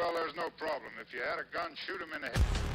Well, there's no problem. If you had a gun, shoot him in the head.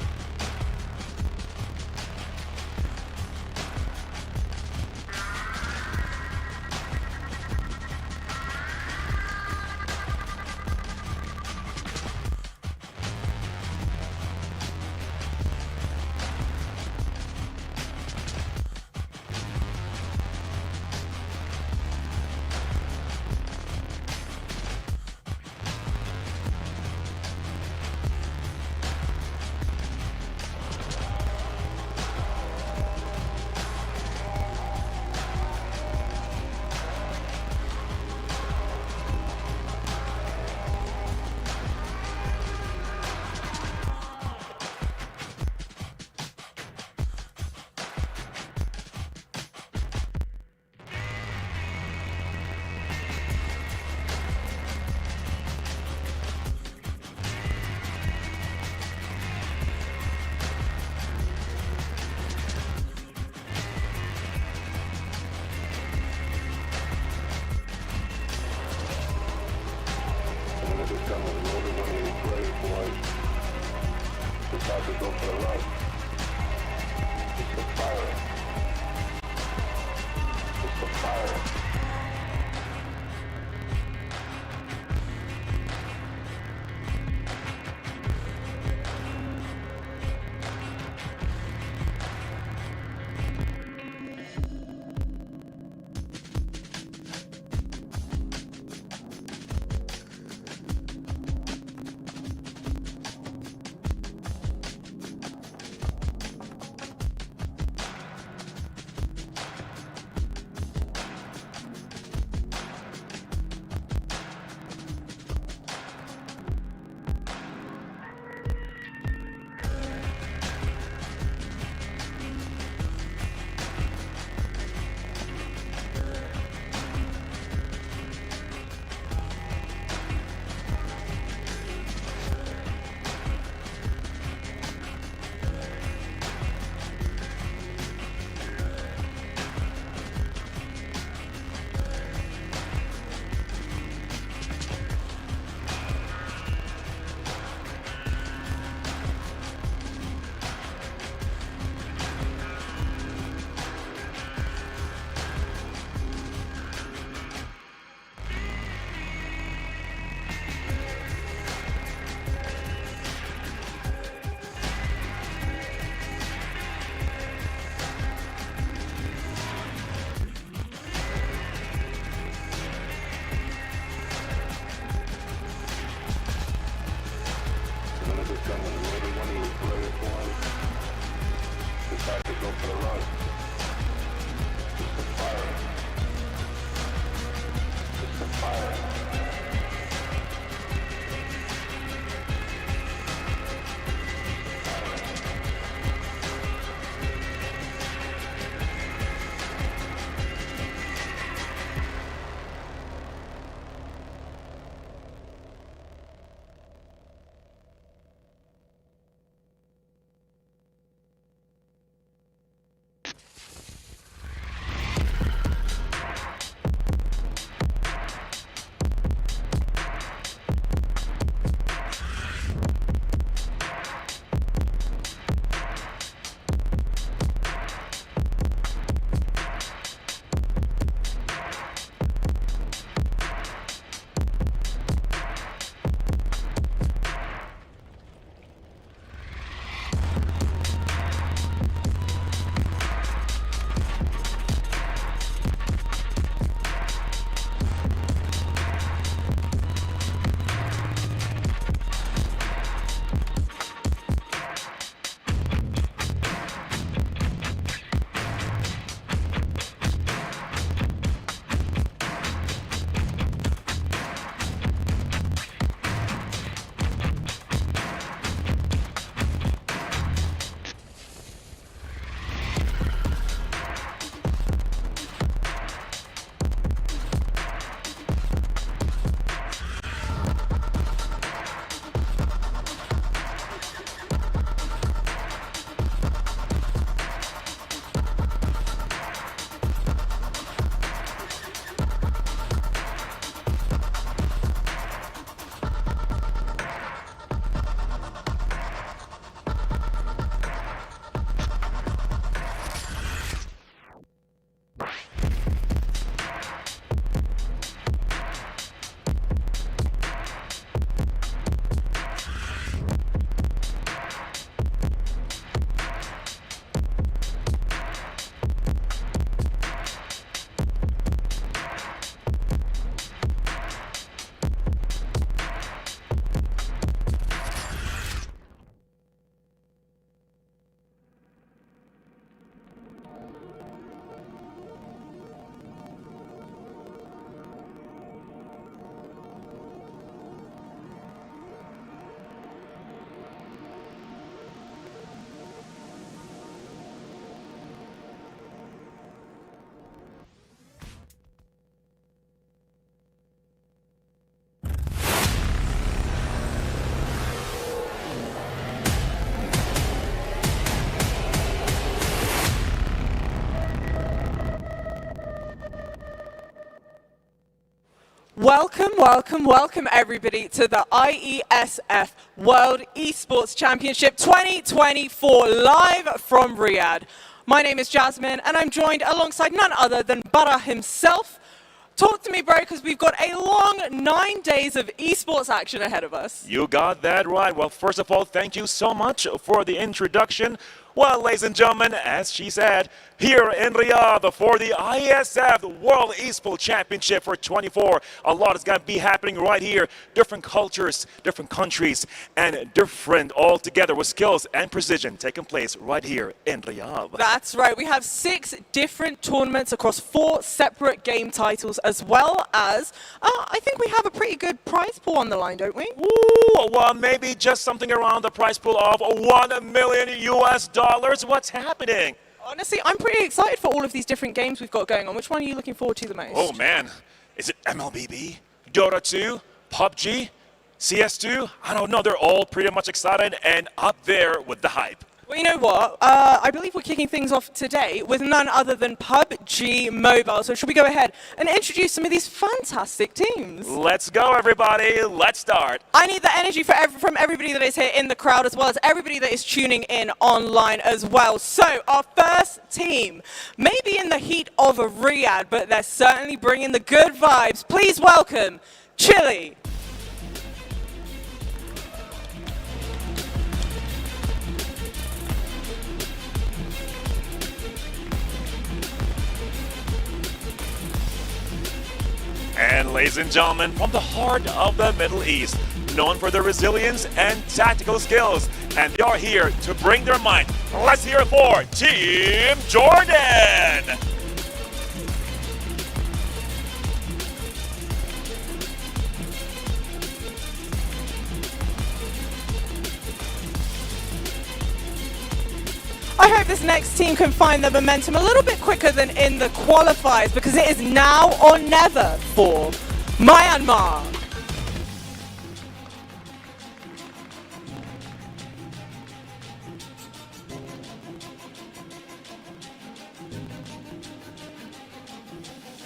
Welcome everybody to the Iesf World Esports Championship 2024 live from Riyadh. My name is Jasmine and I'm joined alongside none other than Bara himself. Talk to me, bro, because we've got a long 9 days of esports action ahead of us. You got that right. Well, first of all, thank you so much for the introduction. Well, ladies and gentlemen, as she said, here in Riyadh for the Iesf World Esports Championship for 24. A lot is going to be happening right here. Different cultures, different countries, and different altogether with skills and precision taking place right here in Riyadh. That's right. We have 6 different tournaments across 4 separate game titles, as well as, I think we have a pretty good prize pool on the line, don't we? Ooh, well, maybe just something around the prize pool of $1 million US. What's happening? Honestly, I'm pretty excited for all of these different games we've got going on. Which one are you looking forward to the most? Oh man, is it MLBB, Dota 2, Pubg, CS2? I don't know, they're all pretty much excited and up there with the hype. Well, you know what? I believe we're kicking things off today with none other than Pubg Mobile. So should we go ahead and introduce some of these fantastic teams? Let's go, everybody. Let's start. I need the energy from everybody that is here in the crowd, as well as everybody that is tuning in online as well. So our first team may be in the heat of Riyadh, but they're certainly bringing the good vibes. Please welcome Chile. And ladies and gentlemen, from the heart of the Middle East, known for their resilience and tactical skills, and they are here to bring their might. Let's hear it for Team Jordan. I hope this next team can find their momentum a little bit quicker than in the qualifiers, because it is now or never for Myanmar.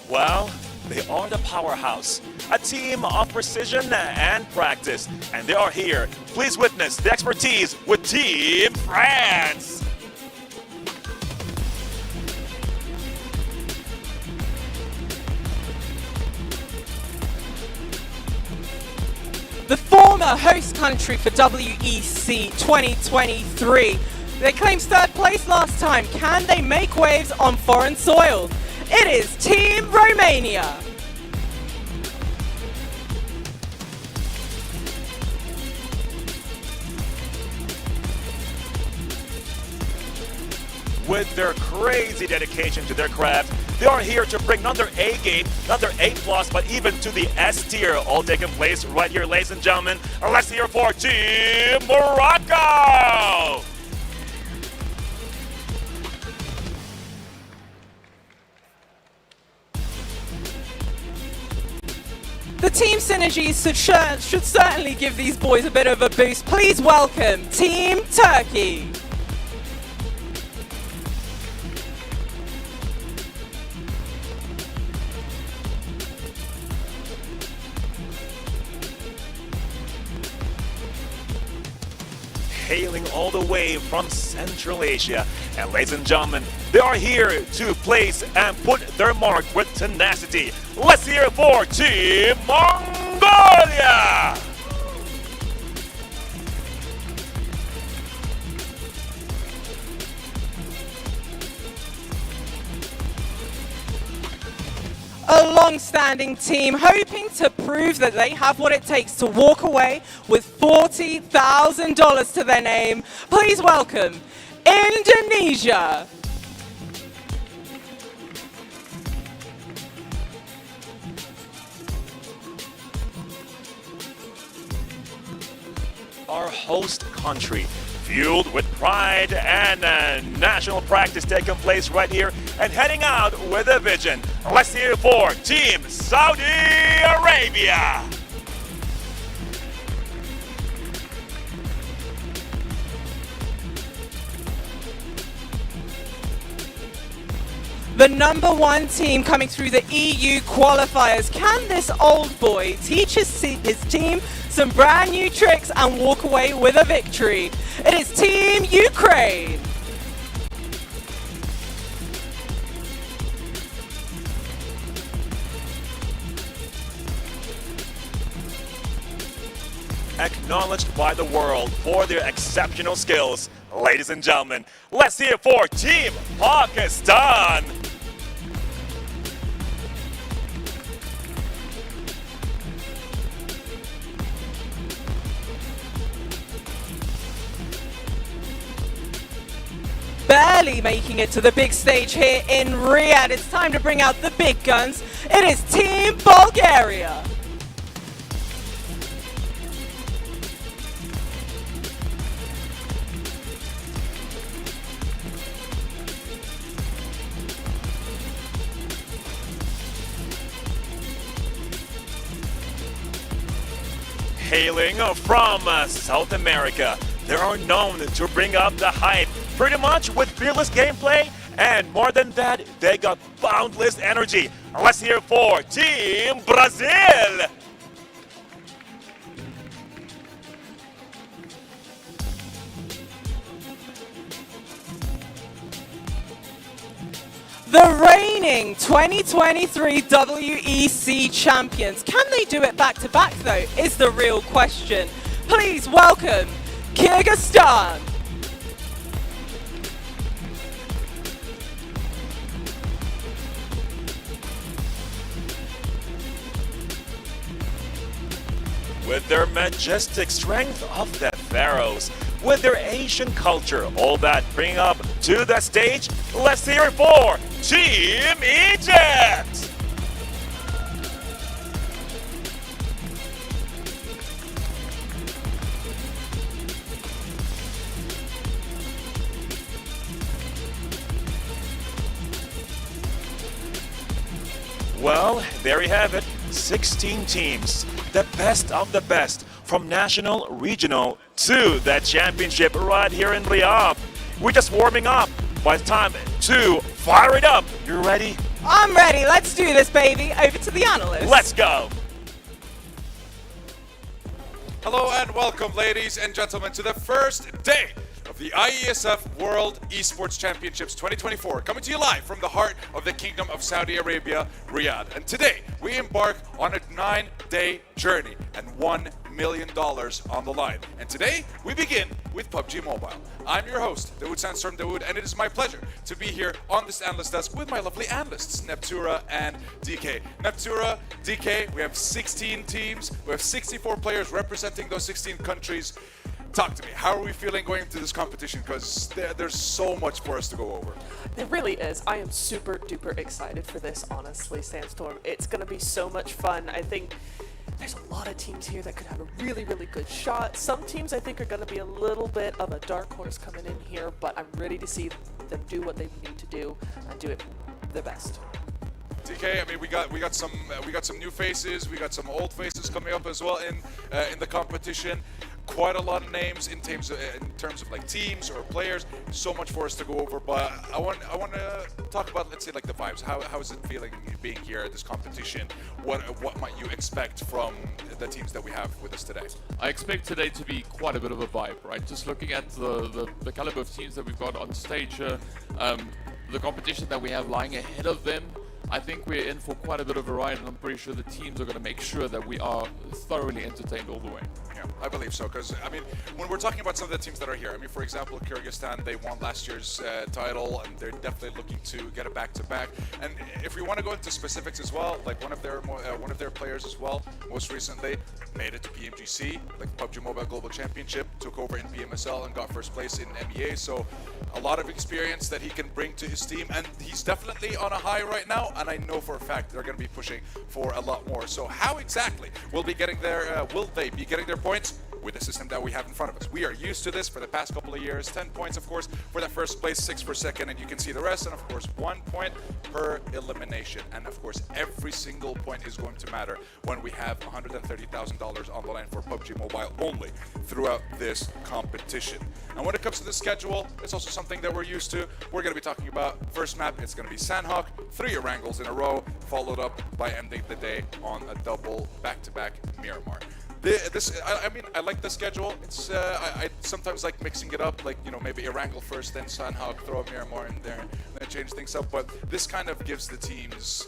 Well, they are the powerhouse, a team of precision and practice, and they are here. Please witness the expertise with Team France. The former host country for WEC 2023. They claimed third place last time. Can they make waves on foreign soil? It is Team Romania. With their crazy dedication to their craft, they are here to bring not their A game, not their A plus, but even to the S tier, all taking place right here, ladies and gentlemen. Let's hear for Team Morocco. The team synergies should certainly give these boys a bit of a boost. Please welcome Team Turkey. Hailing all the way from Central Asia. And ladies and gentlemen, they are here to place and put their mark with tenacity. Let's hear it for Team Mongolia! A long-standing team hoping to prove that they have what it takes to walk away with $40,000 to their name. Please welcome Indonesia. Our host country, fueled with pride and national practice taking place right here and heading out with a vision. Let's hear it for Team Saudi Arabia. The #1 team coming through the EU qualifiers. Can this old boy teach his team some brand new tricks and walk away with a victory? It is Team Ukraine. Acknowledged by the world for their exceptional skills. Ladies and gentlemen, let's hear it for Team Pakistan. Barely making it to the big stage here in Riyadh. It's time to bring out the big guns. It is Team Bulgaria. Hailing from South America, they are known to bring up the hype pretty much with fearless gameplay, and more than that, they got boundless energy. Let's hear it for Team Brazil. The reigning 2023 WEC champions. Can they do it back to back though, is the real question. Please welcome Kyrgyzstan. With their majestic strength of the pharaohs, with their Asian culture. All that bring up to the stage. Let's hear it for Team Egypt! Well, there you have it. 16 teams, the best of the best, from national, regional to the championship right here in Riyadh. We're just warming up, but it's time to fire it up. You ready? I'm ready. Let's do this, baby. Over to the analysts. Let's go. Hello and welcome, ladies and gentlemen, to the first day of the Iesf World Esports Championships 2024, coming to you live from the heart of the Kingdom of Saudi Arabia, Riyadh. And today, we embark on a 9-day journey and $1 million on the line. And today, we begin with PUBG Mobile. I'm your host, Dawood Sandstorm Dawood, and it is my pleasure to be here on this analyst desk with my lovely analysts, Neptura and DK. Neptura, DK, we have 16 teams, we have 64 players representing those 16 countries. Talk to me. How are we feeling going into this competition? Because there's so much for us to go over. It really is. I am super duper excited for this, honestly, Sandstorm. It's going to be so much fun. I think there's a lot of teams here that could have a really, really good shot. Some teams I think are going to be a little bit of a dark horse coming in here, but I'm ready to see them do what they need to do and do it the best. DK, I mean, we got some new faces, we got some old faces coming up as well in the competition. Quite a lot of names in terms of like teams or players. So much for us to go over, but I want to talk about, let's say, like the vibes. How is it feeling being here at this competition? What might you expect from the teams that we have with us today? I expect today to be quite a bit of a vibe, right? Just looking at the caliber of teams that we've got on stage here, the competition that we have lying ahead of them, I think we're in for quite a bit of a ride, and I'm pretty sure the teams are going to make sure that we are thoroughly entertained all the way. Yeah, I believe so, because, I mean, when we're talking about some of the teams that are here, I mean, for example, Kyrgyzstan, they won last year's title, and they're definitely looking to get a back-to-back. And if we want to go into specifics as well, like one of their players as well, most recently, made it to PMGC, like PUBG Mobile Global Championship, took over in PMSL and got first place in MEA, so a lot of experience that he can bring to his team, and he's definitely on a high right now, and I know for a fact they're going to be pushing for a lot more. So how exactly will they be getting their points? With the system that we have in front of us. We are used to this for the past couple of years. 10 points, of course, for that first place, 6 for second, and you can see the rest, and of course, 1 point per elimination. And of course, every single point is going to matter when we have $130,000 on the line for PUBG Mobile only throughout this competition. And when it comes to the schedule, it's also something that we're used to. We're going to be talking about first map, it's going to be Sanhok, 3 Erangels in a row, followed up by ending the day on a double back-to-back Miramar. I mean, I like the schedule. It's I sometimes like mixing it up, like, you know, maybe Erangel first, then Sanhok, throw a Miramar in there, then change things up. But this kind of gives the teams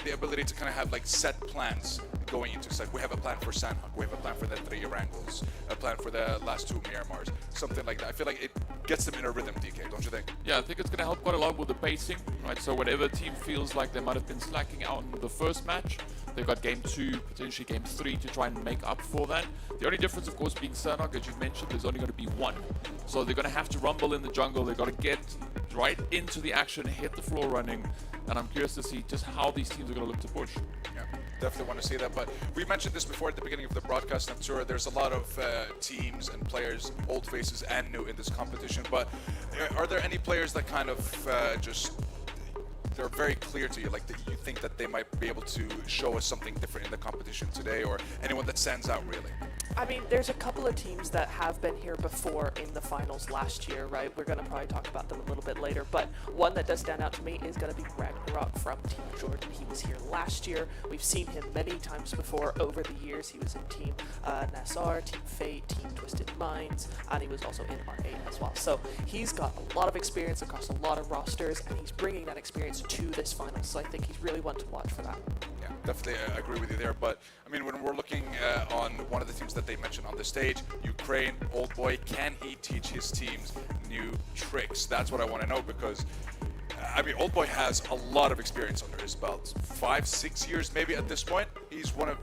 the ability to kind of have like set plans going into it. Like we have a plan for Sanhok, we have a plan for the 3 Erangels, a plan for the last 2 Miramars, something like that. I feel like it gets them in a rhythm, DK, don't you think? Yeah, I think it's going to help quite a lot with the pacing, right? So whatever team feels like they might have been slacking out in the first match, they've got game 2, potentially game 3 to try and make up for that. The only difference, of course, being Sanhok, as you mentioned, there's only going to be 1. So they're going to have to rumble in the jungle. They've got to get right into the action, hit the floor running, and I'm curious to see just how these teams are going to look to push. Yeah, definitely want to see that. But we mentioned this before at the beginning of the broadcast, I'm sure there's a lot of teams and players, old faces and new, in this competition. But are there any players that kind of they're very clear to you, like that you think that they might be able to show us something different in the competition today, or anyone that stands out really? I mean, there's a couple of teams that have been here before in the finals last year, right? We're going to probably talk about them a little bit later, but one that does stand out to me is going to be Ragnarok from Team Jordan. He was here last year. We've seen him many times before over the years. He was in Team Nassar, Team Fate, Team Twisted Minds, and he was also in R8 as well. So he's got a lot of experience across a lot of rosters, and he's bringing that experience to this finals. So I think he's really one to watch for that. Yeah, definitely agree with you there. But I mean, when we're looking on one of the teams that they mentioned on the stage, Ukraine, Old Boy, can he teach his teams new tricks? That's what I want to know, because I mean, Old Boy has a lot of experience under his belt. 5-6 years maybe at this point. He's one of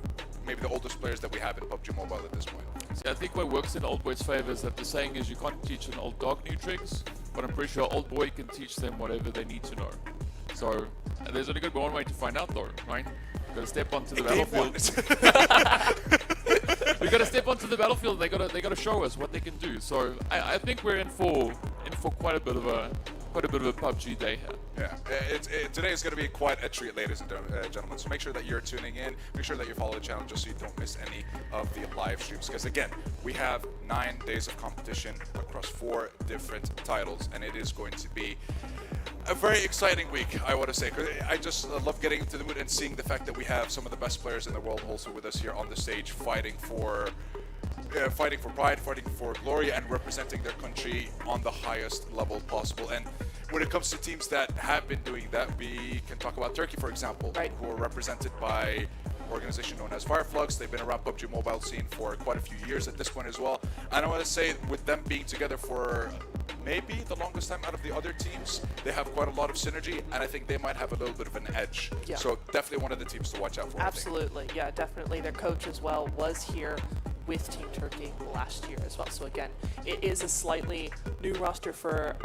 maybe the oldest players that we have in PUBG Mobile at this point. See, I think what works in Old Boy's favor is that the saying is you can't teach an old dog new tricks, but I'm pretty sure Old Boy can teach them whatever they need to know. So there's only going to be one way to find out though, right? We've got to step onto the battlefield. We've got to step onto the battlefield. They got to show us what they can do. So I think we're in for quite a bit of a PUBG day here. Yeah, today is going to be quite a treat, ladies and gentlemen. So make sure that you're tuning in. Make sure that you follow the channel just so you don't miss any of the live streams. Because again, we have 9 days of competition across 4 different titles, and it is going to be a very exciting week, I want to say. 'Cause I just love getting into the mood and seeing the fact that we have some of the best players in the world also with us here on the stage, fighting for pride, fighting for glory, and representing their country on the highest level possible. And when it comes to teams that have been doing that, we can talk about Turkey, for example, Right. who are represented by an organization known as Fireflux. They've been around PUBG Mobile scene for quite a few years at this point as well. And I want to say, with them being together for maybe the longest time out of the other teams, they have quite a lot of synergy, and I think they might have a little bit of an edge. Yeah. So definitely one of the teams to watch out for. Absolutely, yeah, definitely. Their coach as well was here with Team Turkey last year as well. So again, it is a slightly new roster for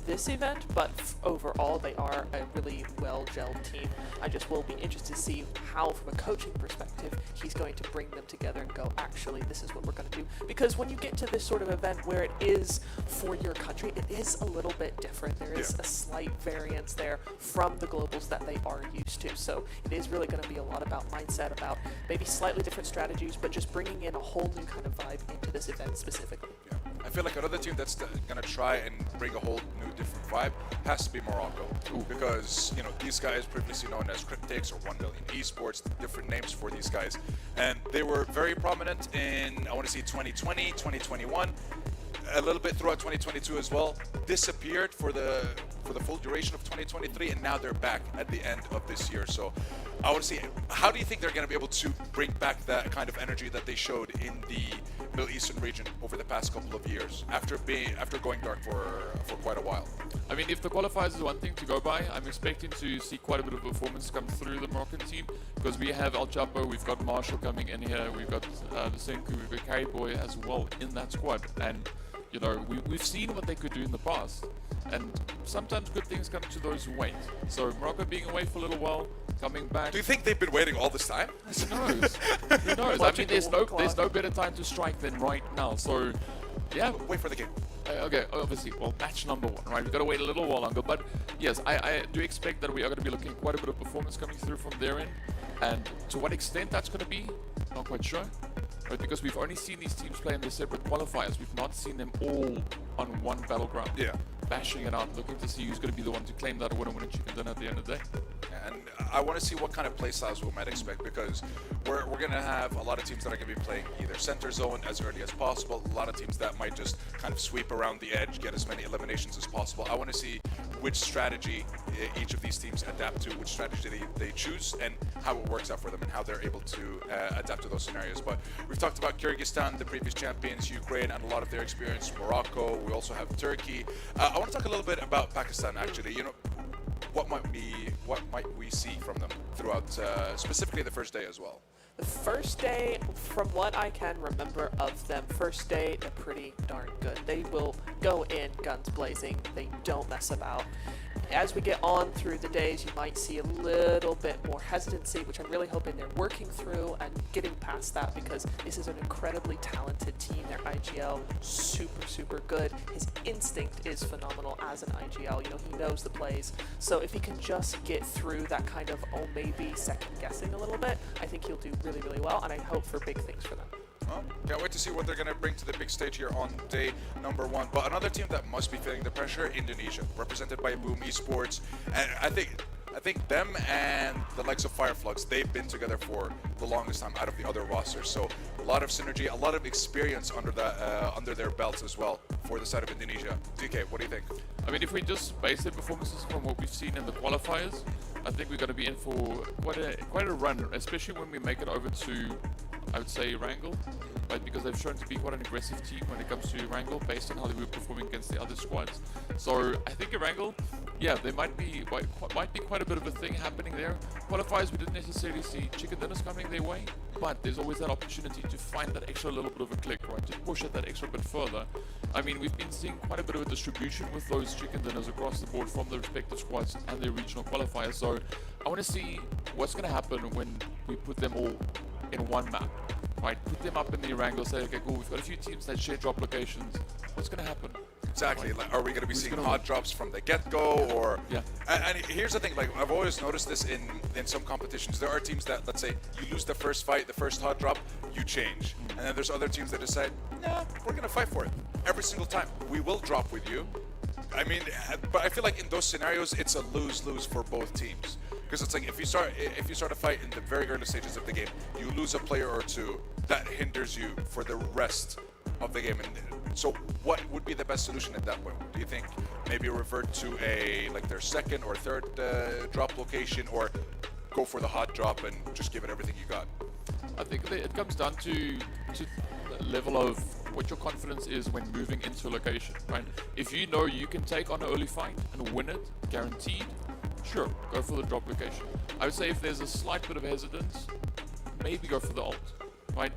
this event, but overall they are a really well-gelled team. I just will be interested to see how, from a coaching perspective, he's going to bring them together and go, actually, this is what we're going to do. Because when you get to this sort of event where it is for your country, it is a little bit different. There is a slight variance there from the globals that they are used to. So it is really going to be a lot about mindset, about maybe slightly different strategies, but just bringing in a whole new kind of vibe into this event specifically. Yeah. I feel like another team that's going to try and bring a whole new different vibe has to be Morocco. Because, you know, these guys previously known as Cryptics or 1 Million Esports, different names for these guys. And they were very prominent in, I want to say, 2020, 2021, a little bit throughout 2022 as well. Disappeared for the full duration of 2023, and now they're back at the end of this year. So I want to see, how do you think they're going to be able to bring back that kind of energy that they showed in the Middle Eastern region over the past couple of years, after going dark for quite a while? I mean, if the qualifiers is one thing to go by, I'm expecting to see quite a bit of performance come through the Moroccan team, because we have El Chapo, we've got Marshall coming in here, we've got the Senku, we've got Carry Boy as well in that squad, and you know, we've seen what they could do in the past, and sometimes good things come to those who wait. So Morocco being away for a little while, coming back. Do you think they've been waiting all this time? Who knows? Who knows? I mean, there's no better time to strike than right now. So, yeah. Wait for the game. Okay, obviously, well, match number 1, right? We've got to wait a little while longer. But yes, I do expect that we are going to be looking at quite a bit of performance coming through from their end. And to what extent that's going to be, not quite sure. Right, because we've only seen these teams play in their separate qualifiers. We've not seen them all on one battleground. Yeah. Bashing it out, looking to see who's going to be the one to claim that winner when a chicken dinner at the end of the day. And I want to see what kind of play styles we might expect, because we're going to have a lot of teams that are going to be playing either center zone as early as possible, a lot of teams that might just kind of sweep around the edge, get as many eliminations as possible. I want to see which strategy each of these teams adapt to, which strategy they choose, and how it works out for them, and how they're able to adapt to those scenarios. But we've talked about Kyrgyzstan, the previous champions, Ukraine, and a lot of their experience, Morocco. We also have Turkey. I want to talk a little bit about Pakistan, actually. You know, what might we see from them throughout, specifically the first day as well? The first day, from what I can remember of them, first day, they're pretty darn good. They will go in guns blazing. They don't mess about. As we get on through the days, you might see a little bit more hesitancy, which I'm really hoping they're working through and getting past that, because this is an incredibly talented team. Their IGL, super, super good. His instinct is phenomenal as an IGL. You know, he knows the plays. So if he can just get through that kind of, oh, maybe second guessing a little bit, I think he'll do really, really well, and I hope for big things for them. Well, can't wait to see what they're going to bring to the big stage here on day number 1. But another team that must be feeling the pressure, Indonesia, represented by Boom Esports. And I think them and the likes of Fireflux, they've been together for the longest time out of the other rosters. So a lot of synergy, a lot of experience under their belts as well for the side of Indonesia. DK, what do you think? I mean, if we just base their performances from what we've seen in the qualifiers, I think we're going to be in for quite a run, especially when we make it over to, I would say, Erangel, right? Because they've shown to be quite an aggressive team when it comes to Erangel, based on how they were performing against the other squads. So I think Erangel, yeah, there might be quite a bit of a thing happening there. Qualifiers, we didn't necessarily see chicken dinners coming their way, but there's always that opportunity to find that extra little bit of a click, right? To push it that extra bit further. I mean, we've been seeing quite a bit of a distribution with those chicken dinners across the board from the respective squads and their regional qualifiers. So I want to see what's going to happen when we put them all in one map, right? Put them up in the Erangel, say, okay, cool, we've got a few teams that share drop locations. What's going to happen? Exactly. Like, are we going to be seeing hot drops from the get-go, or? Yeah. And here's the thing. Like, I've always noticed this in some competitions. There are teams that, let's say, you lose the first fight, the first hot drop, you change, and then there's other teams that decide, nah, we're going to fight for it every single time. We will drop with you. I mean, but I feel like in those scenarios, it's a lose-lose for both teams. Because it's like if you start a fight in the very early stages of the game, you lose a player or two, that hinders you for the rest of the game. And so what would be the best solution at that point? Do you think maybe revert to their second or third drop location, or go for the hot drop and just give it everything you got? I think it comes down to the level of what your confidence is when moving into a location, right? If you know you can take on an early fight and win it, guaranteed, sure, go for the drop location. I would say if there's a slight bit of hesitance, maybe go for the ult, right?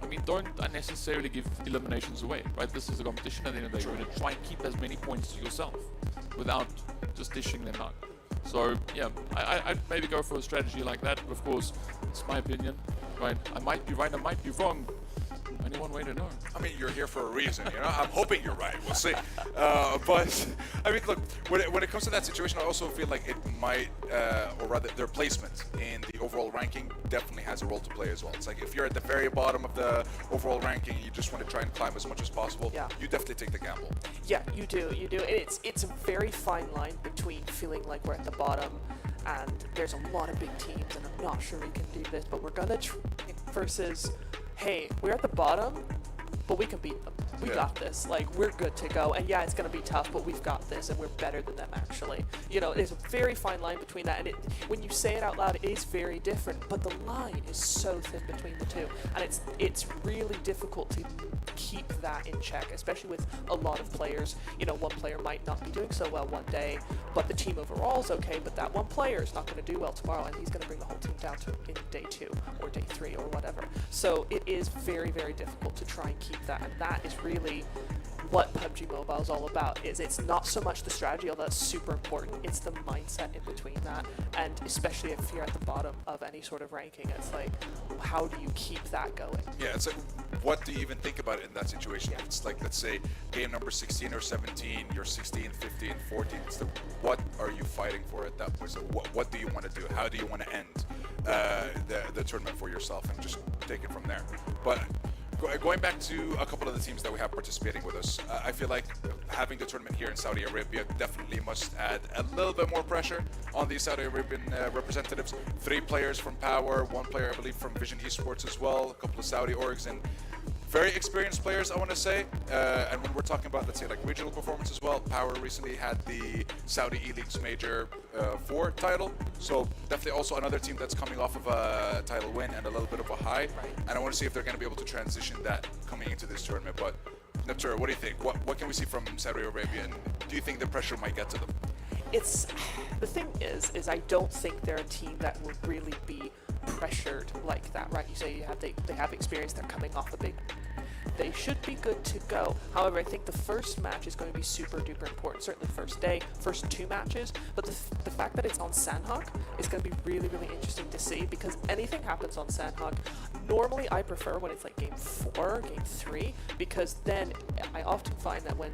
I mean, don't unnecessarily give eliminations away, right? This is a competition at the end of the day. You're going to try and keep as many points to yourself without just dishing them out. So, yeah, I'd maybe go for a strategy like that. But of course, it's my opinion, right? I might be right, I might be wrong. Only one way to know. I mean, you're here for a reason, you know? I'm hoping you're right. We'll see. But, I mean, look, when it comes to that situation, I also feel like it might, or rather, their placement in the overall ranking definitely has a role to play as well. It's like if you're at the very bottom of the overall ranking, you just want to try and climb as much as possible, you definitely take the gamble. Yeah, you do. And it's a very fine line between feeling like we're at the bottom and there's a lot of big teams and I'm not sure we can do this, but we're gonna try, versus, hey, we're at the bottom, but we can beat them. We got this. Like, we're good to go. And yeah, it's going to be tough, but we've got this, and we're better than them, actually. You know, there's a very fine line between that, and when you say it out loud, it is very different, but the line is so thin between the two, and it's really difficult to keep that in check, especially with a lot of players. You know, one player might not be doing so well one day, but the team overall is okay, but that one player is not going to do well tomorrow, and he's going to bring the whole team down to in day 2 or day 3 or whatever. So it is very, very difficult to try and keep that, and that is really what PUBG Mobile is all about. It's not so much the strategy, although that's super important, it's the mindset in between that, and especially if you're at the bottom of any sort of ranking, it's like, how do you keep that going? Yeah, it's like, what do you even think about it in that situation? Yeah. It's like, let's say, game number 16 or 17, you're 16, 15, 14, it's the, what are you fighting for at that point? So what do you want to do? How do you want to end the tournament for yourself, and just take it from there? But going back to a couple of the teams that we have participating with us, I feel like having the tournament here in Saudi Arabia definitely must add a little bit more pressure on these Saudi Arabian representatives. 3 players from Power, 1 player, I believe, from Vision Esports as well, a couple of Saudi orgs, and very experienced players, I want to say. And when we're talking about, let's say, like regional performance as well, Power recently had the Saudi E-League's Major 4 title. So definitely also another team that's coming off of a title win and a little bit of a high. And I want to see if they're going to be able to transition that coming into this tournament. But Neptur, what do you think? What can we see from Saudi Arabia? And do you think the pressure might get to them? It's the thing is I don't think they're a team that will really be pressured like that, right? You say they have experience, they're coming off a big, they should be good to go. However, I think the first match is going to be super duper important, certainly first day, first 2 matches, but the fact that it's on Sanhok is going to be really, really interesting to see, because anything happens on Sanhok, normally I prefer when it's like game 4, game 3, because then I often find that when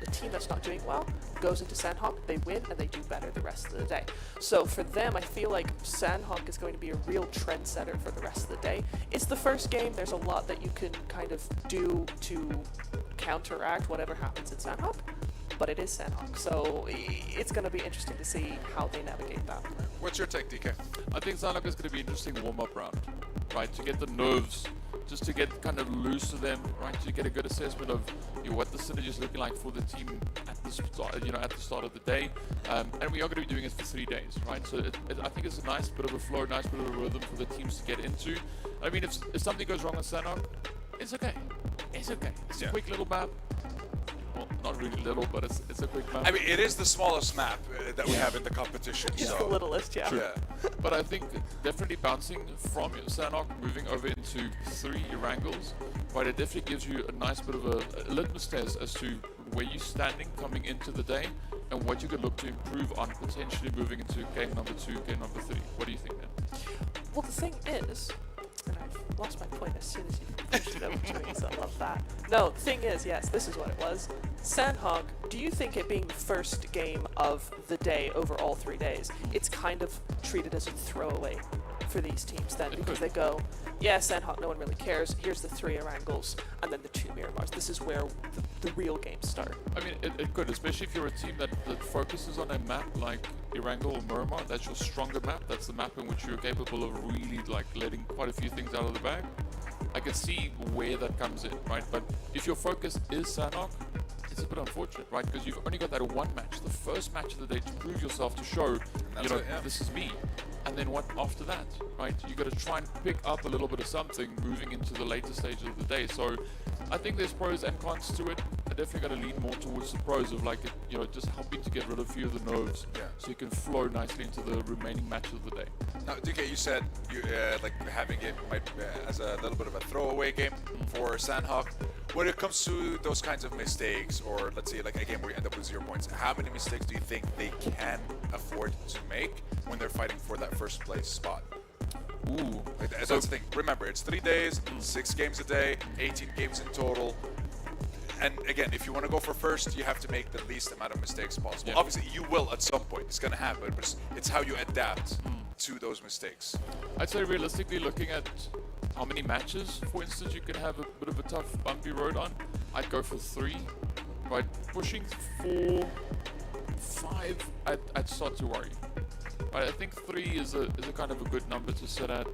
the team that's not doing well goes into Sanhok, they win and they do better the rest of the day. So for them, I feel like Sanhok is going to be a real trendsetter for the rest of the day. It's the first game, there's a lot that you can kind of do to counteract whatever happens in Sanhok, but it is Sanhok, so it's going to be interesting to see how they navigate that. What's your take, DK? I think Sanhok is going to be an interesting warm-up round, right? To get the nerves, just to get kind of loose to them, right? To get a good assessment of what the synergy is looking like for the team at the start, at the start of the day. And we are going to be doing it for 3 days, right? So I think it's a nice bit of a flow, nice bit of a rhythm for the teams to get into. I mean, if something goes wrong with Sanhok, it's okay. It's okay. It's a quick little map. well, not really little, but it's a quick map. I mean, it is the smallest map that we have in the competition. It's so. the littlest, yeah. Yeah. But I think definitely bouncing from Sanhok, moving over into 3 Erangels, right, it definitely gives you a nice bit of a litmus test as to where you're standing coming into the day and what you could look to improve on potentially moving into game number 2, game number 3. What do you think then? Well, the thing is, and I've lost my point as soon as you pushed it over to me, so I love that. No, the thing is, yes, this is what it was. Sanhok, do you think it being the first game of the day over all 3 days, it's kind of treated as a throwaway for these teams then? Because they go, yeah, Sanhok, no one really cares. Here's the 3 Erangels, and then the 2 Miramars. This is where the real games start. I mean, it could, especially if you're a team that focuses on a map like Erangel or Miramar. That's your stronger map. That's the map in which you're capable of really like letting quite a few things out of the bag. I can see where that comes in, right? But if your focus is Sanhok, it's a bit unfortunate, right? Because you've only got that one match, the first match of the day, to prove yourself, to show, you know, this is me. And then what after that, right? You got to try and pick up a little bit of something moving into the later stages of the day. So I think there's pros and cons to it. I definitely got to lean more towards the pros of like, you know, just helping to get rid of a few of the nerves, so you can flow nicely into the remaining matches of the day. Now, DK, you said you like having it might as a little bit of a throwaway game for Sanhok. When it comes to those kinds of mistakes, or let's say like a game where you end up with 0 points, how many mistakes do you think they can afford to make when they're fighting for that first place spot? Ooh. Like, that's the thing. Remember, it's 3 days, 6 games a day, 18 games in total. And again, if you want to go for first, you have to make the least amount of mistakes possible. Yeah. Obviously, you will at some point. It's going to happen, but it's how you adapt to those mistakes. I'd say realistically, looking at how many matches, for instance, you can have a bit of a tough, bumpy road on, I'd go for 3. Right, pushing 4, 5, I'd start to worry. Right, I think 3 is a kind of a good number to set at.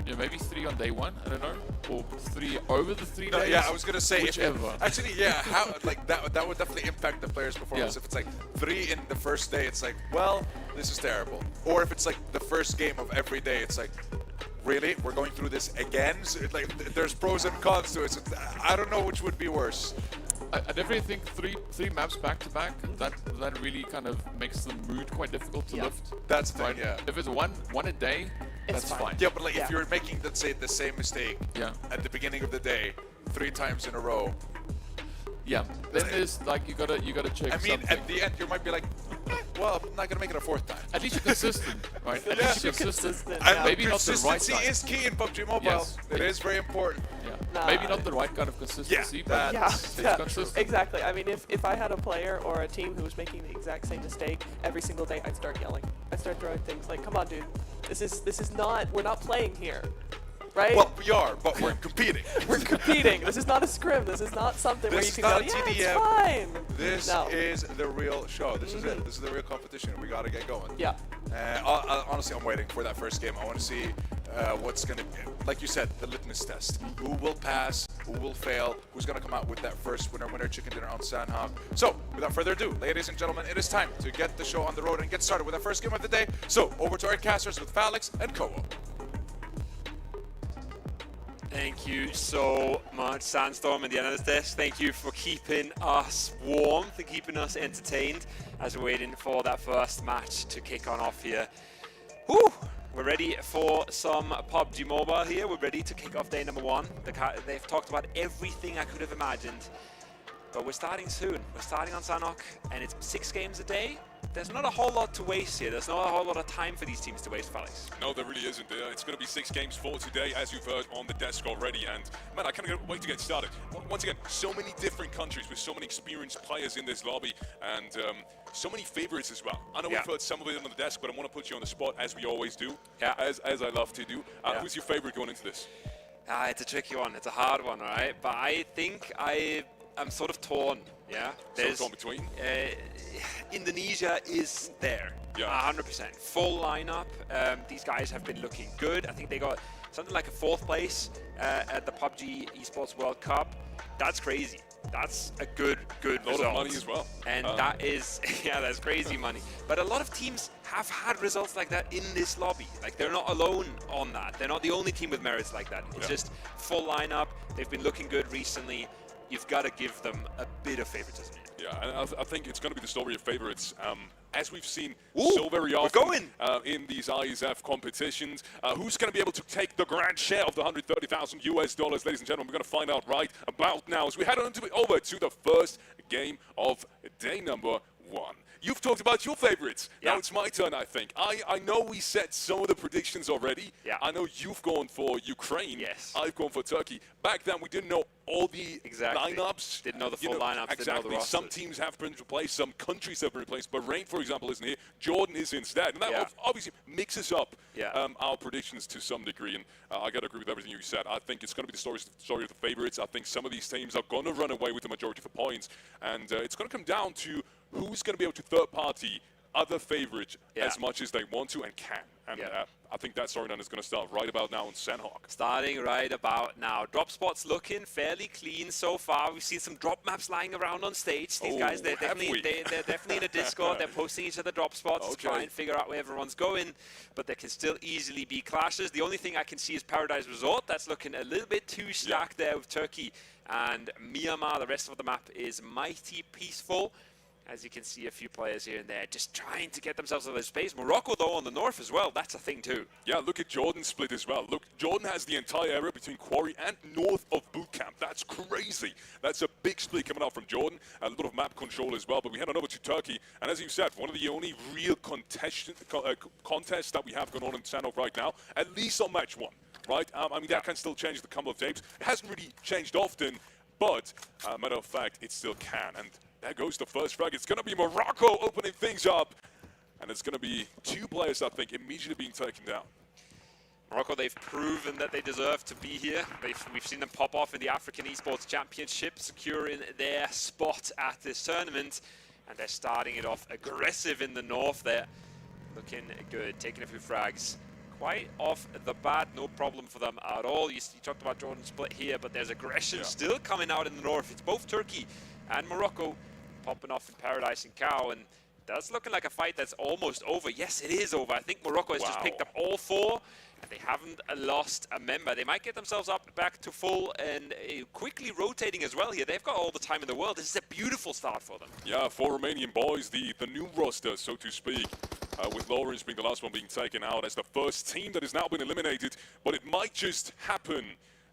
You know, maybe 3 on day 1, I don't know, or 3 over the 3 days. Yeah, I was gonna say whichever. Actually, yeah, how like that would definitely impact the player's performance. If it's like 3 in the first day, it's like, well, this is terrible. Or if it's like the first game of every day, it's like, really, we're going through this again? So like, there's pros and cons to it. So I don't know which would be worse. I definitely think three maps back to back, that really kind of makes the mood quite difficult to lift. That's the thing, right? yeah. If it's one a day, It's that's fine. fine. Yeah, but like if you're making, let's say, the same mistake at the beginning of the day 3 times in a row. Yeah. Then there's like you gotta check. I mean, something. at the end you might be like, well, I'm not gonna make it a 4th time. At least you're consistent, right? At least you're consistent. yeah. Maybe not the right Consistency time. is key in PUBG Mobile. Yes. It is very important. Yeah. Nah, Maybe not the right kind of consistency, but Yeah, consistent. exactly. I mean, if I had a player or a team who was making the exact same mistake every single day, I'd start yelling. I'd start throwing things like, "Come on, dude! This is not. We're not playing here, right? Well, we are, but we're competing. We're competing. This is not a scrim. This is not something where you This can is go, not a yeah, TDM. it's fine." This No. is the real show. This is it. This is the real competition. We gotta get going. Yeah. Honestly, I'm waiting for that first game. I want to see what's gonna, like you said, the litmus test. Who will pass? Who will fail? Who's gonna come out with that first winner chicken dinner on Sanhok? So, without further ado, ladies and gentlemen, it is time to get the show on the road and get started with our first game of the day. So, over to our casters with Falix and Koa. Thank you so much, Sandstorm and the analyst desk. Thank you for keeping us warm, for keeping us entertained as we're waiting for that first match to kick on off here. Whew. We're ready for some PUBG Mobile here. We're ready to kick off day number 1. They've talked about everything I could have imagined. But we're starting soon. We're starting on Sanhok, and it's 6 games a day. There's not a whole lot to waste here. There's not a whole lot of time for these teams to waste, Felix. No, there really isn't. It's going to be 6 games for today, as you've heard on the desk already. And man, I can't wait to get started. Once again, so many different countries with so many experienced players in this lobby, and so many favorites as well. I know we've heard some of it on the desk, but I want to put you on the spot, as we always do, as I love to do. Who's your favorite going into this? It's a tricky one. It's a hard one, all right? But I think I'm sort of torn. Yeah, there's torn between. Indonesia is there. 100%. Full lineup. These guys have been looking good. I think they got something like a 4th place at the Pubg Esports World Cup. That's crazy. That's a good result. A lot of money as well. And that is, that's crazy money. But a lot of teams have had results like that in this lobby. Like, they're not alone on that. They're not the only team with merits like that. It's just full lineup. They've been looking good recently. you've got to give them a bit of favoritism. Yeah, and I think it's going to be the story of favorites. As we've seen so very often in these Iesf competitions, who's going to be able to take the grand share of the $130,000 US, ladies and gentlemen? We're going to find out right about now as we head on over to the first game of day number 1. You've talked about your favorites. Yeah. Now it's my turn, I think. I know we set some of the predictions already. Yeah. I know you've gone for Ukraine. Yes. I've gone for Turkey. Back then, we didn't know all the Exactly. lineups. Didn't know the full lineups, didn't know the Exactly. Some rosters. teams have been replaced. Some countries have been replaced. Bahrain, for example, isn't here. Jordan is instead. And that Yeah. obviously mixes up Yeah. our predictions to some degree. And I got to agree with everything you said. I think it's going to be the story of the favorites. I think some of these teams are going to run away with the majority of the points. And it's going to come down to who's going to be able to third-party other favorites as much as they want to and can. And I think that storyline is going to start right about now in Sanhok. Starting right about now. Drop spots looking fairly clean so far. We've seen some drop maps lying around on stage. These guys, they're definitely in a Discord. They're posting each other drop spots to try and figure out where everyone's going. But there can still easily be clashes. The only thing I can see is Paradise Resort. That's looking a little bit too stacked there with Turkey and Miramar. The rest of the map is mighty peaceful. As you can see, a few players here and there just trying to get themselves out of space. Morocco, though, on the north as well. That's a thing, too. Yeah, look at Jordan's split as well. Look, Jordan has the entire area between Quarry and north of Boot Camp. That's crazy. That's a big split coming out from Jordan. A little of map control as well. But we head on over to Turkey. And as you said, one of the only real contests that we have going on in Sanhok right now, at least on match 1. Right? I mean, that can still change the couple of games. It hasn't really changed often. But, matter of fact, it still can. And there goes the first frag. It's going to be Morocco opening things up. And it's going to be 2 players, I think, immediately being taken down. Morocco, they've proven that they deserve to be here. We've seen them pop off in the African Esports Championship, securing their spot at this tournament. And they're starting it off aggressive in the north. They're looking good, taking a few frags. Quite off the bat, no problem for them at all. You talked about Jordan split here, but there's aggression still coming out in the north. It's both Turkey and Morocco popping off in Paradise and Cow, and that's looking like a fight that's almost over. Yes, it is over. I think Morocco has just picked up all 4, and they haven't lost a member. They might get themselves back to full and quickly rotating as well here. They've got all the time in the world. This is a beautiful start for them. Yeah, 4 Romanian boys, the new roster, so to speak. With Lawrence being the last one being taken out as the first team that has now been eliminated. But it might just happen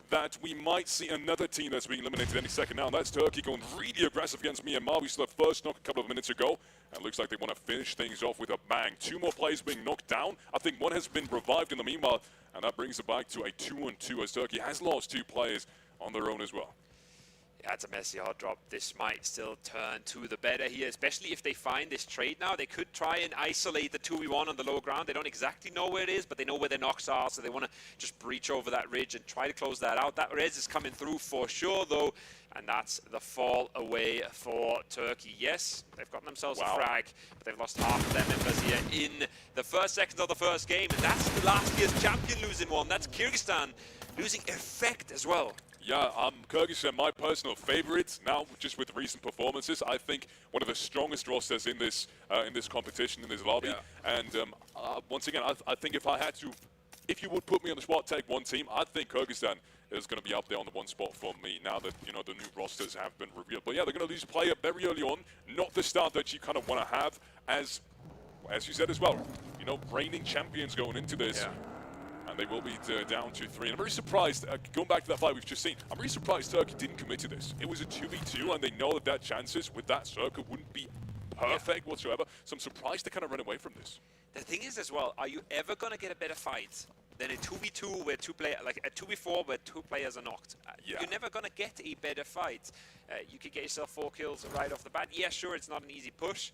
that we might see another team that's being eliminated any second now. And that's Turkey going really aggressive against Myanmar. We saw the first knock a couple of minutes ago. And it looks like they want to finish things off with a bang. 2 more players being knocked down. I think one has been revived in the meanwhile. And that brings it back to a 2-on-2 as Turkey has lost 2 players on their own as well. Yeah, it's a messy hard drop. This might still turn to the better here, especially if they find this trade now. They could try and isolate the 2v1 on the low ground. They don't exactly know where it is, but they know where their knocks are, so they want to just breach over that ridge and try to close that out. That res is coming through for sure, though, and that's the fall away for Turkey. Yes, they've gotten themselves a frag, but they've lost half of their members here in the first seconds of the first game, and that's the last year's champion losing one. That's Kyrgyzstan losing Effect as well. Yeah, Kyrgyzstan, my personal favorite now, just with recent performances. I think one of the strongest rosters in this competition, in this lobby. And once again, I think if you would put me on the spot, take one team, I think Kyrgyzstan is going to be up there on the 1 spot for me now that, the new rosters have been revealed. But yeah, they're going to lose a player very early on, not the start that you kind of want to have, as you said as well, reigning champions going into this. And they will be down to 3. And I'm very surprised, going back to that fight we've just seen, I'm really surprised Turkey didn't commit to this. It was a 2v2, and they know that chances with that circle wouldn't be perfect whatsoever. So I'm surprised they kind of ran away from this. The thing is as well, are you ever going to get a better fight than a 2v2 where 2 players, like a 2v4 where 2 players are knocked? You're never going to get a better fight. You could get yourself 4 kills right off the bat. Yeah, sure, it's not an easy push,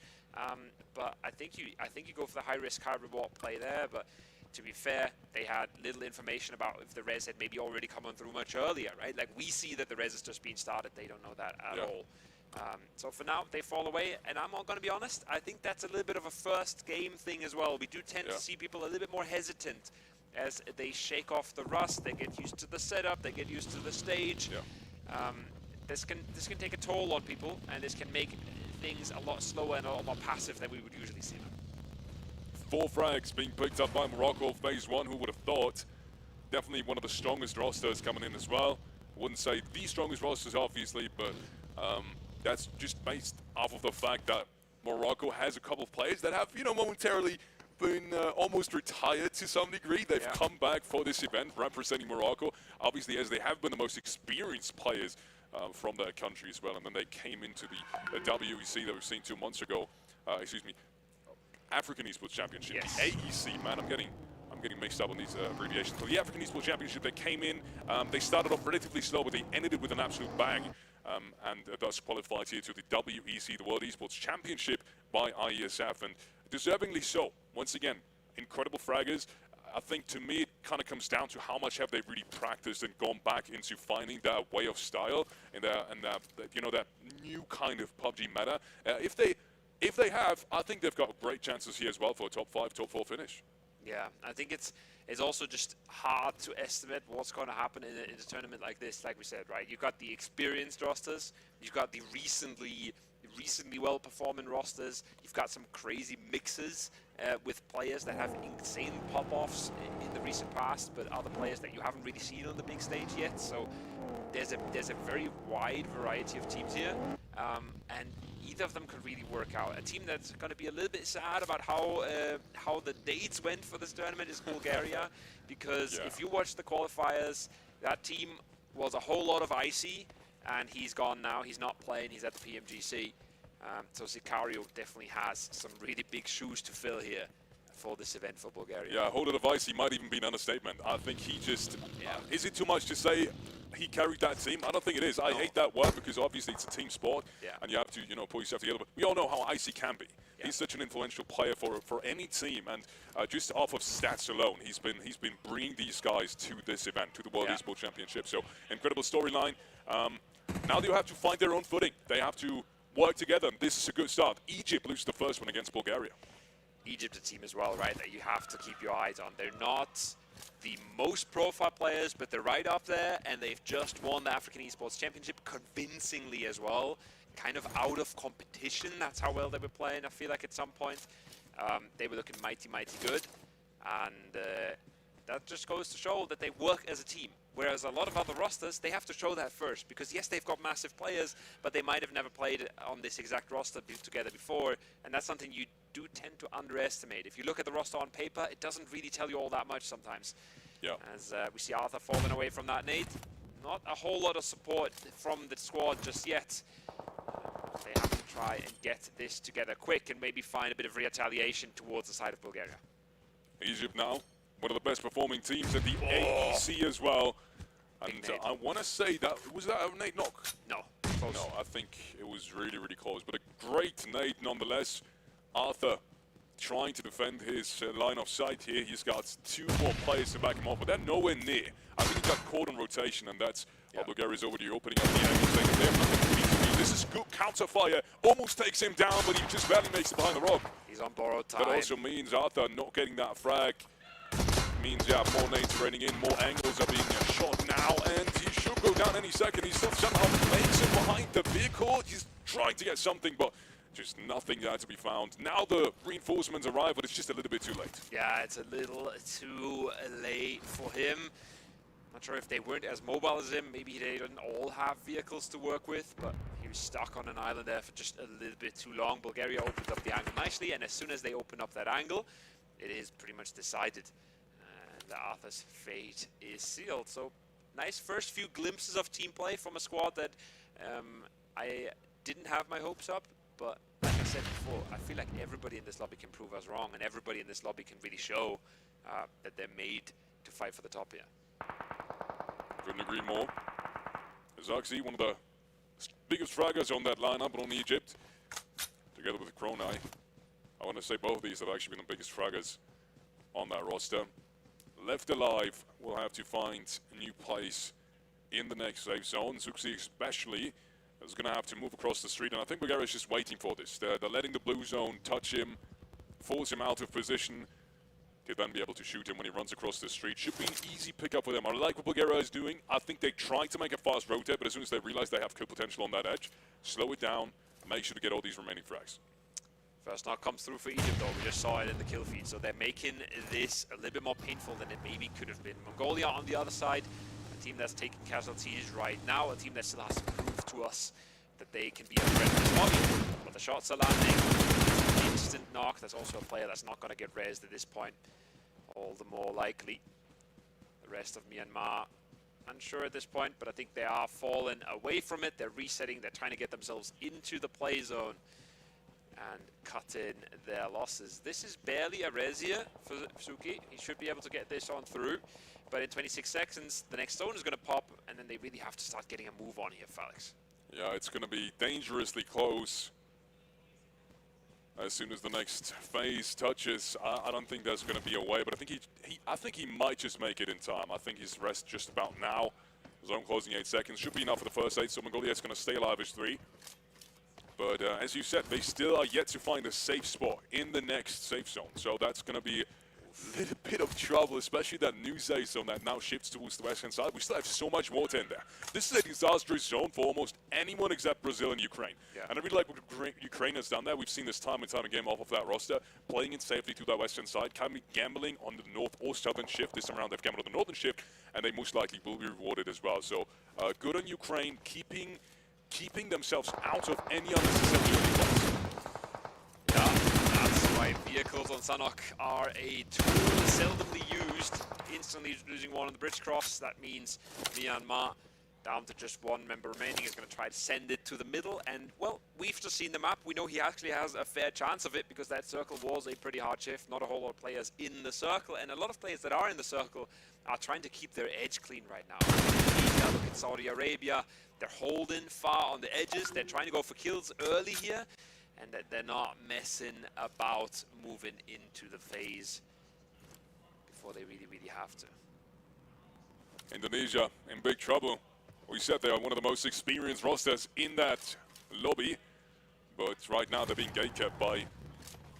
but I think you go for the high risk, high reward play there. But to be fair, they had little information about if the res had maybe already come on through much earlier, right? Like, we see that the res is just being started. They don't know that at all. So for now, they fall away, and I'm going to be honest, I think that's a little bit of a first game thing as well. We do tend to see people a little bit more hesitant as they shake off the rust. They get used to the setup, they get used to the stage. This can take a toll on people, and this can make things a lot slower and a lot more passive than we would usually see them. 4 frags being picked up by Morocco, phase 1, who would have thought. Definitely one of the strongest rosters coming in as well. wouldn't say the strongest rosters, obviously, but that's just based off of the fact that Morocco has a couple of players that have, momentarily been almost retired to some degree. They've come back for this event representing Morocco, obviously, as they have been the most experienced players from their country as well. And then they came into the WEC that we've seen 2 months ago. African Esports Championship, the AEC. Man, I'm getting mixed up on these abbreviations. So the African Esports Championship, they came in, they started off relatively slow, but they ended it with an absolute bang, and thus qualified here to the WEC, the World Esports Championship by Iesf, and deservingly so. Once again, incredible fraggers. I think to me it kind of comes down to how much have they really practiced and gone back into finding that way of style and that new kind of PUBG meta. If they have, I think they've got great chances here as well for a top 5, top 4 finish. Yeah, I think it's also just hard to estimate what's going to happen in a tournament like this. Like we said, right? You've got the experienced rosters, you've got the recently well-performing rosters, you've got some crazy mixes with players that have insane pop-offs in the recent past, but other players that you haven't really seen on the big stage yet. So there's a very wide variety of teams here, and either of them could really work out. A team that's going to be a little bit sad about how the dates went for this tournament is Bulgaria, because if you watch the qualifiers, that team was a whole lot of Icy, and he's gone now. He's not playing. He's at the PMGC. So Sicario definitely has some really big shoes to fill here for this event for Bulgaria. Yeah, hold of Icy might even be an understatement. I think he just... is it too much to say he carried that team? I don't think it is. I hate that word because obviously it's a team sport, and you have to, pull yourself together. But we all know how Icy can be. He's such an influential player for any team, and just off of stats alone, he's been bringing these guys to this event, to the World Esports Championship. So incredible storyline. Now they'll have to find their own footing. They have to work together, and this is a good start. Egypt loses the first one against Bulgaria. Egypt, a team as well, right, that you have to keep your eyes on. They're not the most profile players, but they're right up there, and they've just won the African Esports Championship convincingly as well. Kind of out of competition, that's how well they were playing. I feel like at some point they were looking mighty good, and that just goes to show that they work as a team. Whereas a lot of other rosters, they have to show that first, because yes, they've got massive players, but they might have never played on this exact roster together before, and that's something you do tend to underestimate. If you look at the roster on paper, it doesn't really tell you all that much sometimes. Yeah. As we see Arthur falling away from that nade. Not a whole lot of support from the squad just yet. They have to try and get this together quick and maybe find a bit of retaliation towards the side of Bulgaria. Egypt now, one of the best performing teams in the AEC as well. And I want to say that, was that a nade knock? No. Close. No, I think it was really close, but a great nade nonetheless. Arthur trying to defend his line of sight here. He's got 2 more players to back him up, but they're nowhere near. I think he got caught on rotation, and that's Bulgaria's already opening up the angle. This is good counter fire. Almost takes him down, but he just barely makes it behind the rock. He's on borrowed time. That also means Arthur not getting that frag. Means, more nades raining in, more angles are being shot now, and he should go down any second. He still somehow makes it behind the vehicle. He's trying to get something, but just nothing there to be found. Now the reinforcements arrive, but it's just a little bit too late. Yeah, it's a little too late for him. Not sure if they weren't as mobile as him. Maybe they didn't all have vehicles to work with, but he was stuck on an island there for just a little bit too long. Bulgaria opened up the angle nicely, and as soon as they open up that angle, it is pretty much decided. And Arthur's fate is sealed. So nice first few glimpses of team play from a squad that I didn't have my hopes up, but like I said before, I feel like everybody in this lobby can prove us wrong, and everybody in this lobby can really show that they're made to fight for the top here. Couldn't agree more. Zaxi, one of the biggest fraggers on that lineup on Egypt, together with Kronai. I want to say both of these have actually been the biggest fraggers on that roster. Left alive, will have to find a new place in the next safe zone. Zuxi especially is going to have to move across the street, and I think Bulgaria is just waiting for this. They're letting the blue zone touch him, force him out of position, to then be able to shoot him when he runs across the street. Should be an easy pickup for them. I like what Bulgaria is doing. I think they try to make a fast rotate, but as soon as they realize they have kill potential on that edge, slow it down, make sure to get all these remaining frags. First knock comes through for Egypt though, we just saw it in the kill feed, so they're making this a little bit more painful than it maybe could have been. Mongolia on the other side, a team that's taking casualties right now, a team that still has to prove to us that they can be a threat in this lobby. But the shots are landing. Instant knock. There's also a player that's not going to get rezzed at this point. All the more likely. The rest of Myanmar, unsure at this point, but I think they are falling away from it. They're resetting. They're trying to get themselves into the play zone and cut in their losses. This is barely a res here for Suki. He should be able to get this on through. But in 26 seconds, the next zone is going to pop, and then they really have to start getting a move on here, Felix. Yeah, it's going to be dangerously close. As soon as the next phase touches, I don't think there's going to be a way, but I think he might just make it in time. I think he's rest just about now. Zone closing 8 seconds. Should be enough for the first 8, so Mongolia is going to stay alive as 3. But as you said, they still are yet to find a safe spot in the next safe zone. So that's going to be a little bit of trouble, especially that new safe zone that now shifts towards the west-hand side. We still have so much water in there. This is a disastrous zone for almost anyone except Brazil and Ukraine. Yeah. And I really like what Ukraine has done there. We've seen this time and time again off of that roster, playing it safely to that western side, kind of gambling on the north or southern shift. This time around they've gambled on the northern shift, and they most likely will be rewarded as well. So good on Ukraine, keeping themselves out of any unnecessary fights. Yeah, that's why vehicles on Sanhok are a tool seldomly used. Instantly losing one on the bridge cross. That means Myanmar, down to just one member remaining, is going to try to send it to the middle. And, well, we've just seen the map. We know he actually has a fair chance of it because that circle was a pretty hard shift. Not a whole lot of players in the circle. And a lot of players that are in the circle are trying to keep their edge clean right now. Look at Saudi Arabia. They're holding far on the edges. They're trying to go for kills early here. And that they're not messing about moving into the phase before they really, really have to. Indonesia in big trouble. We said they are one of the most experienced rosters in that lobby. But right now they're being gatekept by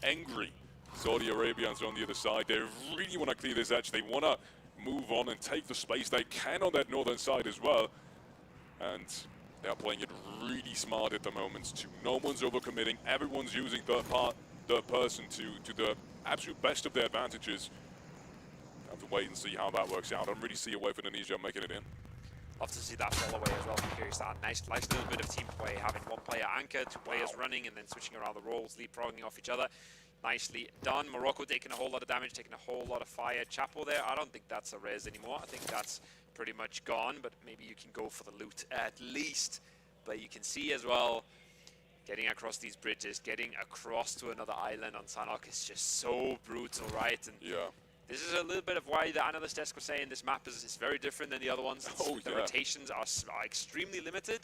angry Saudi Arabians on the other side. They really want to clear this edge. They want to move on and take the space they can on that northern side as well. And they are playing it really smart at the moment too. No one's overcommitting. Everyone's using third person to the absolute best of their advantages. Have to wait and see how that works out. I don't really see a way for Indonesia making it in. Love to see that fall away as well from Kyrgyzstan. Nice little bit of team play, having one player anchor, 2 players running, and then switching around the roles, leapfrogging off each other. Nicely done. Morocco taking a whole lot of damage, taking a whole lot of fire. Chapo there, I don't think that's a res anymore. I think that's pretty much gone, but maybe you can go for the loot at least. But you can see as well, getting across these bridges, getting across to another island on Sanhok is just so brutal, right? And yeah. This is a little bit of why the analyst desk was saying this map is very different than the other ones. The rotations are extremely limited.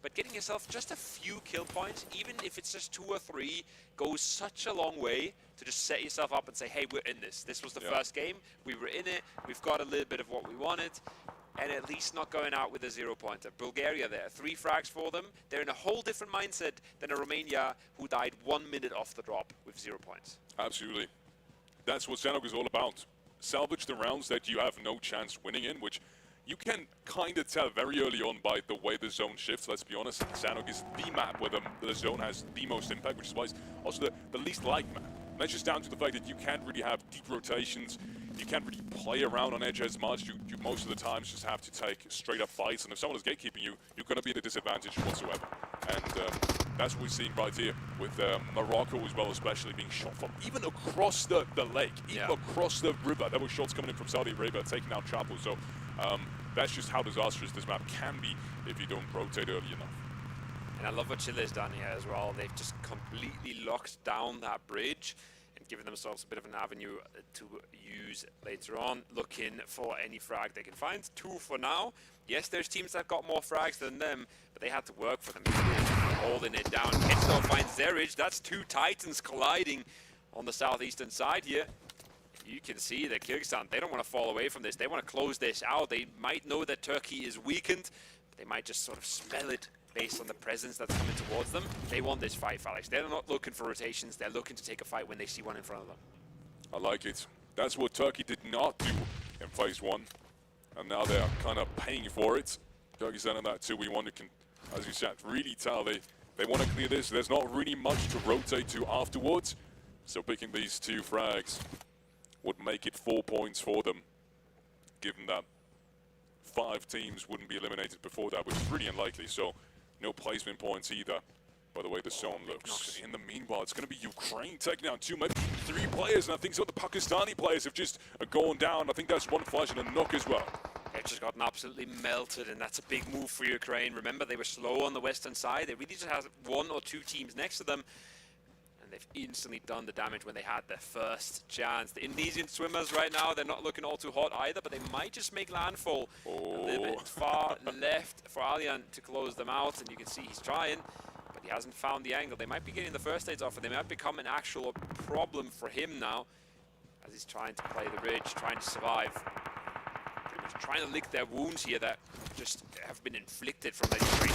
But getting yourself just a few kill points, even if it's just 2 or 3, goes such a long way to just set yourself up and say, hey, we're in this. This was the first game. We were in it. We've got a little bit of what we wanted. And at least not going out with a 0-pointer. Bulgaria there, 3 frags for them. They're in a whole different mindset than a Romania who died 1 minute off the drop with 0 points. Absolutely. That's what Sanhok is all about. Salvage the rounds that you have no chance winning in, which you can kind of tell very early on by the way the zone shifts. Let's be honest, Sanhok is the map where the zone has the most impact, which is why it's also the least liked map. And that's just down to the fact that you can't really have deep rotations. You can't really play around on edge as much. You most of the times just have to take straight up fights. And if someone is gatekeeping you, you're going to be at a disadvantage whatsoever. And that's what we're seeing right here with Morocco as well, especially being shot from even across the lake, even across the river. There were shots coming in from Saudi Arabia, taking out Chapo. So that's just how disastrous this map can be if you don't rotate early enough. And I love what Chile's done here as well. They've just completely locked down that bridge and given themselves a bit of an avenue to use later on, looking for any frag they can find. 2 for now. Yes, there's teams that got more frags than them, but they had to work for them. Holding it down. Kensto finds Zerich. That's 2 Titans colliding on the southeastern side here. You can see that Kyrgyzstan, they don't want to fall away from this. They want to close this out. They might know that Turkey is weakened, but they might just sort of smell it based on the presence that's coming towards them. They want this fight, Alex. They're not looking for rotations. They're looking to take a fight when they see one in front of them. I like it. That's what Turkey did not do in phase 1. And now they are kind of paying for it. Kyrgyzstan in that 2v1, you can, as you said, really tell they want to clear this. There's not really much to rotate to afterwards. So picking these 2 frags would make it 4 points for them, given that 5 teams wouldn't be eliminated before that, which is pretty unlikely. So no placement points either. By the way the zone looks. In the meanwhile, it's going to be Ukraine taking down 2, maybe 3 players, and I think some of the Pakistani players have just gone down. I think that's 1 flash and a knock as well. They've just gotten absolutely melted, and that's a big move for Ukraine. Remember, they were slow on the western side. They really just had 1 or 2 teams next to them, and they've instantly done the damage when they had their first chance. The Indonesian swimmers right now, they're not looking all too hot either, but they might just make landfall a little bit far left for Alian to close them out, and you can see he's trying. He hasn't found the angle. They might be getting the first aids off, and they might become an actual problem for him now as he's trying to play the ridge, trying to survive. Pretty much trying to lick their wounds here that just have been inflicted from that Ukraine.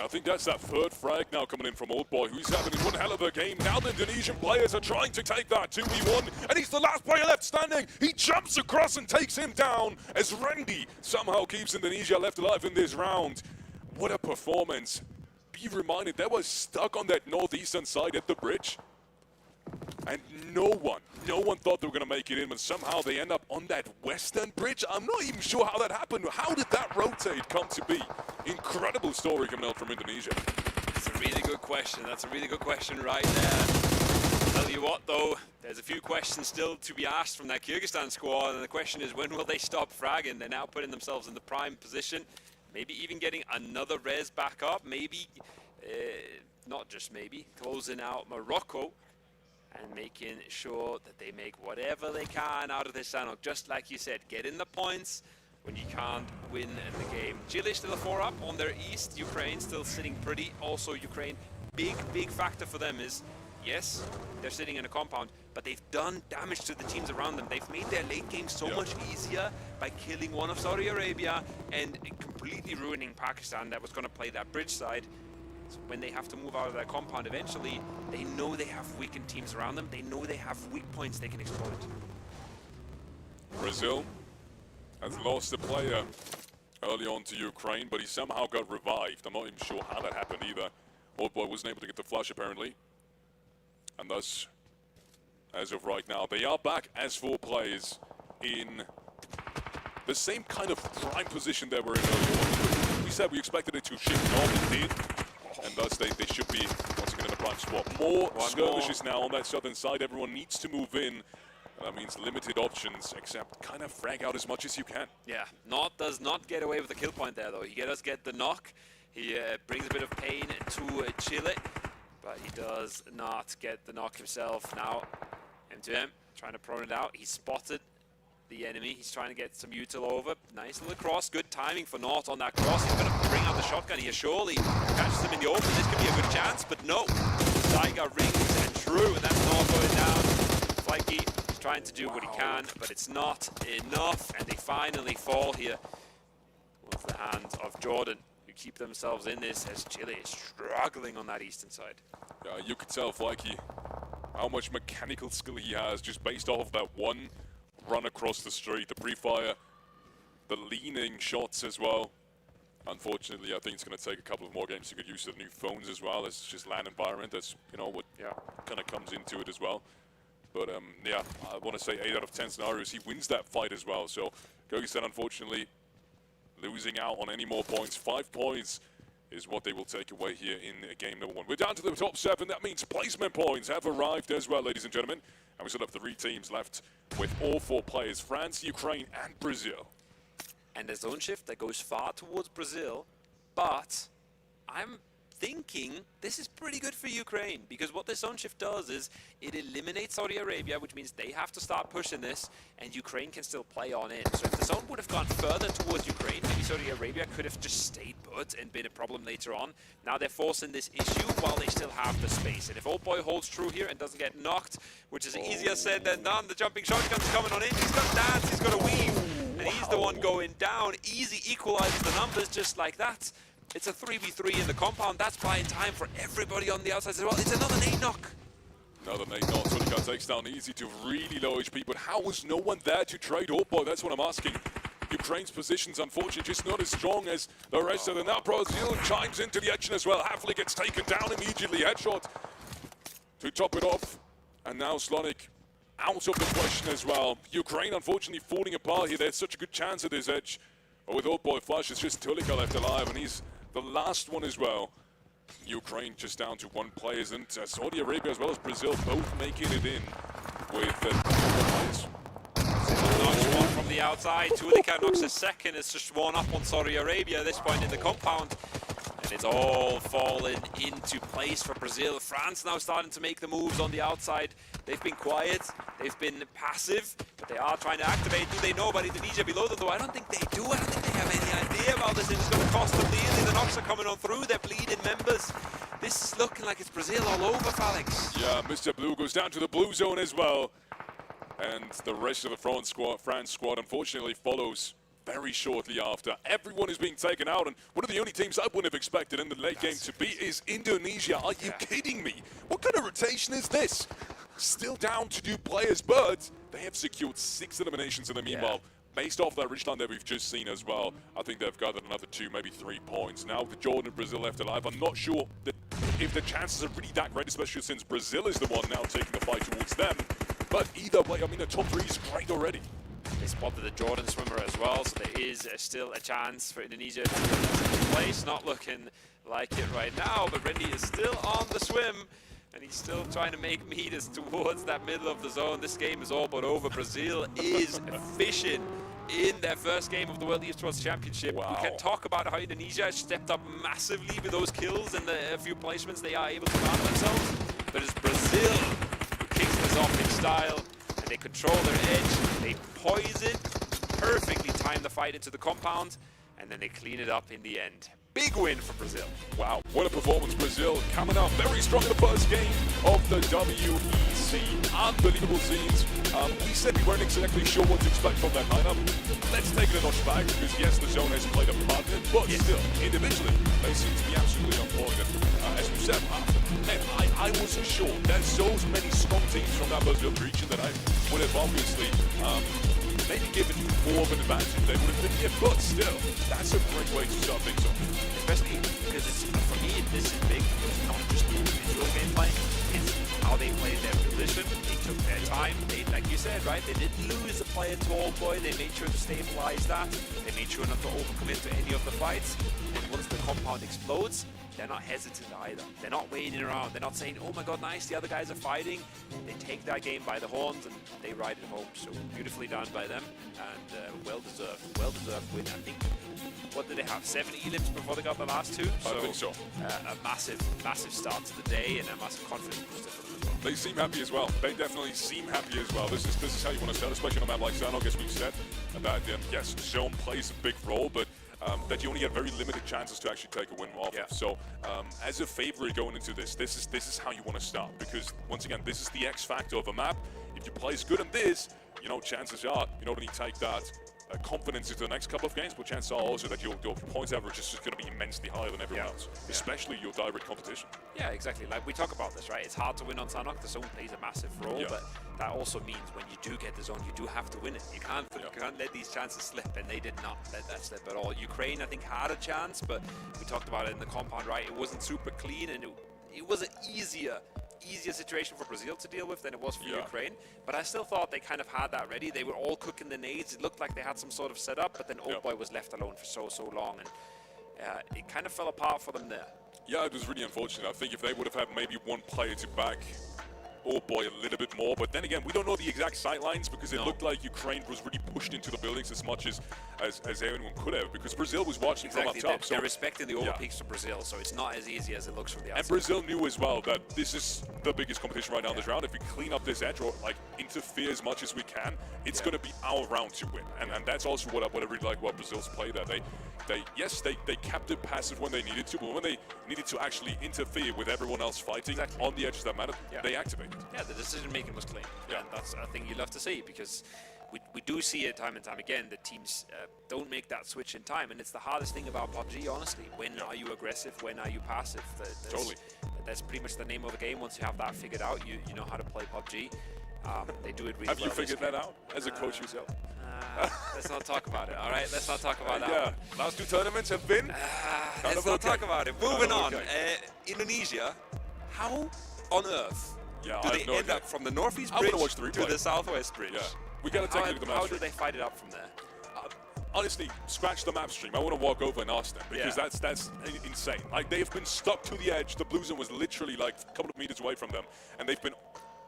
I think that's that 3rd frag now coming in from Old Boy, who's having one hell of a game. Now the Indonesian players are trying to take that 2v1, and he's the last player left standing. He jumps across and takes him down as Randy somehow keeps Indonesia left alive in this round. What a performance. Be reminded, they were stuck on that northeastern side at the bridge, and no one thought they were going to make it in, but somehow they end up on that western bridge. I'm not even sure how that happened. How did that rotate come to be? Incredible story coming out from Indonesia. That's a really good question. That's a really good question right there. Tell you what though, there's a few questions still to be asked from that Kyrgyzstan squad, and the question is, when will they stop fragging? They're now putting themselves in the prime position. Maybe even getting another res back up, maybe, not just maybe, closing out Morocco and making sure that they make whatever they can out of this Sanhok. Just like you said, get in the points when you can't win the game. Chile still a 4-up on their east, Ukraine still sitting pretty. Also Ukraine, big factor for them is, yes, they're sitting in a compound, but they've done damage to the teams around them. They've made their late game so much easier by killing one of Saudi Arabia and completely ruining Pakistan that was going to play that bridge side. So when they have to move out of their compound eventually, they know they have weakened teams around them. They know they have weak points they can exploit. Brazil has lost a player early on to Ukraine, but he somehow got revived. I'm not even sure how that happened either. Old Boy wasn't able to get the flash apparently. And thus, as of right now, they are back as 4 players in the same kind of prime position they were in earlier on. We said we expected it to shift north, it did, and thus they should be once again in the prime spot. More skirmishes now on that southern side. Everyone needs to move in. That means limited options, except kind of frag out as much as you can. Yeah, Not does not get away with the kill point there though. He does get the knock. He brings a bit of pain to Chile, but he does not get the knock himself. Now, M2M trying to prone it out. He spotted the enemy. He's trying to get some util over. Nice little cross. Good timing for Nort on that cross. He's going to bring out the shotgun here. Surely catches him in the open. This could be a good chance, but no. Tiger rings and true, and that's Nort going down. Flikey is trying to do what he can, but it's not enough, and they finally fall here towards the hands of Jordan, who keep themselves in this as Chile is struggling on that eastern side. Yeah, you could tell Flikey how much mechanical skill he has just based off of that one run across the street, the pre-fire, the leaning shots as well. Unfortunately, I think it's going to take a couple of more games to get used to the new phones as well. It's just LAN environment. That's, you know, what kind of comes into it as well. But yeah, I want to say 8 out of 10 scenarios, he wins that fight as well. So Kyrgyzstan, unfortunately, losing out on any more points. 5 points is what they will take away here in game number 1. We're down to the top 7. That means placement points have arrived as well, ladies and gentlemen. And we still have 3 teams left with all 4 players, France, Ukraine, and Brazil. And a zone shift that goes far towards Brazil, but I'm thinking this is pretty good for Ukraine, because what this zone shift does is it eliminates Saudi Arabia, which means they have to start pushing this, and Ukraine can still play on in. So if the zone would have gone further towards Ukraine, maybe Saudi Arabia could have just stayed put and been a problem later on. Now they're forcing this issue while they still have the space. And if Old Boy holds true here and doesn't get knocked, which is easier said than done, the jumping shotgun's coming on in. He's got to dance, he's got to weave, and he's the one going down. Easy equalizes the numbers just like that. It's a 3v3 in the compound. That's buying time for everybody on the outside as well. It's another nade knock. Another nade knock. Sunika takes down Easy to really low HP, but how was no one there to trade Old Boy? That's what I'm asking. Ukraine's position's unfortunately just not as strong as the rest of them. Now Brazil chimes into the action as well. Hafley gets taken down immediately. Headshot to top it off. And now Slonik out of the question as well. Ukraine unfortunately falling apart here. They had such a good chance at this edge. But with Old Boy Flash, it's just Tulika left alive, and he's the last one as well. Ukraine just down to 1 player, and Saudi Arabia as well as Brazil both making it in with players. Knocks one from the outside. Tulika knocks a second. It's just one up on Saudi Arabia at this point in the compound. And it's all fallen into place for Brazil. France now starting to make the moves on the outside. They've been quiet, they've been passive, but they are trying to activate. Do they know about Indonesia below them though? I don't think they do. I don't think they have any idea about this, and it's going to cost them dearly. The knocks are coming on through, they're bleeding members. This is looking like it's Brazil all over, Felix. Yeah, Mr. Blue goes down to the blue zone as well. And the rest of the France squad unfortunately follows very shortly after. Everyone is being taken out, and one of the only teams I wouldn't have expected in the late game to be is Indonesia. Are you kidding me? What kind of rotation is this? Still down to 2 players, but they have secured 6 eliminations in the meanwhile. Based off that rich line that we've just seen as well, I think they've gathered another 2, maybe 3 points. Now with Jordan and Brazil left alive, I'm not sure that if the chances are really that great, especially since Brazil is the one now taking the fight towards them. But either way, I mean, the top 3 is great already. They spotted the Jordan swimmer as well, so there is still a chance for Indonesia to take place. Not looking like it right now, but Randy is still on the swim, and he's still trying to make meters towards that middle of the zone. This game is all but over. Brazil is efficient in their first game of the World Esports Championship. Wow. We can talk about how Indonesia has stepped up massively with those kills and the few placements they are able to find themselves, but it's Brazil who kicks this off in style. They control their edge, they poison, perfectly time the fight into the compound, and then they clean it up in the end. Big win for Brazil. Wow, what a performance. Brazil coming out very strong in the first game of the WEC. Unbelievable scenes. We said we weren't exactly sure what to expect from that lineup. Let's take it a notch back, because yes, the zone has played a part in it, but still, individually, they seem to be absolutely on point. And as we said, man, I wasn't sure. There's so many strong teams from that Brazil region that I would have obviously maybe given more of an advantage they would have been here, but still, that's a great way to start things off. Especially because it's, for me, this is big. It's not just the individual gameplay, it's how they played their position. They took their time. They, like you said, right, they didn't lose a player to Old Boy. They made sure to stabilize that. They made sure not to overcommit to any of the fights. And once the compound explodes, they're not hesitant either. They're not waiting around. They're not saying, oh my god, nice, the other guys are fighting. They take that game by the horns and they ride it home. So beautifully done by them, and well-deserved win. I think, what did they have, 7 elims before they got the last 2? I think so. A massive start to the day and a massive confidence booster for them as well. They seem happy as well. They definitely seem happy as well. This is how you want to start, especially on a map like Sanhok, as we've said. That, yes, zone plays a big role, but that you only get very limited chances to actually take a win off. Yeah. So as a favorite going into this is how you want to start, because once again, this is the X factor of a map. If you play as good on this, you know, chances are you not only take that confidence into the next couple of games, but chances are also that your points average is just going to be immensely higher than everyone else, especially your direct competition. Yeah, exactly. Like we talk about this, right? It's hard to win on Sanhok. The zone plays a massive role, but that also means when you do get the zone, you do have to win it. You can't let these chances slip, and they did not let that slip at all. Ukraine, I think, had a chance, but we talked about it in the compound, right? It wasn't super clean, and it was an easier situation for Brazil to deal with than it was for Ukraine, but I still thought they kind of had that ready. They were all cooking the nades. It looked like they had some sort of setup, but then Old Boy was left alone for so long, and it kind of fell apart for them there. Yeah, it was really unfortunate. I think if they would have had maybe one player to back Old Boy a little bit more, but then again, we don't know the exact sight lines, because it looked like Ukraine was really pushed into the buildings as much as anyone could have, because Brazil was watching from up top. They're respecting the overpeaks of Brazil, so it's not as easy as it looks from the outside. And Brazil knew as well that this is the biggest competition right now in this round. If we clean up this edge or like interfere as much as we can, it's going to be our round to win. And that's also what I really like about Brazil's play there. They kept it passive when they needed to, but when they needed to actually interfere with everyone else fighting on the edges that mattered, they activated. Yeah, the decision making was clean. Yeah, and that's a thing you love to see, because we do see it time and time again that teams don't make that switch in time, and it's the hardest thing about PUBG, honestly. When are you aggressive? When are you passive? Totally. That's pretty much the name of the game. Once you have that figured out, you know how to play PUBG. They do it really well. Have you figured that out as a coach yourself? Let's not talk about it, all right? Let's not talk about that one. Last 2 tournaments have been let's not talk about it. Moving on. Indonesia, how on earth do they end up from the northeast bridge to the southwest bridge? Yeah. We got to take a look at the match. How do they fight it up from there? honestly, scratch the map stream. I want to walk over and ask them because that's insane. Like, they've been stuck to the edge. The blue zone was literally like a couple of meters away from them, and they've been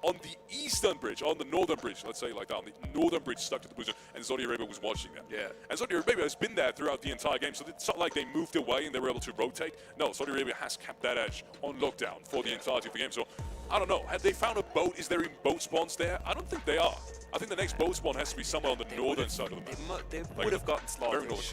on the eastern bridge, on the northern bridge, let's say like that, on the northern bridge stuck to the blue zone, and Saudi Arabia was watching them. Yeah. And Saudi Arabia has been there throughout the entire game, so it's not like they moved away and they were able to rotate. No, Saudi Arabia has kept that edge on lockdown for the entirety of the game. So, I don't know, have they found a boat? Is there in boat spawns there? I don't think they are. I think the next boat spawn has to be somewhere on the northern side of the map. They would have gotten slaughtered, northern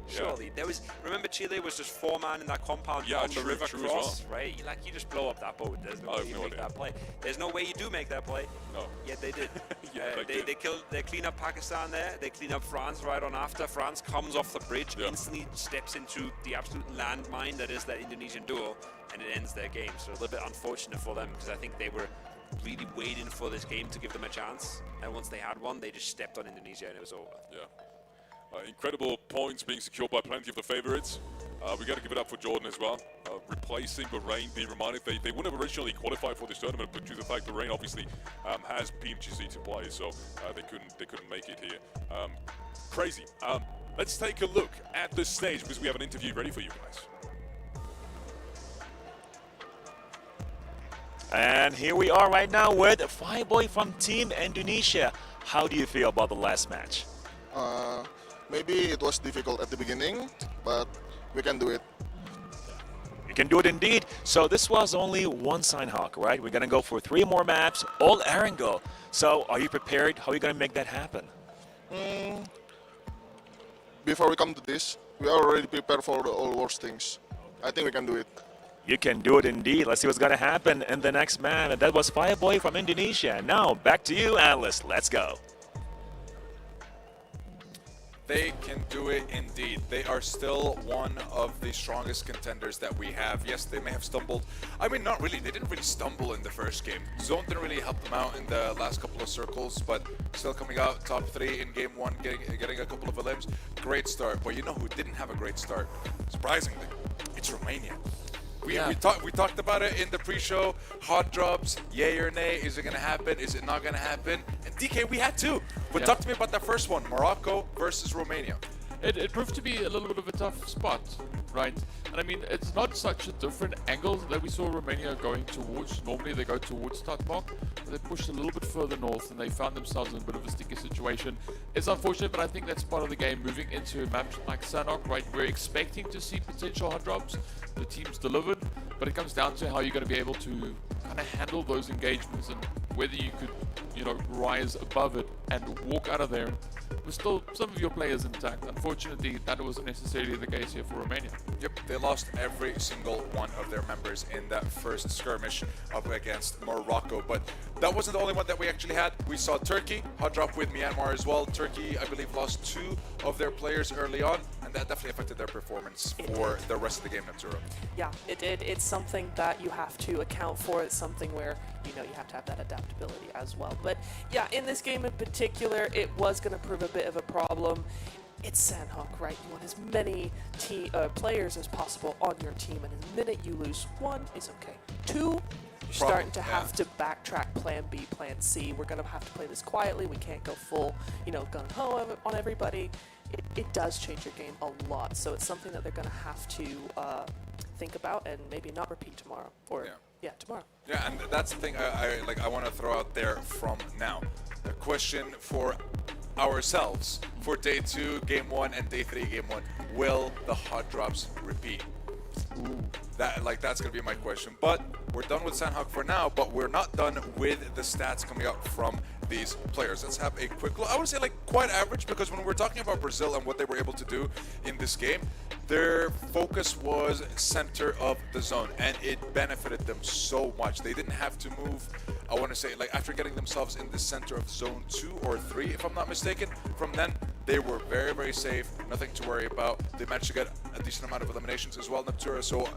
surely. There was, remember Chile was just 4-man in that compound on the river cross, right? Like, you just blow up that boat. There's no way you make that play. There's no way you do make that play. No. Yet they did. They clean up Pakistan there. They clean up France right on after. France comes off the bridge, instantly steps into the absolute landmine that is that Indonesian duo, and it ends their game. So a little bit unfortunate for them, because I think they were really waiting for this game to give them a chance, and once they had one, they just stepped on Indonesia and it was over. Yeah. Incredible points being secured by plenty of the favorites. We got to give it up for Jordan as well. Replacing Bahrain, be reminded they wouldn't have originally qualified for this tournament, but due to the fact Bahrain obviously has PMGC to play, so they couldn't make it here. Crazy. Let's take a look at the stage because we have an interview ready for you guys. And here we are right now with Fireboy from Team Indonesia. How do you feel about the last match? Maybe it was difficult at the beginning, but we can do it. You can do it indeed. So this was only one Sanhok, right? We're going to go for 3 more maps, all Erangel. So are you prepared? How are you going to make that happen? Before we come to this, we are already prepared for all worst things. I think we can do it. You can do it indeed. Let's see what's going to happen in the next map. And that was Fireboy from Indonesia. Now, back to you, analyst. Let's go. They can do it indeed. They are still one of the strongest contenders that we have. Yes, they may have stumbled. I mean, not really. They didn't really stumble in the first game. Zone didn't really help them out in the last couple of circles, but still coming out top 3 in game 1, getting a couple of elims. Great start. But you know who didn't have a great start? Surprisingly, it's Romania. We talked about it in the pre-show. Hot drops, yay or nay. Is it going to happen? Is it not going to happen? And DK, we had 2. But talk to me about that first one, Morocco versus Romania. It proved to be a little bit of a tough spot, right? And I mean, it's not such a different angle that we saw Romania going towards. Normally they go towards Tatmok, but they pushed a little bit further north and they found themselves in a bit of a sticky situation. It's unfortunate, but I think that's part of the game. Moving into a map like Sanhok, right? We're expecting to see potential hot drops. The team's delivered, but it comes down to how you're going to be able to kind of handle those engagements and whether you could, you know, rise above it and walk out of there with still some of your players intact. Unfortunately, that wasn't necessarily the case here for Romania. Yep, they lost every single one of their members in that first skirmish up against Morocco. But that wasn't the only one that we actually had. We saw Turkey, hot drop with Myanmar as well. Turkey, I believe, lost 2 of their players early on, and that definitely affected their performance for the rest of the game, Natsuro. Yeah, it did. It's something that you have to account for. It's something where, you know, you have to have that adaptability as well. But yeah, in this game in particular, it was going to prove a bit of a problem. It's Sanhok, right? You want as many players as possible on your team, and the minute you lose 1, it's okay. 2, you're starting to have to backtrack plan B, plan C. We're going to have to play this quietly. We can't go full, you know, gung-ho on everybody. It does change your game a lot, so it's something that they're going to have to think about and maybe not repeat tomorrow, or tomorrow. Yeah, and that's the thing I want to throw out there from now. The question for ourselves for day 2, game 1, and day 3, game 1: will the hot drops repeat? That's gonna be my question. But we're done with Sanhok for now, but we're not done with the stats coming out from these players. Let's have a quick look. I would say like quite average, because when we're talking about Brazil and what they were able to do in this game, their focus was center of the zone, and it benefited them so much. They didn't have to move, I want to say, like after getting themselves in the center of zone 2 or 3, if I'm not mistaken. From then, they were very, very safe, nothing to worry about. They managed to get a decent amount of eliminations as well, Natura. So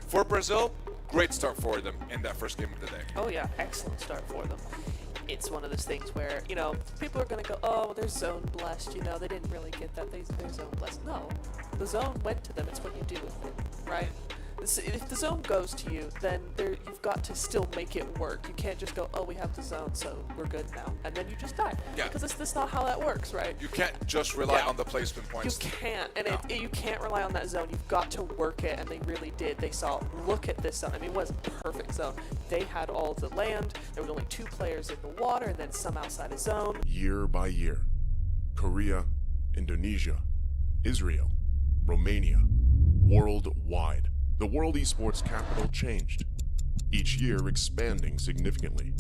for Brazil, great start for them in that first game of the day. Oh yeah, excellent start for them. It's one of those things where, you know, people are going to go, oh, they're zone blessed, you know, they didn't really get that, they're zone blessed. No, the zone went to them, it's what you do with it, right? if the zone goes to you, then you've got to still make it work. You can't just go, oh, we have the zone, so we're good now, and then you just die. Yeah. Because that's not how that works, right? You can't just rely on the placement points. You can't, and No. you can't rely on that zone. You've got to work it, and they really did. They saw, look at this zone. I mean, it was a perfect zone. They had all of the land. There were only 2 players in the water, and then some outside of zone. Year by year, Korea, Indonesia, Israel, Romania, worldwide, the World Esports capital changed, each year expanding significantly,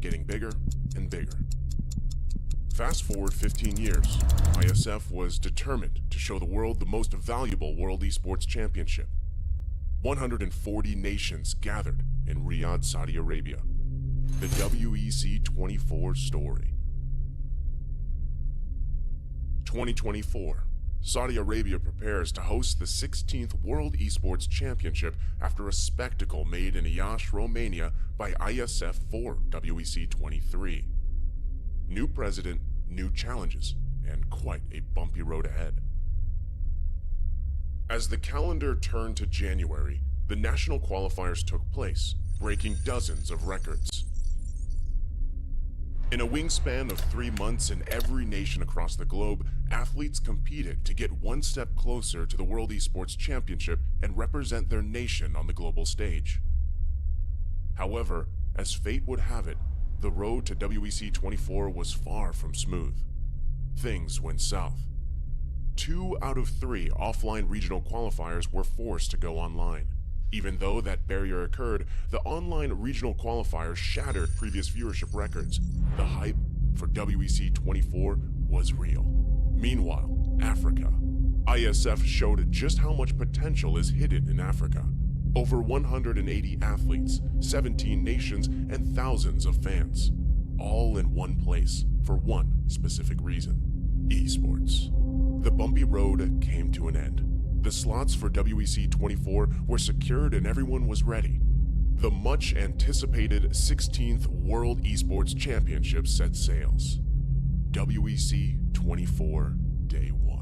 getting bigger and bigger. Fast forward 15 years, Iesf was determined to show the world the most valuable World Esports Championship. 140 nations gathered in Riyadh, Saudi Arabia. The WEC 24 story. 2024. Saudi Arabia prepares to host the 16th World Esports Championship after a spectacle made in Iesf, Romania by Iesf for WEC 23. New president, new challenges, and quite a bumpy road ahead. As the calendar turned to January, the national qualifiers took place, breaking dozens of records. In a wingspan of 3 months in every nation across the globe, athletes competed to get one step closer to the World Esports Championship and represent their nation on the global stage. However, as fate would have it, the road to WEC 24 was far from smooth. Things went south. 2 out of 3 offline regional qualifiers were forced to go online. Even though that barrier occurred, the online regional qualifiers shattered previous viewership records. The hype for WEC 24 was real. Meanwhile, Africa. Iesf showed just how much potential is hidden in Africa. Over 180 athletes, 17 nations, and thousands of fans. All in one place for one specific reason: esports. The bumpy road came to an end. The slots for WEC 24 were secured and everyone was ready. The much anticipated 16th World Esports Championship set sails. WEC 24 Day 1.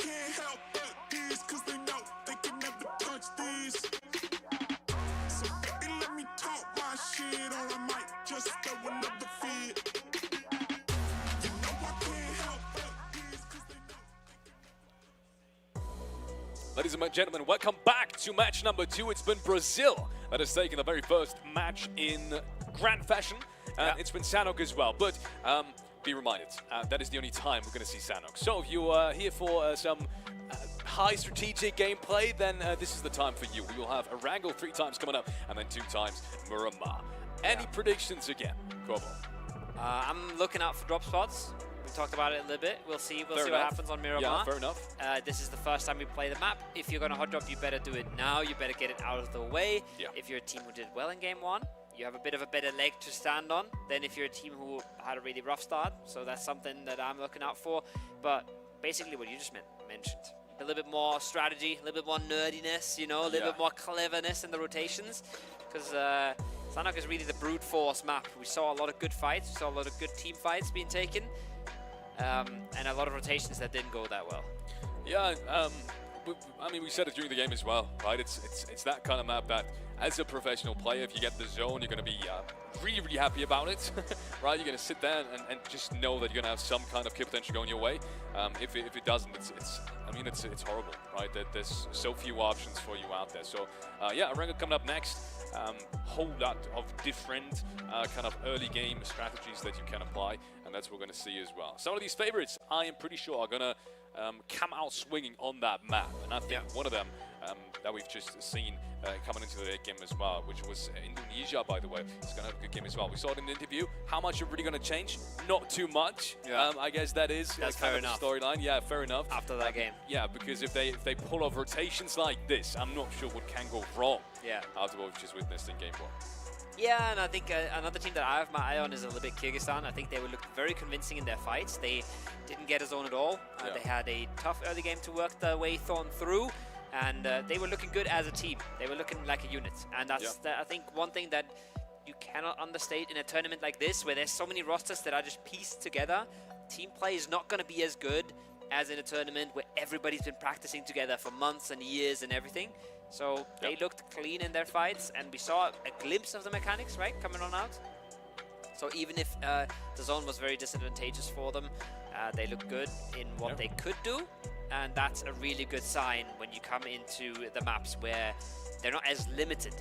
can't help but these, cause they know they can never touch these. So they let me talk my shit, or I might just throw another fit. You know I can't help but these, cause they know. Ladies and gentlemen, welcome back to match number 2. It's been Brazil that has taken the very first match in grand fashion. It's been Sanhok as well, but be reminded, that is the only time we're going to see Sanhok. So if you are here for some high strategic gameplay, then this is the time for you. We will have Erangel 3 times coming up, and then 2 times Miramar. Any predictions again, Corbo? I'm looking out for drop spots. We talked about it a little bit. We'll see what happens on Miramar. Yeah, fair enough. This is the first time we play the map. If you're going to hot drop, you better do it now. You better get it out of the way. Yeah. If you're a team who did well in game 1, you have a bit of a better leg to stand on than if you're a team who had a really rough start. So that's something that I'm looking out for. But basically what you just mentioned. A little bit more strategy, a little bit more nerdiness, you know, a little bit more cleverness in the rotations. Because Sanhok is really the brute force map. We saw a lot of good fights. We saw a lot of good team fights being taken. And a lot of rotations that didn't go that well. Yeah, I mean, we said it during the game as well, right? It's that kind of map that, as a professional player, if you get the zone, you're going to be really, really happy about it, right? You're going to sit there and just know that you're going to have some kind of kill potential going your way. If it doesn't, it's horrible, right? There's so few options for you out there. So, yeah, Erangel coming up next. Whole lot of different kind of early game strategies that you can apply, and that's what we're going to see as well. Some of these favorites, I am pretty sure, are going to come out swinging on that map, and I think one of them that we've just seen coming into the late game as well, which was Indonesia, by the way. It's going to have a good game as well. We saw it in the interview. How much are really going to change? Not too much. I guess that's fair enough. Storyline. Yeah, fair enough. After that game. Yeah, because if they pull off rotations like this, I'm not sure what can go wrong. Yeah. After what we've just witnessed in game 1. Yeah, and I think another team that I have my eye on is a little bit Kyrgyzstan. I think they would look very convincing in their fights. They didn't get a zone at all. They had a tough early game to work their way through, and they were looking good as a team. They were looking like a unit, and that's I think one thing that you cannot understate in a tournament like this, where there's so many rosters that are just pieced together. Team play is not going to be as good as in a tournament where everybody's been practicing together for months and years and everything. So they looked clean in their fights, and we saw a glimpse of the mechanics, right, coming on out. So even if the zone was very disadvantageous for them, they looked good in what they could do, and that's a really good sign when you come into the maps where they're not as limited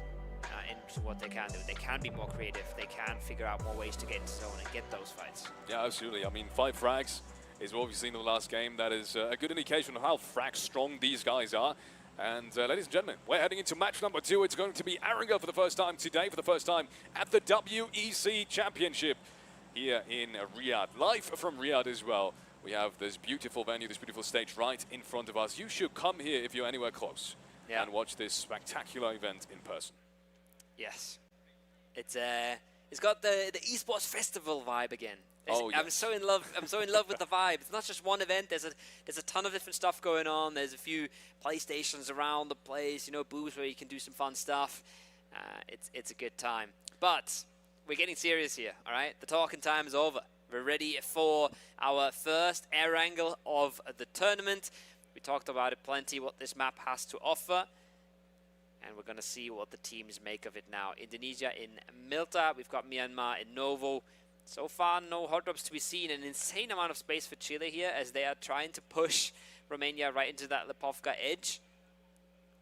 into what they can do. They can be more creative. They can figure out more ways to get into zone and get those fights. Yeah, absolutely. I mean, 5 frags is what we've seen in the last game. That is a good indication of how frag strong these guys are. And ladies and gentlemen, we're heading into match number 2. It's going to be Erangel for the first time today, for the first time at the WEC Championship here in Riyadh. Live from Riyadh as well. We have this beautiful venue, this beautiful stage right in front of us. You should come here if you're anywhere close and watch this spectacular event in person. Yes. It's got the Esports Festival vibe again. I'm so in love. I'm so in love with the vibe. It's not just one event. There's a ton of different stuff going on. There's a few PlayStations around the place. You know, booths where you can do some fun stuff. It's a good time. But we're getting serious here. All right, the talking time is over. We're ready for our first Erangel of the tournament. We talked about it plenty. What this map has to offer. And we're going to see what the teams make of it now. Indonesia in Milta. We've got Myanmar in Novo. So far, no hot drops to be seen. An insane amount of space for Chile here as they are trying to push Romania right into that Lipovka edge.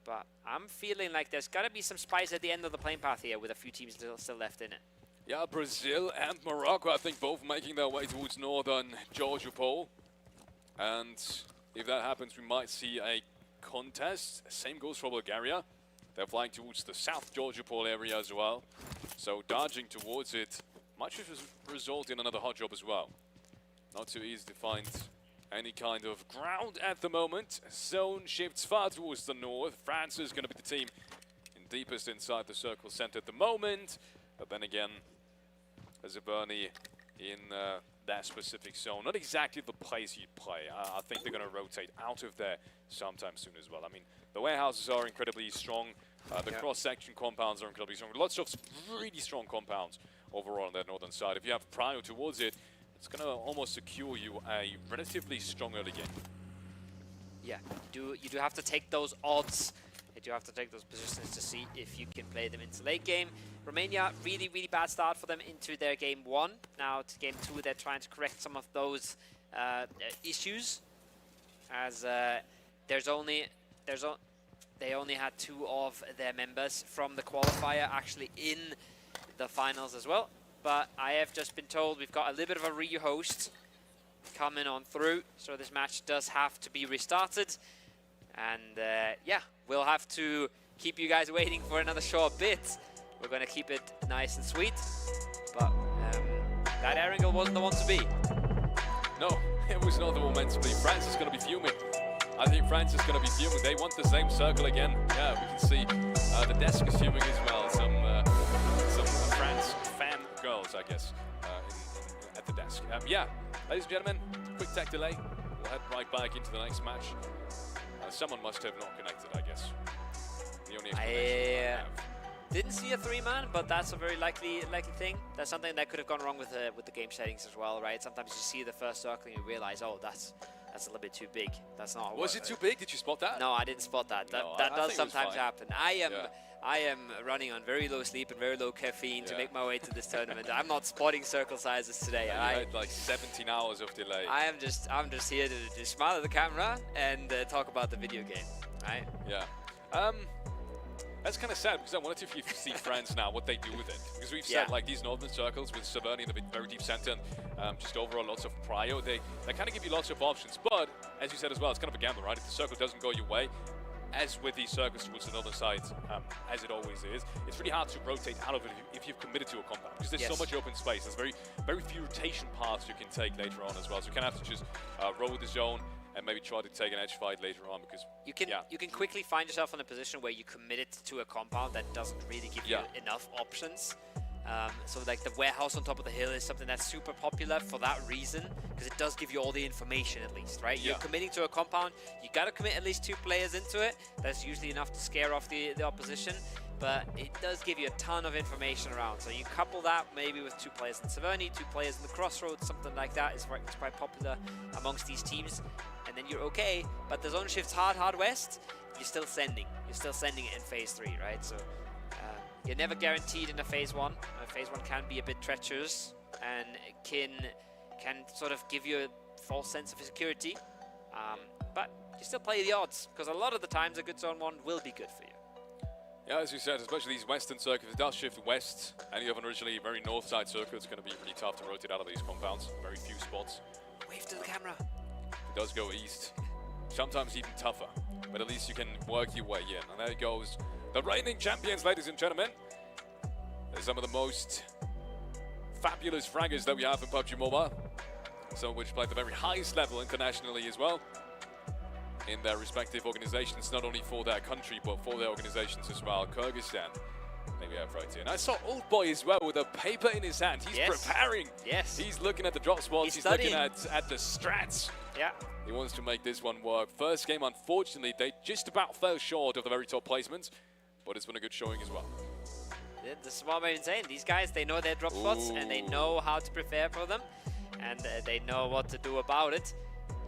But I'm feeling like there's got to be some spice at the end of the playing path here with a few teams still left in it. Yeah, Brazil and Morocco, I think, both making their way towards northern Georgia Pole. And if that happens, we might see a contest. Same goes for Bulgaria. They're flying towards the South Georgia Pole area as well. So dodging towards it might just result in another hot job as well. Not too easy to find any kind of ground at the moment. Zone shifts far towards the north. France is going to be the team in deepest inside the circle center at the moment. But then again, there's a Bernie in that specific zone. Not exactly the place you'd play. I think they're going to rotate out of there sometime soon as well. I mean, the warehouses are incredibly strong. The cross-section compounds are incredibly strong. Lots of really strong compounds overall on that northern side. If you have prio towards it, it's going to almost secure you a relatively strong early game. yeah, you do have to take those odds. You do have to take those positions to see if you can play them into late game. Romania, really, really bad start for them into their game 1. Now to game 2, they're trying to correct some of those issues, as they only had 2 of their members from the qualifier actually in the finals as well. But I have just been told we've got a little bit of a re-host coming on through, so this match does have to be restarted. And yeah, we'll have to keep you guys waiting for another short bit. We're going to keep it nice and sweet, but that Erangel wasn't the one to be. No, it was not the one meant to be. France is going to be fuming. I think France is going to be fuming. They want the same circle again. Yeah, we can see the desk is fuming as well. Some France fan girls, I guess, at the desk. Yeah, ladies and gentlemen, quick tech delay. We'll head right back into the next match. Someone must have not connected, I guess. The only explanation I have. Didn't see a 3-man, but that's a very likely thing. That's something that could have gone wrong with the game settings as well, right? Sometimes you see the first circle and you realize, oh, that's a little bit too big. That's not. Was it too big? Did you spot that? No, I didn't spot that. That does sometimes happen. I am running on very low sleep and very low caffeine to make my way to this tournament. I'm not spotting circle sizes today. I had like 17 hours of delay. I'm just here to just smile at the camera and talk about the video game, right? Yeah. That's kind of sad, because I wanted to see France now, what they do with it. Because we've said, like, these northern circles with Saverni in the very deep center, and just overall lots of prio, they kind of give you lots of options. But, as you said as well, it's kind of a gamble, right? If the circle doesn't go your way, as with these circles towards the northern side, as it always is, it's really hard to rotate out of it if you've committed to a compound, because there's so much open space. There's very few rotation paths you can take later on as well. So you kind of have to just roll with the zone and maybe try to take an edge fight later on, because you can quickly find yourself in a position where you committed to a compound that doesn't really give you enough options. So like the warehouse on top of the hill is something that's super popular for that reason, because it does give you all the information at least, right? You're committing to a compound, you got to commit at least 2 players into it. That's usually enough to scare off the opposition, but it does give you a ton of information around. So you couple that maybe with 2 players in Saverni, 2 players in the crossroads, something like that is quite popular amongst these teams. And then you're okay, but the zone shifts hard west, you're still sending it in phase 3, right? So you're never guaranteed in a phase 1. Phase 1 can be a bit treacherous and can sort of give you a false sense of security, but you still play the odds, because a lot of the times a good zone 1 will be good for you. Yeah, as you said, especially these western circuits, if it does shift west, and you have an originally very north side circuit, it's going to be really tough to rotate out of these compounds. Very few spots. Wave to the camera. It does go east, sometimes even tougher, but at least you can work your way in. And there goes the reigning champions, ladies and gentlemen. They're some of the most fabulous fraggers that we have in Pubg Mobile, some of which play at the very highest level internationally as well, in their respective organizations, not only for their country, but for their organizations as well. Kyrgyzstan, there we have right here. And I saw Old Boy as well with a paper in his hand. He's preparing. Yes. He's looking at the drop spots. He's looking at the strats. Yeah. He wants to make this one work. First game, unfortunately, they just about fell short of the very top placements, but it's been a good showing as well. This is what I'm saying. These guys, they know their drop spots, and they know how to prepare for them, and they know what to do about it.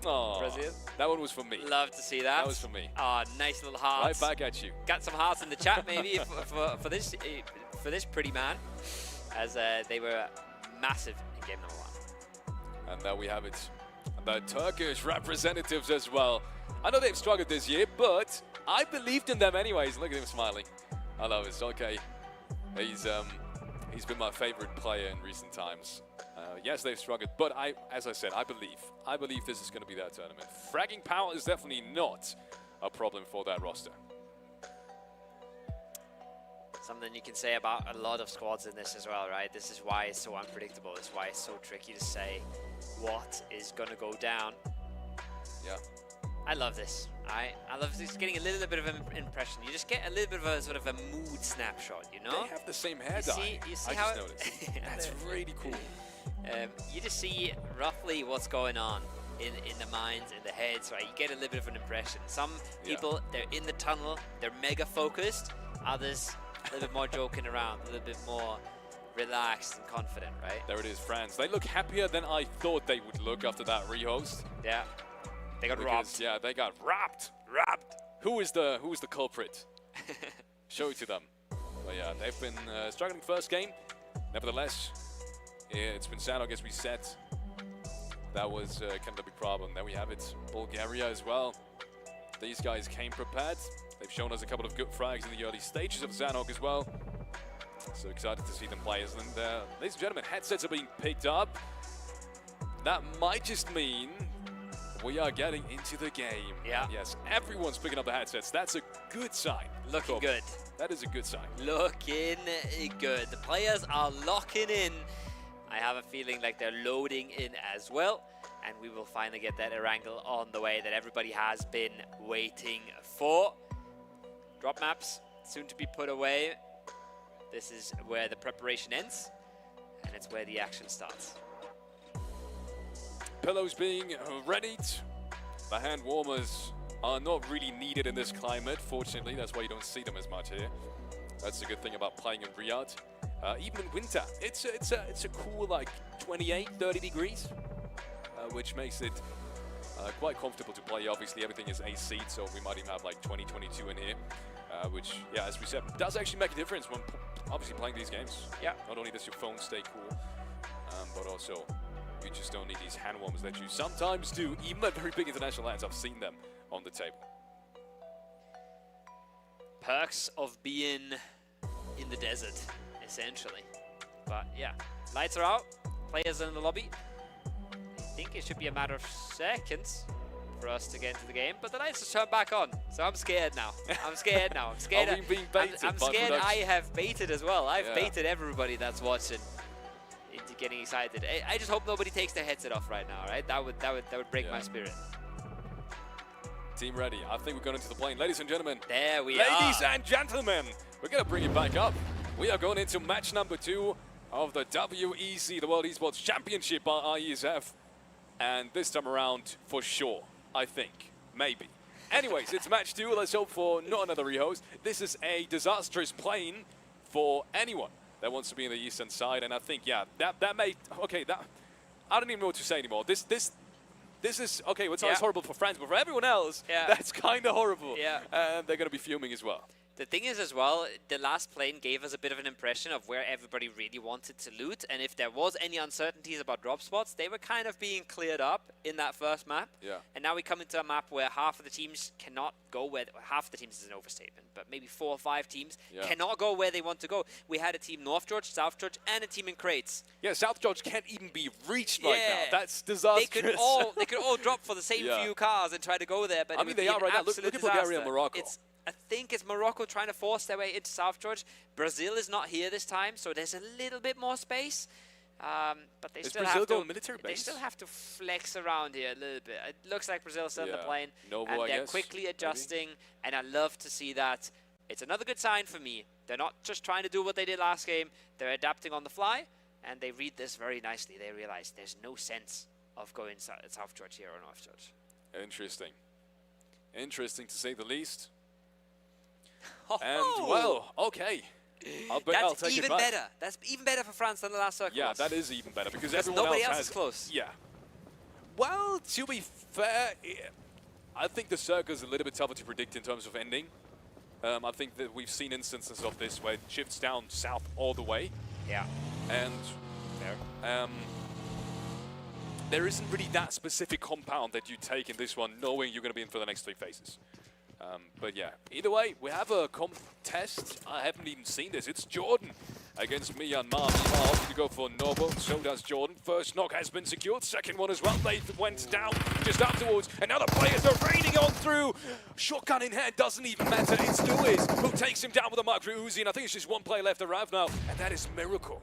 Oh, Brazil. That one was for me. Love to see that. That was for me. Oh, nice little hearts. Right back at you. Got some hearts in the chat maybe for this pretty man, as they were massive in game number 1. And there we have it. The Turkish representatives as well. I know they've struggled this year, but I believed in them anyways. Look at him smiling. I love it. It's okay. He's been my favorite player in recent times. Yes, they've struggled, but as I said, I believe this is going to be their tournament. Fragging power is definitely not a problem for that roster. Something you can say about a lot of squads in this as well, right? This is why it's so unpredictable. It's why it's so tricky to say what is going to go down. Yeah. I love this. I love just getting a little bit of an impression. You just get a little bit of a sort of a mood snapshot, you know? They have the same hair dye. You see I how just noticed. That's really cool. You just see roughly what's going on in the minds, in the heads, right? You get a little bit of an impression. Some people, they're in the tunnel, they're mega focused. Others, a little bit more joking around, a little bit more relaxed and confident, right? There it is, France. They look happier than I thought they would look after that rehost. Yeah. They got robbed. Yeah, they got robbed. Who is the culprit? Show it to them. But yeah, they've been struggling first game. Nevertheless, it's been Sanhok, as we said. That was kind of the big problem. There we have it. Bulgaria as well. These guys came prepared. They've shown us a couple of good frags in the early stages of Sanhok as well. So excited to see them play. And ladies and gentlemen, headsets are being picked up. That might just mean we are getting into the game. Yeah. Yes, everyone's picking up the headsets. That's a good sign. Looking good. That is a good sign. Looking good. The players are locking in. I have a feeling like they're loading in as well. And we will finally get that Erangel on the way that everybody has been waiting for. Drop maps soon to be put away. This is where the preparation ends. And it's where the action starts. Pillows being readied. The hand warmers are not really needed in this climate, fortunately. That's why you don't see them as much here. That's the good thing about playing in Riyadh. Even in winter, it's a cool like 28, 30 degrees, which makes it quite comfortable to play. Obviously, everything is AC, so we might even have like 20, 22 in here, which, yeah, as we said, does actually make a difference when obviously playing these games. Yeah. Not only does your phone stay cool, but also you just don't need these hand warmers that you sometimes do. Even at very big international lands, I've seen them on the table. Perks of being in the desert, essentially. But yeah, lights are out, players are in the lobby. I think it should be a matter of seconds for us to get into the game, but the lights are turned back on, so I'm scared now. I'm scared now. I'm scared. Are we being baited I'm by scared. production? I have baited as well. I've Yeah. baited everybody that's watching into getting excited. I just hope nobody takes their headset off right now, right? That would break my spirit. Team ready. I think we're going into the plane. Ladies and gentlemen. There we Ladies are. and gentlemen, we're going to bring it back up. We are going into match number 2 of the WEC, the World Esports Championship by Iesf. And this time around, for sure, I think. Maybe. Anyways, it's match 2. Let's hope for not another rehost. This is a disastrous plane for anyone that wants to be in the eastern side. And I think, yeah, that may... Okay, that... I don't even know what to say anymore. This is, okay, it sounds horrible for France, but for everyone else, that's kind of horrible. Yeah. And they're going to be fuming as well. The thing is as well, the last plane gave us a bit of an impression of where everybody really wanted to loot, and if there was any uncertainties about drop spots, they were kind of being cleared up in that first map. Yeah. And now we come into a map where half of the teams cannot go where, half the teams is an overstatement, but maybe 4 or 5 teams cannot go where they want to go. We had a team North George, South George, and a team in crates. Yeah, South George can't even be reached right now. That's disastrous. They could all drop for the same few cars and try to go there, but I mean, they are right now. Look at Bulgaria and Morocco. I think it's Morocco trying to force their way into South George. Brazil is not here this time, so there's a little bit more space. But they still have to. Military base? They still have to flex around here a little bit. It looks like Brazil's still in the plane, Novo, and I they're guess, quickly adjusting. And I love to see that. It's another good sign for me. They're not just trying to do what they did last game. They're adapting on the fly, and they read this very nicely. They realize there's no sense of going South George here or North George. Interesting. Interesting to say the least. And, well, okay. I'll take it back. Better. That's even better for France than the last circle. Yeah, that is even better because nobody else is close. Yeah. Well, to be fair, I think the circle is a little bit tougher to predict in terms of ending. I think that we've seen instances of this where it shifts down south all the way. Yeah. And there isn't really that specific compound that you take in this one, knowing you're going to be in for the next 3 phases. But yeah, either way, we have a contest. I haven't even seen this. It's Jordan against Miramar. Miramar opting to go for Noble. So does Jordan. First knock has been secured. Second one as well. They went down just afterwards. And now the players are raining on through. Shotgun in hand doesn't even matter. It's Lewis who takes him down with a micro Uzi. And I think it's just one player left to arrive now. And that is Miracle.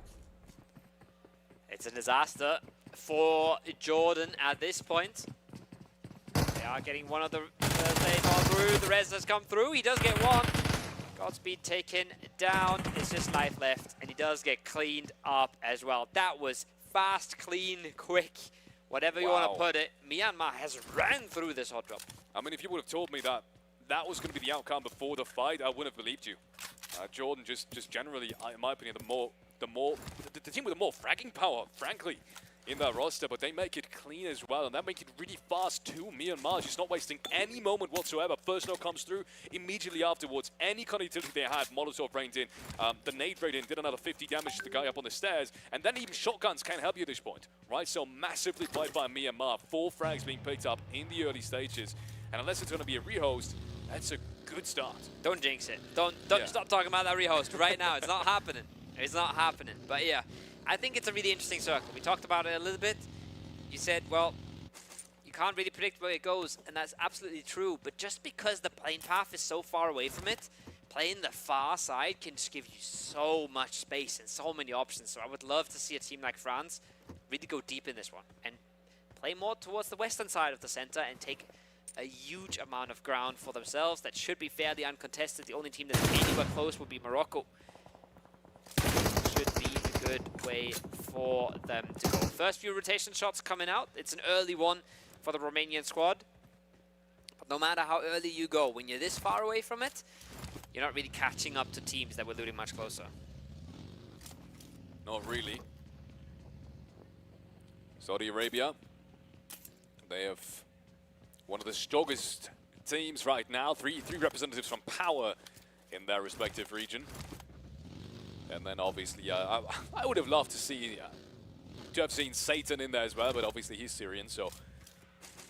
It's a disaster for Jordan at this point. They are getting one of the Thursdays all through. The res has come through. He does get one. Godspeed taken down. It's just life left. And he does get cleaned up as well. That was fast, clean, quick. Whatever you want to put it. Myanmar has ran through this hot drop. I mean, if you would have told me that that was going to be the outcome before the fight, I wouldn't have believed you. Jordan just generally, in my opinion, the team with the more fragging power, frankly. in that roster, but they make it clean as well, and that makes it really fast too. Miramar just not wasting any moment whatsoever. First no comes through, immediately afterwards, any kind of utility they had, Molotov rained in, the nade raid in, did another 50 damage to the guy up on the stairs, and then even shotguns can't help you at this point, right? So massively played by Miramar, 4 frags being picked up in the early stages, and unless it's going to be a rehost, that's a good start. Don't jinx it. Don't stop talking about that rehost right now. It's not happening. It's not happening. But yeah, I think it's a really interesting circle. We talked about it a little bit. You said, well, you can't really predict where it goes, and that's absolutely true. But just because the plane path is so far away from it, playing the far side can just give you so much space and so many options. So I would love to see a team like France really go deep in this one and play more towards the western side of the center and take a huge amount of ground for themselves. That should be fairly uncontested. The only team that's anywhere close would be Morocco. Should be a good way for them to go. First few rotation shots coming out. It's an early one for the Romanian squad. But no matter how early you go, when you're this far away from it, you're not really catching up to teams that were looting much closer. Not really. Saudi Arabia, they have one of the strongest teams right now. Three representatives from Power in their respective region. And then obviously, I would have loved to have seen Satan in there as well, but obviously he's Syrian, so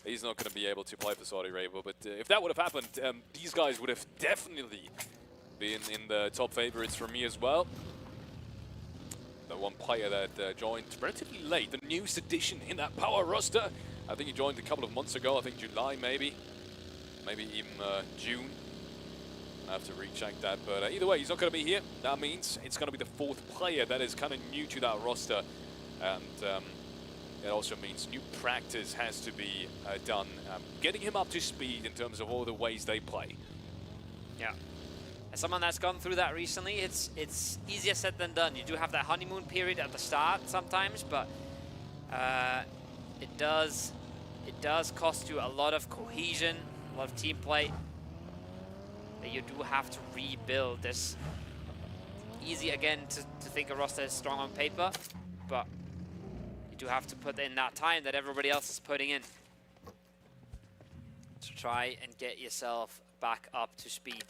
he's not going to be able to play for Saudi Arabia. But if that would have happened, these guys would have definitely been in the top favorites for me as well. The one player that joined relatively late, the newest addition in that Power roster. I think he joined a couple of months ago, I think July maybe even June. I have to recheck that, but either way, he's not going to be here. That means it's going to be the 4th player that is kind of new to that roster, and it also means new practice has to be done, getting him up to speed in terms of all the ways they play. Yeah. As someone that's gone through that recently, it's easier said than done. You do have that honeymoon period at the start sometimes, but it does cost you a lot of cohesion, a lot of team play. That you do have to rebuild. This easy again to think a roster is strong on paper, but you do have to put in that time that everybody else is putting in to try and get yourself back up to speed.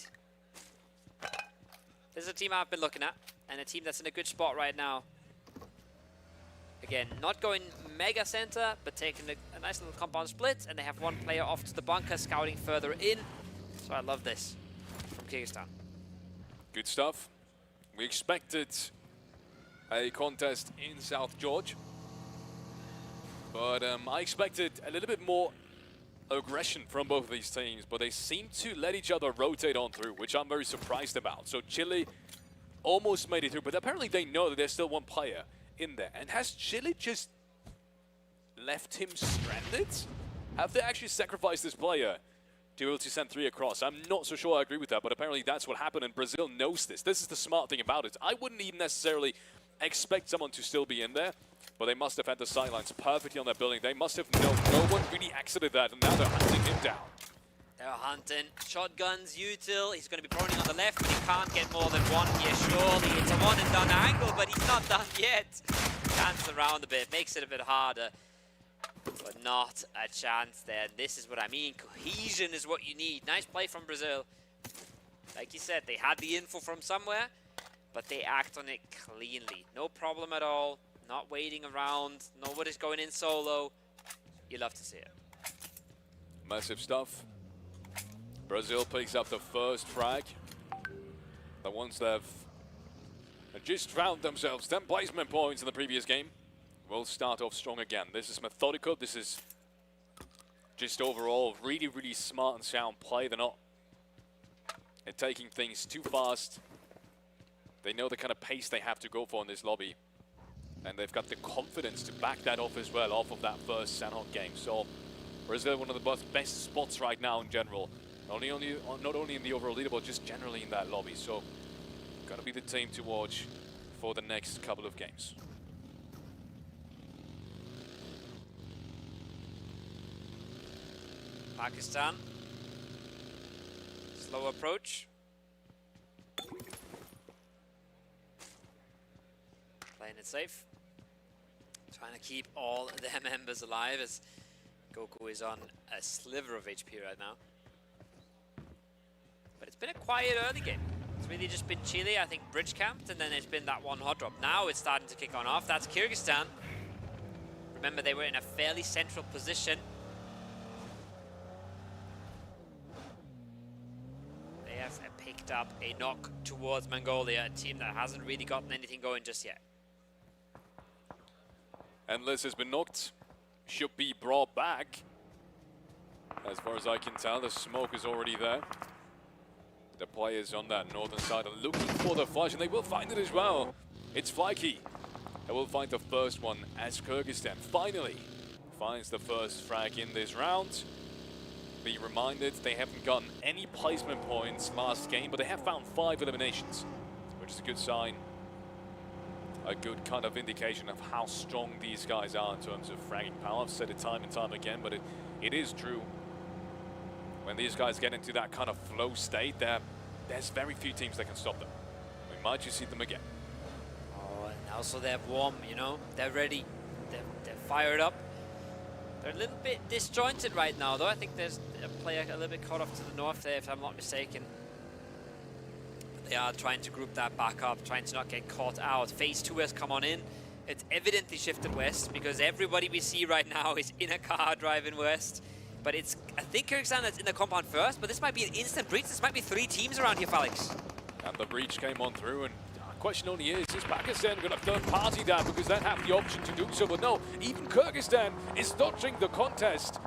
This is a team I've been looking at, and a team that's in a good spot right now. Again, not going mega center, but taking a nice little compound split, and they have one player off to the bunker, scouting further in. So I love this from Kyrgyzstan. Good stuff. We expected a contest in South George, but I expected a little bit more aggression from both of these teams, but they seem to let each other rotate on through, which I'm very surprised about. So Chile almost made it through, but apparently they know that there's still one player in there. And has Chile just left him stranded? Have they actually sacrificed this player to be able to send 3 across? I'm not so sure I agree with that, but apparently that's what happened, and Brazil knows this. This is the smart thing about it. I wouldn't even necessarily expect someone to still be in there, but they must have had the sidelines perfectly on their building. They must have known no one really exited that, and now they're hunting him down. They're hunting. Shotguns, util. He's going to be proning on the left, but he can't get more than one here, surely. It's a one and done angle, but he's not done yet. Dance around a bit, makes it a bit harder, but not a chance there. This is what I mean. Cohesion is what you need. Nice play from Brazil. Like you said, they had the info from somewhere, but they act on it cleanly. No problem at all. Not waiting around. Nobody's going in solo. You love to see it. Massive stuff. Brazil picks up the first frag. The ones that have just found themselves 10 placement points in the previous game will start off strong again. This is methodical. This is just overall really, really smart and sound play. They're not taking things too fast. They know the kind of pace they have to go for in this lobby. And they've got the confidence to back that off as well, off of that first Sanhok game. So Brazil, one of the best spots right now in general. Not only in the overall leaderboard, just generally in that lobby. So gonna be the team to watch for the next couple of games. Pakistan. Slow approach. Playing it safe. Trying to keep all their members alive as Goku is on a sliver of HP right now. But it's been a quiet early game. It's really just been Chile, I think, bridge camped, and then it's been that one hot drop. Now it's starting to kick on off. That's Kyrgyzstan. Remember, they were in a fairly central position. They have picked up a knock towards Mongolia, a team that hasn't really gotten anything going just yet. Endless has been knocked. Should be brought back. As far as I can tell, the smoke is already there. The players on that northern side are looking for the flash, and they will find it as well. It's Flyky. They will find the first one as Kyrgyzstan finally finds the first frag in this round. Be reminded, they haven't gotten any placement points last game, but they have found 5 eliminations, which is a good sign. A good kind of indication of how strong these guys are in terms of fragging power. I've said it time and time again, but it is true. When these guys get into that kind of flow state, there's very few teams that can stop them. We might just see them again. Oh, and also they're warm, you know? They're ready. They're fired up. They're a little bit disjointed right now, though. I think there's a player a little bit caught off to the north there, if I'm not mistaken. They are trying to group that back up, trying to not get caught out. Phase 2 has come on in. It's evidently shifted west because everybody we see right now is in a car driving west. But it's, I think Kyrgyzstan that's in the compound first, but this might be an instant breach. This might be 3 teams around here, Felix. And the breach came on through, and the question only is Pakistan going to third party that because they have the option to do so? But no, even Kyrgyzstan is dodging the contest.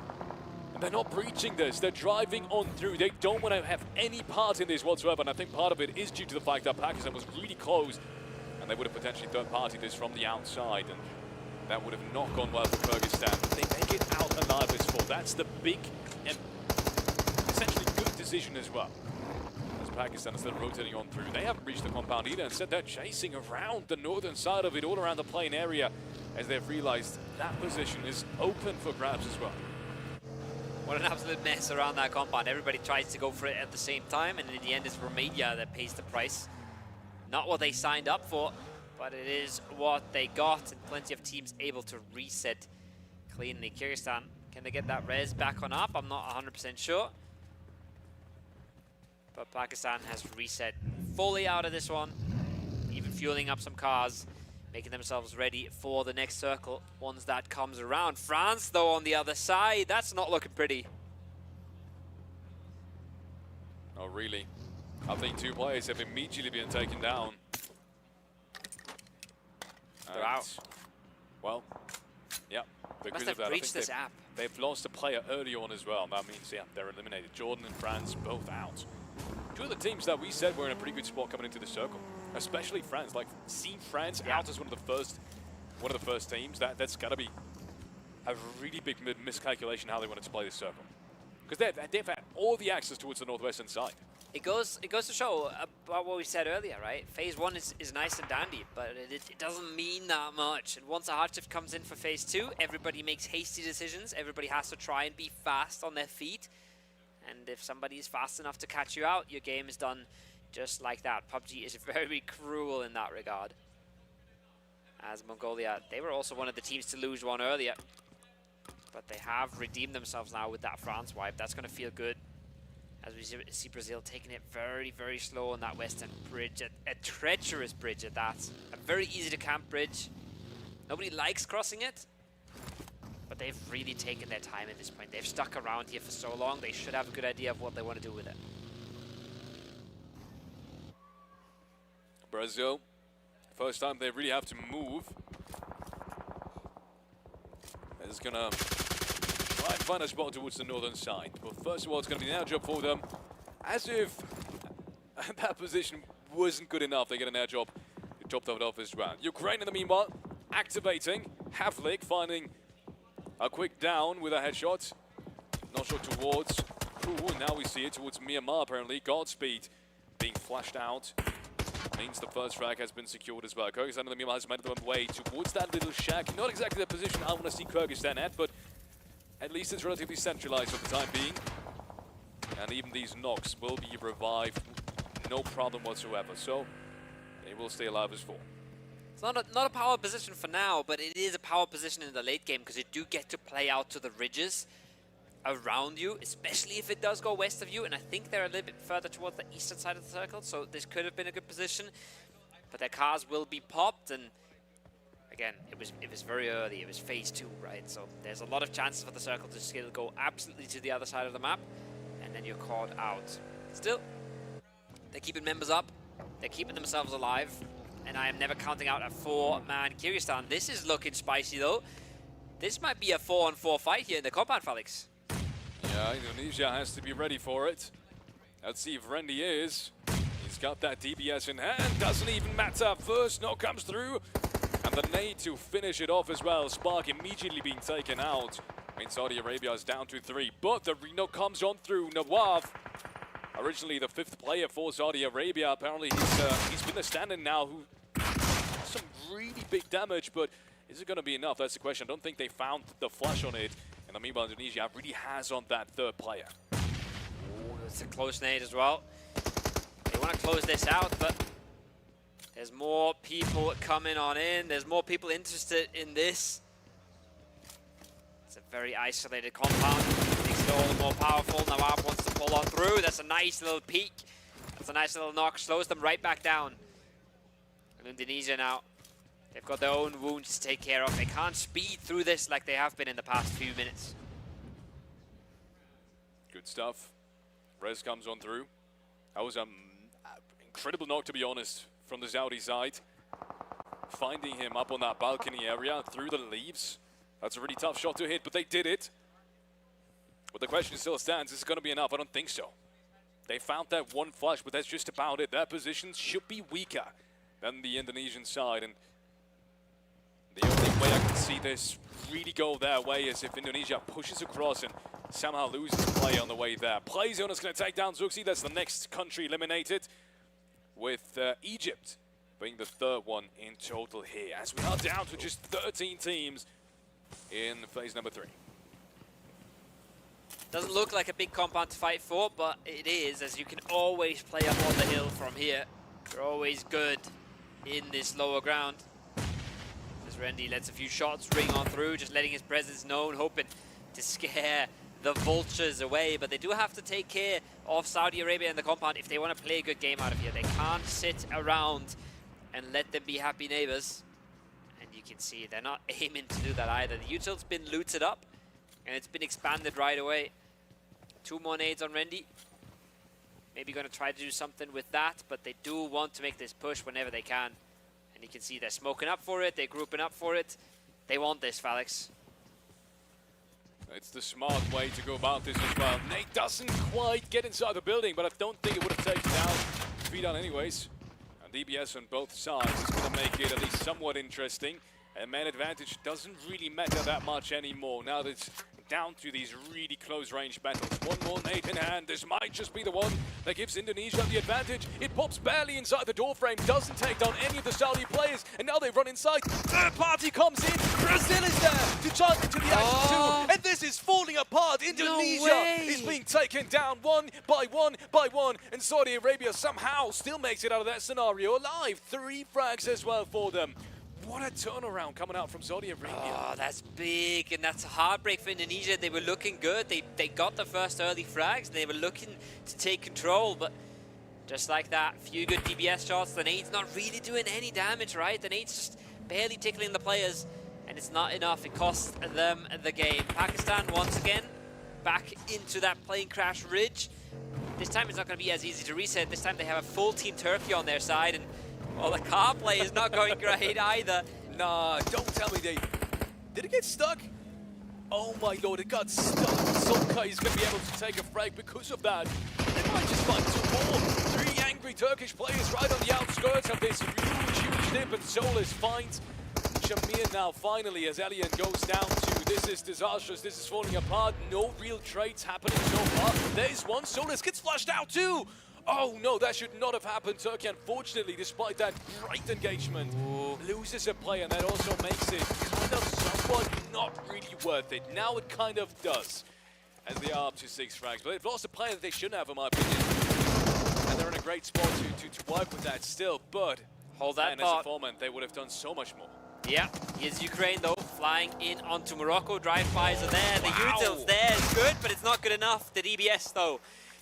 And they're not breaching this, they're driving on through. They don't want to have any part in this whatsoever, and I think part of it is due to the fact that Pakistan was really close, and they would have potentially third party this from the outside, and that would have not gone well for Kyrgyzstan. They make it out alive as full. That's the big and essentially good decision as well. As Pakistan is still rotating on through. They haven't reached the compound either. Instead, they're chasing around the northern side of it, all around the plain area, as they've realized that position is open for grabs as well. What an absolute mess around that compound. Everybody tries to go for it at the same time, and in the end it's Romania that pays the price. Not what they signed up for, but it is what they got, and plenty of teams able to reset cleanly. Kyrgyzstan, can they get that res back on up? I'm not 100% sure. But Pakistan has reset fully out of this one, even fueling up some cars, making themselves ready for the next circle once that comes around. France, though, on the other side, that's not looking pretty. Oh, really? I think 2 players have immediately been taken down. They're out. Well, yeah. Must have breached this app. They've lost a player early on as well. That means, yeah, they're eliminated. Jordan and France both out. 2 of the teams that we said were in a pretty good spot coming into the circle. Especially France, like seeing France out as one of the first teams, that's got to be a really big miscalculation how they wanted to play this circle, because they've had all the access towards the northwestern side. It goes to show about what we said earlier, right? Phase 1 is nice and dandy, but it doesn't mean that much. And once a hard shift comes in for Phase 2, everybody makes hasty decisions. Everybody has to try and be fast on their feet. And if somebody is fast enough to catch you out, your game is done just like that. Pubg is very cruel in that regard. As Mongolia, they were also one of the teams to lose one earlier. But they have redeemed themselves now with that France wipe. That's going to feel good. As we see Brazil taking it very slow on that western bridge. A treacherous bridge at that. A very easy to camp bridge. Nobody likes crossing it. But they've really taken their time at this point. They've stuck around here for so long. They should have a good idea of what they want to do with it. Brazil, first time they really have to move. Is gonna try and find a spot towards the northern side. But first of all, it's gonna be an air job for them. As if that position wasn't good enough, they get an air job. They top that off as well. Ukraine in the meanwhile, activating. Havlik finding a quick down with a headshot. Not sure towards who, now we see it towards Miramar apparently. Godspeed being flashed out. Means the first frag has been secured as well. Kyrgyzstan and the Miramar has made their way towards that little shack. Not exactly the position I want to see Kyrgyzstan at, but at least it's relatively centralized for the time being. And even these knocks will be revived, no problem whatsoever. So they will stay alive as full. It's not a power position for now, but it is a power position in the late game because you do get to play out to the ridges around you, especially if it does go west of you. And I think they're a little bit further towards the eastern side of the circle, so this could have been a good position. But their cars will be popped, and again, it was very early. It was phase 2, right? So there's a lot of chances for the circle to still go absolutely to the other side of the map, and then you're caught out. Still, they're keeping members up. They're keeping themselves alive. And I am never counting out a 4-man Kyrgyzstan. This is looking spicy, though. This might be a 4-on-4 fight here in the compound, Felix. Yeah, Indonesia has to be ready for it. Let's see if Randy is. He's got that DBS in hand. Doesn't even matter. First knock comes through. And the nade to finish it off as well. Spark immediately being taken out. I mean, Saudi Arabia is down to 3. But the Reno comes on through. Nawaf, originally the 5th player for Saudi Arabia. Apparently he's been the stand-in now who some really big damage, but is it going to be enough? That's the question. I don't think they found the flash on it. And the meanwhile, Indonesia really has on that 3rd player. Oh, it's a close nade as well. They want to close this out, but there's more people coming on in. There's more people interested in this. It's a very isolated compound. Makes it all the more powerful. Nawab wants to pull on through. That's a nice little peek. That's a nice little knock. Slows them right back down. And Indonesia now, they've got their own wounds to take care of. They can't speed through this like they have been in the past few minutes. Good stuff. Rez comes on through. That was an incredible knock, to be honest, from the Saudi side. Finding him up on that balcony area through the leaves. That's a really tough shot to hit, but they did it. But the question still stands, is it going to be enough? I don't think so. They found that one flash, but that's just about it. Their positions should be weaker than the Indonesian side. And the only way I can see this really go their way is if Indonesia pushes across and somehow loses play on the way there. Playzone is going to take down Zuxi. That's the next country eliminated, with Egypt being the 3rd one in total here, as we are down to just 13 teams in phase number 3. Doesn't look like a big compound to fight for, but it is, as you can always play up on the hill from here. You're always good in this lower ground. As Randy lets a few shots ring on through, just letting his presence known, hoping to scare the vultures away. But they do have to take care of Saudi Arabia in the compound if they want to play a good game out of here. They can't sit around and let them be happy neighbors. And you can see they're not aiming to do that either. The util's been looted up, and it's been expanded right away. 2 more nades on Randy. Maybe going to try to do something with that, but they do want to make this push whenever they can. And you can see they're smoking up for it, they're grouping up for it. They want this, Felix. It's the smart way to go about this as well. Nate doesn't quite get inside the building, but I don't think it would have taken down feet on anyways. And DBS on both sides is going to make it at least somewhat interesting. And man advantage doesn't really matter that much anymore now that it's down to these really close range battles. 1 more nade in hand. This might just be the one that gives Indonesia the advantage. It pops barely inside the door frame, doesn't take down any of the Saudi players, and now they run inside. 3rd party comes in. Brazil is there to charge into the action too, and this is falling apart. Indonesia is being taken down one by one, and Saudi Arabia somehow still makes it out of that scenario alive. 3 frags as well for them. What a turnaround coming out from Saudi Arabia. Oh, that's big, and that's a heartbreak for Indonesia. They were looking good. They got the first early frags. They were looking to take control, but just like that, few good DBS shots. The nade's not really doing any damage, right? The nade's just barely tickling the players, and it's not enough. It costs them the game. Pakistan, once again, back into that plane crash ridge. This time it's not going to be as easy to reset. This time they have a full Team Turkey on their side, and well, the car play is not going great either. Nah, don't tell me they... Did it get stuck? Oh my lord, it got stuck. Solka is going to be able to take a frag because of that. They might just find 2 more. 3 angry Turkish players right on the outskirts of this huge dip, and Solis finds Shamir now finally as Alien goes down to this is disastrous, this is falling apart. No real trades happening so far. There's one. Solis gets flushed out too. Oh no, that should not have happened. Turkey, unfortunately, despite that great engagement, loses a player, and that also makes it kind of somewhat not really worth it. Now it kind of does, as they are up to 6 frags. But they've lost a player that they shouldn't have, in my opinion. And they're in a great spot to work with that still. But Hold that and as thought. a foreman, they would have done so much more. Yeah, here's Ukraine though, flying in onto Morocco. Drive-bys are there, the Wow. utils there is good, but it's not good enough. The DBS though,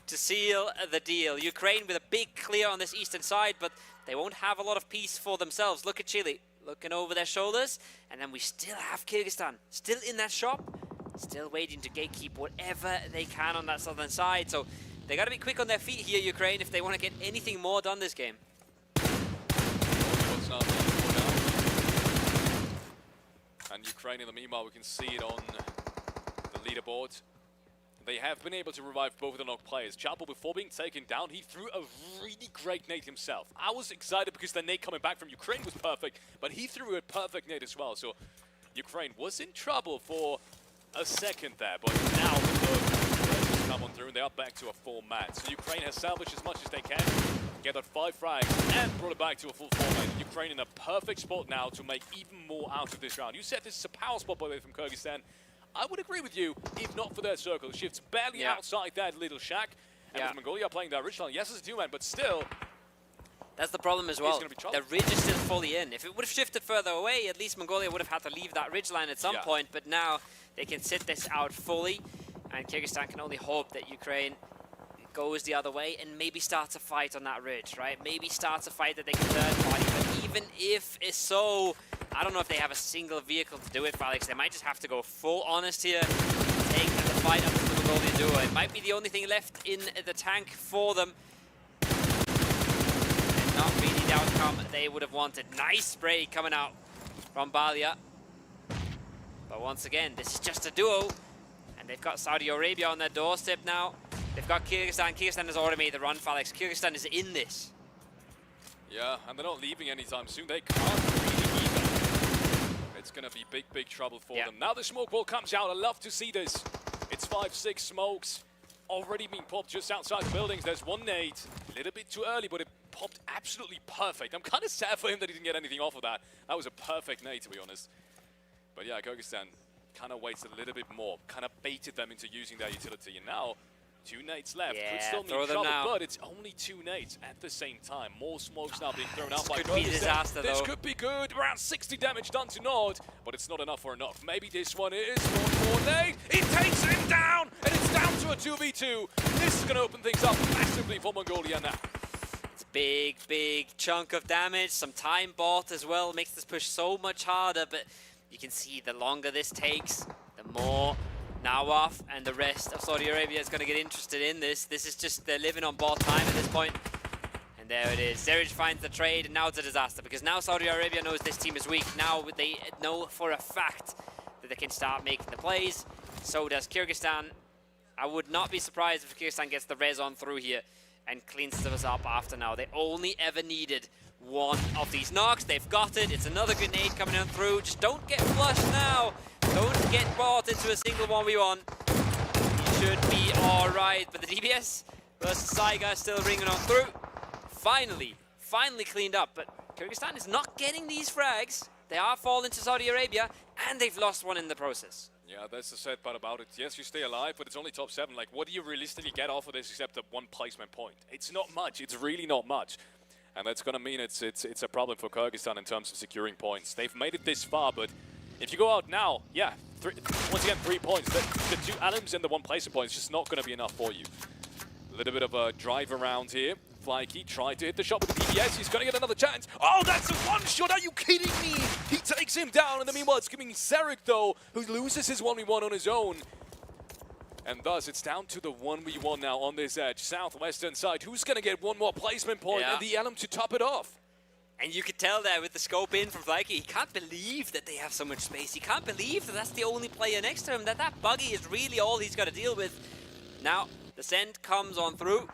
to seal the deal. Ukraine with a big clear on this eastern side, but they won't have a lot of peace for themselves. Look at Chile, looking over their shoulders, and then we still have Kyrgyzstan, still in that shop, still waiting to gatekeep whatever they can on that southern side. So they got to be quick on their feet here, Ukraine, if they want to get anything more done this game. What's not done for now. And Ukraine, in the meanwhile, we can see it on the leaderboard. They have been able to revive both of the knocked players. Chapel, before being taken down, he threw a really great nade himself. I was excited because the nade coming back from Ukraine was perfect, but he threw a perfect nade as well. So Ukraine was in trouble for a second there, but now the Pubg come on through and they are back to a full match. So Ukraine has salvaged as much as they can, gathered 5 frags and brought it back to a full format. Ukraine in a perfect spot now to make even more out of this round. You said this is a power spot, by the way, from Kyrgyzstan. I would agree with you, if not for their circle. Shifts barely outside that little shack. And with Mongolia playing that ridge line, yes, it's a 2-man, but still... That's the problem as well. The ridge is still fully in. If it would have shifted further away, at least Mongolia would have had to leave that ridge line at some point, but now they can sit this out fully, and Kyrgyzstan can only hope that Ukraine goes the other way and maybe starts a fight on that ridge, right? Maybe starts a fight that they can third party, but even if it's so... I don't know if they have a single vehicle to do it, Alex. They might just have to go full honest here, take the fight up to the Mongolian duo. It might be the only thing left in the tank for them. And not really the outcome they would have wanted. Nice spray coming out from Balia. But once again, this is just a duo. And they've got Saudi Arabia on their doorstep now. They've got Kyrgyzstan. Kyrgyzstan has already made the run, Alex. Kyrgyzstan is in this. Yeah, and they're not leaving anytime soon. They can't really either. It's going to be big, big trouble for them. Now the smoke ball comes out. I love to see this. It's 5-6 smokes already being popped just outside the buildings. There's one nade. A little bit too early, but it popped absolutely perfect. I'm kind of sad for him that he didn't get anything off of that. That was a perfect nade, to be honest. But yeah, Kyrgyzstan kind of waits a little bit more. Kind of baited them into using their utility. And now... 2 nades left. Could still mean trouble, but it's only 2 nades at the same time. More smokes now being thrown out by Kyrgyzstan. Could be disaster, this though. could be good. Around 60 damage done to Nord, but it's not enough for a knock. Maybe this one is. One more nade. It takes him down, and it's down to a 2v2. This is going to open things up massively for Mongolia now. It's a big, big chunk of damage. Some time bought as well. Makes this push so much harder, but you can see the longer this takes, the more... Nawaf and the rest of Saudi Arabia is going to get interested in this. This is just, they're living on ball time at this point. And there it is. Zerij finds the trade, and now it's a disaster because now Saudi Arabia knows this team is weak. Now they know for a fact that they can start making the plays. So does Kyrgyzstan. I would not be surprised if Kyrgyzstan gets the res on through here and cleans us up after now. They only ever needed one of these knocks. They've got it. It's another grenade coming on through. Just don't get flushed now. Don't get bought into a single 1v1. You should be alright. But the DBS versus Saiga is still ringing on through. Finally cleaned up. But Kyrgyzstan is not getting these frags. They are falling to Saudi Arabia, and they've lost one in the process. Yeah, that's the sad part about it. Yes, you stay alive, but it's only top 7. Like, what do you realistically get off of this except a 1 placement point? It's not much. It's really not much. And that's going to mean it's a problem for Kyrgyzstan in terms of securing points. They've made it this far, but if you go out now, yeah, once again, 3 points. The 2 Alims and the 1 placement point is just not going to be enough for you. A little bit of a drive around here. Flykey tried to hit the shot with the DBS. He's going to get another chance. Oh, that's a 1-shot. Are you kidding me? He takes him down. In the meanwhile, it's giving Zarek, though, who loses his 1v1 on his own. And thus, it's down to the 1v1 now on this edge. Southwestern side. Who's going to get 1 more placement point and the Alum to top it off? And you could tell there with the scope in from Flykey, he can't believe that they have so much space. He can't believe that that's the only player next to him, that buggy is really all he's got to deal with. Now, the send comes on through,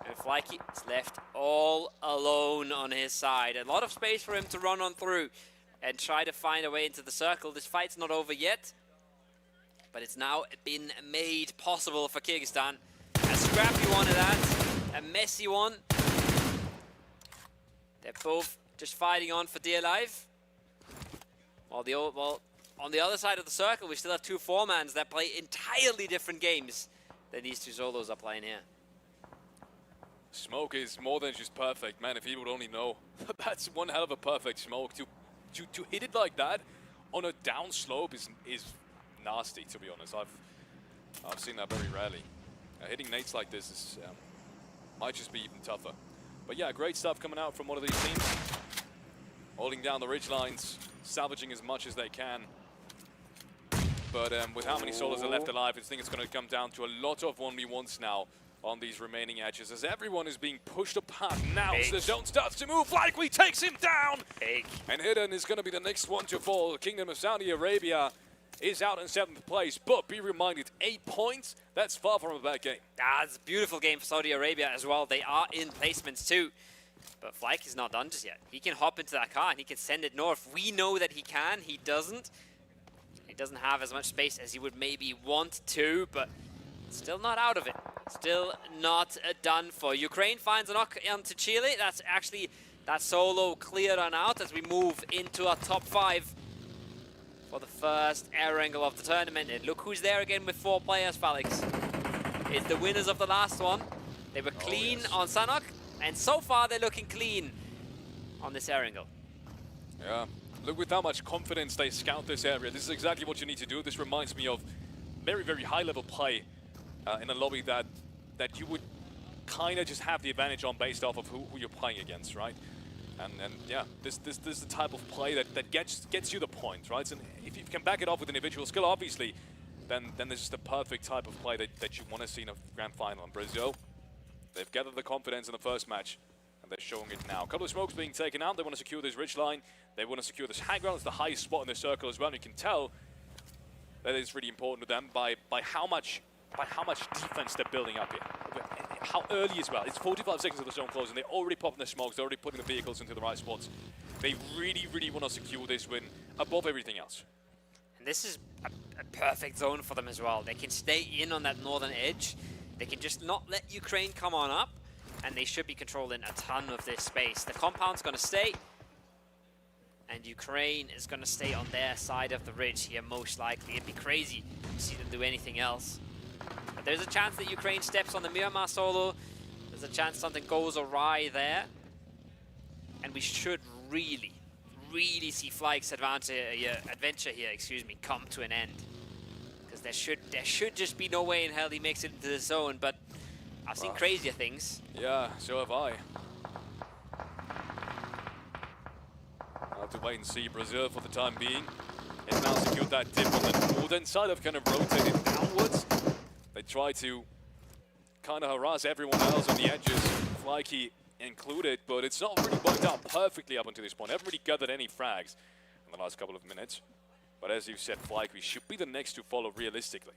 and Flykey is left all alone on his side. A lot of space for him to run on through and try to find a way into the circle. This fight's not over yet, but it's now been made possible for Kyrgyzstan. A scrappy one of that, a messy one. They're both just fighting on for dear life. Well, on the other side of the circle, we still have 2 4-mans that play entirely different games than these 2 solos are playing here. Smoke is more than just perfect, man. If he would only know. That's one hell of a perfect smoke. To hit it like that on a down slope is nasty, to be honest. I've seen that very rarely. Hitting nades like this is might just be even tougher. But yeah, great stuff coming out from one of these teams. Holding down the ridge lines, salvaging as much as they can. But with how many solos are left alive, I think it's going to come down to a lot of 1v1s now on these remaining edges, as everyone is being pushed apart now. As the zone starts to move, Likely takes him down. And Hidden is going to be the next one to fall. The Kingdom of Saudi Arabia is out in 7th place, but be reminded, 8 points, that's far from a bad game. It's a beautiful game for Saudi Arabia as well. They are in placements too. But Flyke is not done just yet. He can hop into that car and he can send it north. We know that he can, he doesn't. He doesn't have as much space as he would maybe want to, but still not out of it. Still not done for. Ukraine finds a knock onto Chile. That's actually that solo cleared on out as we move into our top 5 for the first Erangel of the tournament. And look who's there again with 4 players, Felix. It's the winners of the last one. They were clean on Sanhok, and so far they're looking clean on this Erangel. Yeah, look with how much confidence they scout this area. This is exactly what you need to do. This reminds me of very, very high-level play in a lobby that you would kind of just have the advantage on based off of who you're playing against, right? And yeah, this is the type of play that gets you the points, right? And if you can back it off with individual skill, obviously, then this is the perfect type of play that you want to see in a grand final. And Brazil, they've gathered the confidence in the first match, and they're showing it now. A couple of smokes being taken out. They want to secure this ridge line. They want to secure this high ground. It's the highest spot in the circle as well. And you can tell that it's really important to them by how much defense they're building up here. How early as well. It's 45 seconds of the zone closing. They're already popping the smokes. They're already putting the vehicles into the right spots. They really, really want to secure this win above everything else. And this is a perfect zone for them as well. They can stay in on that northern edge. They can just not let Ukraine come on up, and they should be controlling a ton of this space. The compound's going to stay, and Ukraine is going to stay on their side of the ridge here, most likely. It'd be crazy to see them do anything else. But there's a chance that Ukraine steps on the Miramar solo. There's a chance something goes awry there. And we should really, really see Flyke's adventure here, come to an end. Because there should just be no way in hell he makes it into the zone, but I've seen crazier things. Yeah, so have I. I'll have to wait and see. Brazil, for the time being, has now secured that dip on the northern side. Have kind of rotated downwards. They try to kind of harass everyone else on the edges, Flyke included, but it's not really worked out perfectly up until this point. Haven't really gathered any frags in the last couple of minutes. But as you said, Flyke should be the next to follow realistically.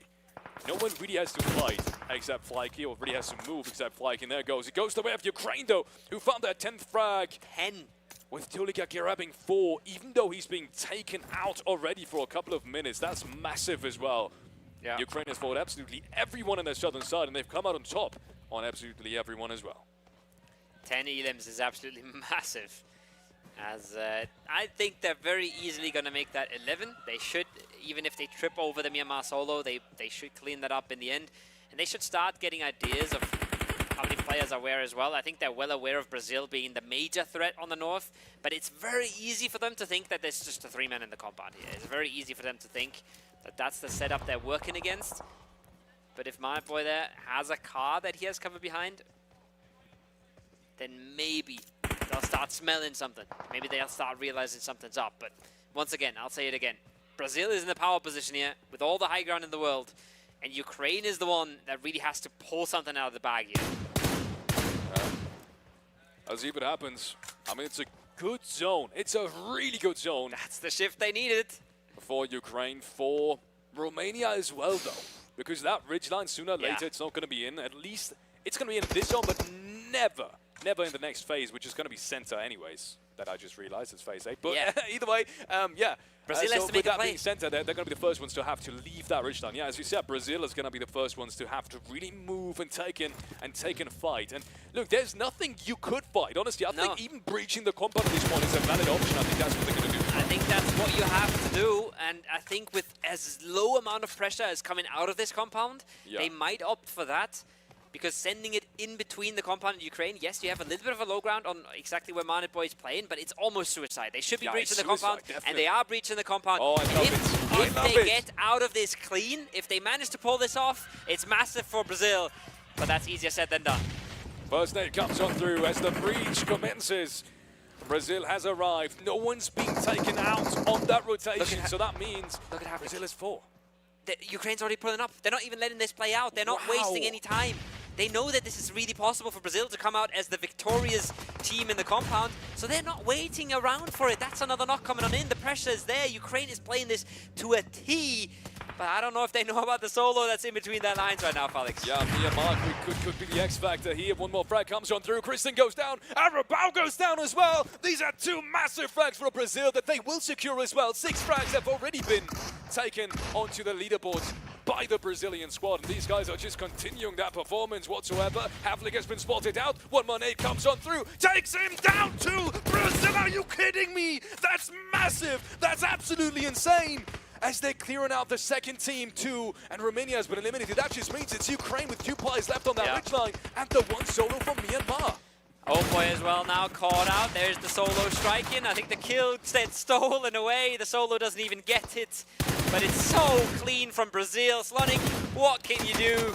No one really has to fight except Flyke, or really has to move except Flyke, and there goes. It goes the way of Ukraine, though, who found that 10th frag. 10. With Tulika grabbing 4, even though he's being taken out already for a couple of minutes. That's massive as well. Yeah. Ukraine has fought absolutely everyone on their southern side, and they've come out on top on absolutely everyone as well. 10 elims is absolutely massive. As I think they're very easily going to make that 11. They should, even if they trip over the Miramar solo, they should clean that up in the end. And they should start getting ideas of how many players are where as well. I think they're well aware of Brazil being the major threat on the north, but it's very easy for them to think that there's just a 3-man in the compound here. It's very easy for them to think that that's the setup they're working against. But if my boy there has a car that he has cover behind, then maybe they'll start smelling something. Maybe they'll start realizing something's up. But once again, I'll say it again. Brazil is in the power position here with all the high ground in the world. And Ukraine is the one that really has to pull something out of the bag here. I'll see what happens. I mean, it's a good zone. It's a really good zone. That's the shift they needed. For Ukraine, for Romania as well, though. Because that ridgeline, sooner or later, it's not going to be in. At least it's going to be in this zone, but never in the next phase, which is going to be center anyways. That I just realized it's phase 8. But either way, yeah. Brazil has to make with that a play. being center, they're going to be the first ones to have to leave that ridgeline. Yeah, as you said, Brazil is going to be the first ones to have to really move and take in a fight. And look, there's nothing you could fight. Honestly, I think even breaching the compound at this point is a valid option. I think that's what they're going to do. I think that's what you have to do, and I think with as low amount of pressure as coming out of this compound, they might opt for that. because sending it in between the compound and Ukraine, yes, you have a little bit of a low ground on exactly where Manit Boy is playing, but it's almost suicide. They should be breaching the compound, and they are breaching the compound. Oh, I love it. If they get out of this clean, if they manage to pull this off, it's massive for Brazil, but that's easier said than done. First nade comes on through as the breach commences. Brazil has arrived. No one's been taken out on that rotation, so that means Brazil is 4. Ukraine's already pulling up. They're not even letting this play out. They're not wasting any time. They know that this is really possible for Brazil to come out as the victorious team in the compound, so they're not waiting around for it. That's another knock coming on in. The pressure is there. Ukraine is playing this to a T, but I don't know if they know about the solo that's in between their lines right now, Felix. Yeah, Miramar could be the X factor here. One more frag comes on through. Kristen goes down. Arabao goes down as well. These are 2 massive frags for Brazil that they will secure as well. 6 frags have already been taken onto the leaderboards by the Brazilian squad, and these guys are just continuing that performance whatsoever. Havlik has been spotted out. One more nade comes on through, takes him down to Brazil. Are you kidding me? That's massive. That's absolutely insane. As they're clearing out the second team too, and Romania has been eliminated. That just means it's Ukraine with 2 players left on that ridgeline, and the 1 solo from Myanmar. Oh boy as well now caught out. There's the solo striking. I think the kill said stolen away. The solo doesn't even get it. But it's so clean from Brazil. Slonic, what can you do?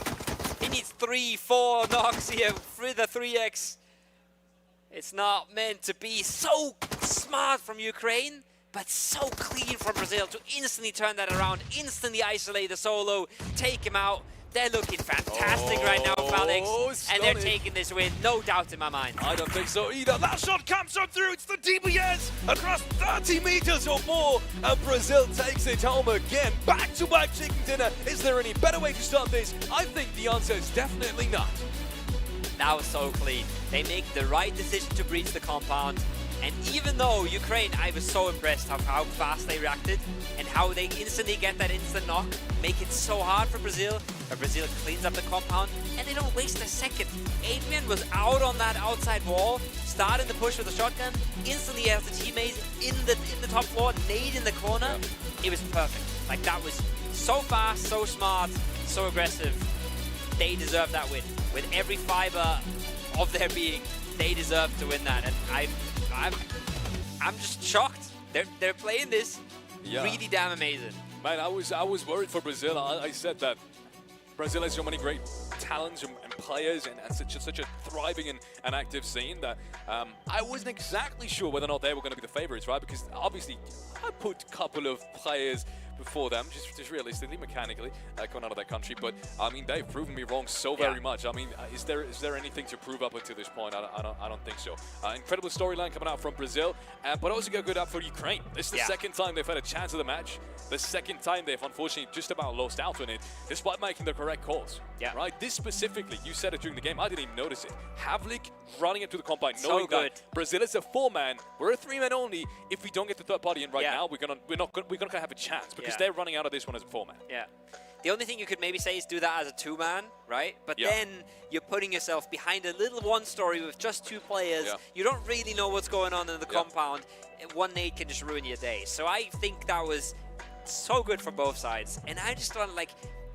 He needs 3-4 knocks here for the 3x. It's not meant to be. So smart from Ukraine, but so clean from Brazil to instantly turn that around, instantly isolate the solo, take him out. They're looking fantastic right now, Felix, and they're taking this win, no doubt in my mind. I don't think so either. That shot comes on through. It's the DBS across 30 meters or more, and Brazil takes it home again. Back-to-back chicken dinner. Is there any better way to start this? I think the answer is definitely not. That was so clean. They make the right decision to breach the compound. And even though Ukraine, I was so impressed of how fast they reacted and how they instantly get that instant knock, make it so hard for Brazil, but Brazil cleans up the compound and they don't waste a second. Adrian was out on that outside wall, starting the push with a shotgun, instantly has the teammates in the top floor, nade in the corner. It was perfect. Like, that was so fast, so smart, so aggressive. They deserve that win. With every fiber of their being, they deserve to win that. And I'm just shocked. They're playing this really damn amazing. Man, I was worried for Brazil. I said that Brazil has so many great talents and players and such a thriving and active scene that I wasn't exactly sure whether or not they were going to be the favorites, right? Because obviously I put a couple of players before them, just realistically, mechanically, coming out of that country. But I mean, they've proven me wrong so very much. I mean, is there anything to prove up until this point? I don't think so. Incredible storyline coming out from Brazil, but also got good up for Ukraine. This is the second time they've had a chance of the match. The second time they've unfortunately just about lost out on it, despite making the correct calls. Yeah. Right. This specifically, you said it during the game. I didn't even notice it. Havlik running into the combine, knowing that Brazil is a 4-man. We're a 3-man only. If we don't get the third party in right now, we're gonna have a chance because they're running out of this one as a 4-man. Yeah. The only thing you could maybe say is do that as a 2-man, right? But then you're putting yourself behind a little one story with just 2 players. Yeah. You don't really know what's going on in the compound. One nade can just ruin your day. So I think that was so good for both sides. And I just want, like,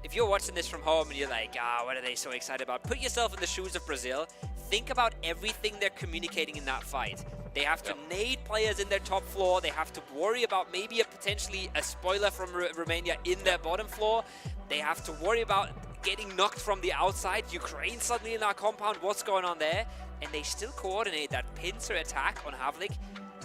if you're watching this from home and you're like, what are they so excited about? Put yourself in the shoes of Brazil. Think about everything they're communicating in that fight. They have to nade players in their top floor. They have to worry about maybe potentially a spoiler from Romania in their bottom floor. They have to worry about getting knocked from the outside. Ukraine suddenly in our compound. What's going on there? And they still coordinate that pincer attack on Havlik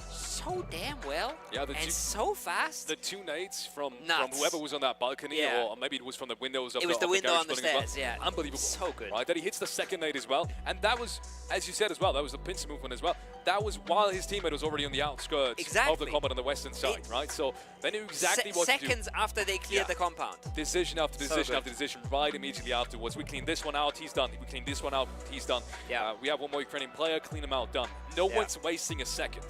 so damn well, and so fast. The 2 nades from whoever was on that balcony, or maybe it was from the windows of the window on the stairs, well. Unbelievable. So good. Right, that he hits the second nade as well, and that was, as you said as well, that was the pincer movement as well. That was while his teammate was already on the outskirts of the compound on the western side, right? So they knew exactly what to do. Seconds after they cleared the compound. Decision after decision after decision, right immediately afterwards. We clean this one out, he's done. We clean this one out, he's done. We have one more Ukrainian player, clean him out, done. No one's wasting a second.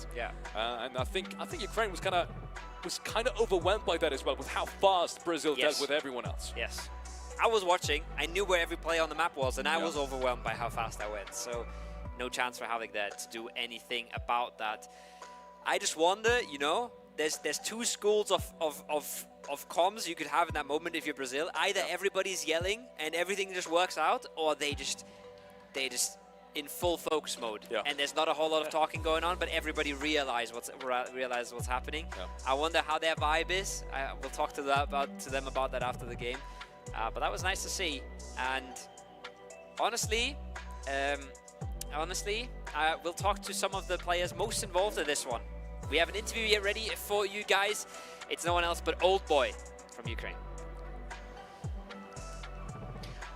And I think Ukraine was kind of overwhelmed by that as well, with how fast Brazil dealt with everyone else. Yes. I was watching. I knew where every player on the map was, and I was overwhelmed by how fast I went. So no chance for Havlik there to do anything about that. I just wonder, there's two schools of comms you could have in that moment if you're Brazil. Either everybody's yelling and everything just works out, or they just in full focus mode, and there's not a whole lot of talking going on, but everybody realizes what's happening. I wonder how their vibe is. We'll talk to them about that after the game. But that was nice to see. And honestly, we'll talk to some of the players most involved in this one. We have an interview here ready for you guys. It's no one else but Old Boy from Ukraine.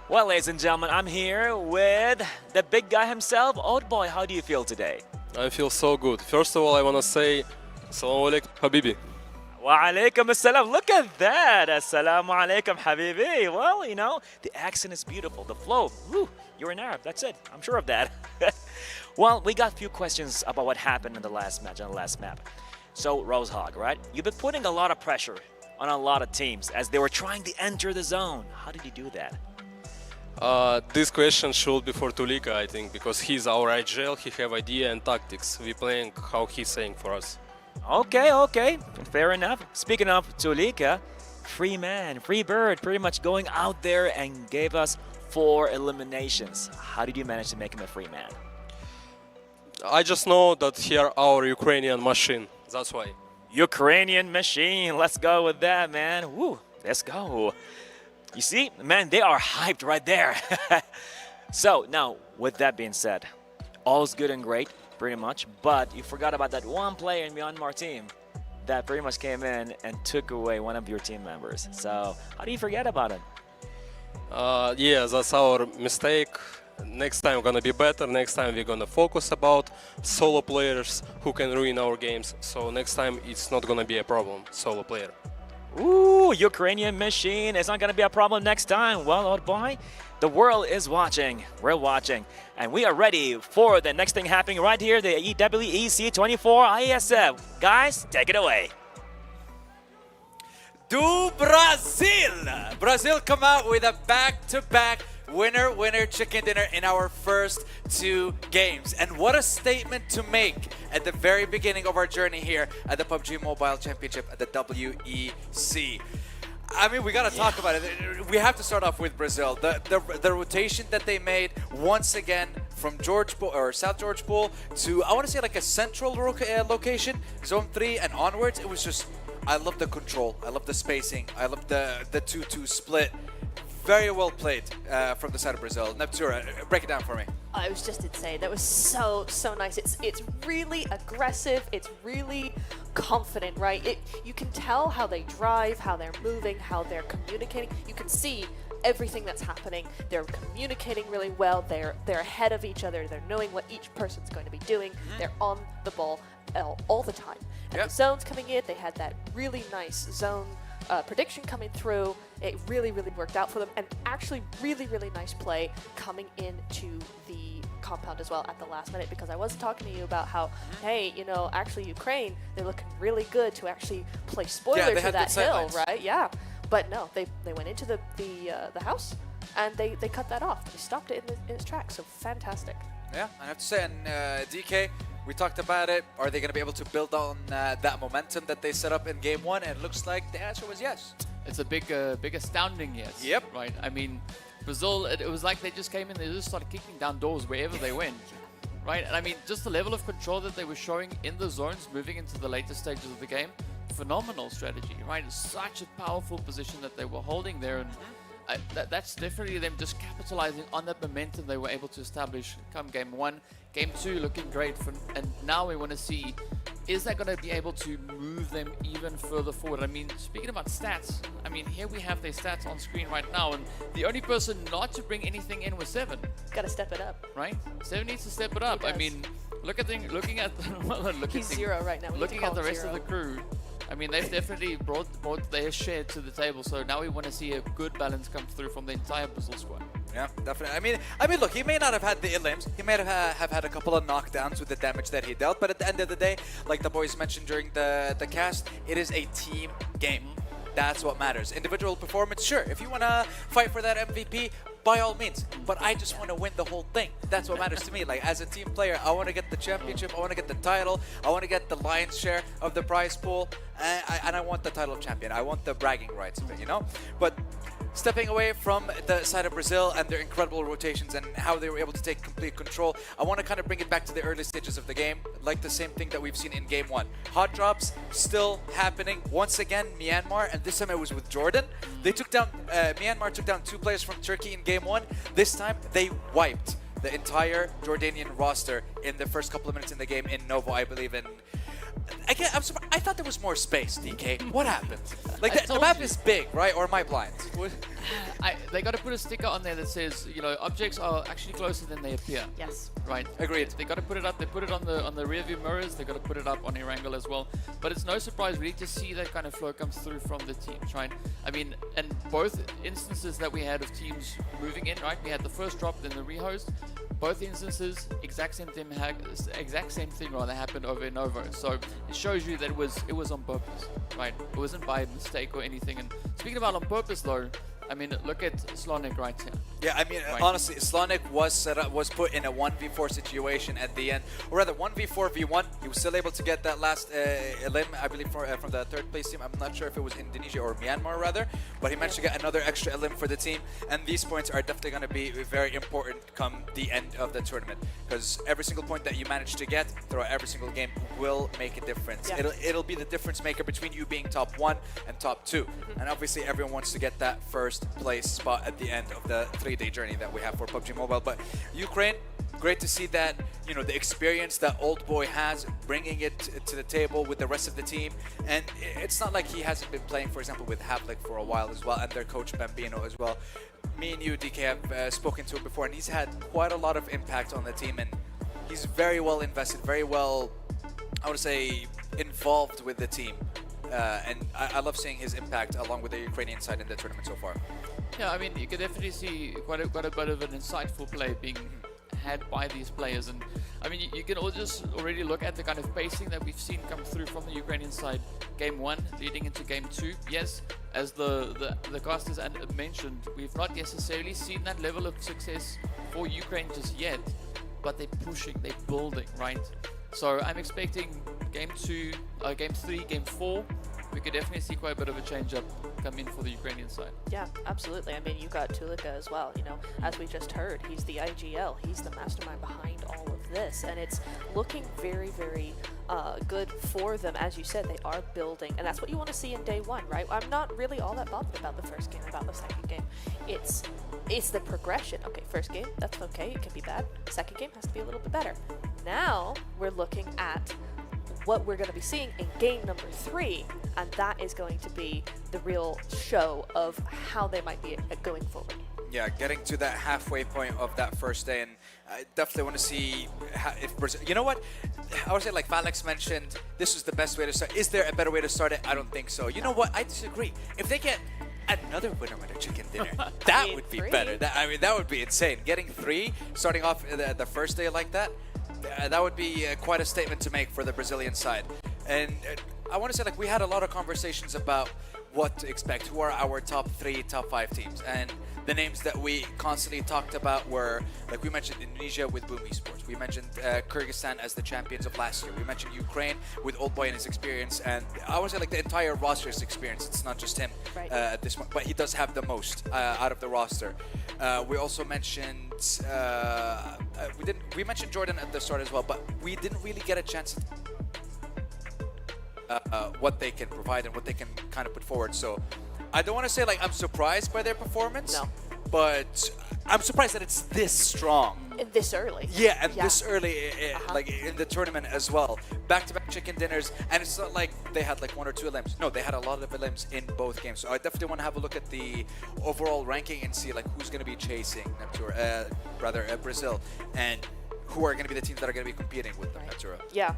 Well, ladies and gentlemen, I'm here with the big guy himself, Old Boy. How do you feel today? I feel so good. First of all, I want to say Assalamu alaikum, Habibi. Wa alaikum assalam. Look at that. Assalamu alaikum, Habibi. Well, you know, the accent is beautiful. The flow. Woo, you're an Arab. That's it. I'm sure of that. Well, we got a few questions about what happened in the last match, on the last map. So, Rosehog, right? You've been putting a lot of pressure on a lot of teams as they were trying to enter the zone. How did you do that? This question should be for Tulika, I think, because he's our Erangel, he have idea and tactics. We playing how he's saying for us. Okay. Fair enough. Speaking of Tulika, free man, free bird, pretty much going out there and gave us 4 eliminations. How did you manage to make him a free man? I just know that here our Ukrainian machine, that's why. Ukrainian machine, let's go with that, man. Woo, let's go. You see, man, they are hyped right there. So, now, with that being said, all's good and great, pretty much, but you forgot about that one player in Myanmar team that pretty much came in and took away one of your team members. So, how do you forget about it? Yeah, that's our mistake. Next time we're gonna be better. Next time we're gonna focus about solo players who can ruin our games. So next time it's not gonna be a problem, solo player. Ooh, Ukrainian machine. It's not going to be a problem next time. Well, Old Boy, the world is watching. We're watching. And we are ready for the next thing happening right here, the EWEC24 Iesf. Guys, take it away. Do Brazil! Brazil come out with a back-to-back winner chicken dinner in our first 2 games. And what a statement to make at the very beginning of our journey here at the PUBG Mobile Championship at the WEC. I mean, we got to talk about it. We have to start off with Brazil. The rotation that they made once again from George Bull, or South George Bull to, I want to say, like a central location, Zone 3 and onwards. It was just, I love the control. I love the spacing. I love the 2-2 split. Very well played from the side of Brazil. Neptura, break it down for me. Oh, it was just insane. That was so nice. It's really aggressive. It's really confident, right? You can tell how they drive, how they're moving, how they're communicating. You can see everything that's happening. They're communicating really well. They're ahead of each other. They're knowing what each person's going to be doing. They're on the ball all the time. And the zones coming in, they had that really nice zone prediction coming through. It really worked out for them, and actually really nice play coming into the compound as well at the last minute, because I was talking to you about how, hey, you know, actually Ukraine, they're looking really good to actually play spoiler to that hill, right? Yeah, but no, they went into the house and they cut that off. They stopped it in its tracks. So fantastic. Yeah, I have to say, and DK, we talked about it. Are they going to be able to build on that momentum that they set up in Game 1? And it looks like the answer was yes. It's a big astounding yes. Yep. Right. I mean, Brazil, it was like they just came in, they just started kicking down doors wherever they went. Right. And I mean, just the level of control that they were showing in the zones, moving into the later stages of the game, phenomenal strategy. Right. It's such a powerful position that they were holding there, and that's definitely them just capitalizing on that momentum they were able to establish come Game 1. Game 2 looking great, and now we want to see, is that going to be able to move them even further forward? I mean, speaking about stats, I mean, here we have their stats on screen right now, and the only person not to bring anything in was 7. Got to step it up. Right? 7 needs to step it up. I mean, looking at he's 0 right now. Looking at the rest of the crew, I mean, they've definitely brought their share to the table, so now we want to see a good balance come through from the entire Brazil squad. Yeah, definitely. I mean, look, he may not have had the limbs. He may have had a couple of knockdowns with the damage that he dealt, but at the end of the day, like the boys mentioned during the cast, it is a team game. That's what matters. Individual performance, sure. If you want to fight for that MVP, by all means. But I just want to win the whole thing. That's what matters to me. Like, as a team player, I want to get the championship. I want to get the title. I want to get the lion's share of the prize pool. And I want the title of champion. I want the bragging rights of it, you know? But stepping away from the side of Brazil and their incredible rotations and how they were able to take complete control, I want to kind of bring it back to the early stages of the game, like the same thing that we've seen in Game 1. Hot drops still happening. Once again, Myanmar, and this time it was with Jordan. They took down, Myanmar took down 2 players from Turkey in Game 1. This time, they wiped the entire Jordanian roster in the first couple of minutes in the game in Novo, I believe, in... I'm surprised. I thought there was more space, DK. What happened? Like, the map is big, right? Or am I blind? They got to put a sticker on there that says, you know, objects are actually closer than they appear. Yes. Right. Agreed. They got to put it up. They put it on the rear view mirrors. They got to put it up on Erangel as well. But it's no surprise really to see that kind of flow comes through from the teams, right? I mean, and both instances that we had of teams moving in, right? We had the first drop, then the rehost. Both instances, exact same thing happened over in Novo. So it shows you that it was on purpose, right? It wasn't by mistake or anything. And speaking about on purpose, though, I mean, look at Sanhok right here. Yeah, I mean, right. Honestly, Sanhok was set up, was put in a 1v4 situation at the end, or rather 1v4v1. He was still able to get that last elim, I believe, from the third place team. I'm not sure if it was Indonesia or Myanmar, rather, but he managed to get another extra elim for the team. And these points are definitely going to be very important come the end of the tournament, because every single point that you manage to get throughout every single game will make a difference. Yeah. It'll be the difference maker between you being top 1 and top 2. And obviously, everyone wants to get that first place spot at the end of the 3-day journey that we have for PUBG Mobile. But Ukraine, great to see that, you know, the experience that Old Boy has, bringing it to the table with the rest of the team. And it's not like he hasn't been playing, for example, with Havlik for a while as well, and their coach Bambino as well. Me and you, DK, have spoken to him before, and he's had quite a lot of impact on the team, and he's very well invested, very well, I would say, involved with the team. And I love seeing his impact along with the Ukrainian side in the tournament so far. Yeah, I mean, you can definitely see quite a bit of an insightful play being had by these players. And I mean, you can all just already look at the kind of pacing that we've seen come through from the Ukrainian side. Game 1 leading into Game 2. Yes, as the casters mentioned, we've not necessarily seen that level of success for Ukraine just yet, but they're pushing, they're building, right? So I'm expecting Game 3, Game 4, we could definitely see quite a bit of a change-up come in for the Ukrainian side. Yeah, absolutely. I mean, you got Tulika as well, you know, as we just heard, he's the IGL, he's the mastermind behind all of this, and it's looking very, very good for them. As you said, they are building, and that's what you want to see in day 1, right? I'm not really all that bothered about the first game, about the second game. It's the progression. Okay, first game, that's okay, it can be bad. Second game has to be a little bit better. Now, we're looking at what we're going to be seeing in game number 3, and that is going to be the real show of how they might be going forward. Yeah, getting to that halfway point of that first day, and I definitely want to see if Brazil... You know what? I would say, like Alex mentioned, this was the best way to start. Is there a better way to start it? I don't think so. You know what? I disagree. If they get another winner chicken dinner, that would be better. That would be insane. Getting 3, starting off the first day like that, that would be quite a statement to make for the Brazilian side. And I want to say, like, we had a lot of conversations about what to expect, who are our top 3, top 5 teams. And the names that we constantly talked about were, like we mentioned, Indonesia with Boom Esports. We mentioned Kyrgyzstan as the champions of last year. We mentioned Ukraine with Old Boy and his experience. And I would say, like, the entire roster's experience. It's not just him at this point, but he does have the most out of the roster. We also mentioned we mentioned Jordan at the start as well, but we didn't really get a chance what they can provide and what they can kind of put forward. So I don't want to say, like, I'm surprised by their performance, but I'm surprised that it's this strong. This early. Yeah, and this early, like, in the tournament as well. Back-to-back chicken dinners, and it's not like they had like 1 or 2 elims. No, they had a lot of elims in both games. So I definitely want to have a look at the overall ranking and see, like, who's going to be chasing Brazil, and who are going to be the teams that are going to be competing with them, Natura. Yeah.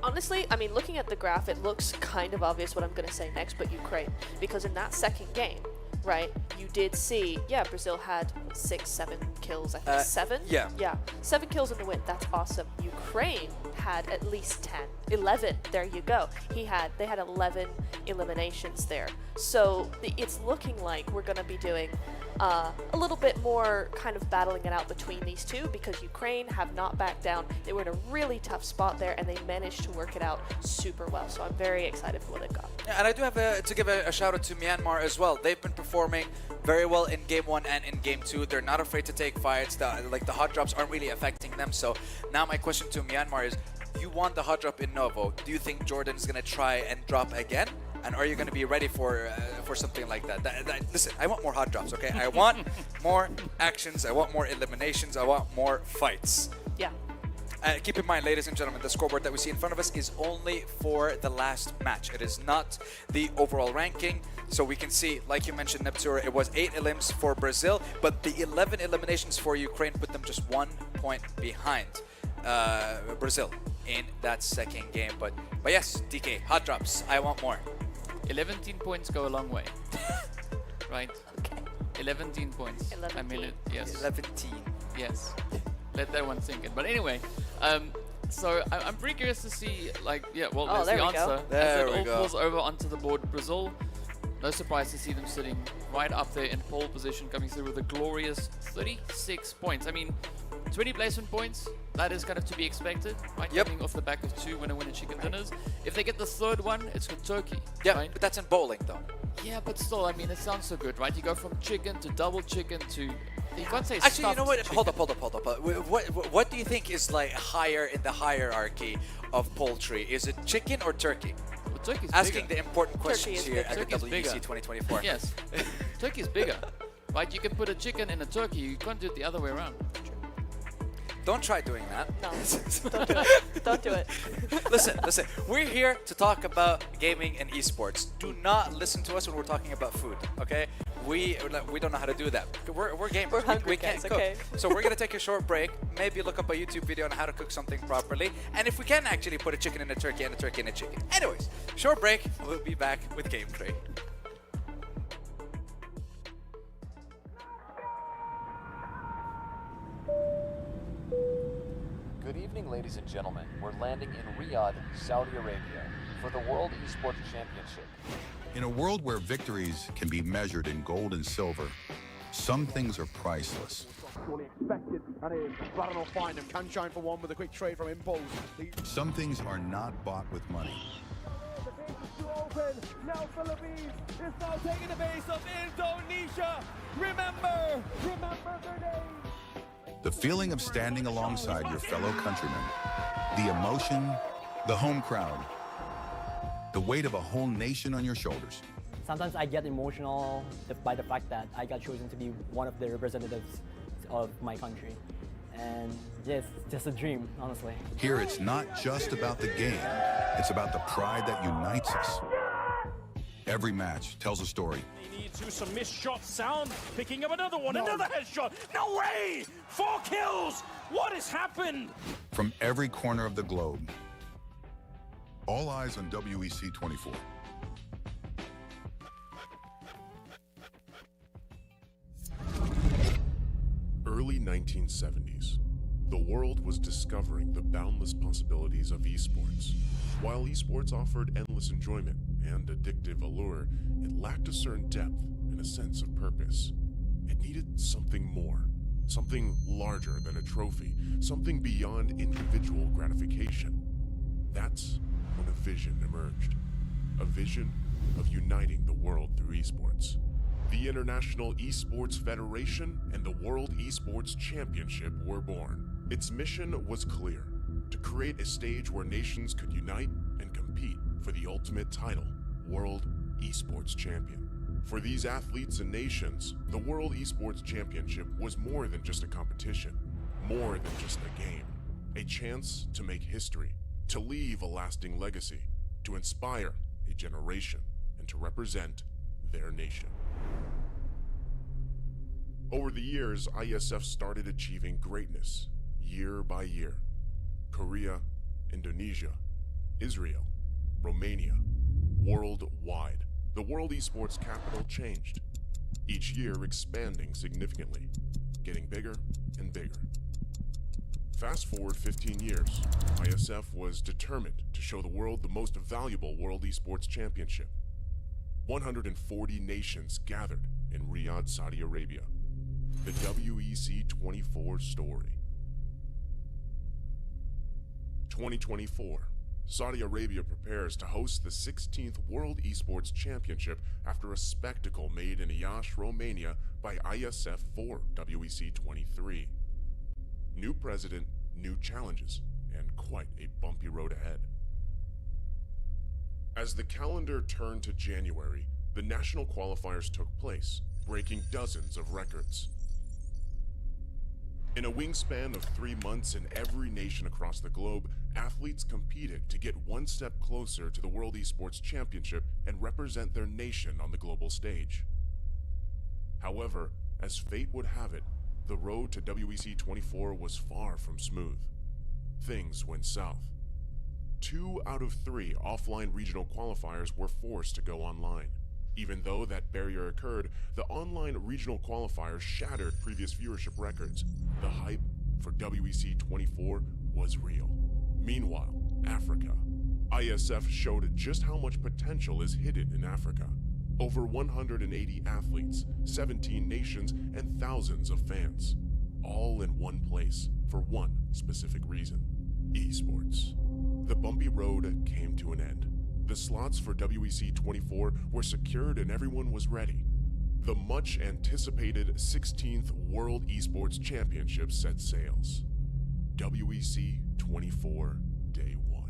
Honestly, I mean, looking at the graph, it looks kind of obvious what I'm going to say next, but Ukraine. Because in that second game, right, you did see, yeah, Brazil had 6, 7 kills, I think 7? Yeah. Yeah, 7 kills in the win, that's awesome. Ukraine had at least 10, 11, there you go. They had 11 eliminations there. So it's looking like we're gonna be doing a little bit more kind of battling it out between these two, because Ukraine have not backed down. They were in a really tough spot there and they managed to work it out super well. So I'm very excited for what they've got. Yeah, and I do have to give a shout out to Myanmar as well. They've been performing very well in Game 1 and in Game 2. They're not afraid to take fights. The hot drops aren't really affecting them. So now my question to Myanmar is, you won the hot drop in Novo. Do you think Jordan is going to try and drop again? And are you going to be ready for something like that? Listen, I want more hot drops, okay? I want more actions. I want more eliminations. I want more fights. Yeah. Keep in mind, ladies and gentlemen, the scoreboard that we see in front of us is only for the last match. It is not the overall ranking. So we can see, like you mentioned, Neptura, it was 8 elims for Brazil, but the 11 eliminations for Ukraine put them just 1 point behind Brazil in that second game. But yes, DK, hot drops. I want more. 11 points go a long way. Right? Okay. 11 points. 11. I mean it, yes. 11. Yes. Let that one sink in. But anyway, so I'm pretty curious to see, like, yeah, well, Oh, there's there the we go. answer. There As we it go. all falls over onto the board. Brazil, no surprise to see them sitting right up there in pole position, coming through with a glorious 36 points. I mean, 20 placement points, that is kind of to be expected, right? Yep. Coming off the back of 2 winner-winner chicken dinners. If they get the third one, it's with Turkey. Yeah, right? but that's in bowling, though. Yeah, but still, I mean, it sounds so good, right? You go from chicken to double chicken to... You can't say Actually, you know what? stuffed Hold chicken. up. What do you think is like higher in the hierarchy of poultry? Is it chicken or turkey? Well, turkey's Asking bigger. the important questions is here bigger. at the Turkey's WEC bigger. 2024. Yes. Turkey's bigger. Right? You can put a chicken in a turkey. You can't do it the other way around. Don't try doing that. No, don't do it. Don't do it. Listen. We're here to talk about gaming and esports. Do not listen to us when we're talking about food, okay? We don't know how to do that. We're gamers. We're hungry we can't guys, cook. okay? So we're gonna take a short break. Maybe look up a YouTube video on how to cook something properly. And if we can actually put a chicken in a turkey and a turkey in a chicken. Anyways, short break. We'll be back with Game Tray. Good evening, ladies and gentlemen. We're landing in Riyadh, Saudi Arabia, for the World Esports Championship. In a world where victories can be measured in gold and silver, some things are priceless. Fully expected, and a Baron will find him. Can shine for one with a quick trade from Impulse. Some things are not bought with money. Open. Now Philippines is now taking the base of Indonesia. Remember their name. The feeling of standing alongside your fellow countrymen, the emotion, the home crowd, the weight of a whole nation on your shoulders. Sometimes I get emotional by the fact that I got chosen to be one of the representatives of my country. And it's just a dream, honestly. Here it's not just about the game, it's about the pride that unites us. Every match tells a story. Some missed shots. Sound picking up another one, another headshot. No way! 4 kills! What has happened? From every corner of the globe. All eyes on WEC 24. Early 1970s. The world was discovering the boundless possibilities of esports. While esports offered endless enjoyment and addictive allure, it lacked a certain depth and a sense of purpose. It needed something more, something larger than a trophy, something beyond individual gratification. That's when a vision emerged. A vision of uniting the world through esports. The International Esports Federation and the World Esports Championship were born. Its mission was clear: to create a stage where nations could unite and compete for the ultimate title, World Esports Champion. For these athletes and nations, the World Esports Championship was more than just a competition, more than just a game. A chance to make history, to leave a lasting legacy, to inspire a generation, and to represent their nation. Over the years, Iesf started achieving greatness, year by year. Korea, Indonesia, Israel, Romania, worldwide. The World Esports capital changed. each year expanding significantly, getting bigger and bigger. Fast forward 15 years, Iesf was determined to show the world the most valuable World Esports Championship. 140 nations gathered in Riyadh, Saudi Arabia. The WEC 24 story. 2024. Saudi Arabia prepares to host the 16th World Esports Championship after a spectacle made in Iesf, Romania by Iesf for WEC 23. New president, new challenges, and quite a bumpy road ahead. As the calendar turned to January, the national qualifiers took place, breaking dozens of records. In a wingspan of 3 months in every nation across the globe, athletes competed to get one step closer to the World Esports Championship and represent their nation on the global stage. However, as fate would have it, the road to WEC 24 was far from smooth. Things went south. 2 out of 3 offline regional qualifiers were forced to go online. Even though that barrier occurred, the online regional qualifiers shattered previous viewership records. The hype for WEC 24 was real. Meanwhile, Africa. Iesf showed just how much potential is hidden in Africa. Over 180 athletes, 17 nations, and thousands of fans. All in one place for one specific reason: esports. The bumpy road came to an end. The slots for WEC 24 were secured and everyone was ready. The much-anticipated 16th World Esports Championship set sails. WEC 24 Day 1.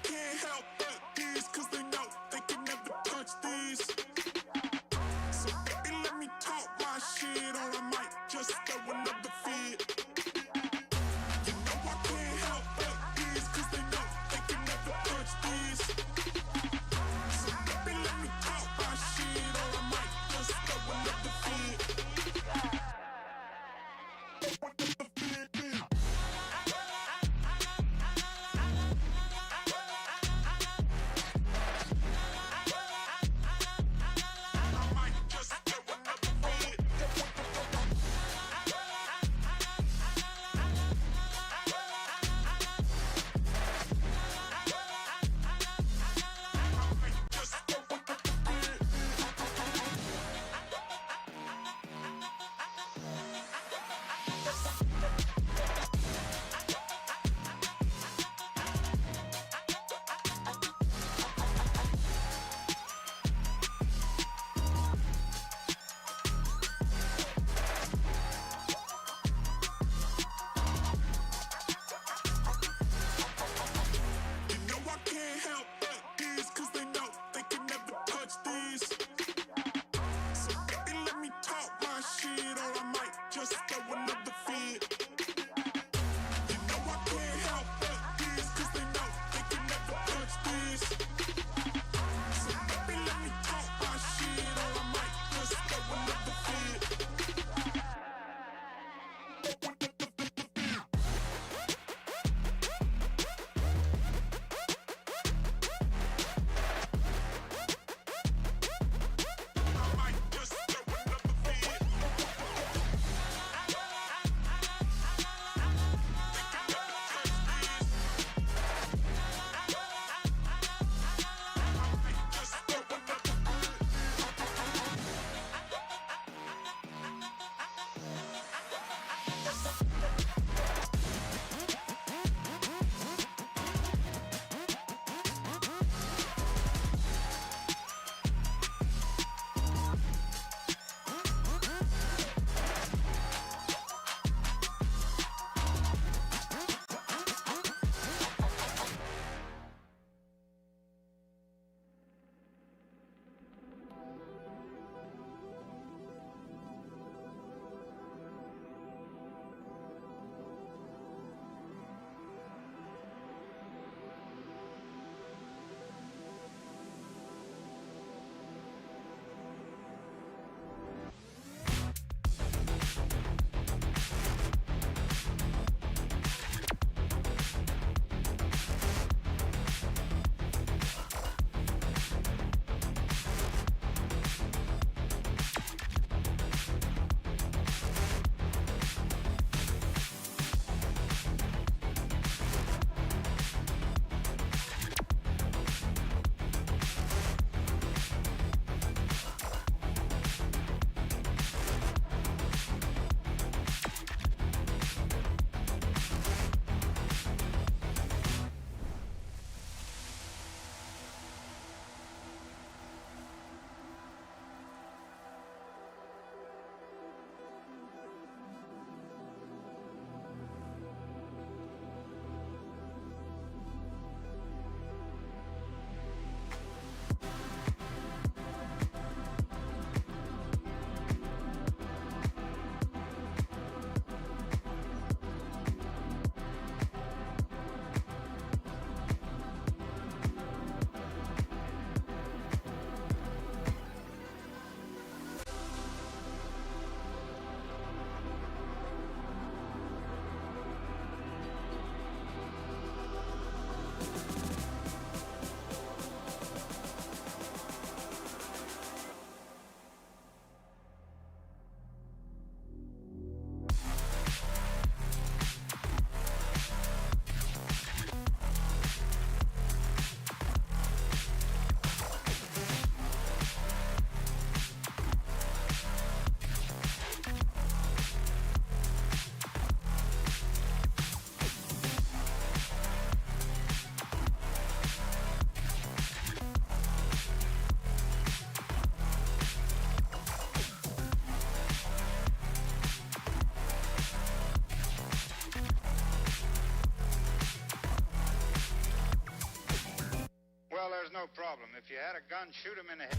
can't help but these, cause they know they can never touch these. So baby, let me talk my shit, or I might just throw another fit. You know I can't help but these, cause they know they can never touch these. So baby, let me talk my shit, or I might just throw another fit. If you had a gun, shoot him in the head.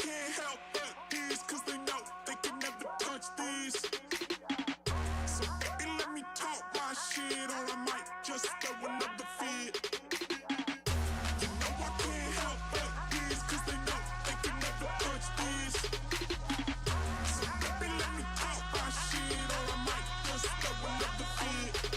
can't help but these, cause they know they can never touch these. So baby, let me talk my shit, or I might just throw another fit. You know I can't help but these, cause they know they can never touch these. So baby, let me talk my shit, or I might just throw another fit.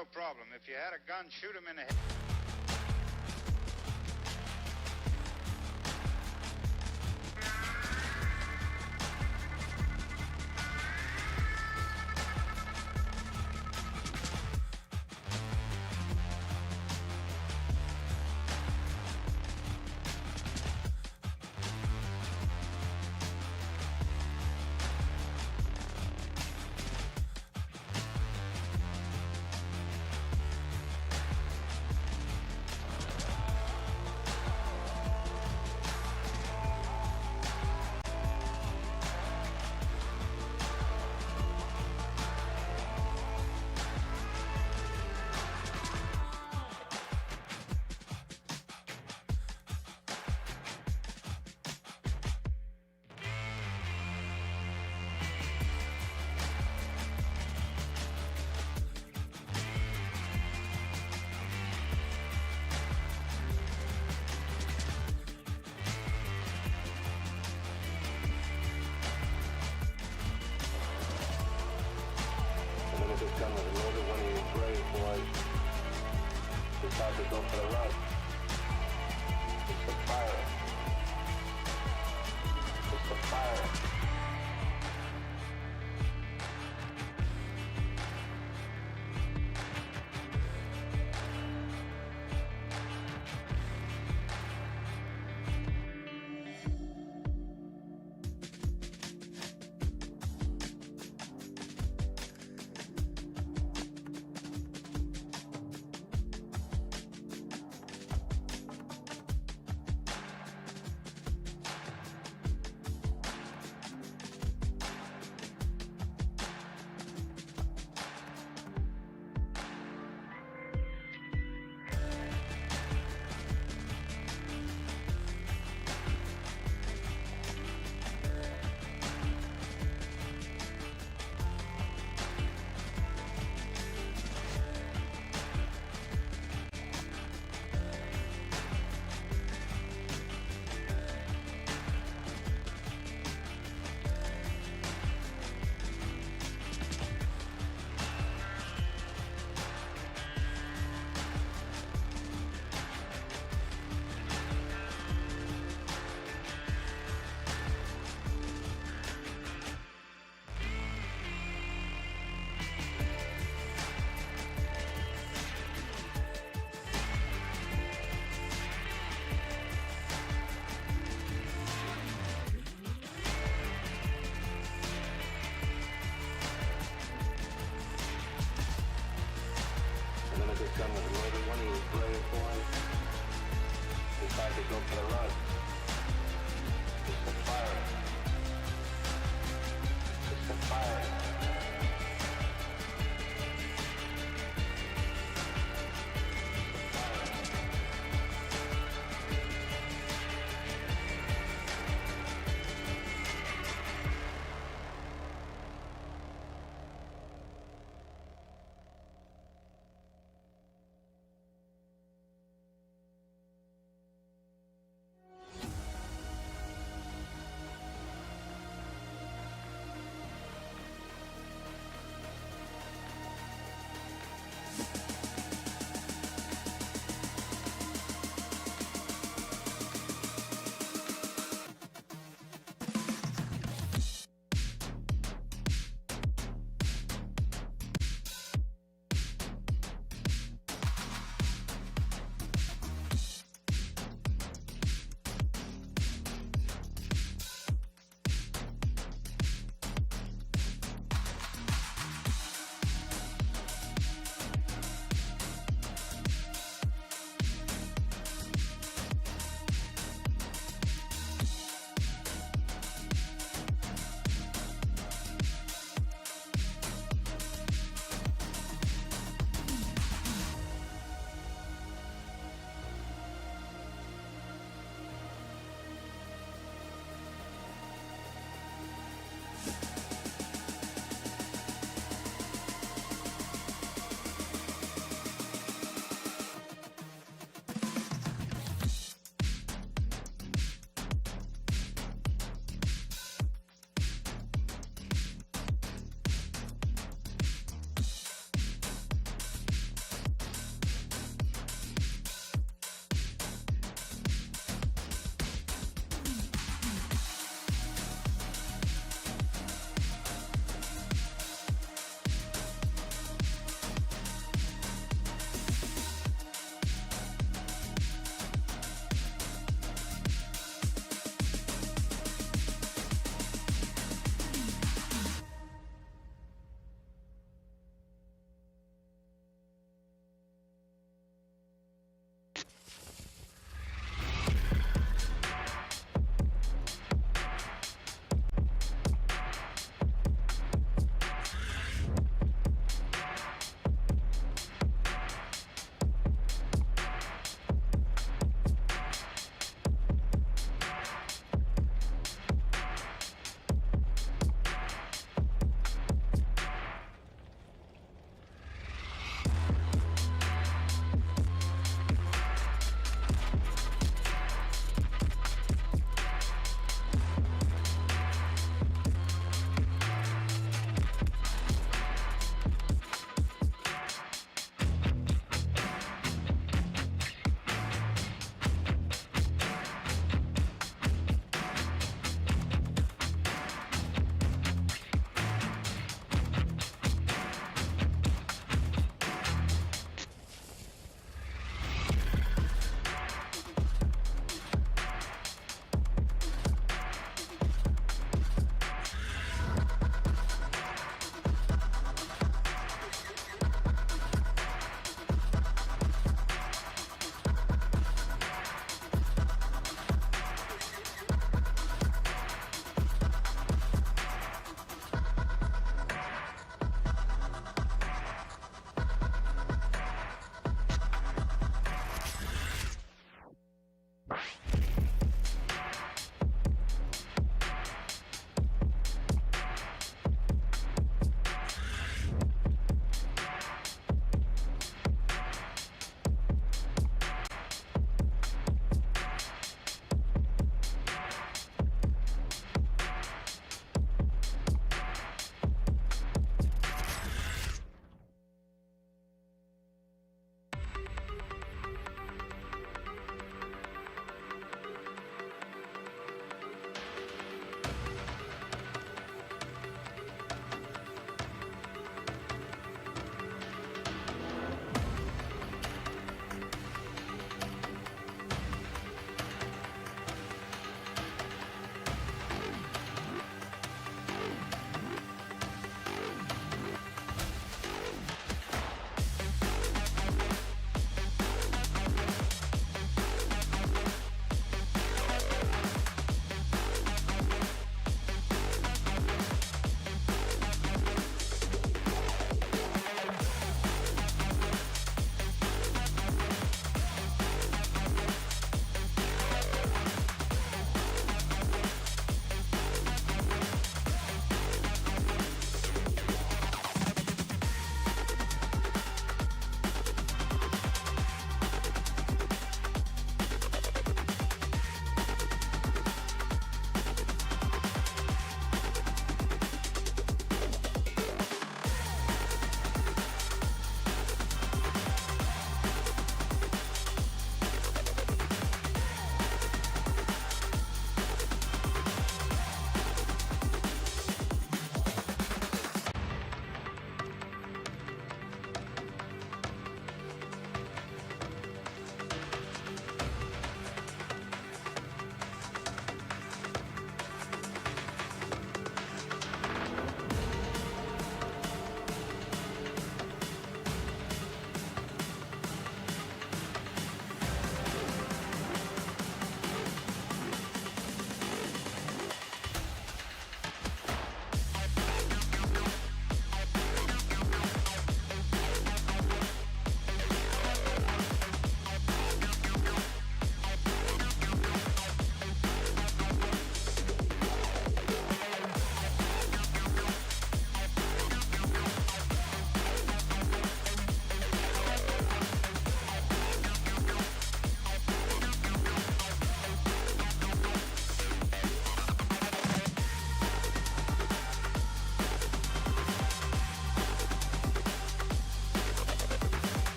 no problem. If you had a gun, shoot him in the head.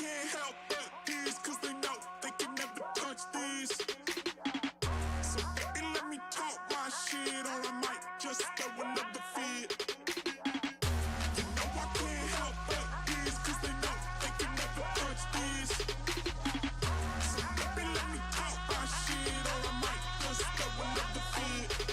can't help but these, cause they know they can never touch these. So baby, let me talk my shit, or I might just throw another fit. You know I can't help but these, cause they know they can never touch these. So baby, let me talk my shit, or I might just throw another fit.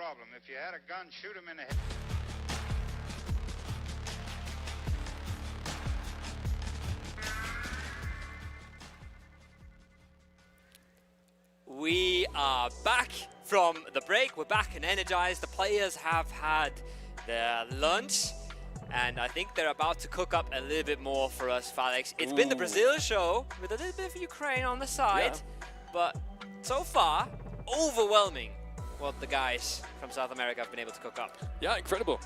problem. If you had a gun, shoot him in the head. We are back from the break. We're back and energized. The players have had their lunch, and I think they're about to cook up a little bit more for us, Felix. It's been the Brazil show with a little bit of Ukraine on the side, but so far, overwhelming what the guys from South America have been able to cook up. Yeah, incredible.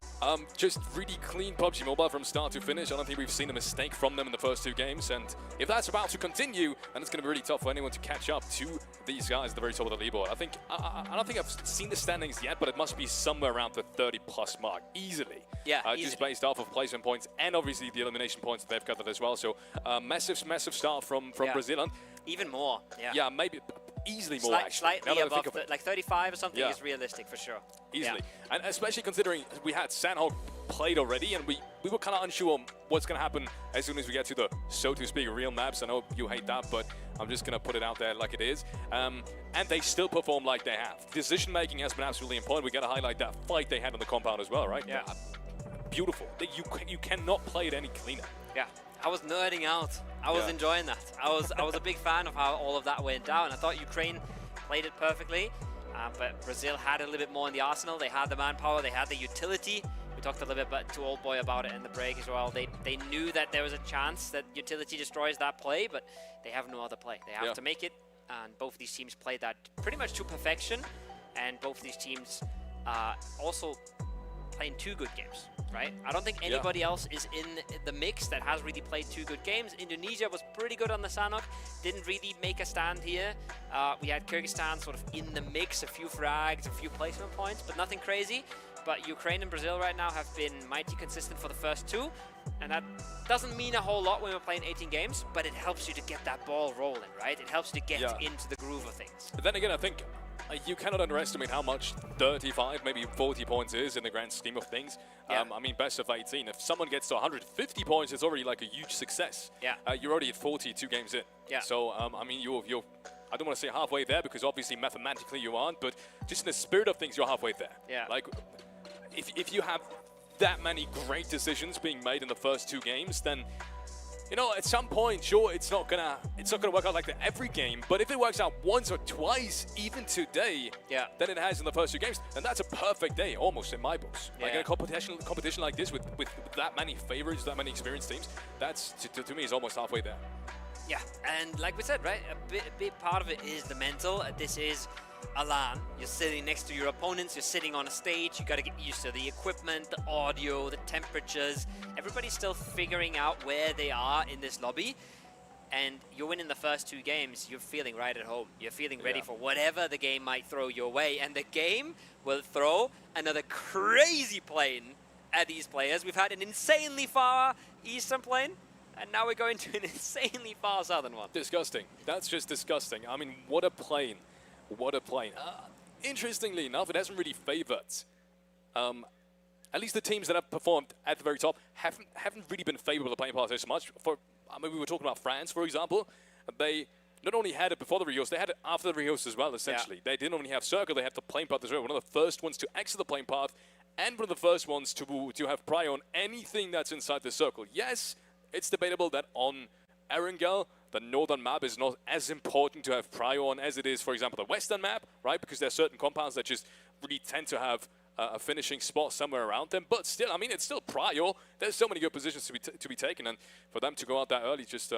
Just really clean PUBG Mobile from start to finish. I don't think we've seen a mistake from them in the first 2 games, and if that's about to continue, then it's going to be really tough for anyone to catch up to these guys at the very top of the leaderboard. I don't think I've seen the standings yet, but it must be somewhere around the 30+ mark, easily. Yeah, just based off of placement points and obviously the elimination points that they've gathered as well. So massive start from Brazil. And even more. Yeah, maybe easily more actually. Slightly above, like 35 or something is realistic for sure. Easily. And especially considering we had Sanhok played already, and we were kind of unsure on what's going to happen as soon as we get to the, so to speak, real maps. I know you hate that, but I'm just going to put it out there like it is. And they still perform like they have. Decision making has been absolutely important. We got to highlight that fight they had on the compound as well, right? Yeah. Beautiful. You cannot play it any cleaner. Yeah. I was nerding out. I was enjoying that. I was a big fan of how all of that went down. I thought Ukraine played it perfectly, but Brazil had a little bit more in the arsenal. They had the manpower, they had the utility. We talked a little bit to Old Boy about it in the break as well. They knew that there was a chance that utility destroys that play, but they have no other play. They have to make it, and both of these teams played that pretty much to perfection, and both of these teams also playing 2 good games. Right? I don't think anybody else is in the mix that has really played 2 good games. Indonesia was pretty good on the Sanhok, didn't really make a stand here. We had Kyrgyzstan sort of in the mix, a few frags, a few placement points, but nothing crazy. But Ukraine and Brazil right now have been mighty consistent for the first 2, and that doesn't mean a whole lot when we're playing 18 games, but it helps you to get that ball rolling, right? It helps you to get into the groove of things. But then again, I think you cannot underestimate how much 35, maybe 40 points is in the grand scheme of things. I mean, best of 18. If someone gets to 150 points, it's already like a huge success. Yeah. You're already at 40 2 games in. Yeah. So, I mean, you're I don't want to say halfway there, because obviously mathematically you aren't, but just in the spirit of things, you're halfway there. Yeah. Like, if you have that many great decisions being made in the first 2 games, then, you know, at some point, sure, it's not gonna work out like that every game. But if it works out once or twice, even today, than it has in the first 2 games, then that's a perfect day, almost in my books. Like in a competition like this with that many favorites, that many experienced teams, that's to me is almost halfway there. Yeah, and like we said, right, a big part of it is the mental. This is a LAN. You're sitting next to your opponents, you're sitting on a stage, you got to get used to the equipment, the audio, the temperatures. Everybody's still figuring out where they are in this lobby, and you're winning the first 2 games, you're feeling right at home. You're feeling ready for whatever the game might throw your way, and the game will throw another crazy plane at these players. We've had an insanely far eastern plane, and now we're going to an insanely far southern one. Disgusting. That's just disgusting. I mean, what a plane. What a plane. Interestingly enough, it hasn't really favored, at least the teams that have performed at the very top haven't really been favored with the playing path as much. I mean, we were talking about France, for example. They not only had it before the rehost, they had it after the rehost as well, essentially. They didn't only have Circle, they had the plane path as well. One of the first ones to exit the plane path, and one of the first ones to have prior on anything that's inside the circle. Yes, it's debatable that on Erangel, the northern map is not as important to have prior on as it is, for example, the western map, right? Because there are certain compounds that just really tend to have a finishing spot somewhere around them. But still, I mean, it's still prior. There's so many good positions to be taken, and for them to go out that early just,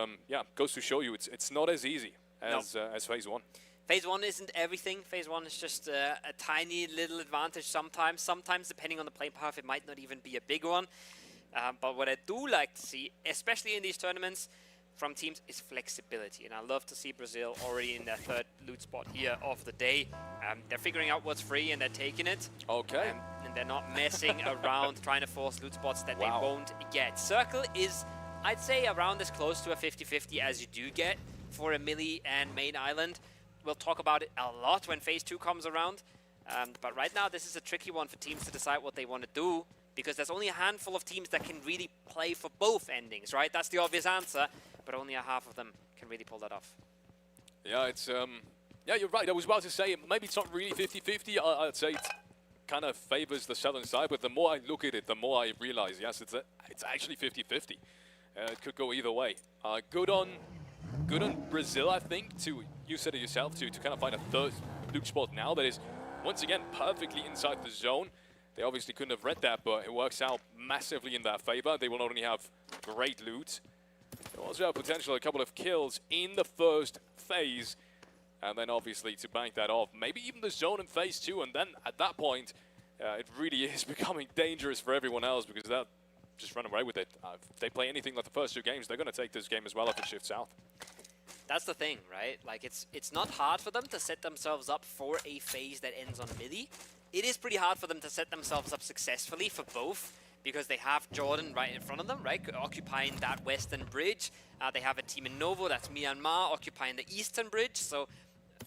goes to show you it's not as easy as Phase 1. Phase 1 isn't everything. Phase 1 is just a tiny little advantage sometimes. Sometimes, depending on the play path, it might not even be a big one. But what I do like to see, especially in these tournaments, from teams is flexibility, and I love to see Brazil already in their 3rd loot spot here of the day. They're figuring out what's free and they're taking it. Okay. And they're not messing around trying to force loot spots that they won't get. Circle is, I'd say, around as close to a 50-50 as you do get for a Millie and main island. We'll talk about it a lot when Phase 2 comes around. But right now, this is a tricky one for teams to decide what they want to do, because there's only a handful of teams that can really play for both endings, right? That's the obvious answer, but only a half of them can really pull that off. Yeah, it's, yeah, you're right. I was about to say, maybe it's not really 50-50. I'd say it's kind of favors the southern side, but the more I look at it, the more I realize, yes, it's actually 50-50. It could go either way. Good on Brazil, I think, you said it yourself, to kind of find a third loot spot now that is, once again, perfectly inside the zone. They obviously couldn't have read that, but it works out massively in their favor. They will not only have great loot, they also have potential a couple of kills in the first phase, and then obviously to bank that off, maybe even the zone in phase 2, and then at that point, it really is becoming dangerous for everyone else, because they'll just run away with it. If they play anything like the first 2 games, they're going to take this game as well if it shifts south. That's the thing, right? Like, it's not hard for them to set themselves up for a phase that ends on midi. It is pretty hard for them to set themselves up successfully for both, because they have Jordan right in front of them, right, occupying that western bridge. They have a team in Novo, that's Myanmar, occupying the eastern bridge. So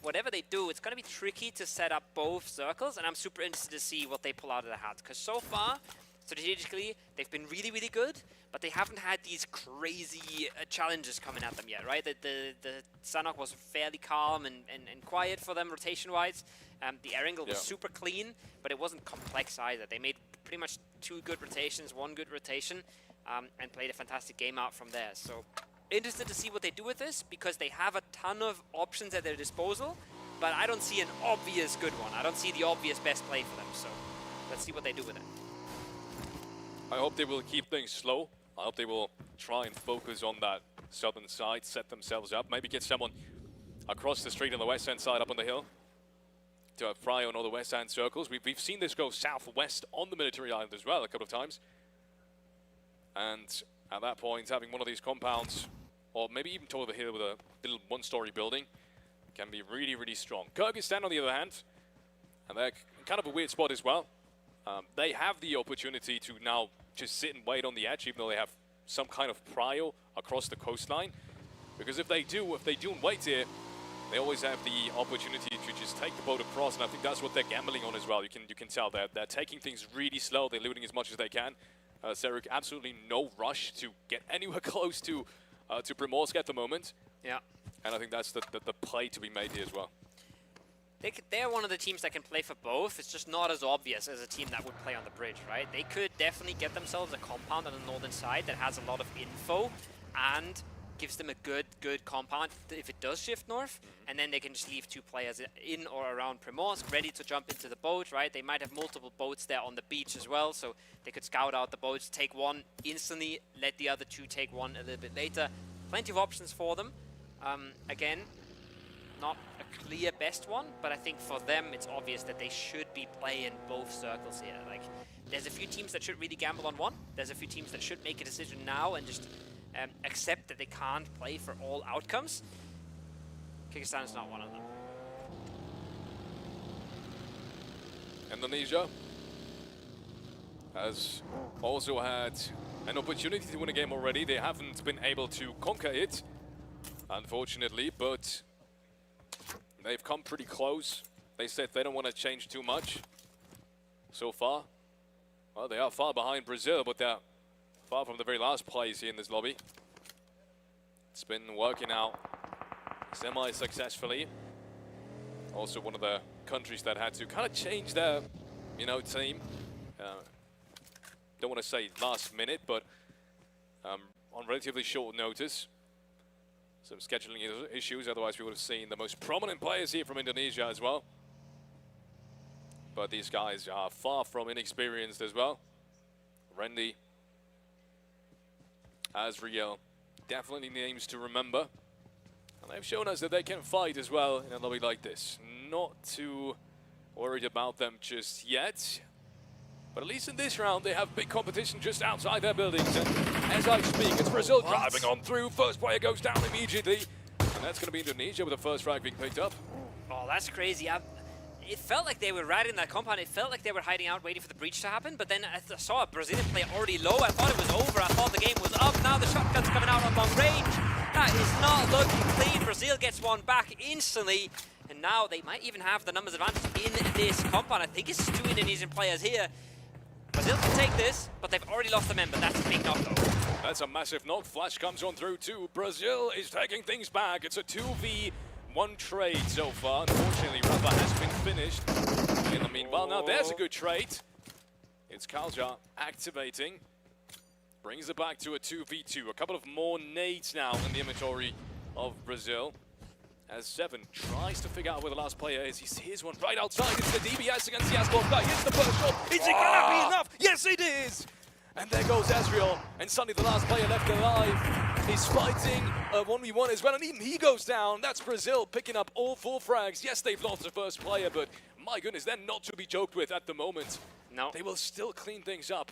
whatever they do, it's going to be tricky to set up both circles, and I'm super interested to see what they pull out of the hat, because so far, strategically, they've been really, really good, but they haven't had these crazy challenges coming at them yet, right? The Sanhok was fairly calm and quiet for them rotation-wise. The Erangel was super clean, but it wasn't complex either. They made pretty much 2 good rotations, 1 good rotation, and played a fantastic game out from there. So interested to see what they do with this, because they have a ton of options at their disposal, but I don't see an obvious good one. I don't see the obvious best play for them, so let's see what they do with it. I hope they will keep things slow. I hope they will try and focus on that southern side, set themselves up, maybe get someone across the street on the west-hand side up on the hill to have pry on all the west-hand circles. We've seen this go southwest on the military island as well a couple of times. And at that point, having one of these compounds, or maybe even toward the hill with a little 1-story building, can be really, really strong. Kyrgyzstan, on the other hand, and they're kind of a weird spot as well. They have the opportunity to now just sit and wait on the edge, even though they have some kind of prio across the coastline. Because if they do and wait here, they always have the opportunity to just take the boat across, and I think that's what they're gambling on as well. You can tell they're taking things really slow. They're looting as much as they can. Seruk, absolutely no rush to get anywhere close to Primorsk at the moment. Yeah. And I think that's the play to be made here as well. They're one of the teams that can play for both. It's just not as obvious as a team that would play on the bridge, right? They could definitely get themselves a compound on the northern side that has a lot of info and gives them a good compound if it does shift north, and then they can just leave 2 players in or around Primorsk ready to jump into the boat, right? They might have multiple boats there on the beach as well, so they could scout out the boats, take one instantly, let the other 2 take one a little bit later. Plenty of options for them. Again, not a clear best one, but I think for them it's obvious that they should be playing both circles here. Like, there's a few teams that should really gamble on one. There's a few teams that should make a decision now and just accept that they can't play for all outcomes. Kyrgyzstan is not one of them. Indonesia has also had an opportunity to win a game already. They haven't been able to conquer it, unfortunately, but they've come pretty close. They said they don't want to change too much so far. Well, they are far behind Brazil, but they're far from the very last place here in this lobby. It's been working out semi-successfully. Also one of the countries that had to kind of change their, team. Don't want to say last minute, but on relatively short notice. Some scheduling issues, otherwise we would have seen the most prominent players here from Indonesia as well. But these guys are far from inexperienced as well. Randy, Azriel, definitely names to remember. And they've shown us that they can fight as well in a lobby like this. Not too worried about them just yet. But at least in this round, they have big competition just outside their buildings. And as I speak, it's Brazil driving on through. First player goes down immediately. And that's going to be Indonesia with the first frag being picked up. Oh, that's crazy. It felt like they were riding that compound. It felt like they were hiding out, waiting for the breach to happen. But then I saw a Brazilian player already low. I thought it was over. I thought the game was up. Now the shotgun's coming out on long range. That is not looking clean. Brazil gets one back instantly. And now they might even have the numbers advantage in this compound. I think it's 2 Indonesian players here. Brazil can take this, but they've already lost a member. That's a big knock, though. That's a massive knock. Flash comes on through, too. Brazil is taking things back. It's a 2v1 trade so far. Unfortunately, Rafa has been finished. in the meanwhile. Now there's a good trade. It's Kalja activating. Brings it back to a 2v2. A couple of more nades now in the inventory of Brazil. As Seven tries to figure out where the last player is. He sees one right outside. It's the DBS against the Asphalt guy. Hits the first shot. Is it gonna be enough? Yes, it is! And there goes Ezreal. And suddenly the last player left alive is fighting a 1v1 as well. And even he goes down. That's Brazil picking up all 4 frags. Yes, they've lost the first player, but my goodness, they're not to be joked with at the moment. No. They will still clean things up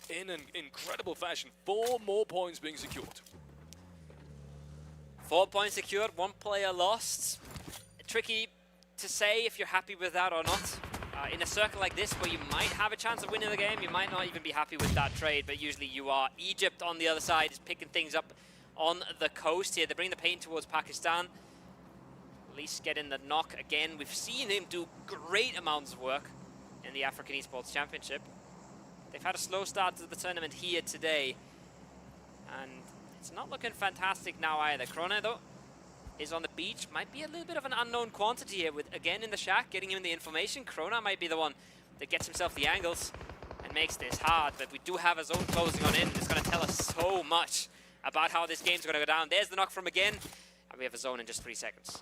in an incredible fashion. 4 more points being secured. 4 points secured, 1 player lost. Tricky to say if you're happy with that or not. In a circle like this, where you might have a chance of winning the game, you might not even be happy with that trade, but usually you are. Egypt on the other side is picking things up on the coast here. They bring the pain towards Pakistan. At least getting the knock again. We've seen him do great amounts of work in the African Esports Championship. They've had a slow start to the tournament here today, and it's not looking fantastic now either. Krona, though, is on the beach. Might be a little bit of an unknown quantity here with, again, in the shack, getting him the information. Krona might be the one that gets himself the angles and makes this hard, but we do have a zone closing on in. It's going to tell us so much about how this game's going to go down. There's the knock from again, and we have a zone in just 3 seconds.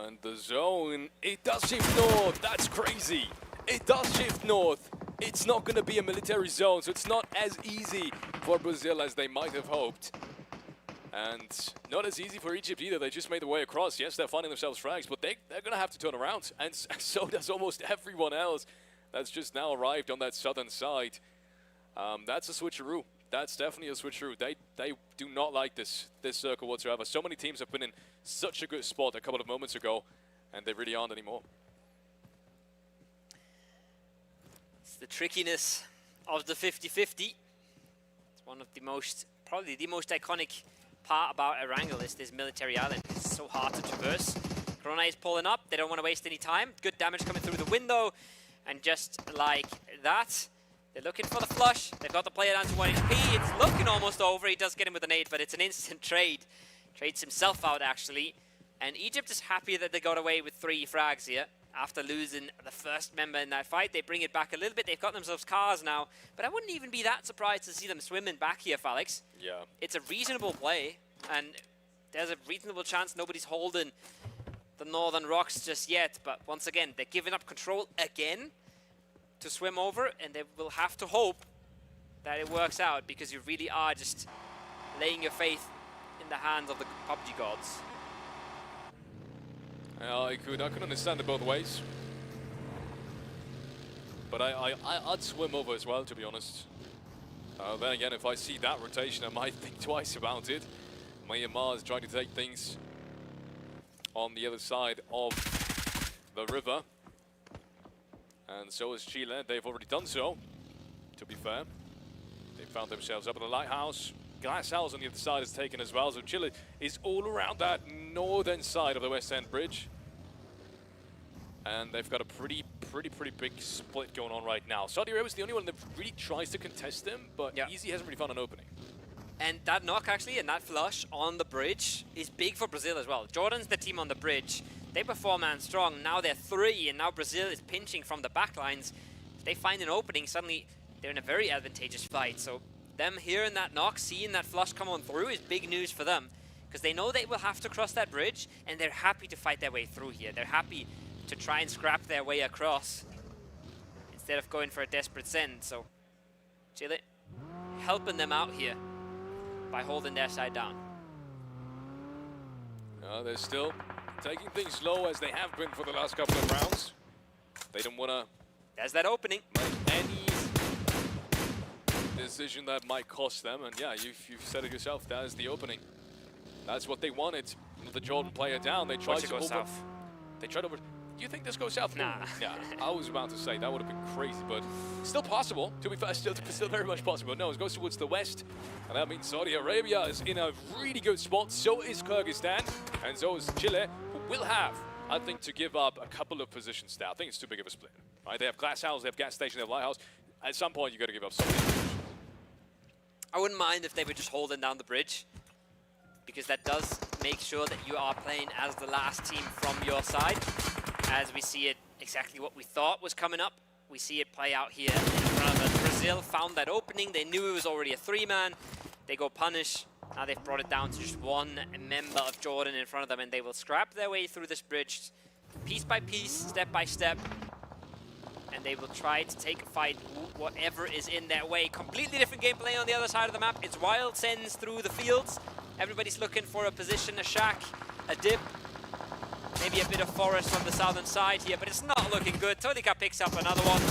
And the zone, it does shift north. That's crazy. It does shift north. It's not going to be a military zone, so it's not as easy for Brazil as they might have hoped. And not as easy for Egypt either. They just made their way across. Yes, they're finding themselves frags, but they're going to have to turn around. And so does almost everyone else that's just now arrived on that southern side. That's a switcheroo. That's definitely a switcheroo. They do not like this circle whatsoever. So many teams have been in such a good spot a couple of moments ago, and they really aren't anymore. It's the trickiness of the 50-50. It's one of the most, probably the most iconic part about Erangel is this military island. It's so hard to traverse. Corona is pulling up. They don't want to waste any time. Good damage coming through the window. And just like that, they're looking for the flush. They've got the player down to 1 HP. It's looking almost over. He does get him with an 8, but it's an instant trade. Trades himself out, actually. And Egypt is happy that they got away with 3 frags here. After losing the first member in that fight, they bring it back a little bit. They've got themselves cars now, but I wouldn't even be that surprised to see them swimming back here, Felix. Yeah. It's a reasonable play, and there's a reasonable chance nobody's holding the Northern Rocks just yet. But once again, they're giving up control again to swim over, and they will have to hope that it works out, because you really are just laying your faith in the hands of the Pubg gods. I could understand it both ways. But I'd swim over as well, to be honest. Then again, if I see that rotation, I might think twice about it. Miramar is trying to take things on the other side of the river. And so is Chile. They've already done so, to be fair. They found themselves up at the lighthouse. Glass house on the other side is taken as well, so Chile is all around that northern side of the West End Bridge. And they've got a pretty big split going on right now. Saudi Arabia is the only one that really tries to contest them, but Easy hasn't really found an opening. And that knock, actually, and that flush on the bridge is big for Brazil as well. Jordan's the team on the bridge. They were 4-man strong. Now they're 3, and now Brazil is pinching from the backlines. If they find an opening, suddenly they're in a very advantageous fight. So them hearing that knock, seeing that flush come on through is big news for them, because they know they will have to cross that bridge, and they're happy to fight their way through here. They're happy to try and scrap their way across instead of going for a desperate send. So Chile helping them out here by holding their side down. They're still taking things slow, as they have been for the last couple of rounds. They don't want to... There's that opening. ...make any decision that might cost them. And yeah, you've said it yourself, that is the opening. That's what they wanted. The Jordan player down. They tried to go south. They tried over... Do you think this goes south? Nah. Yeah, I was about to say that would have been crazy, but still possible. To be fair, still very much possible. No, it goes towards the west, and that means Saudi Arabia is in a really good spot. So is Kyrgyzstan, and so is Chile, who will have, I think, to give up a couple of positions now. I think it's too big of a split. Right? They have glass house, they have gas station, they have lighthouse. At some point, you got to give up something. I wouldn't mind if they were just holding down the bridge, because that does make sure that you are playing as the last team from your side. as we see it exactly what we thought was coming up. We see it play out here in front of us. Brazil found that opening. They knew it was already a 3-man. They go punish. Now they've brought it down to just one member of Jordan in front of them, and they will scrap their way through this bridge piece by piece, step by step. And they will try to take a fight, whatever is in their way. Completely different gameplay on the other side of the map. It's wild sends through the fields. Everybody's looking for a position, a shack, a dip. Maybe a bit of forest on the southern side here, but it's not looking good. Tolika picks up another one.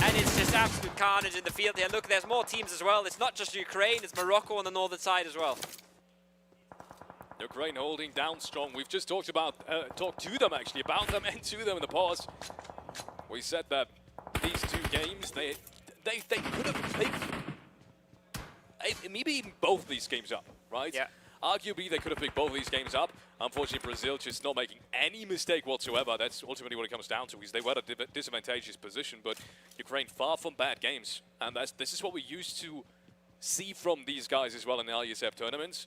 And it's just absolute carnage in the field here. Look, there's more teams as well. It's not just Ukraine, it's Morocco on the northern side as well. Ukraine holding down strong. We've just talked to them actually, about them and to them in the past. We said that these two games, they could have played maybe even both these games up, right? Yeah. Arguably, they could have picked both of these games up. Unfortunately, Brazil just not making any mistake whatsoever. That's ultimately what it comes down to, is they were at a disadvantageous position, but Ukraine far from bad games. And this is what we used to see from these guys as well in the Iesf tournaments.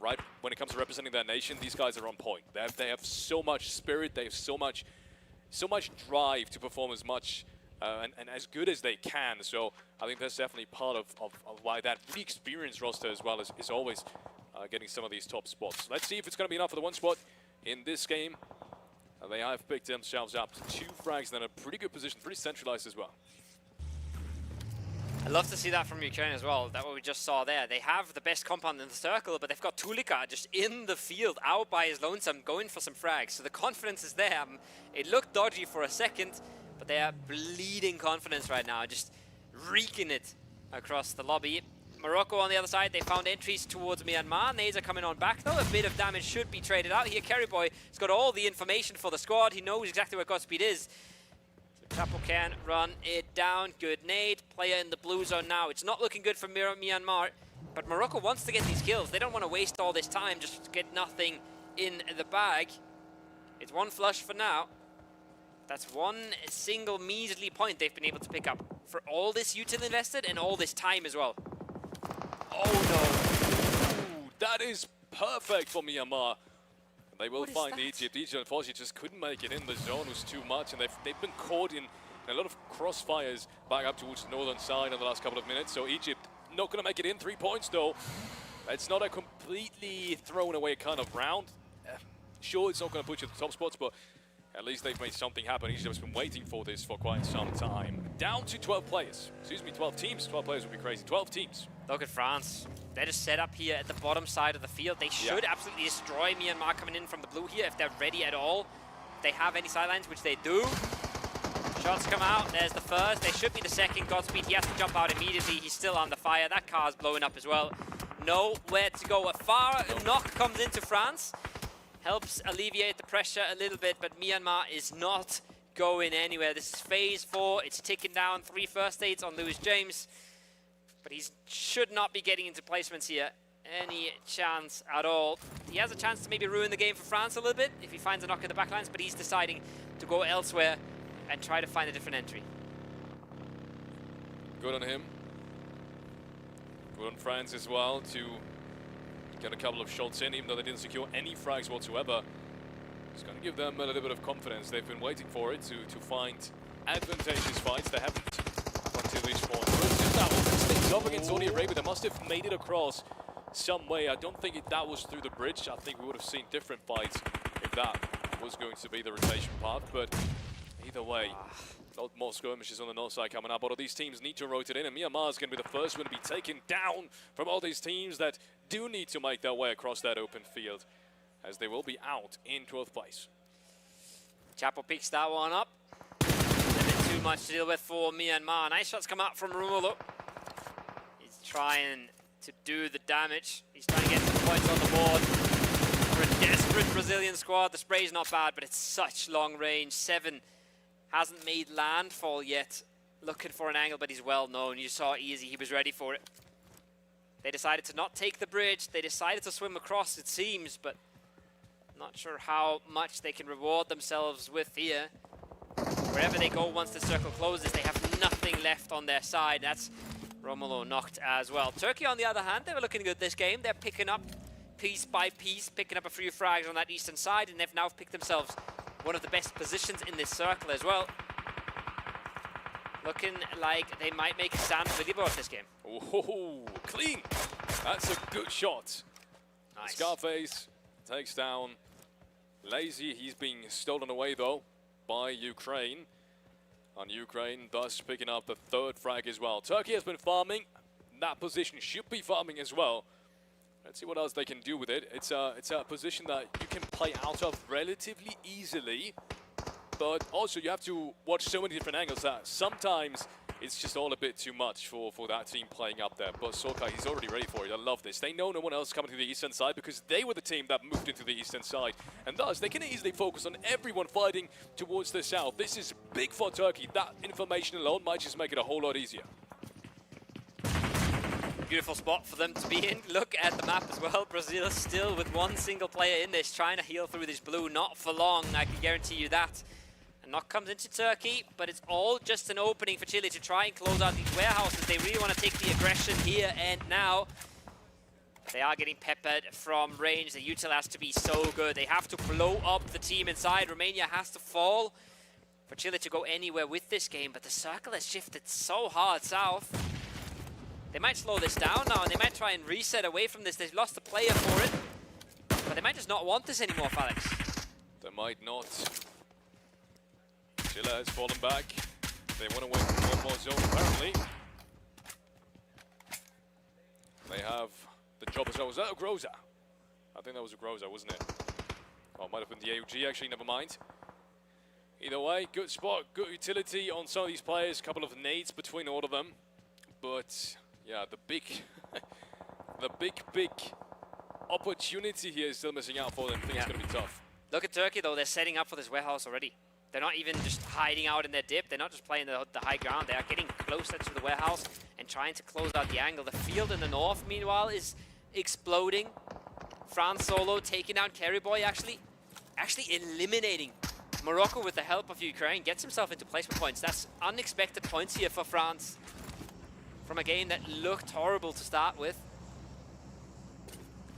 Right, when it comes to representing their nation, these guys are on point. They have so much spirit, they have so much drive to perform as much and as good as they can. So I think that's definitely part of why that really experienced roster as well is always getting some of these top spots. Let's see if it's going to be enough for the one spot in this game. They have picked themselves up to 2 frags, and in a pretty good position, pretty centralized as well. I'd love to see that from Ukraine as well. That's what we just saw there. They have the best compound in the circle, but they've got Tulika just in the field, out by his lonesome, going for some frags. So the confidence is there. It looked dodgy for a second, but they are bleeding confidence right now, just reeking it across the lobby. Morocco on the other side, they found entries towards Myanmar. Nades are coming on back though. A bit of damage should be traded out here. Carryboy has got all the information for the squad. He knows exactly where Godspeed is. Chapo can run it down. Good nade. Player in the blue zone now. It's not looking good for Myanmar, but Morocco wants to get these kills. They don't want to waste all this time just to get nothing in the bag. It's one flush for now. That's one single measly point they've been able to pick up for all this util invested and all this time as well. Oh no! Ooh, that is perfect for Myanmar. They will find Egypt. Egypt unfortunately just couldn't make it in. The zone was too much, and they've been caught in a lot of crossfires back up towards the northern side in the last couple of minutes. So Egypt not going to make it in. 3 points though. It's not a completely thrown away kind of round. Sure, it's not going to put you at the top spots, but at least they've made something happen. Egypt has been waiting for this for quite some time. Down to 12 players. Excuse me, 12 teams. 12 players would be crazy. 12 teams. Look at France. They're just set up here at the bottom side of the field. They should absolutely destroy Myanmar coming in from the blue here if they're ready at all. If they have any sidelines, which they do. Shots come out. There's the first. They should be the second. Godspeed, he has to jump out immediately. He's still on the fire. That car's blowing up as well. Nowhere to go. A far knock comes into France. Helps alleviate the pressure a little bit, but Myanmar is not going anywhere. This is phase 4. It's ticking down. 3 first aids on Lewis James. But he should not be getting into placements here. Any chance at all. He has a chance to maybe ruin the game for France a little bit if he finds a knock in the backlines, but he's deciding to go elsewhere and try to find a different entry. Good on him. Good on France as well to get a couple of shots in, even though they didn't secure any frags whatsoever. It's going to give them a little bit of confidence. They've been waiting for it to find advantageous fights. They haven't up until this point. That was things up against Saudi Arabia. They must have made it across some way. I don't think that was through the bridge. I think we would have seen different fights if that was going to be the rotation path. But either way, a lot more skirmishes on the north side coming up. All of these teams need to rotate in, and Myanmar is going to be the first one to be taken down from all these teams that do need to make their way across that open field, as they will be out in 12th place. Chapo picks that one up. A bit too much to deal with for Myanmar. Nice shots come out from Romulo. He's trying to do the damage. He's trying to get some points on the board. For a desperate Brazilian squad, the spray's not bad, but it's such long range. 7 hasn't made landfall yet. Looking for an angle, but he's well known. You saw easy, he was ready for it. They decided to not take the bridge. They decided to swim across, it seems, but not sure how much they can reward themselves with here. Wherever they go once the circle closes, they have nothing left on their side. That's Romulo knocked as well. Turkey, on the other hand, they were looking good this game. They're picking up piece by piece, picking up a few frags on that eastern side, and they've now picked themselves one of the best positions in this circle as well. Looking like they might make a stand for the board this game. Oh, clean. That's a good shot. Nice. Scarface takes down Lazy. He's being stolen away, though, by Ukraine. And Ukraine thus picking up the 3rd frag as well. Turkey has been farming. That position should be farming as well. Let's see what else they can do with it. It's a position that you can play out of relatively easily. But also you have to watch so many different angles that sometimes it's just all a bit too much for that team playing up there. But Sokai, he's already ready for it. I love this. They know no one else coming to the eastern side because they were the team that moved into the eastern side. And thus, they can easily focus on everyone fighting towards the south. This is big for Turkey. That information alone might just make it a whole lot easier. Beautiful spot for them to be in. Look at the map as well. Brazil still with one single player in this, trying to heal through this blue. Not for long, I can guarantee you that. Knock comes into Turkey, but it's all just an opening for Chile to try and close out these warehouses. They really want to take the aggression here and now. They are getting peppered from range. The util has to be so good. They have to blow up the team inside. Romania has to fall for Chile to go anywhere with this game, but the circle has shifted so hard south. They might slow this down now, and they might try and reset away from this. They've lost a player for it, but they might just not want this anymore, Felix. They might not. Chile has fallen back. They want to win one more zone, apparently. They have the job as well. Was that a Groza? I think that was a Groza, wasn't it? Oh, it might have been the AUG, actually, never mind. Either way, good spot, good utility on some of these players. A couple of nades between all of them. But, yeah, the big opportunity here is still missing out for them. I think it's going to be tough. Look at Turkey, though. They're setting up for this warehouse already. They're not even just hiding out in their dip. They're not just playing the high ground. They are getting closer to the warehouse and trying to close out the angle. The field in the north, meanwhile, is exploding. France solo taking down Carryboy, actually eliminating Morocco with the help of Ukraine. Gets himself into placement points. That's unexpected points here for France from a game that looked horrible to start with.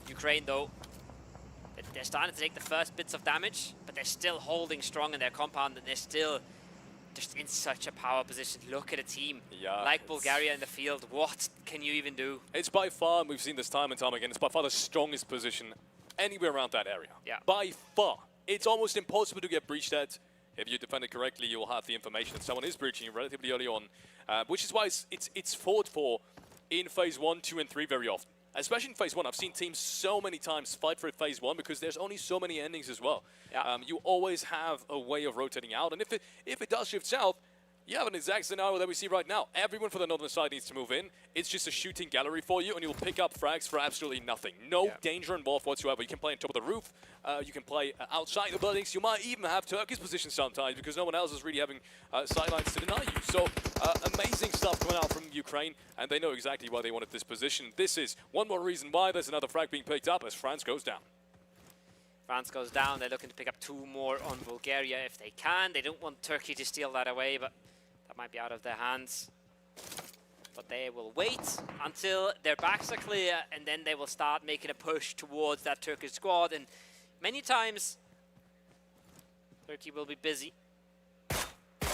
Ukraine, though, they're starting to take the first bits of damage, but they're still holding strong in their compound, and they're still just in such a power position. Look at a team like Bulgaria in the field. What can you even do? It's by far, and we've seen this time and time again, it's by far the strongest position anywhere around that area. Yeah. By far. It's almost impossible to get breached at. If you defend it correctly, you'll have the information that someone is breaching you relatively early on, which is why it's fought for in phase 1, 2, and 3 very often. Especially in phase 1, I've seen teams so many times fight for phase 1 because there's only so many endings as well. Yeah. You always have a way of rotating out, and if it does shift south, you have an exact scenario that we see right now. Everyone for the northern side needs to move in. It's just a shooting gallery for you, and you'll pick up frags for absolutely nothing. No danger involved whatsoever. You can play on top of the roof. You can play outside the buildings. You might even have Turkey's position sometimes because no one else is really having sidelines to deny you. So amazing stuff coming out from Ukraine, and they know exactly why they wanted this position. This is one more reason why there's another frag being picked up as France goes down. France goes down. They're looking to pick up 2 more on Bulgaria if they can. They don't want Turkey to steal that away, but that might be out of their hands. But they will wait until their backs are clear, and then they will start making a push towards that Turkish squad. And many times, Turkey will be busy.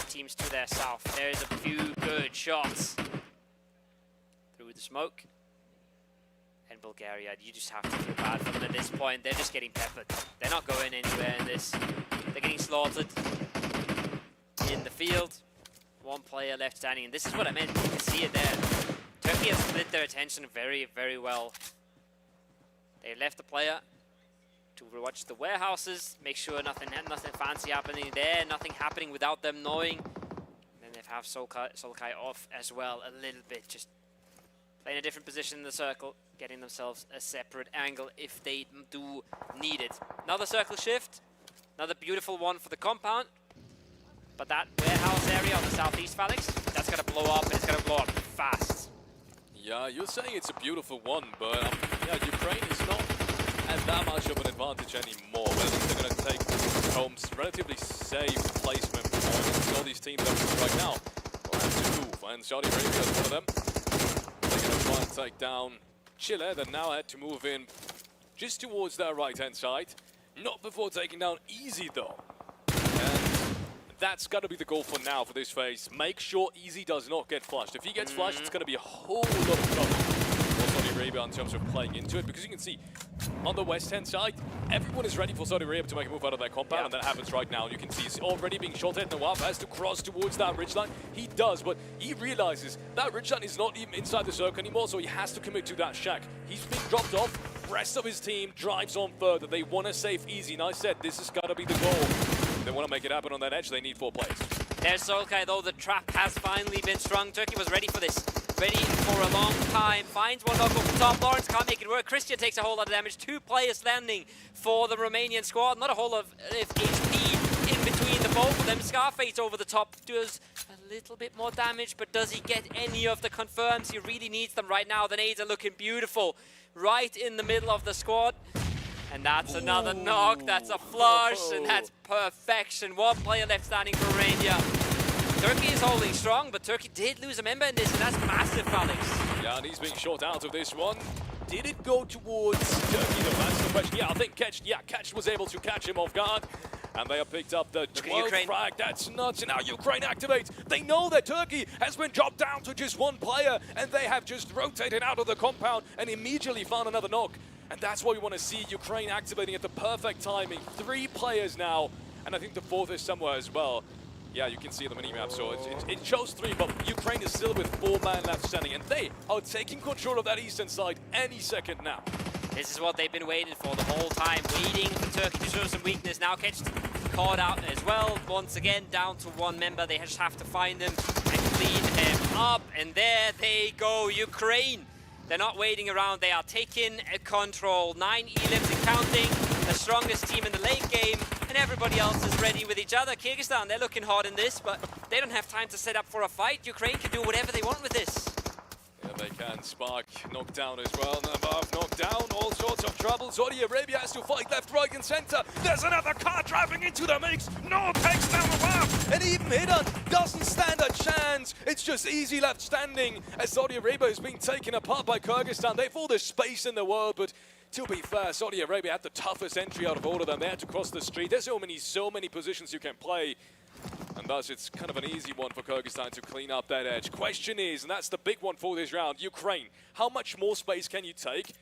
Teams to their south. There's a few good shots through the smoke. And Bulgaria, you just have to feel bad for them at this point. They're just getting peppered. They're not going anywhere in this. They're getting slaughtered in the field. 1 player left standing, and this is what I meant. You can see it there. Turkey has split their attention very, very well. They left the player to watch the warehouses, make sure nothing fancy happening there, nothing happening without them knowing. And then they have Solkai off as well a little bit, just playing a different position in the circle, getting themselves a separate angle if they do need it. Another circle shift, another beautiful one for the compound. But that warehouse area on the southeast, Felix, that's going to blow up, and it's going to blow up fast. Yeah, you're saying it's a beautiful one, but yeah, Ukraine is not at that much of an advantage anymore. But at least they're going to take home relatively safe placement points. All these teams that right now will have to move, and Saudi Arabia is one of them. They're going to try and take down Chile, that now had to move in just towards their right-hand side. Not before taking down Easy, though. that's got to be the goal for now for this phase. Make sure Easy does not get flushed. If he gets flushed, it's going to be a whole lot of trouble for Saudi Arabia in terms of playing into it, because you can see on the west-hand side, everyone is ready for Saudi Arabia to make a move out of their compound, and that happens right now. You can see he's already being shot at. Nawaf has to cross towards that ridgeline. He does, but he realizes that ridgeline is not even inside the circle anymore, so he has to commit to that shack. He's being dropped off. Rest of his team drives on further. They want to save Easy, and I said this has got to be the goal. They want to make it happen on that edge. They need 4 players. There's Solkai, though. The trap has finally been strung. Turkey was ready for this. Ready for a long time. Finds one knock over the top. Lawrence can't make it work. Christian takes a whole lot of damage. 2 players landing for the Romanian squad. Not a whole lot of HP in between the both of them. Scarface over the top does a little bit more damage, but does he get any of the confirms? He really needs them right now. The nades are looking beautiful right in the middle of the squad. And that's another knock. That's a flush, and that's perfection. 1 player left standing for Romania. Turkey is holding strong, but Turkey did lose a member in this, and that's massive, Alex. Yeah, and he's being shot out of this one. Did it go towards Turkey, though? That's the question. Yeah, I think Ketch was able to catch him off guard. And they have picked up the 12th frag. That's nuts. And now Ukraine activates. They know that Turkey has been dropped down to just 1 player, and they have just rotated out of the compound and immediately found another knock. And that's what we want to see, Ukraine activating at the perfect timing. 3 players now, and I think the 4th is somewhere as well. Yeah, you can see the mini-map, so it shows 3, but Ukraine is still with 4 men left standing, and they are taking control of that eastern side any second now. This is what they've been waiting for the whole time, waiting for Turkey to show some weakness. Now Ketch caught out as well, once again down to 1 member. They just have to find him and clean him up, and there they go, Ukraine. They're not waiting around, they are taking control. 9 elims and counting, the strongest team in the late game, and everybody else is ready with each other. Kyrgyzstan, they're looking hard in this, but they don't have time to set up for a fight. Ukraine can do whatever they want with this. Yeah, they can. Spark knocked down as well. Navarre knocked down. All sorts of trouble. Saudi Arabia has to fight left, right, and center. There's another car driving into the mix. No takes down Navarre. And even Hidan doesn't stand a chance. It's just Easy left standing as Saudi Arabia is being taken apart by Kyrgyzstan. They've all the space in the world, but to be fair, Saudi Arabia had the toughest entry out of all of them. They had to cross the street. There's so many positions you can play. And thus, it's kind of an easy one for Kyrgyzstan to clean up that edge. Question is, and that's the big one for this round, Ukraine, how much more space can you take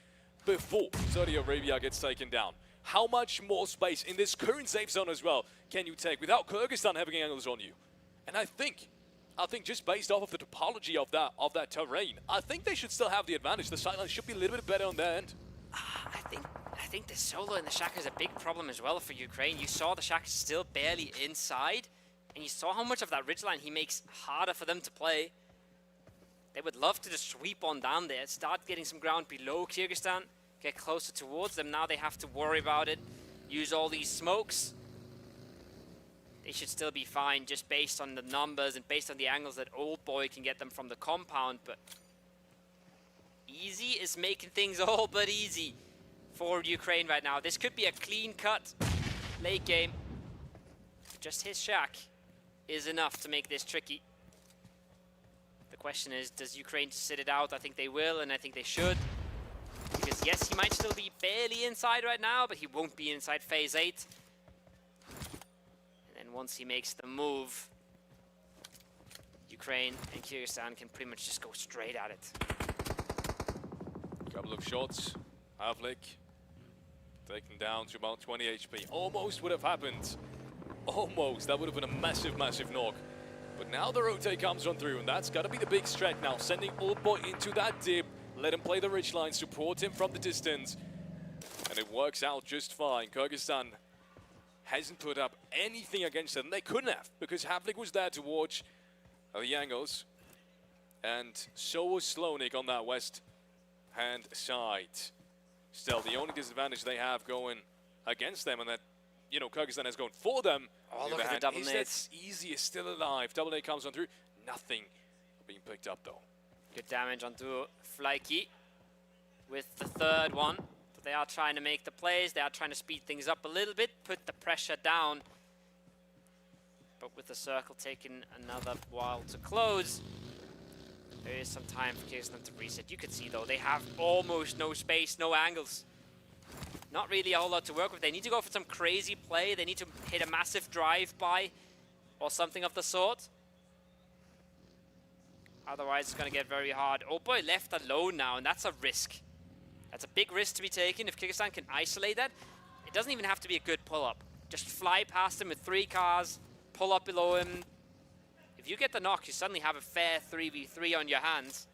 before Saudi Arabia gets taken down? How much more space in this current safe zone as well can you take without Kyrgyzstan having angles on you? And I think just based off of the topology of that terrain, I think they should still have the advantage. The sidelines should be a little bit better on their end. I think the solo in the shack is a big problem as well for Ukraine. You saw the shack still barely inside, and you saw how much of that ridgeline he makes harder for them to play. They would love to just sweep on down there, start getting some ground below Kyrgyzstan, get closer towards them. Now they have to worry about it, use all these smokes. They should still be fine just based on the numbers and based on the angles that Old Boy can get them from the compound, but Easy is making things all but easy for Ukraine right now. This could be a clean cut late game. Just his shack is enough to make this tricky. The question is, does Ukraine sit it out? I think they will, and I think they should. Because yes, he might still be barely inside right now, but he won't be inside phase 8. And then once he makes the move, Ukraine and Kyrgyzstan can pretty much just go straight at it. Couple of shots. Havlik taken down to about 20 HP. Almost would have happened. Almost. That would have been a massive, massive knock. But now the rotate comes on through, and that's got to be the big stretch now. Sending Old Boy into that dip. Let him play the ridgeline, support him from the distance. And it works out just fine. Kyrgyzstan hasn't put up anything against them. They couldn't have, because Havlik was there to watch the angles. And so was Slonik on that west-hand side. Still, the only disadvantage they have going against them, and that, you know, Kyrgyzstan has gone for them. Oh, look at the double nades. Easy is still alive. Double nade comes on through. Nothing being picked up, though. Good damage onto Flyke with the 3rd one. But they are trying to make the plays. They are trying to speed things up a little bit, put the pressure down. But with the circle taking another while to close, there is some time for Kyrgyzstan to reset. You can see, though, they have almost no space, no angles. Not really a whole lot to work with. They need to go for some crazy play. They need to hit a massive drive-by or something of the sort. Otherwise, it's going to get very hard. Oh boy, left alone now, and that's a risk. That's a big risk to be taken. If Kyrgyzstan can isolate that, it doesn't even have to be a good pull-up. Just fly past him with 3 cars, pull up below him. If you get the knock, you suddenly have a fair 3v3 on your hands.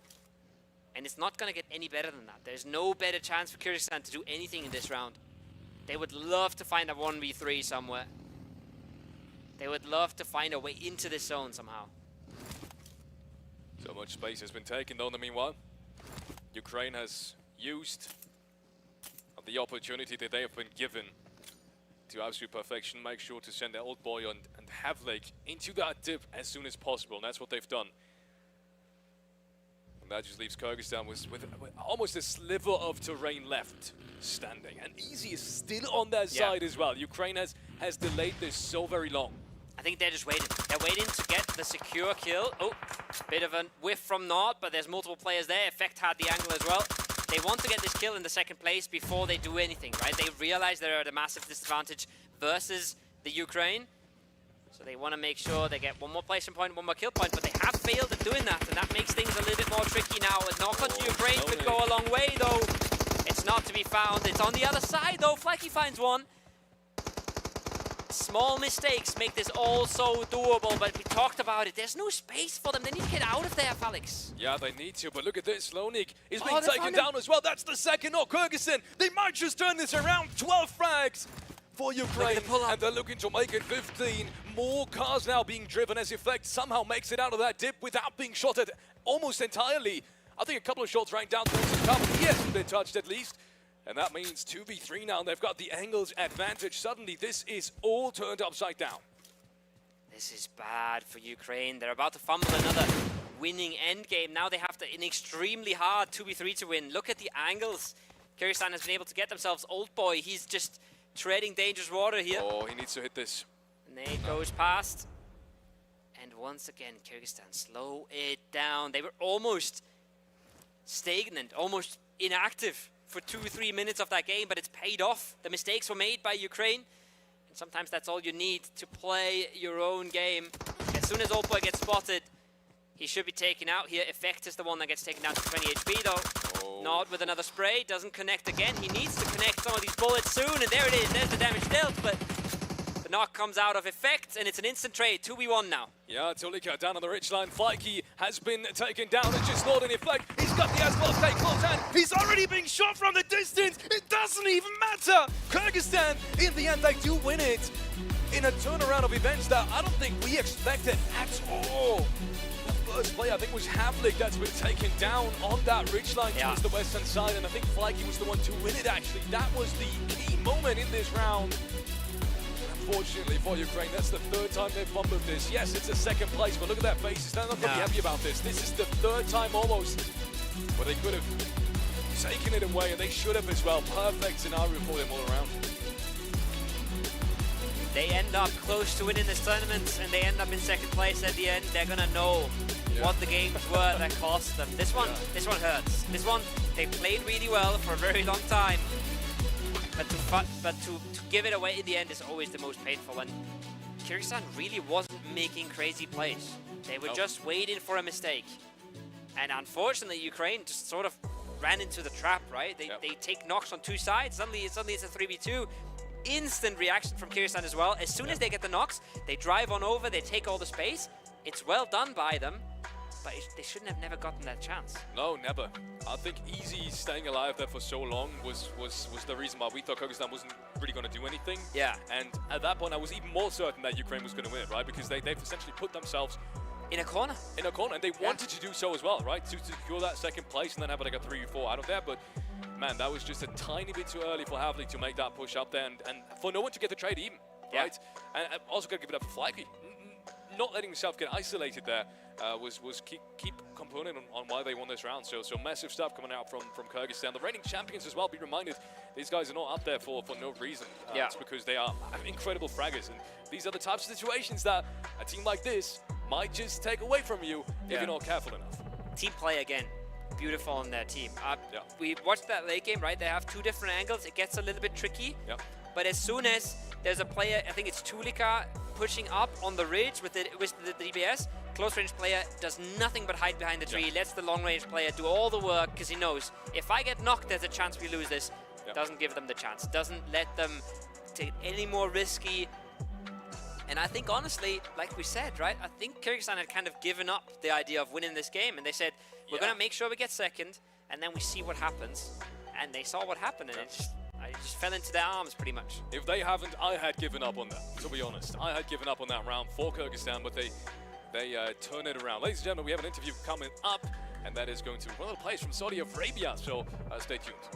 And it's not going to get any better than that. There's no better chance for Kyrgyzstan to do anything in this round. They would love to find a 1v3 somewhere. They would love to find a way into this zone somehow. So much space has been taken though in the meanwhile. Ukraine has used the opportunity that they have been given to absolute perfection, make sure to send their old boy and Havlik into that dip as soon as possible, and that's what they've done. And that just leaves Kyrgyzstan with almost a sliver of terrain left standing. And Easy is still on their side as well. Ukraine has delayed this so very long. I think they're just waiting. They're waiting to get the secure kill. Oh, bit of a whiff from Nord, but there's multiple players there. Effect had the angle as well. They want to get this kill in the second place before they do anything, right? They realize they're at a massive disadvantage versus the Ukraine. So they want to make sure they get one more placement point, one more kill point, but they have failed at doing that, and that makes things a little bit more tricky now. A knock onto Ukraine could go a long way, though. It's not to be found. It's on the other side, though. Flaky finds one. Small mistakes make this all so doable, but we talked about it. There's no space for them. They need to get out of there, Felix. Yeah, they need to, but look at this. Slonik is being taken down as well. That's the second knock. Kyrgyzstan, they might just turn this around. 12 frags for Ukraine, and they're looking to make it 15. More cars now being driven as Effect somehow makes it out of that dip without being shot at almost entirely. I think a couple of shots right down towards the car, but he hasn't been touched at least. And that means 2v3 now. They've got the angles advantage. Suddenly, this is all turned upside down. This is bad for Ukraine. They're about to fumble another winning endgame. Now they have to an extremely hard 2v3 to win. Look at the angles. Kyrgyzstan has been able to get themselves. Old boy, he's just treading dangerous water here. Oh, he needs to hit this. Nade goes past. And once again, Kyrgyzstan slow it down. They were almost stagnant, almost inactive for 2-3 minutes of that game, but it's paid off. The mistakes were made by Ukraine, and sometimes that's all you need to play your own game. As soon as Old Boy gets spotted, he should be taken out here. Effect is the one that gets taken down to 20 HP though. Oh. Nod with another spray, doesn't connect again. He needs to connect some of these bullets soon, and there it is. There's the damage dealt, but the knock comes out of Effect, and it's an instant trade. 2v1 now. Yeah, Tulika down on the ridgeline. Flaky has been taken down. It's just Nord in Effect. He's got the asphalt take close, and he's already being shot from the distance. It doesn't even matter. Kyrgyzstan, in the end, they do win it in a turnaround of events that I don't think we expected at all. The first play, I think, was Havlik that's been taken down on that ridgeline towards the western side, and I think Flaky was the one to win it, actually. That was the key moment in this round. Unfortunately for Ukraine, that's the third time they've fumbled this. Yes, it's a second place, but look at their faces. They're not going to be happy about this. This is the third time almost where they could have taken it away, and they should have as well. Perfect scenario for them all around. They end up close to winning this tournament, and they end up in second place at the end. They're going to know what the games were that cost them. This one hurts. This one, they played really well for a very long time. But to give it away in the end is always the most painful, and Kyrgyzstan really wasn't making crazy plays. They were just waiting for a mistake. And unfortunately, Ukraine just sort of ran into the trap, right? They take knocks on two sides. Suddenly it's a 3v2. Instant reaction from Kyrgyzstan as well. As soon as they get the knocks, they drive on over, they take all the space. It's well done by them. But they shouldn't have never gotten that chance. No, never. I think Easy staying alive there for so long was the reason why we thought Kyrgyzstan wasn't really going to do anything. Yeah. And at that point, I was even more certain that Ukraine was going to win it, right? Because they've essentially put themselves in a corner. In a corner, and they wanted to do so as well, right? To secure that second place and then have like a 3-4 out of there. But man, that was just a tiny bit too early for Havlik to make that push up there, and for no one to get the trade even, right? And I'm also got to give it up for Flaky. Not letting himself get isolated there was key component on why they won this round. So massive stuff coming out from Kyrgyzstan. The reigning champions as well, be reminded, these guys are not up there for no reason. It's because they are incredible fraggers. And these are the types of situations that a team like this might just take away from you if you're not careful enough. Team play again. Beautiful on their team. We watched that late game, right? They have two different angles. It gets a little bit tricky. But as soon as there's a player, I think it's Tulika, pushing up on the ridge with the DBS. Close range player does nothing but hide behind the tree, lets the long range player do all the work because he knows if I get knocked, there's a chance we lose this. Doesn't give them the chance, doesn't let them take any more risky. And I think honestly, like we said, right, I think Kyrgyzstan had kind of given up the idea of winning this game, and they said, we're going to make sure we get second, and then we see what happens. And they saw what happened, and I just fell into their arms pretty much. If they haven't, I had given up on that, to be honest. I had given up on that round for Kyrgyzstan, but they turn it around. Ladies and gentlemen, we have an interview coming up, and that is going to one of the players from Saudi Arabia, so stay tuned.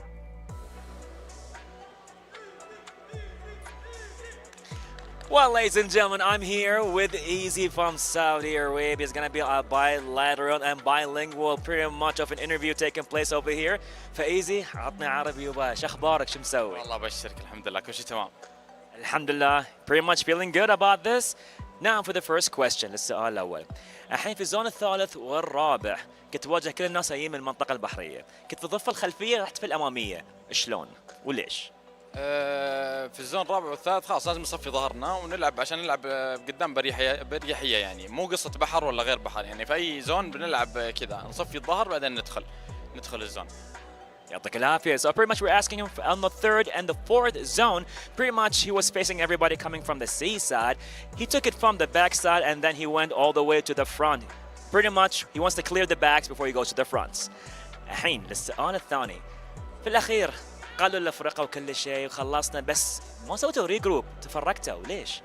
Well, ladies and gentlemen, I'm here with Iesf from Saudi Arabia. It's going to be a bilateral and bilingual, pretty much of an interview taking place over here. فإيزي عطنا عربي وباش أخبارك شو مسوي؟ والله بشرك الحمد لله كل شيء تمام. الحمد لله. Pretty much feeling good about this. Now for the first question, السؤال الأول. الحين في الزون الثالث والرابع كنت تواجه كل الناس جايين من المنطقة البحرية. كنت في الضفة الخلفية رحت في الأمامية. شلون؟ وليش؟ في الزون الرابع والثالث خلاص لازم نصفي ظهرنا ونلعب عشان نلعب قدام بريحية يعني مو قصة بحر ولا غير بحر يعني في أي زون بنلعب كذا نصفي الظهر بعدين ندخل الزون. يعطيك العافية. So pretty much we're asking him on the third and the fourth zone. Pretty much he was facing everybody coming from the sea side. He took it from the back side and then he went all the way to the front. Pretty much he wants to clear the backs before he goes to the fronts. الحين للسؤال الثاني. في الأخير قالوا الأفرقة وكل شيء وخلصنا بس ما سويتوا ريجروب تفرقتوا ليش؟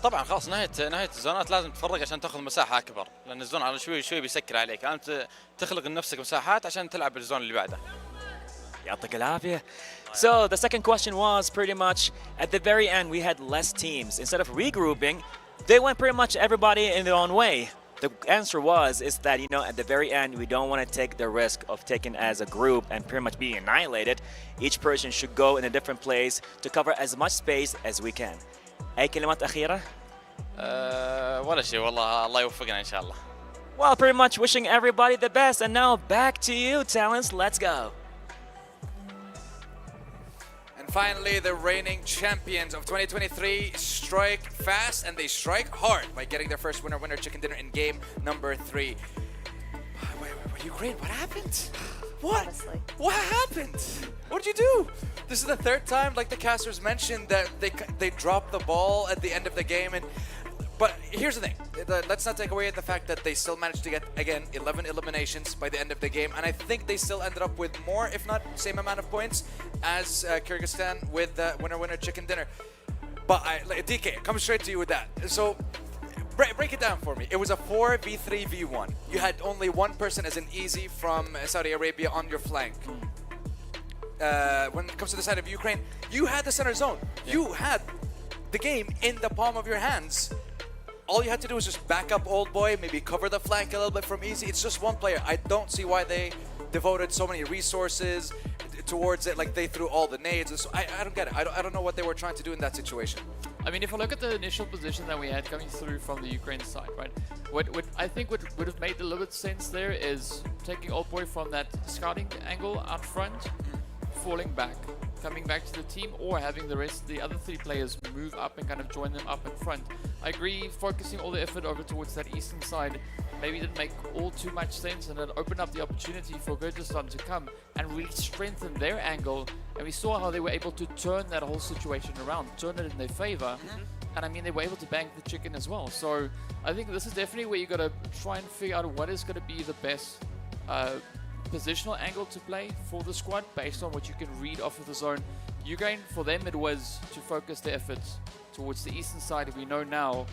طبعا خلاص نهاية الزونات لازم تفرق عشان تاخذ مساحة أكبر لأن الزون على شوي بيسكر عليك أنت تخلق لنفسك مساحات عشان تلعب الزون اللي بعده. يعطيك العافية. So the second question was pretty much at the very end we had less teams. Instead of regrouping, they went pretty much everybody in their own way. The answer is that, you know, at the very end, we don't want to take the risk of taking as a group and pretty much being annihilated. Each person should go in a different place to cover as much space as we can. أي كلمات أخيرة؟ ولا شيء والله الله يوفقنا إن شاء الله. Well, pretty much wishing everybody the best. And now back to you, talents. Let's go. Finally, the reigning champions of 2023 strike fast and they strike hard by getting their first winner chicken dinner in game number 3. Wait, Ukraine, what happened? What? Honestly. What happened? What did you do? This is the third time, like the casters mentioned, that they dropped the ball at the end of the game. But here's the thing, let's not take away the fact that they still managed to get, again, 11 eliminations by the end of the game. And I think they still ended up with more, if not same amount of points as Kyrgyzstan with the winner chicken dinner. But DK, come straight to you with that. So break it down for me. It was a 4v3v1. You had only one person as an Easy from Saudi Arabia on your flank. When it comes to the side of Ukraine, you had the center zone. Yeah. You had the game in the palm of your hands. All you had to do was just back up Old Boy, maybe cover the flank a little bit from Easy. It's just one player. I don't see why they devoted so many resources towards it, like they threw all the nades. So I don't get it. I don't know what they were trying to do in that situation. I mean, if I look at the initial position that we had coming through from the Ukraine side, right? What I think would have made a little bit sense there is taking Old Boy from that scouting angle out front, falling back, coming back to the team, or having the other three players move up and kind of join them up in front. I agree, focusing all the effort over towards that eastern side maybe didn't make all too much sense, and it opened up the opportunity for Kyrgyzstan to come and really strengthen their angle, and we saw how they were able to turn that whole situation around, turn it in their favor, and I mean they were able to bank the chicken as well. So I think this is definitely where you got to try and figure out what is going to be the best positional angle to play for the squad based on what you can read off of the zone. Ukraine, for them it was to focus their efforts towards the eastern side. If we know now,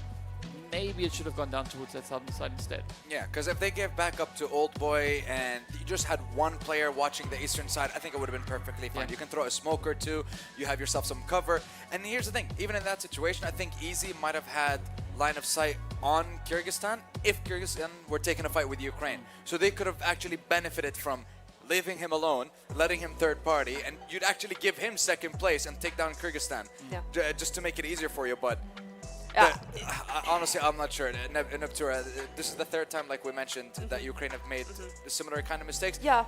maybe it should have gone down towards that southern side instead. Yeah, because if they gave back up to Old Boy and you just had one player watching the eastern side, I think it would have been perfectly fine. Yeah. You can throw a smoke or two, you have yourself some cover. And here's the thing, even in that situation, I think Easy might have had line of sight on Kyrgyzstan if Kyrgyzstan were taking a fight with Ukraine. So they could have actually benefited from leaving him alone, letting him third party, and you'd actually give him second place and take down Kyrgyzstan. Yeah. Just to make it easier for you, but honestly, I'm not sure. Neptura, this is the third time, like we mentioned, that Ukraine have made similar kind of mistakes. Yeah.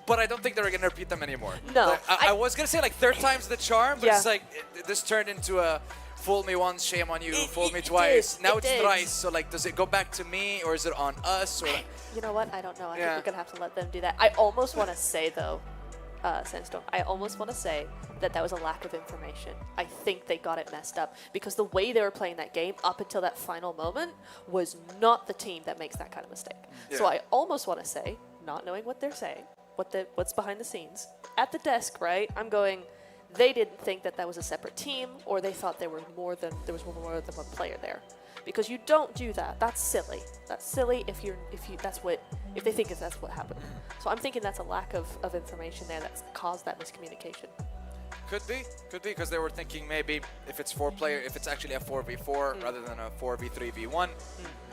But I don't think they're going to repeat them anymore. No. Like, I was going to say like third time's the charm, but it's like this turned into a fool me once, shame on you. Fool me it twice. did, Now it it's did. thrice. So like, does it go back to me or is it on us? Or You know what? I don't know. I Yeah. think we're gonna have to let them do that. I almost want to say though, Sandstorm. I almost want to say that was a lack of information. I think they got it messed up because the way they were playing that game up until that final moment was not the team that makes that kind of mistake. So Yeah. I almost want to say, not knowing what they're saying, what's behind the scenes at the desk, right? I'm going. They didn't think that was a separate team, or they thought there was more than one player there, because you don't do that. That's silly. That's silly if they think that's what happened. So I'm thinking that's a lack of information there that's caused that miscommunication. Could be, because they were thinking maybe if it's if it's actually a 4v4 rather than a 4v3v1,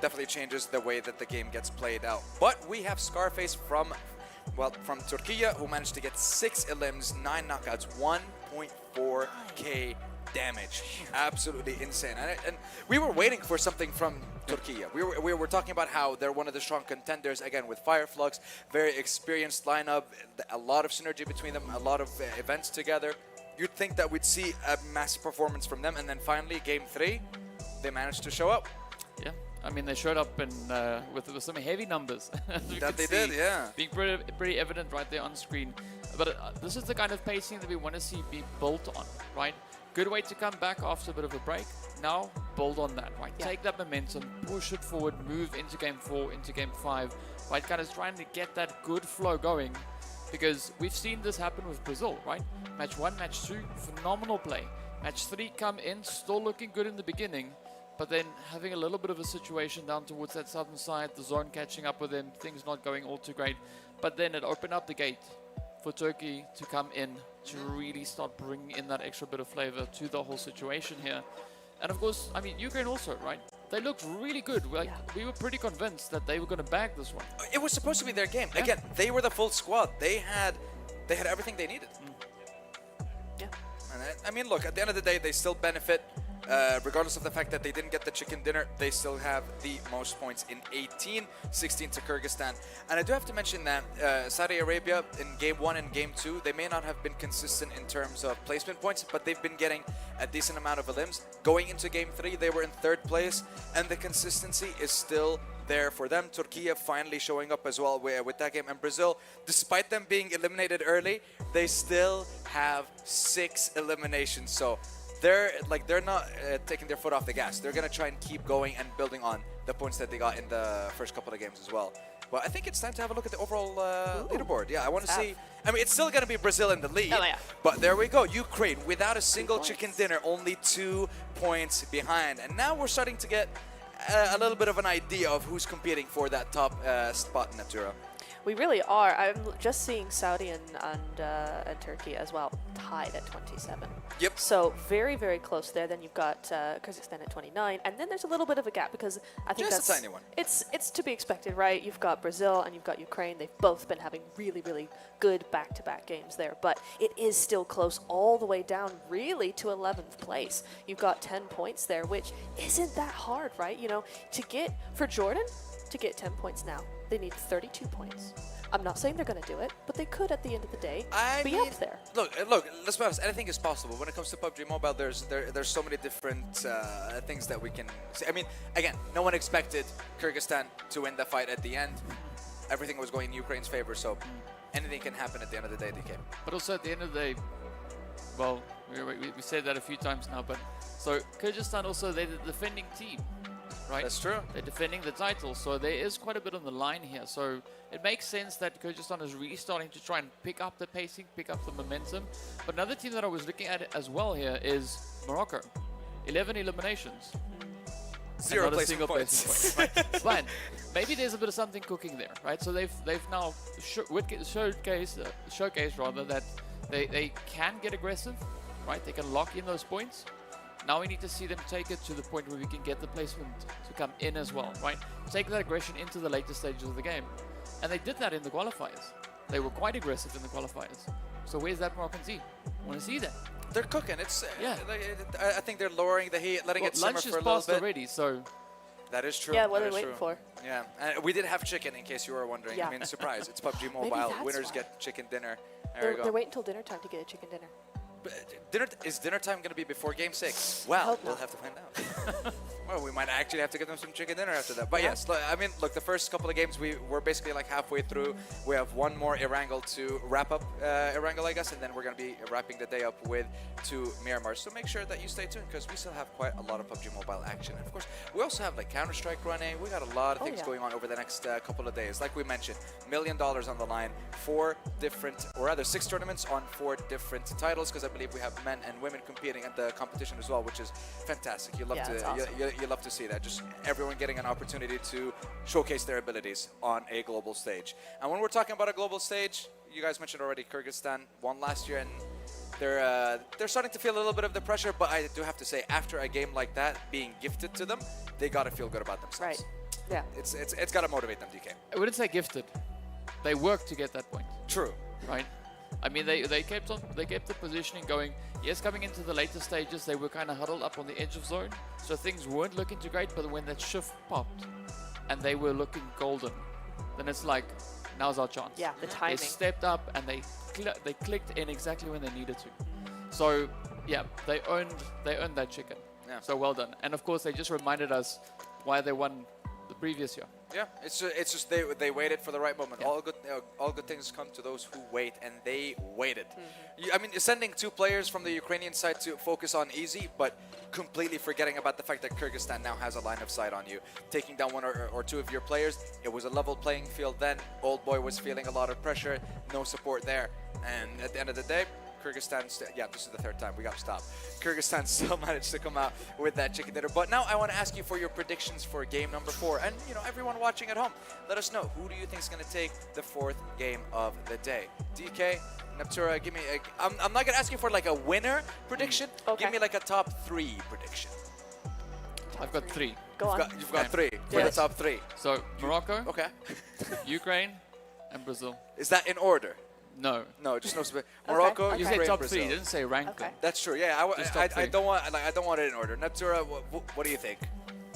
definitely changes the way that the game gets played out. But we have Scarface from Turkey, who managed to get 6 elims, 9 knockouts, 1.4k damage. Absolutely insane. And we were waiting for something from Turkey. We were talking about how they're one of the strong contenders, again, with Fireflux, very experienced lineup, a lot of synergy between them, a lot of events together. You'd think that we'd see a massive performance from them, and then finally, Game 3, they managed to show up. Yeah, I mean, they showed up with some heavy numbers. That they did, yeah. Being pretty evident right there on screen. But this is the kind of pacing that we want to see be built on, right? Good way to come back after a bit of a break. Now, build on that, right? Yeah. Take that momentum, push it forward, move into Game 4, into Game 5, right? Kind of trying to get that good flow going. Because we've seen this happen with Brazil, right? Match 1, Match 2, phenomenal play. Match 3 come in, still looking good in the beginning, but then having a little bit of a situation down towards that southern side, the zone catching up with them, things not going all too great. But then it opened up the gate for Turkey to come in, to really start bringing in that extra bit of flavor to the whole situation here. And of course, I mean, Ukraine also, right? They looked really good. We were pretty convinced that they were going to bag this one. It was supposed to be their game. Yeah. Again, they were the full squad. They had everything they needed. Yeah. And I mean, look, at the end of the day, they still benefit. Regardless of the fact that they didn't get the chicken dinner, they still have the most points in 18, 16 to Kyrgyzstan. And I do have to mention that Saudi Arabia in Game 1 and Game 2, they may not have been consistent in terms of placement points, but they've been getting a decent amount of elims. Going into Game 3, they were in 3rd place, and the consistency is still there for them. Turkey finally showing up as well with that game. And Brazil, despite them being eliminated early, they still have 6 eliminations. So they're not taking their foot off the gas. They're going to try and keep going and building on the points that they got in the first couple of games as well. Well, I think it's time to have a look at the overall leaderboard. Yeah, I want to see. I mean, it's still going to be Brazil in the lead. Oh, yeah. But there we go. Ukraine, without a single chicken dinner, only 2 points behind. And now we're starting to get a little bit of an idea of who's competing for that top spot in Natura. We really are. I'm just seeing Saudi and Turkey as well tied at 27. Yep. So very, very close there. Then you've got Kyrgyzstan at 29, and then there's a little bit of a gap because I think Just a tiny one. It's to be expected, right? You've got Brazil and you've got Ukraine. They've both been having really, really good back-to-back games there, but it is still close all the way down, really, to 11th place. You've got 10 points there, which isn't that hard, right? You know, for Jordan to get 10 points now, they need 32 points. I'm not saying they're going to do it, but they could at the end of the day be up there. Look, let's be honest, anything is possible. When it comes to PUBG Mobile, there's so many different things that we can see. I mean, again, no one expected Kyrgyzstan to win the fight at the end. Everything was going in Ukraine's favor, so anything can happen at the end of the day, DK. But also at the end of the day, well, we said that a few times now, but so Kyrgyzstan also, they're the defending team. Right? That's true. They're defending the title, so there is quite a bit on the line here. So it makes sense that Kyrgyzstan is really starting to try and pick up the pacing, pick up the momentum. But another team that I was looking at as well here is Morocco. 11 eliminations. 0 placement points. Right? But maybe there's a bit of something cooking there, right? So they've now showcased rather that they can get aggressive, right? They can lock in those points. Now we need to see them take it to the point where we can get the placement to come in as well, right? Take that aggression into the later stages of the game. And they did that in the qualifiers. They were quite aggressive in the qualifiers. So where's that Moroccan team? I want to see that. They're cooking. It's yeah. I think they're lowering the heat, letting it simmer lunch for a is little passed bit. already, so that is true. Yeah, what That are they is waiting true. for? Yeah, and we did have chicken in case you were wondering. Yeah. I mean, surprise! It's PUBG Maybe Mobile. that's Winners why. get chicken dinner. There you go. They're waiting until dinner time to get a chicken dinner. Is dinner time going to be before Game 6? Well, we'll have to find out. Well, we might actually have to give them some chicken dinner after that. But yes, I mean, look, the first couple of games, we're basically like halfway through. We have one more Erangel to wrap up Erangel, I guess, and then we're going to be wrapping the day up with 2 Miramar. So make sure that you stay tuned because we still have quite a lot of PUBG Mobile action. And of course, we also have like Counter-Strike running. We got a lot of things going on over the next couple of days. Like we mentioned, $1 million on the line, 4 different, or rather 6 tournaments on 4 different titles because I believe we have men and women competing at the competition as well, which is fantastic. You love you love to see that. Just everyone getting an opportunity to showcase their abilities on a global stage. And when we're talking about a global stage, you guys mentioned already Kyrgyzstan won last year, and they're starting to feel a little bit of the pressure. But I do have to say, after a game like that being gifted to them, they got to feel good about themselves. Right. Yeah. It's got to motivate them, DK. I wouldn't say gifted. They worked to get that point. True. Right. I mean, they kept the positioning going. Yes, coming into the later stages, they were kind of huddled up on the edge of zone, so things weren't looking too great. But when that shift popped, and they were looking golden, then it's like, now's our chance. Yeah, the timing. They stepped up and they clicked in exactly when they needed to. So yeah, they earned that chicken. Yeah. So well done. And of course, they just reminded us why they won the previous year. Yeah, it's just they waited for the right moment. Yeah. All good things come to those who wait, and they waited. I mean, sending 2 players from the Ukrainian side to focus on easy, but completely forgetting about the fact that Kyrgyzstan now has a line of sight on you. Taking down 1 or 2 of your players, it was a level playing field then. Old Boy was feeling a lot of pressure, no support there. And at the end of the day, Kyrgyzstan, yeah, this is the 3rd time we got stopped. Kyrgyzstan still managed to come out with that chicken dinner. But now I want to ask you for your predictions for game number 4. And, you know, everyone watching at home, let us know, who do you think is going to take the 4th game of the day? DK, Neptura, give me I'm not going to ask you for like a winner prediction. Okay. Give me like a top 3 prediction. I've got 3. Go on. You've got 3 for the top 3. So Morocco, okay, Ukraine, and Brazil. Is that in order? No. No, just no. Morocco, You Ukraine, said top Brazil. 3. You didn't say rank. Okay. That's true. Yeah, I don't want it in order. Neptura, what do you think?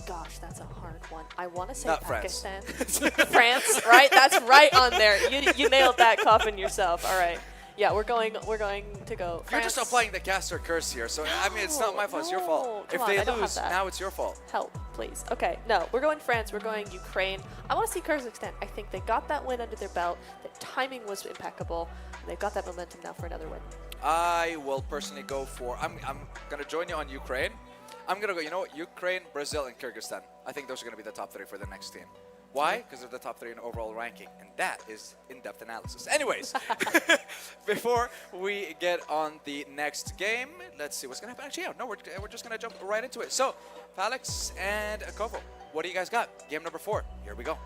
Gosh, that's a hard one. I want to say Not Pakistan. France, right? That's right on there. You nailed that coffin yourself. All right. Yeah, we're going to go France. You're just applying the caster curse here, so I mean, it's not my fault. It's your fault. Come If on, they I don't have lose, that. now it's your fault. Help, please. Okay, no, we're going France. We're going Ukraine. I want to see Kyrgyzstan. I think they got that win under their belt. The timing was impeccable. And they've got that momentum now for another win. I will personally go for. I'm gonna join you on Ukraine. I'm gonna go. You know what? Ukraine, Brazil, and Kyrgyzstan. I think those are gonna be the top 3 for the next team. Why? Because they're the top 3 in overall ranking, and that is in-depth analysis. Anyways, before we get on the next game, let's see what's gonna happen. Actually, yeah, no, we're just gonna jump right into it. So, Alex and Kovo, what do you guys got? Game number 4. Here we go.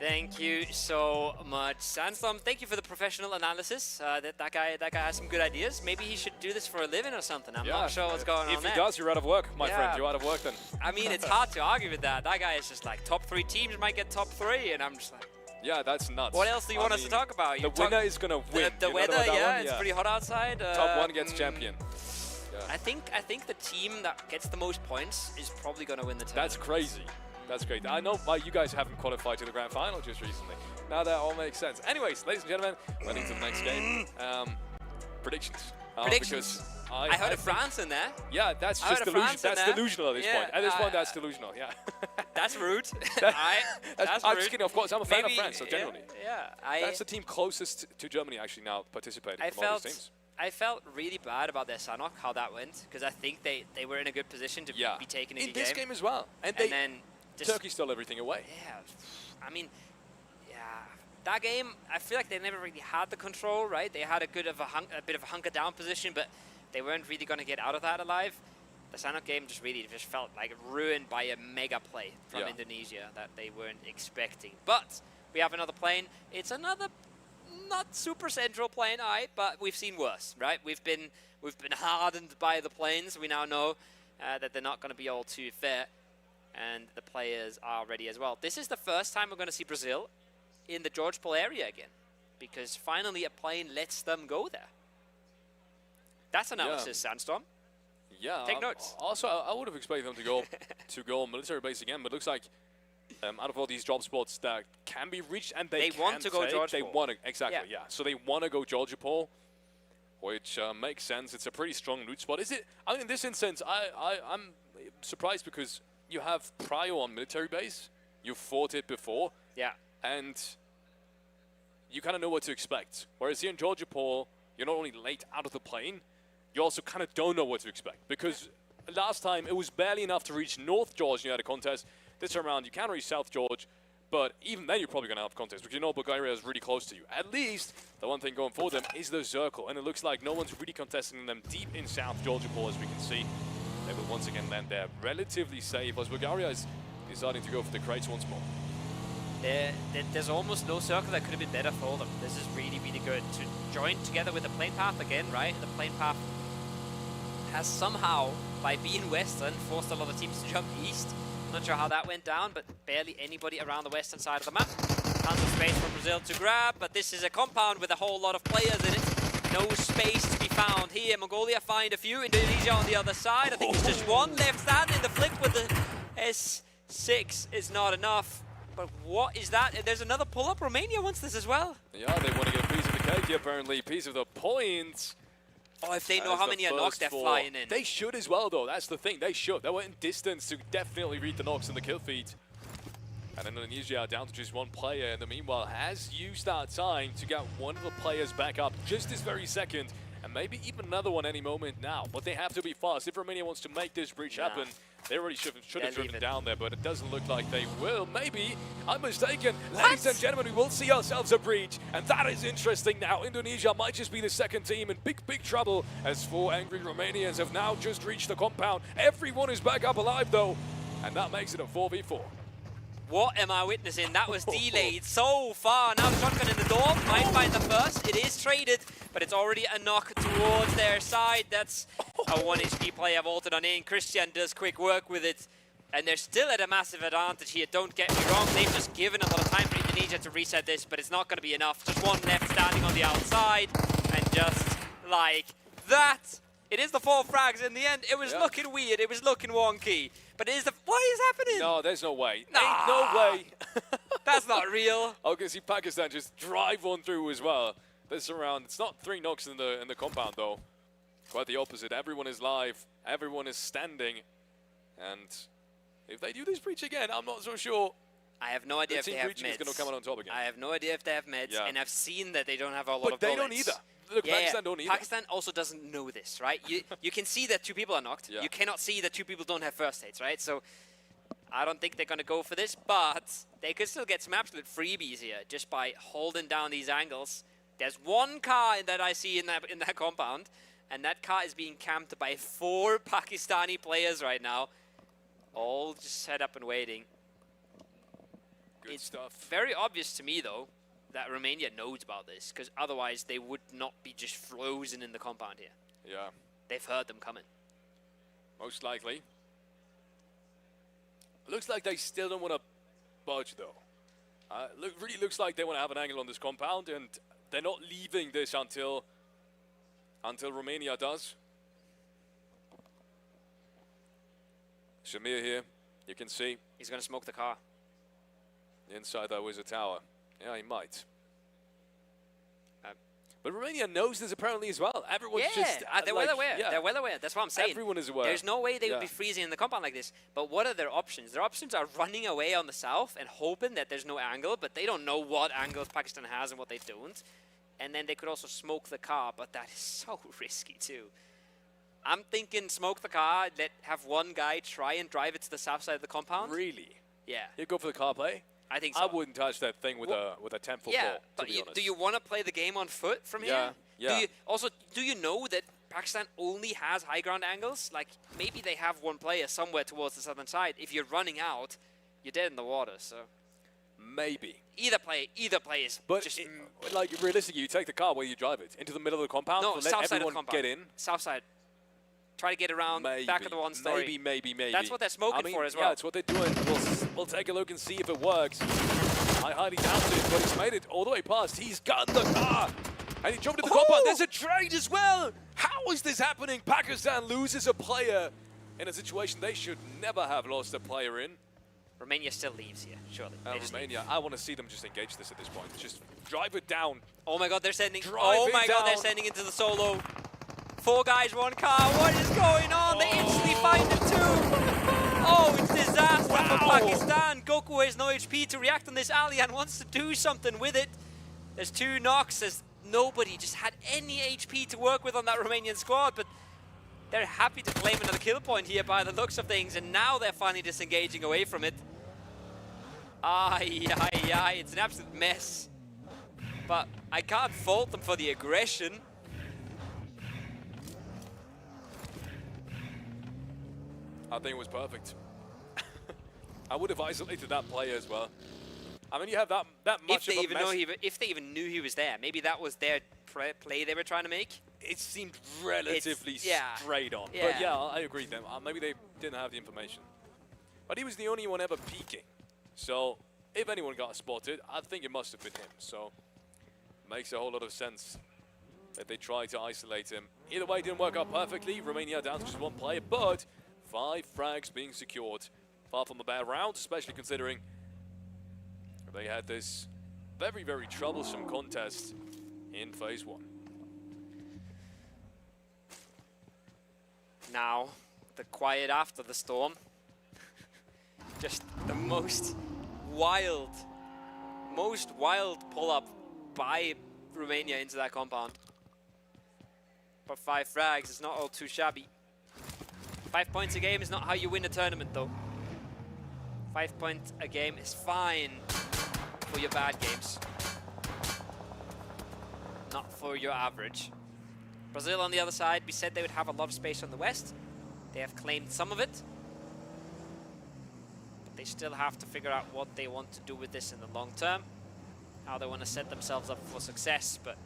Thank you so much, Sandstorm. Thank you for the professional analysis. That guy has some good ideas. Maybe he should do this for a living or something. I'm not sure what's going on If there. he does, you're out of work, my friend. You're out of work then. I mean, it's hard to argue with that. That guy is just like, top 3 teams might get top 3, and I'm just like, Yeah, that's nuts. what else do you want us to talk about? The winner is going to win. The You know weather, about that yeah, one? it's pretty hot outside. Top 1 gets champion. I think the team that gets the most points is probably going to win the tournament. That's crazy. That's great. I know you guys haven't qualified to the grand final just recently. Now that all makes sense. Anyways, ladies and gentlemen, running to the next game. Predictions. Predictions. Because I heard of France in there. Yeah, that's just delusional. That's delusional at this point. At this point, that's delusional. Yeah. That's rude. I'm just kidding. Of course, I'm a fan of France. So generally, yeah. that's the team closest to Germany actually now participating from all these teams. I felt really bad about their Sanhok, how that went, because I think they were in a good position to be taking in this game as well. And then Turkey stole everything away. Yeah, I mean, that game, I feel like they never really had the control, right? They had a bit of a hunker down position, but they weren't really going to get out of that alive. The Sanhok game just felt like ruined by a mega play from Indonesia that they weren't expecting. But we have another plane. It's another not super central plane, but we've seen worse, right? We've been hardened by the planes. We now know that they're not going to be all too fair, and the players are ready as well. This is the first time we're going to see Brazil in the George Paul area again, because finally a plane lets them go there. That's analysis, Sandstorm. Yeah. Take notes. Also, I would have expected them to go military base again, but it looks like out of all these drop spots that can be reached, and they want to go George Paul. They want to, exactly, yeah. So they want to go George Paul. which makes sense. It's a pretty strong loot spot. Is it? I mean, in this instance, I'm surprised because you have Prio on military base. You've fought it before. Yeah. And you kind of know what to expect. Whereas here in Georgia Paul, you're not only late out of the plane, you also kind of don't know what to expect. Because last time, it was barely enough to reach North George and you had a contest. This time around, you can reach South George. But even then, you're probably going to have a contest because you know Bulgaria is really close to you. At least, the one thing going for them is the circle. And it looks like no one's really contesting them deep in South Georgia Paul, as we can see. They will once again land there relatively safe, as Bulgaria is deciding to go for the crates once more. There's almost no circle that could have been better for them. This is really, really good. To join together with the plane path again, right? The plane path has somehow, by being western, forced a lot of teams to jump east. Not sure how that went down, but barely anybody around the western side of the map. Tons of space for Brazil to grab, but this is a compound with a whole lot of players in it. No space to be found here. Mongolia find a few. Indonesia on the other side. I think it's just one left standing. The flick with the S6 is not enough. But what is that? There's another pull-up. Romania wants this as well. Yeah, they want to get a piece of the cake here, apparently. Piece of the points. Oh, if they know how many are knocked, they're flying in. They should as well, though. That's the thing. They should. They were in distance to definitely read the knocks and the kill feed. And Indonesia are down to just one player. In the meanwhile, has used that time to get one of the players back up just this very second. And maybe even another one any moment now. But they have to be fast. If Romania wants to make this breach happen, they already should have driven down there. But it doesn't look like they will. Maybe. I'm mistaken. Ladies and gentlemen, we will see ourselves a breach. And that is interesting now. Indonesia might just be the second team in big, big trouble. As 4 angry Romanians have now just reached the compound. Everyone is back up alive, though. And that makes it a 4v4. What am I witnessing? That was delayed so far. Now shotgun in the door. Might find the first. It is traded, but it's already a knock towards their side. That's a 1 HP player vaulted on in. Christian does quick work with it. And they're still at a massive advantage here. Don't get me wrong. They've just given a lot of time for Indonesia to reset this, but it's not going to be enough. Just one left standing on the outside. And just like that, it is the 4 frags in the end. It was looking weird. It was looking wonky. But it is the... What is happening? No, there's no way. Nah. Ain't no way. That's not real. I can see Pakistan just drive one through as well. This round, it's not 3 knocks in the compound, though. Quite the opposite. Everyone is live. Everyone is standing. And if they do this breach again, I'm not so sure. I have no idea if they have meds. Is going to come out on top again. I have no idea if they have meds, and I've seen that they don't have a lot of bullets. But they don't either. Look, Pakistan don't either. Pakistan also doesn't know this, right? You can see that 2 people are knocked. You cannot see that 2 people don't have first aids, right? So I don't think they're going to go for this, but they could still get some absolute freebies here just by holding down these angles. There's 1 car that I see in that compound, and that car is being camped by 4 Pakistani players right now, all just set up and waiting. Good stuff. Very obvious to me, though, that Romania knows about this, because otherwise they would not be just frozen in the compound here. Yeah. They've heard them coming. Most likely. Looks like they still don't want to budge, though. Really looks like they want to have an angle on this compound, and they're not leaving this until Romania does. Shamir here, you can see. He's going to smoke the car. Inside, though, is a tower. Yeah, he might. But Romania knows this apparently as well. Everyone's just... they're well aware. They're well aware. That's what I'm saying. Everyone is aware. There's no way they would be freezing in the compound like this. But what are their options? Their options are running away on the south and hoping that there's no angle, but they don't know what angles Pakistan has and what they don't. And then they could also smoke the car, but that is so risky too. I'm thinking smoke the car, have 1 guy try and drive it to the south side of the compound. Really? Yeah. You go for the car play? I think so. I wouldn't touch that thing with a 10-foot ball, but to be honest. Do you want to play the game on foot from here? Yeah. Do you know that Pakistan only has high ground angles? Like, maybe they have 1 player somewhere towards the southern side. If you're running out, you're dead in the water, so... Maybe. Either play is just... like, realistically, you take the car where you drive it. Into the middle of the compound? No, let south side of the everyone compound. get in? South side. Try to get around back of the 1 story. Maybe. That's what they're smoking for as well. Yeah, that's what they're doing. We'll take a look and see if it works. I highly doubt it, but he's made it all the way past. He's gotten the car. And he jumped in the compound. There's a trade as well. How is this happening? Pakistan loses a player in a situation they should never have lost a player in. Romania still leaves here, surely. They just Romania, I want to see them just engage this at this point. Just drive it down. Oh my god, they're sending. Drive oh it my god, they're down. sending into the solo. 4 guys, 1 car. What is going on? They instantly find it too. Oh, it's disaster for Pakistan. Goku has no HP to react on this alley and wants to do something with it. There's 2 knocks. There's nobody just had any HP to work with on that Romanian squad, but they're happy to claim another kill point here by the looks of things, and now they're finally disengaging away from it. Ay, ay, ay, it's an absolute mess. But I can't fault them for the aggression. I think it was perfect. I would have isolated that player as well. I mean, you have that much If of a mess. if they even knew he was there, maybe that was their play they were trying to make. It seemed relatively yeah. straight on. Yeah. But yeah, I agree then. Maybe they didn't have the information. But he was the only one ever peeking. So if anyone got spotted, I think it must have been him. So makes a whole lot of sense that they tried to isolate him. Either way, it didn't work out perfectly. Romania down to just 1 player, but 5 frags being secured. Far from a bad round, especially considering they had this very, very troublesome contest in phase 1. Now, the quiet after the storm. Just the most wild pull-up by Romania into that compound. But 5 frags is not all too shabby. 5 points a game is not how you win a tournament, though. 5 points a game is fine for your bad games. Not for your average. Brazil on the other side, we said they would have a lot of space on the west. They have claimed some of it. But they still have to figure out what they want to do with this in the long term. How they want to set themselves up for success. But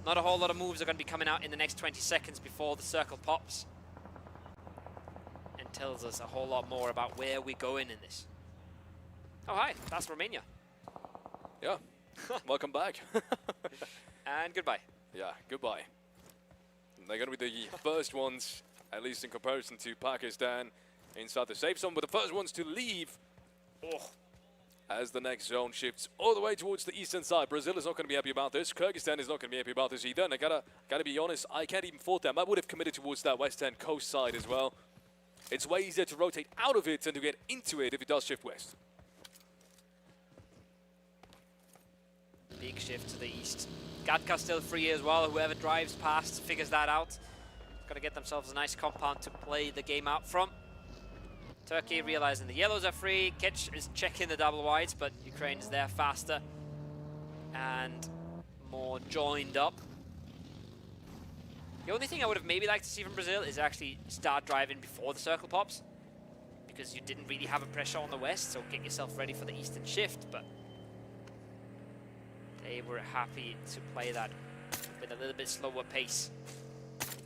not a whole lot of moves are going to be coming out in the next 20 seconds before the circle pops. And tells us a whole lot more about where we're going in this. Oh, hi. That's Romania. Yeah. Welcome back. And goodbye. Yeah, goodbye. They're going to be the first ones, at least in comparison to Pakistan, inside the safe zone, but the first ones to leave as the next zone shifts all the way towards the eastern side. Brazil is not going to be happy about this. Kyrgyzstan is not going to be happy about this either. And I gotta be honest, I can't even fault them. I would have committed towards that western coast side as well. It's way easier to rotate out of it than to get into it if it does shift west. Big shift to the east. Gatka still free as well. Whoever drives past figures that out. Got to get themselves a nice compound to play the game out from. Turkey realizing the yellows are free. Ketch is checking the double whites, but Ukraine is there faster and more joined up. The only thing I would have maybe liked to see from Brazil is actually start driving before the circle pops, because you didn't really have a pressure on the west, so get yourself ready for the eastern shift, but they were happy to play that with a little bit slower pace,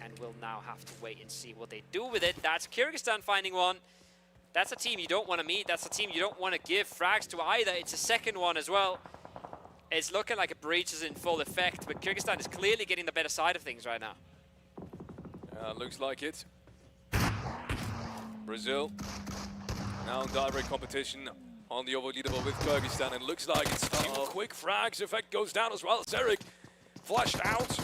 and will now have to wait and see what they do with it. That's Kyrgyzstan finding one. That's a team you don't want to meet. That's a team you don't want to give frags to either. It's a second one as well. It's looking like a breach is in full effect, but Kyrgyzstan is clearly getting the better side of things right now. Looks like it. Brazil now in direct competition on the overall leaderboard with Kyrgyzstan, and looks like it's 2 quick frags. Effect goes down as well. Zerik flashed out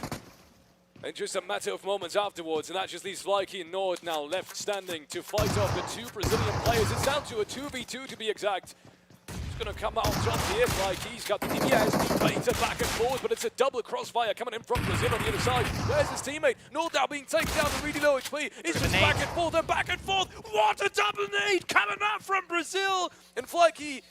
in just a matter of moments afterwards, and that just leaves Flyke and Nord now left standing to fight off the 2 Brazilian players. It's down to a 2v2 to be exact. It's going to come out on top here. Flyke's got the DBS, Beta back and forward, but it's a double crossfire coming in from Brazil on the other side. Where's his teammate? Nord now being taken down to really low HP. It's just back and forth and back and forth. What a double nade coming out from Brazil! And Flyke,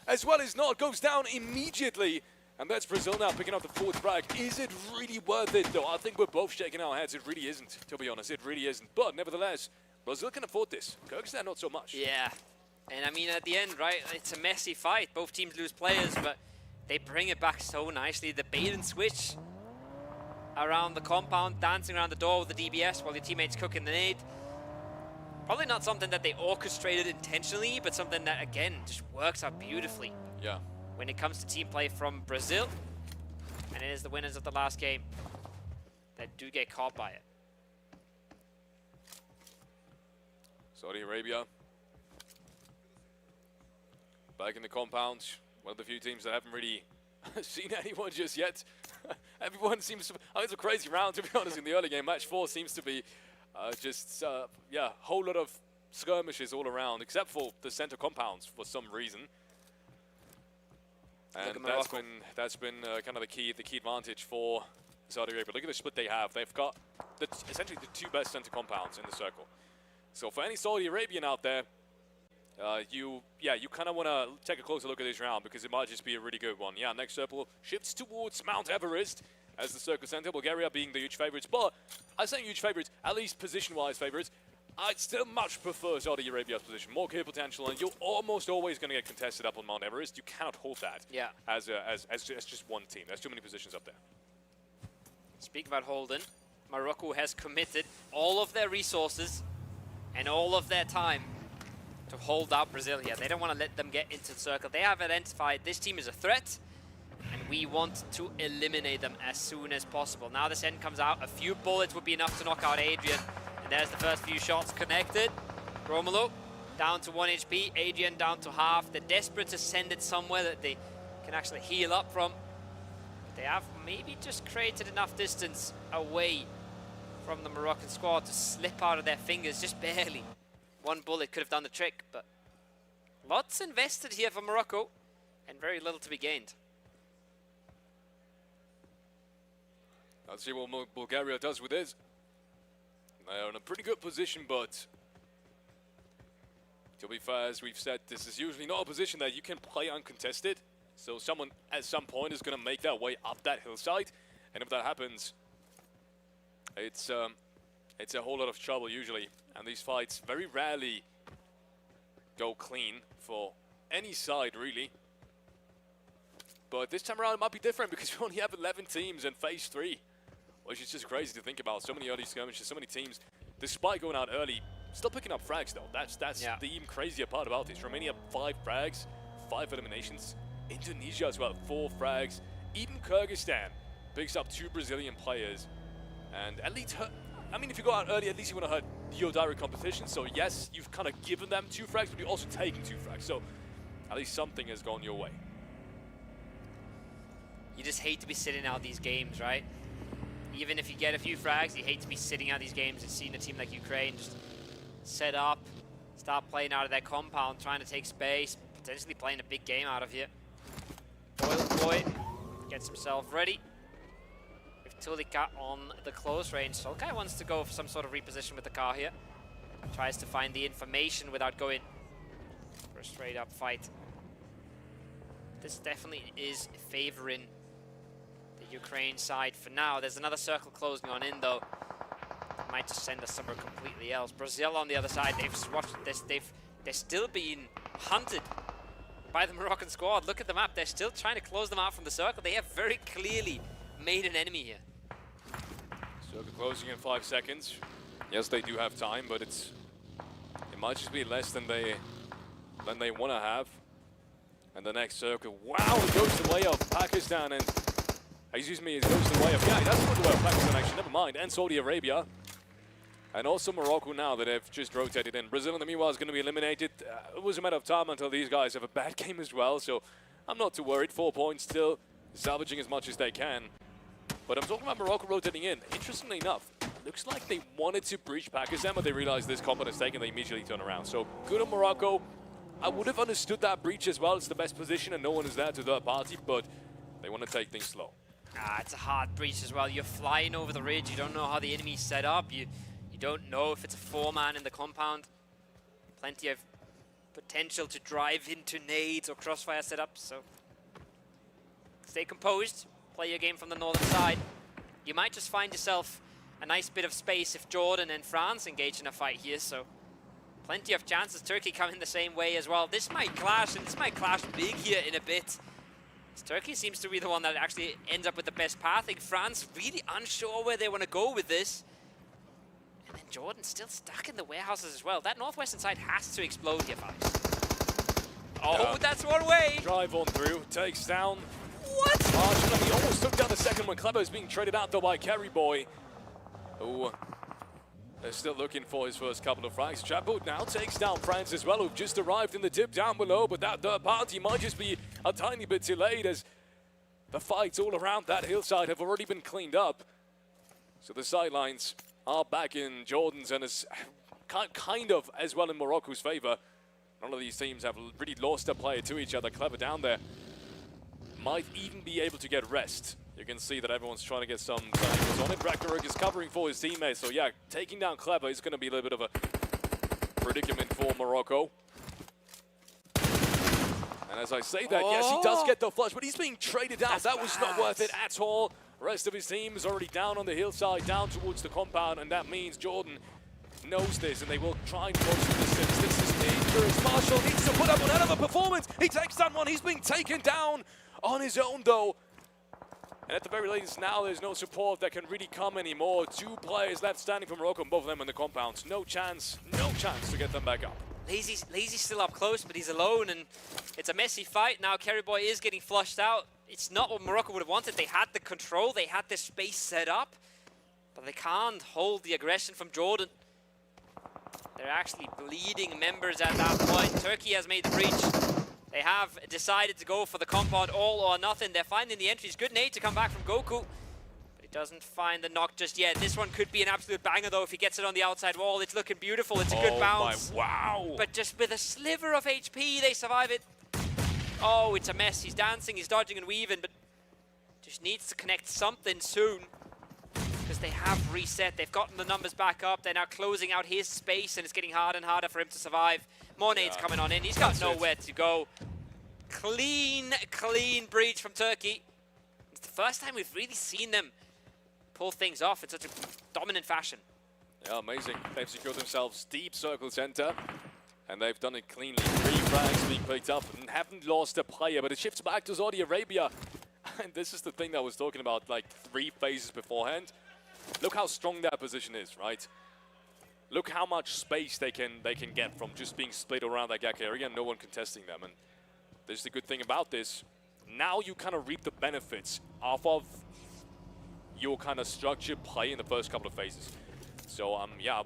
as well as Nord, goes down immediately. And that's Brazil now picking up the 4th frag. Is it really worth it, though? I think we're both shaking our heads. It really isn't, to be honest. It really isn't. But nevertheless, Brazil can afford this. Kyrgyzstan, not so much. Yeah. And I mean, at the end, right, it's a messy fight. Both teams lose players, but they bring it back so nicely. The bait and switch around the compound, dancing around the door with the DBS while your teammates cooking the nade. Probably not something that they orchestrated intentionally, but something that, again, just works out beautifully. Yeah. When it comes to team play from Brazil, and it is the winners of the last game that do get caught by it. Saudi Arabia back in the compound. One of the few teams that haven't really seen anyone just yet. Everyone seems to... I mean, it's a crazy round, to be honest, in the early game. Match 4 seems to be yeah, whole lot of skirmishes all around, except for the center compounds for some reason. And that's been kind of the key advantage for Saudi Arabia. Look at the split they have. They've got essentially the 2 best center compounds in the circle. So for any Saudi Arabian out there, you kind of want to take a closer look at this round because it might just be a really good one. Yeah, next circle shifts towards Mount Everest as the circle center. Bulgaria being the huge favorites, but I say huge favorites, at least position-wise favorites. I'd still much prefer Saudi Arabia's position, more kill potential, and you're almost always going to get contested up on Mount Everest. You cannot hold that as just one team. There's too many positions up there. Speak about holding, Morocco has committed all of their resources and all of their time to hold out Brazil here. They don't want to let them get into the circle. They have identified this team is a threat, and we want to eliminate them as soon as possible. Now this end comes out. A few bullets would be enough to knock out Adrian. And there's the first few shots connected. Romelu down to 1 HP. Adrian down to half. They're desperate to send it somewhere that they can actually heal up from. They have maybe just created enough distance away from the Moroccan squad to slip out of their fingers, just barely. One bullet could have done the trick, but lots invested here for Morocco and very little to be gained. Let's see what Bulgaria does with this. They're in a pretty good position, but to be fair, as we've said, this is usually not a position that you can play uncontested. So someone at some point is going to make their way up that hillside, and if that happens, it's a whole lot of trouble usually. And these fights very rarely go clean for any side, really. But this time around it might be different because we only have 11 teams in phase 3. Which is just crazy to think about. So many early skirmishes, so many teams, despite going out early, still picking up frags though. That's the even crazier part about this. Romania 5 frags, 5 eliminations. Indonesia as well, 4 frags. Even Kyrgyzstan picks up 2 Brazilian players. And at least, I mean, if you go out early, at least you want to hurt your direct competition. So yes, you've kind of given them 2 frags, but you're also taking 2 frags. So at least something has gone your way. You just hate to be sitting out these games, right? Even if you get a few frags, you hate to be sitting out these games and seeing a team like Ukraine just set up, start playing out of their compound, trying to take space, potentially playing a big game out of here. Boy gets himself ready. With Tulika on the close range, Solkai wants to go for some sort of reposition with the car here. Tries to find the information without going for a straight up fight. This definitely is favoring Ukraine side for now. There's another circle closing on in though. Might just send us somewhere completely else. Brazil on the other side, they've watched this. They're still being hunted by the Moroccan squad. Look at the map. They're still trying to close them out from the circle. They have very clearly made an enemy here. Circle closing in 5 seconds. Yes, they do have time, but it might just be less than they want to have. And the next circle, wow, it goes the way of Pakistan and. Excuse me, it goes the way of, yeah, that's not the way of Pakistan actually, never mind, and Saudi Arabia. And also Morocco now that have just rotated in. Brazil in the meanwhile is going to be eliminated. It was a matter of time until these guys have a bad game as well, so I'm not too worried. 4 points still, salvaging as much as they can. But I'm talking about Morocco rotating in. Interestingly enough, looks like they wanted to breach Pakistan, but they realized this combat is taken, they immediately turn around. So good on Morocco. I would have understood that breach as well. It's the best position and no one is there to third party, but they want to take things slow. It's a hard breach as well. You're flying over the ridge. You don't know how the enemy's set up. You don't know if it's a 4-man in the compound. Plenty of potential to drive into nades or crossfire setups. So stay composed. Play your game from the northern side. You might just find yourself a nice bit of space if Jordan and France engage in a fight here. So plenty of chances. Turkey coming the same way as well. This might clash, and this might clash big here in a bit. Turkey seems to be the one that actually ends up with the best pathing. France really unsure where they want to go with this. And then Jordan still stuck in the warehouses as well. That northwestern side has to explode here, folks. Oh, that's one way. Drive on through, takes down. What? He almost took down the second one. Clever is being traded out though by Carry Boy. Oh, They're still looking for his first couple of frags. Chapo now takes down Franz as well, who've just arrived in the dip down below, but that third party might just be a tiny bit delayed as the fights all around that hillside have already been cleaned up. So the sidelines are back in Jordan's and is kind of as well in Morocco's favor. None of these teams have really lost a player to each other. Clever down there might even be able to get rest. You can see that everyone's trying to get some angles on it. Ragnarok is covering for his teammates, so yeah, taking down Clever is going to be a little bit of a predicament for Morocco. And as I say that, yes, he does get the flush, but he's being traded down. That was not worth it at all. Rest of his team is already down on the hillside, down towards the compound, and that means Jordan knows this, and they will try and close the distance. This is dangerous. Marshall needs to put up one hell of a performance. He takes that one. He's being taken down on his own, though. And at the very latest now, there's no support that can really come anymore. 2 players left standing for Morocco, both of them in the compounds. No chance to get them back up. Lazy's still up close, but he's alone, and it's a messy fight. Now Kerry Boy is getting flushed out. It's not what Morocco would have wanted. They had the control, they had the space set up, but they can't hold the aggression from Jordan. They're actually bleeding members at that point. Turkey has made the breach. They have decided to go for the compound all or nothing. They're finding the entries. Good nade to come back from Goku, but he doesn't find the knock just yet. This one could be an absolute banger, though, if he gets it on the outside wall. It's looking beautiful. It's a good bounce. Wow. But just with a sliver of HP, they survive it. Oh, it's a mess. He's dancing, he's dodging and weaving, but just needs to connect something soon, because they have reset. They've gotten the numbers back up. They're now closing out his space, and it's getting harder and harder for him to survive. More nades coming on in. He's got nowhere to go. Clean breach from Turkey. It's the first time we've really seen them pull things off in such a dominant fashion. Yeah, amazing. They've secured themselves deep circle center, and they've done it cleanly. 3 frags being picked up and haven't lost a player, but it shifts back to Saudi Arabia. And this is the thing that I was talking about like 3 phases beforehand. Look how strong that position is, right? Look how much space they can get from just being split around that Gak area and no one contesting them. And this is the good thing about this. Now you kind of reap the benefits off of your kind of structured play in the first couple of phases. So yeah,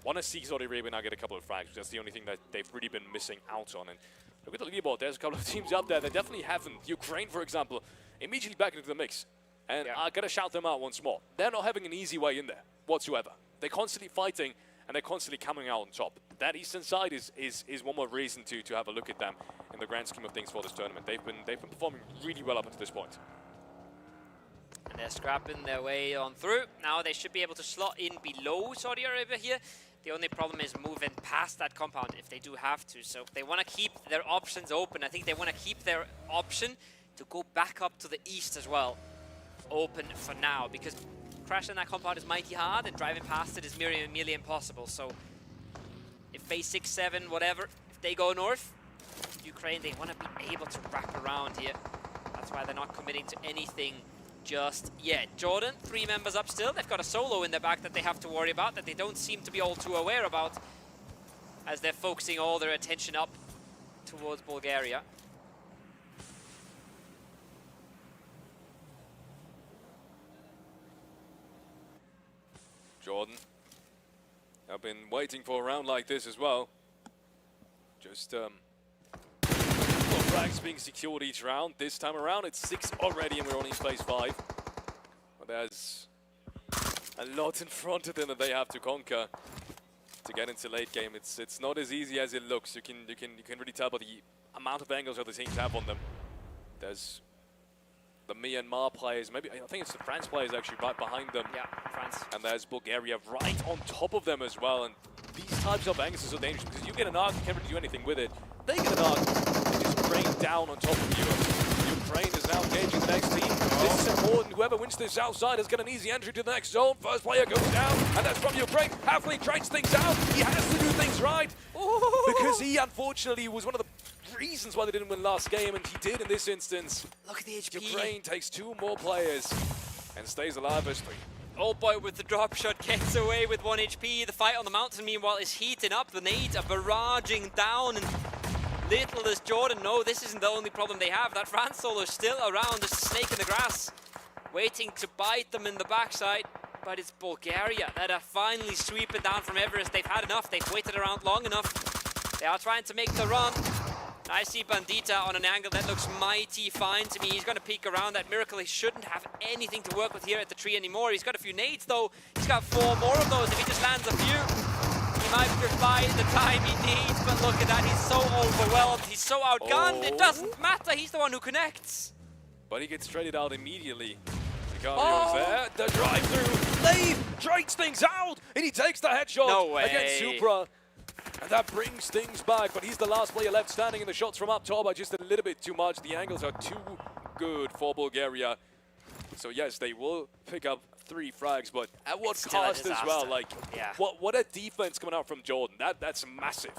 want to see Saudi Arabia now get a couple of frags. That's the only thing that they've really been missing out on. And look at the leaderboard. There's a couple of teams up there that definitely haven't. Ukraine, for example, immediately back into the mix. And I gotta shout them out once more. They're not having an easy way in there whatsoever. They're constantly fighting, and they're constantly coming out on top. That eastern side is one more reason to have a look at them in the grand scheme of things for this tournament. They've been performing really well up until this point. And they're scrapping their way on through. Now they should be able to slot in below Saudi Arabia here. The only problem is moving past that compound if they do have to. So they want to keep their options open. I think they want to keep their option to go back up to the east as well open for now, because crashing that compound is mighty hard and driving past it is nearly impossible. So if phase 6, 7, whatever, if they go north, Ukraine, they want to be able to wrap around here. That's why they're not committing to anything just yet. Jordan, 3 members up still. They've got a solo in their back that they have to worry about, that they don't seem to be all too aware about, as they're focusing all their attention up towards Bulgaria. Jordan, I've been waiting for a round like this as well. Just frags being secured each round. This time around it's 6 already and we're only in phase 5. But there's a lot in front of them that they have to conquer to get into late game. It's not as easy as it looks. You can really tell by the amount of angles that the teams have on them. There's the Myanmar players, maybe I think it's the France players actually right behind them. Yeah, France. And there's Bulgaria right on top of them as well. And these types of angles are so dangerous because you get an arc, you can't really do anything with it. They get an arc, they just rain down on top of you. Ukraine is now engaging the next team. This is important. Whoever wins this outside has got an easy entry to the next zone. First player goes down, and that's from Ukraine. Halfling trades things out. He has to do things right because he unfortunately was one of the reasons why they didn't win last game, and he did in this instance. Look at the HP. Ukraine takes 2 more players and stays alive as 3. Old boy with the drop shot gets away with 1 HP. The fight on the mountain, meanwhile, is heating up. The nades are barraging down, and little does Jordan know this isn't the only problem they have. That France solo is still around, just a snake in the grass, waiting to bite them in the backside. but it's Bulgaria that are finally sweeping down from Everest. They've had enough. They've waited around long enough. They are trying to make the run. I see Bandita on an angle that looks mighty fine to me. He's going to peek around that Miracle. He shouldn't have anything to work with here at the tree anymore. He's got a few nades though. He's got 4 more of those. If he just lands a few, he might provide the time he needs. But look at that. He's so overwhelmed. He's so outgunned. It doesn't matter. He's the one who connects. But he gets traded out immediately. Sicario's there. The drive-through. Lave trades things out. And he takes the headshot against Supra. And that brings things back, but he's the last player left standing, and the shots from up top are just a little bit too much. The angles are too good for Bulgaria. So yes, they will pick up 3 frags, but at what cost as well? Like, what a defense coming out from Jordan. That's massive.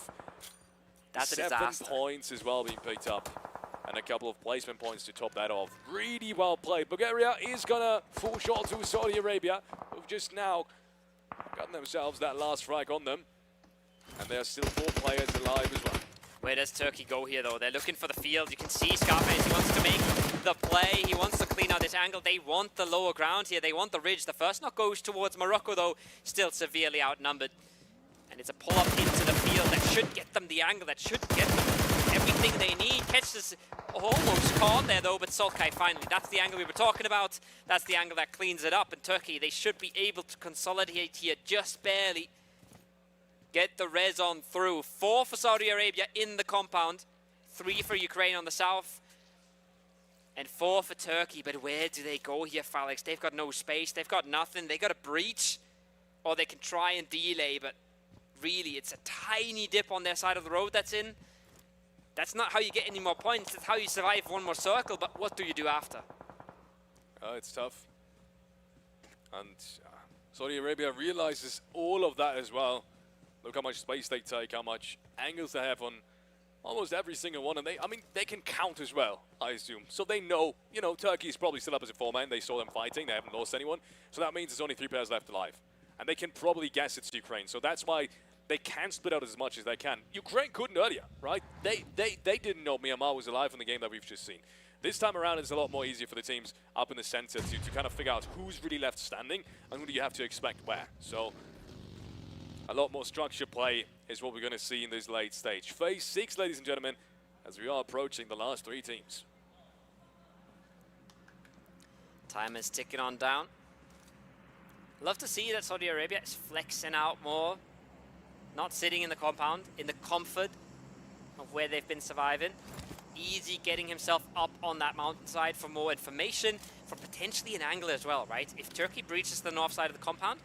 That's a 7 disaster. points as well being picked up, and a couple of placement points to top that off. Really well played. Bulgaria is gonna fall short to Saudi Arabia, who've just now gotten themselves that last frag on them. And there are still 4 players alive as well. Where does Turkey go here, though? They're looking for the field. You can see Scarface. He wants to make the play. He wants to clean out this angle. They want the lower ground here. They want the ridge. The first knock goes towards Morocco, though, still severely outnumbered. And it's a pull-up into the field that should get them the angle, that should get them everything they need. Catches almost caught there, though, but Solkay finally. That's the angle we were talking about. That's the angle that cleans it up. And Turkey, they should be able to consolidate here just barely. Get the res on through. 4 for Saudi Arabia in the compound. 3 for Ukraine on the south. And 4 for Turkey. But where do they go here, Falix? They've got no space. They've got nothing. They got a breach. Or they can try and delay. But really, it's a tiny dip on their side of the road that's in. That's not how you get any more points. That's how you survive 1 more circle. But what do you do after? It's tough. And Saudi Arabia realizes all of that as well. Look how much space they take, how much angles they have on almost every single one. And they can count as well, I assume. So they know, Turkey is probably still up as a 4-man. They saw them fighting. They haven't lost anyone. So that means there's only 3 players left alive. And they can probably guess it's Ukraine. So that's why they can split out as much as they can. Ukraine couldn't earlier, right? They didn't know Miramar was alive in the game that we've just seen. This time around, it's a lot more easier for the teams up in the center to kind of figure out who's really left standing and who do you have to expect where. So a lot more structured play is what we're going to see in this late stage. Phase 6, ladies and gentlemen, as we are approaching the last 3 teams. Time is ticking on down. Love to see that Saudi Arabia is flexing out more. Not sitting in the compound, in the comfort of where they've been surviving. Easy getting himself up on that mountainside for more information, for potentially an angle as well, right? If Turkey breaches the north side of the compound,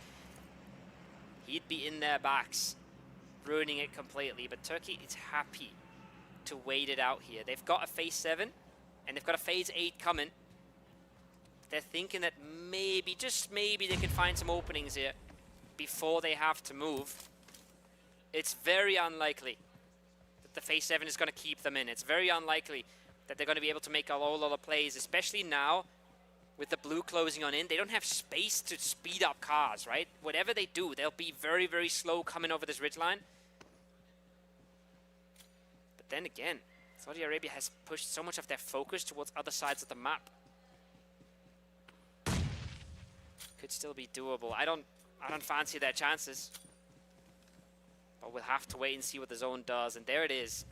he'd be in their backs, ruining it completely. But Turkey is happy to wait it out here. They've got a phase 7, and they've got a phase 8 coming. They're thinking that maybe, just maybe, they can find some openings here before they have to move. It's very unlikely that the phase 7 is going to keep them in. It's very unlikely that they're going to be able to make a whole lot of plays, especially now with the blue closing on in. They don't have space to speed up cars, right? Whatever they do, they'll be very, very slow coming over this ridgeline. But then again, Saudi Arabia has pushed so much of their focus towards other sides of the map. Could still be doable. I don't fancy their chances. But we'll have to wait and see what the zone does. And there it is.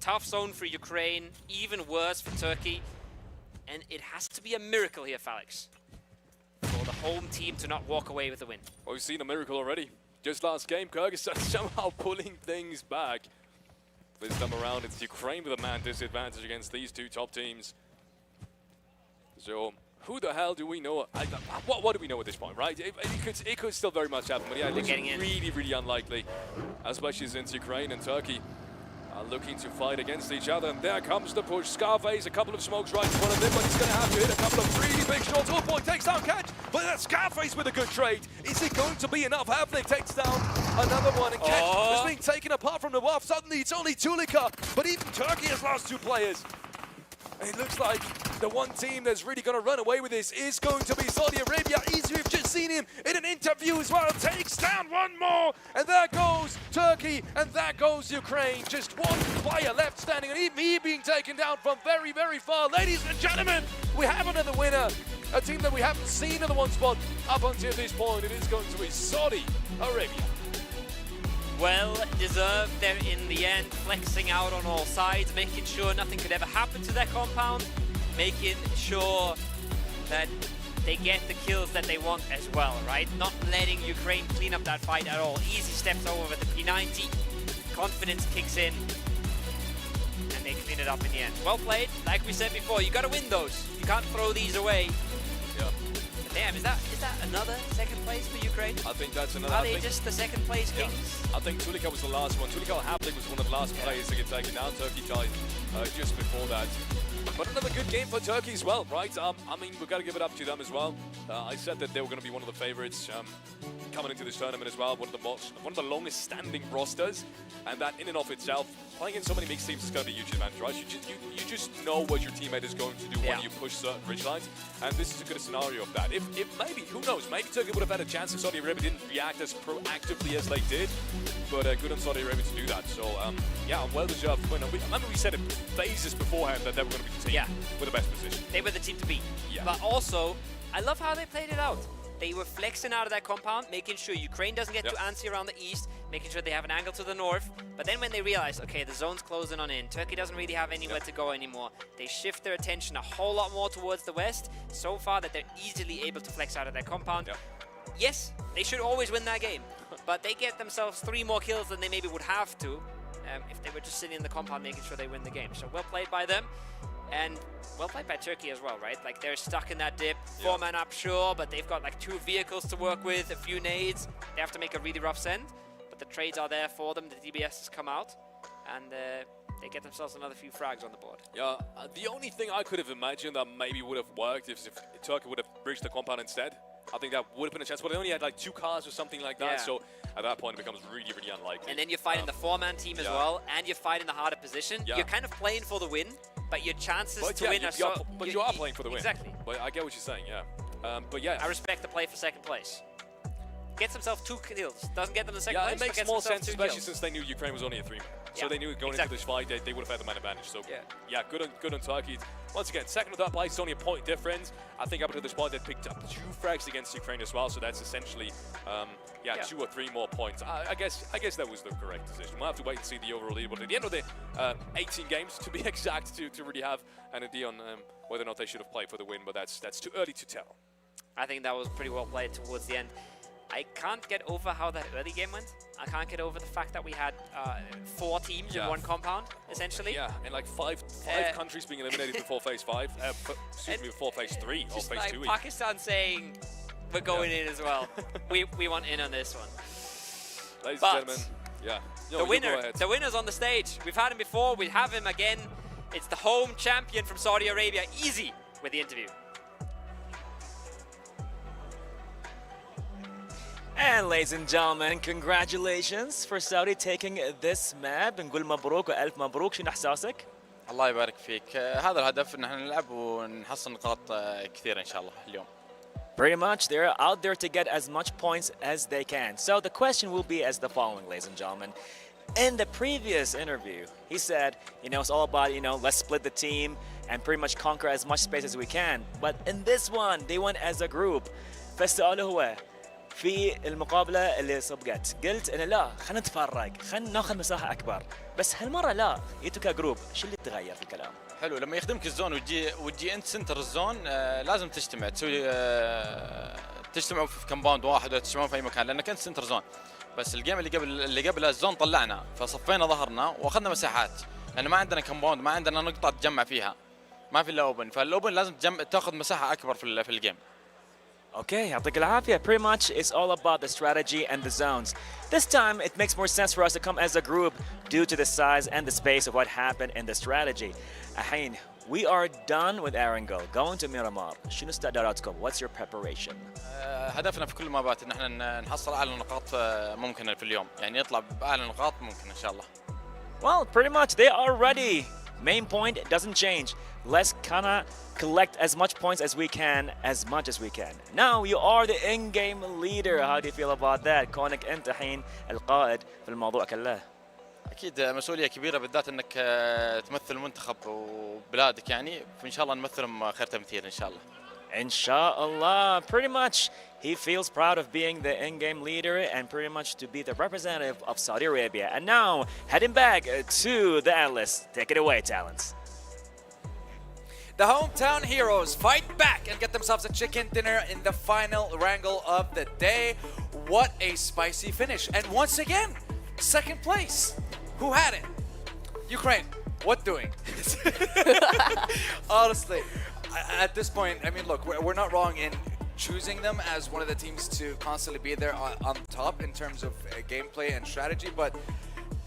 Tough zone for Ukraine, even worse for Turkey. And it has to be a miracle here, Falix, for the home team to not walk away with the win. Well, we've seen a miracle already. Just last game, Kyrgyzstan somehow pulling things back. This time around, it's Ukraine with a man disadvantage against these 2 top teams. So, who the hell do we know? What do we know at this point, right? It could still very much happen, but yeah, it looks really, really unlikely, especially since Ukraine and Turkey are looking to fight against each other. And there comes the push. Scarface, a couple of smokes right in front of him, but he's going to have to hit a couple of really big shots. Oh boy, takes down Catch, but that's Scarface with a good trade. Is it going to be enough? Happening takes down another one, and Catch is being taken apart from the WAF. Suddenly it's only Tulika, but even Turkey has lost 2 players. And it looks like the one team that's really going to run away with this is going to be Saudi Arabia. Easy, we've just seen him in an interview as well. Takes down 1 more. And there goes Turkey. And there goes Ukraine. Just 1 player left standing. And even he being taken down from very, very far. Ladies and gentlemen, we have another winner. a team that we haven't seen in the 1 spot up until this point. It is going to be Saudi Arabia. Well deserved there in the end, flexing out on all sides, making sure nothing could ever happen to their compound, making sure that they get the kills that they want as well, right? Not letting Ukraine clean up that fight at all. Easy steps over the P90, confidence kicks in, and they clean it up in the end. Well played. Like we said before, you gotta win those. You can't throw these away. Yeah. Damn, is that another second place for Ukraine? I think that's another. Are they just the second place kings? I think Tulika was the last one. Tulika Haplik was one of the last players to get taken down. Turkey died just before that. But another good game for Turkey as well, right? I mean, we've got to give it up to them as well. I said that they were going to be one of the favorites coming into this tournament as well. One of the longest standing rosters, and that in and of itself, playing in so many mixed teams is going to be a huge advantage, right? You just know what your teammate is going to do when you push certain ridge lines, and this is a good scenario of that. If maybe, who knows, maybe Turkey would have had a chance if Saudi Arabia didn't react as proactively as they did, but good on Saudi Arabia to do that. So yeah, well deserved win. Remember we said in phases beforehand that they were going to be the team with the best position. They were the team to beat. Yeah. But also, I love how they played it out. They were flexing out of that compound, making sure Ukraine doesn't get too antsy around the east, making sure they have an angle to the north. But then when they realized, okay, the zone's closing on in, Turkey doesn't really have anywhere to go anymore, they shift their attention a whole lot more towards the west, so far that they're easily able to flex out of their compound. Yes, they should always win that game, but they get themselves 3 more kills than they maybe would have to if they were just sitting in the compound making sure they win the game. So well played by them. And well played by Turkey as well, right? Like, they're stuck in that dip, 4-man up, sure, but they've got like 2 vehicles to work with, a few nades. They have to make a really rough send, but the trades are there for them. The DBS has come out, and they get themselves another few frags on the board. Yeah, the only thing I could have imagined that maybe would have worked if Turkey would have breached the compound instead. I think that would have been a chance, but they only had like 2 cars or something like that, so at that point it becomes really, really unlikely. And then you're fighting the 4-man team as well, and you're fighting the harder position. You're kind of playing for the win, but your chances to win are so... But you are playing for the win. Exactly. But I get what you're saying, yeah. But yeah. I respect the play for second place. Gets himself 2 kills. Doesn't get them the second place, it makes but gets more sense, kills. especially since they knew Ukraine was only a 3-man. So they knew going into this fight, they would have had the man advantage. So yeah, good on Turkey. Once again, second or third place, only a point difference. I think up until this point, they picked up 2 frags against Ukraine as well. So that's essentially, 2 or 3 more points. I guess that was the correct decision. We'll have to wait and see the overall leaderboard at the end of the 18 games, to be exact, to really have an idea on whether or not they should have played for the win. But that's too early to tell. I think that was pretty well played towards the end. I can't get over how that early game went. I can't get over the fact that we had 4 teams in 1 compound, essentially. Yeah, and like 5 countries being eliminated before phase 5. Before phase 3 or phase 2. Pakistan saying we're going in as well. we want in on this one. Ladies and gentlemen, the winner's on the stage. We've had him before. We have him again. It's the home champion from Saudi Arabia. Easy with the interview. And ladies and gentlemen, congratulations for Saudi taking this map. نقول مبروك وألف مبروك. شنو إحساسك؟ الله يبارك فيك. هذا الهدف إن احنا نلعب ونحصل نقاط كثيرة إن شاء الله اليوم. Pretty much, they're out there to get as much points as they can. So the question will be as the following, ladies and gentlemen. In the previous interview, he said, it's all about, let's split the team and pretty much conquer as much space as we can. But in this one, they went as a group. فالسؤال هو في المقابلة اللي سبقت قلت إن لا خلينا نتفرق خلينا ناخذ مساحة أكبر بس هالمرة لا جيتوا كجروب شو اللي تغير في الكلام؟ حلو لما يخدمك الزون وتجي أنت سنتر الزون لازم تجتمع تجتمعوا في كمباوند واحد ولا تجتمعوا في أي مكان لأنك أنت سنتر زون بس الجيم اللي قبل الزون طلعنا فصفينا ظهرنا وأخذنا مساحات لأن ما عندنا كمباوند ما عندنا نقطة تجمع فيها ما في إلا أوبن فالأوبن لازم تاخذ مساحة أكبر في الجيم. Okay, يعطيك العافية. Pretty much it's all about the strategy and the zones. This time it makes more sense for us to come as a group due to the size and the space of what happened in the strategy. الحين we are done with Erangel, going to Miramar. شنو استعداداتكم? What's your preparation? هدفنا في كل المباريات ان احنا نحصل اعلى نقاط ممكنة في اليوم، يعني نطلع بأعلى نقاط ممكن ان شاء الله. Well, pretty much they are ready. Main point doesn't change. Let's kinda collect as much points as we can, as much as we can. Now you are the in-game leader. How do you feel about that? كونك أنت حين القائد في الموضوع كله. أكيد مسؤولية كبيرة بالذات إنك تمثل المنتخب وبلادك يعني، فإن شاء الله نمثلهم خير تمثيل إن شاء الله. Inshallah. Pretty much, he feels proud of being the in-game leader and pretty much to be the representative of Saudi Arabia. And now, heading back to the Atlas. Take it away, Talents. The hometown heroes fight back and get themselves a chicken dinner in the final wrangle of the day. What a spicy finish. And once again, second place. Who had it? Ukraine. What doing? Honestly, at this point, I mean, look, we're not wrong in choosing them as one of the teams to constantly be there on top in terms of gameplay and strategy, but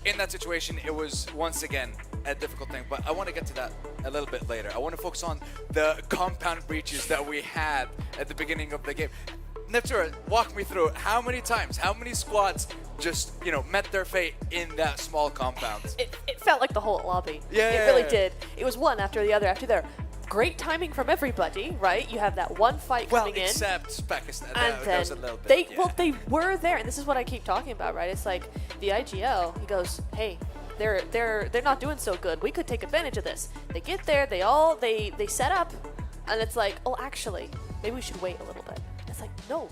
in that situation, it was once again a difficult thing. But I want to get to that a little bit later. I want to focus on the compound breaches that we had at the beginning of the game. Neptura, walk me through how many times, how many squads just, you know, met their fate in that small compound. It felt like the whole lobby. Yeah, it really did. It was one after the other after the other. Great timing from everybody, right? You have that one fight coming in. Except Pakistan. And that then was a little bit. they were there, and this is what I keep talking about, right? It's like the IGL. He goes, hey, they're not doing so good. We could take advantage of this. They get there, they set up, and it's like, oh, actually, maybe we should wait a little bit. It's like, no.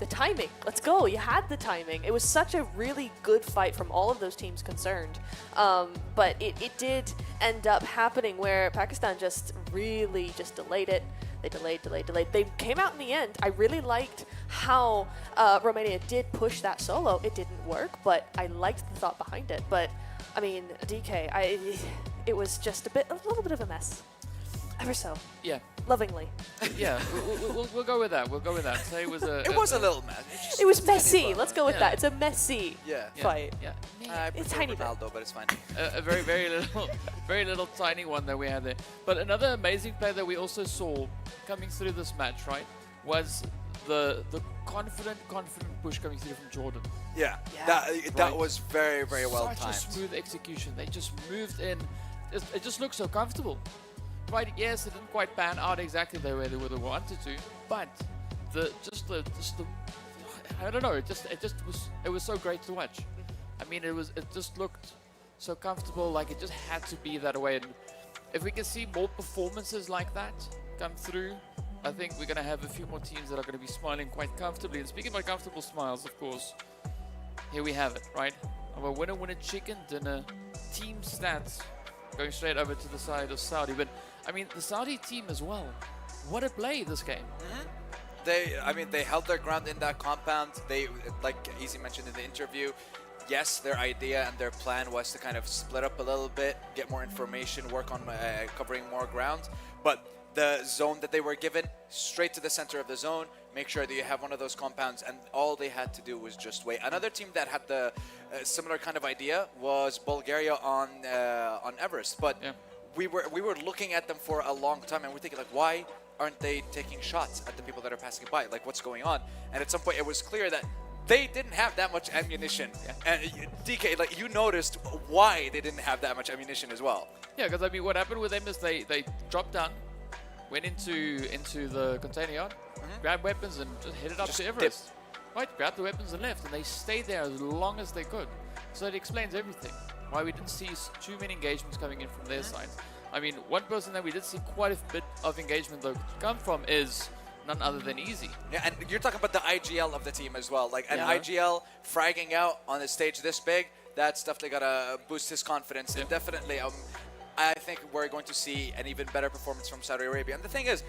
The timing. Let's go. You had the timing. It was such a really good fight from all of those teams concerned. But it did end up happening where Pakistan just really just delayed it. They delayed. They came out in the end. I really liked how Romania did push that solo. It didn't work, but I liked the thought behind it. But, I mean, DK, it was just a little bit of a mess. Ever so. Yeah. Lovingly. Yeah, we'll go with that. We'll go with that. So it was a. It was a little mess. It was messy. Let's go with that. It's a messy fight. Yeah. It's tiny Ronaldo, but it's fine. A very little tiny one that we had there. But another amazing play that we also saw coming through this match, right, was the confident push coming through from Jordan. Yeah. That was very well timed. Such a smooth execution. They just moved in. It just looked so comfortable. Right, yes, it didn't quite pan out exactly the way they would have wanted to, but the I don't know, it was so great to watch. I mean, it just looked so comfortable, like it just had to be that way. And if we can see more performances like that come through, I think we're going to have a few more teams that are going to be smiling quite comfortably. And speaking about comfortable smiles, of course, here we have it, right? Our winner chicken dinner team stats going straight over to the side of Saudi. But I mean, the Saudi team as well. What a play this game. They held their ground in that compound. They, like Easy mentioned in the interview, yes, their idea and their plan was to kind of split up a little bit, get more information, work on covering more ground. But the zone that they were given, straight to the center of the zone, make sure that you have one of those compounds, and all they had to do was just wait. Another team that had the similar kind of idea was Bulgaria on Everest, but we were looking at them for a long time, and we're thinking, like, why aren't they taking shots at the people that are passing by? Like, what's going on? And at some point, it was clear that they didn't have that much ammunition. And DK, like, you noticed why they didn't have that much ammunition as well. Yeah, because I mean, what happened with them is they dropped down, went into the container yard, grabbed weapons, and just headed up to Everest. Right, grabbed the weapons and left, and they stayed there as long as they could. So it explains everything. Why we didn't see too many engagements coming in from their side. I mean, one person that we did see quite a bit of engagement though come from is none other than Easy. Yeah, and you're talking about the IGL of the team as well. Like an IGL fragging out on a stage this big, that's definitely gonna boost his confidence. And definitely, I think we're going to see an even better performance from Saudi Arabia. And the thing is,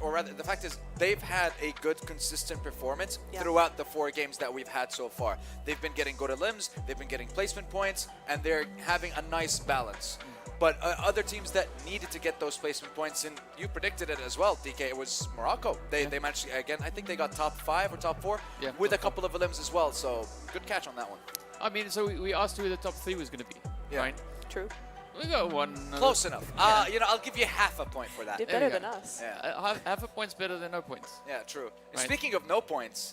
or rather, the fact is, they've had a good, consistent performance throughout the 4 games that we've had so far. They've been getting good limbs, they've been getting placement points, and they're having a nice balance. But other teams that needed to get those placement points, and you predicted it as well, DK, it was Morocco. They managed, again, I think they got top 5 or top 4 with a couple of limbs as well. So good catch on that one. I mean, so we asked who the top 3 was going to be, right? True. We got one. Close enough. You know, I'll give you half a point for that. Did better than us. Yeah. Half a point's better than no points. Yeah, true. Right. Speaking of no points.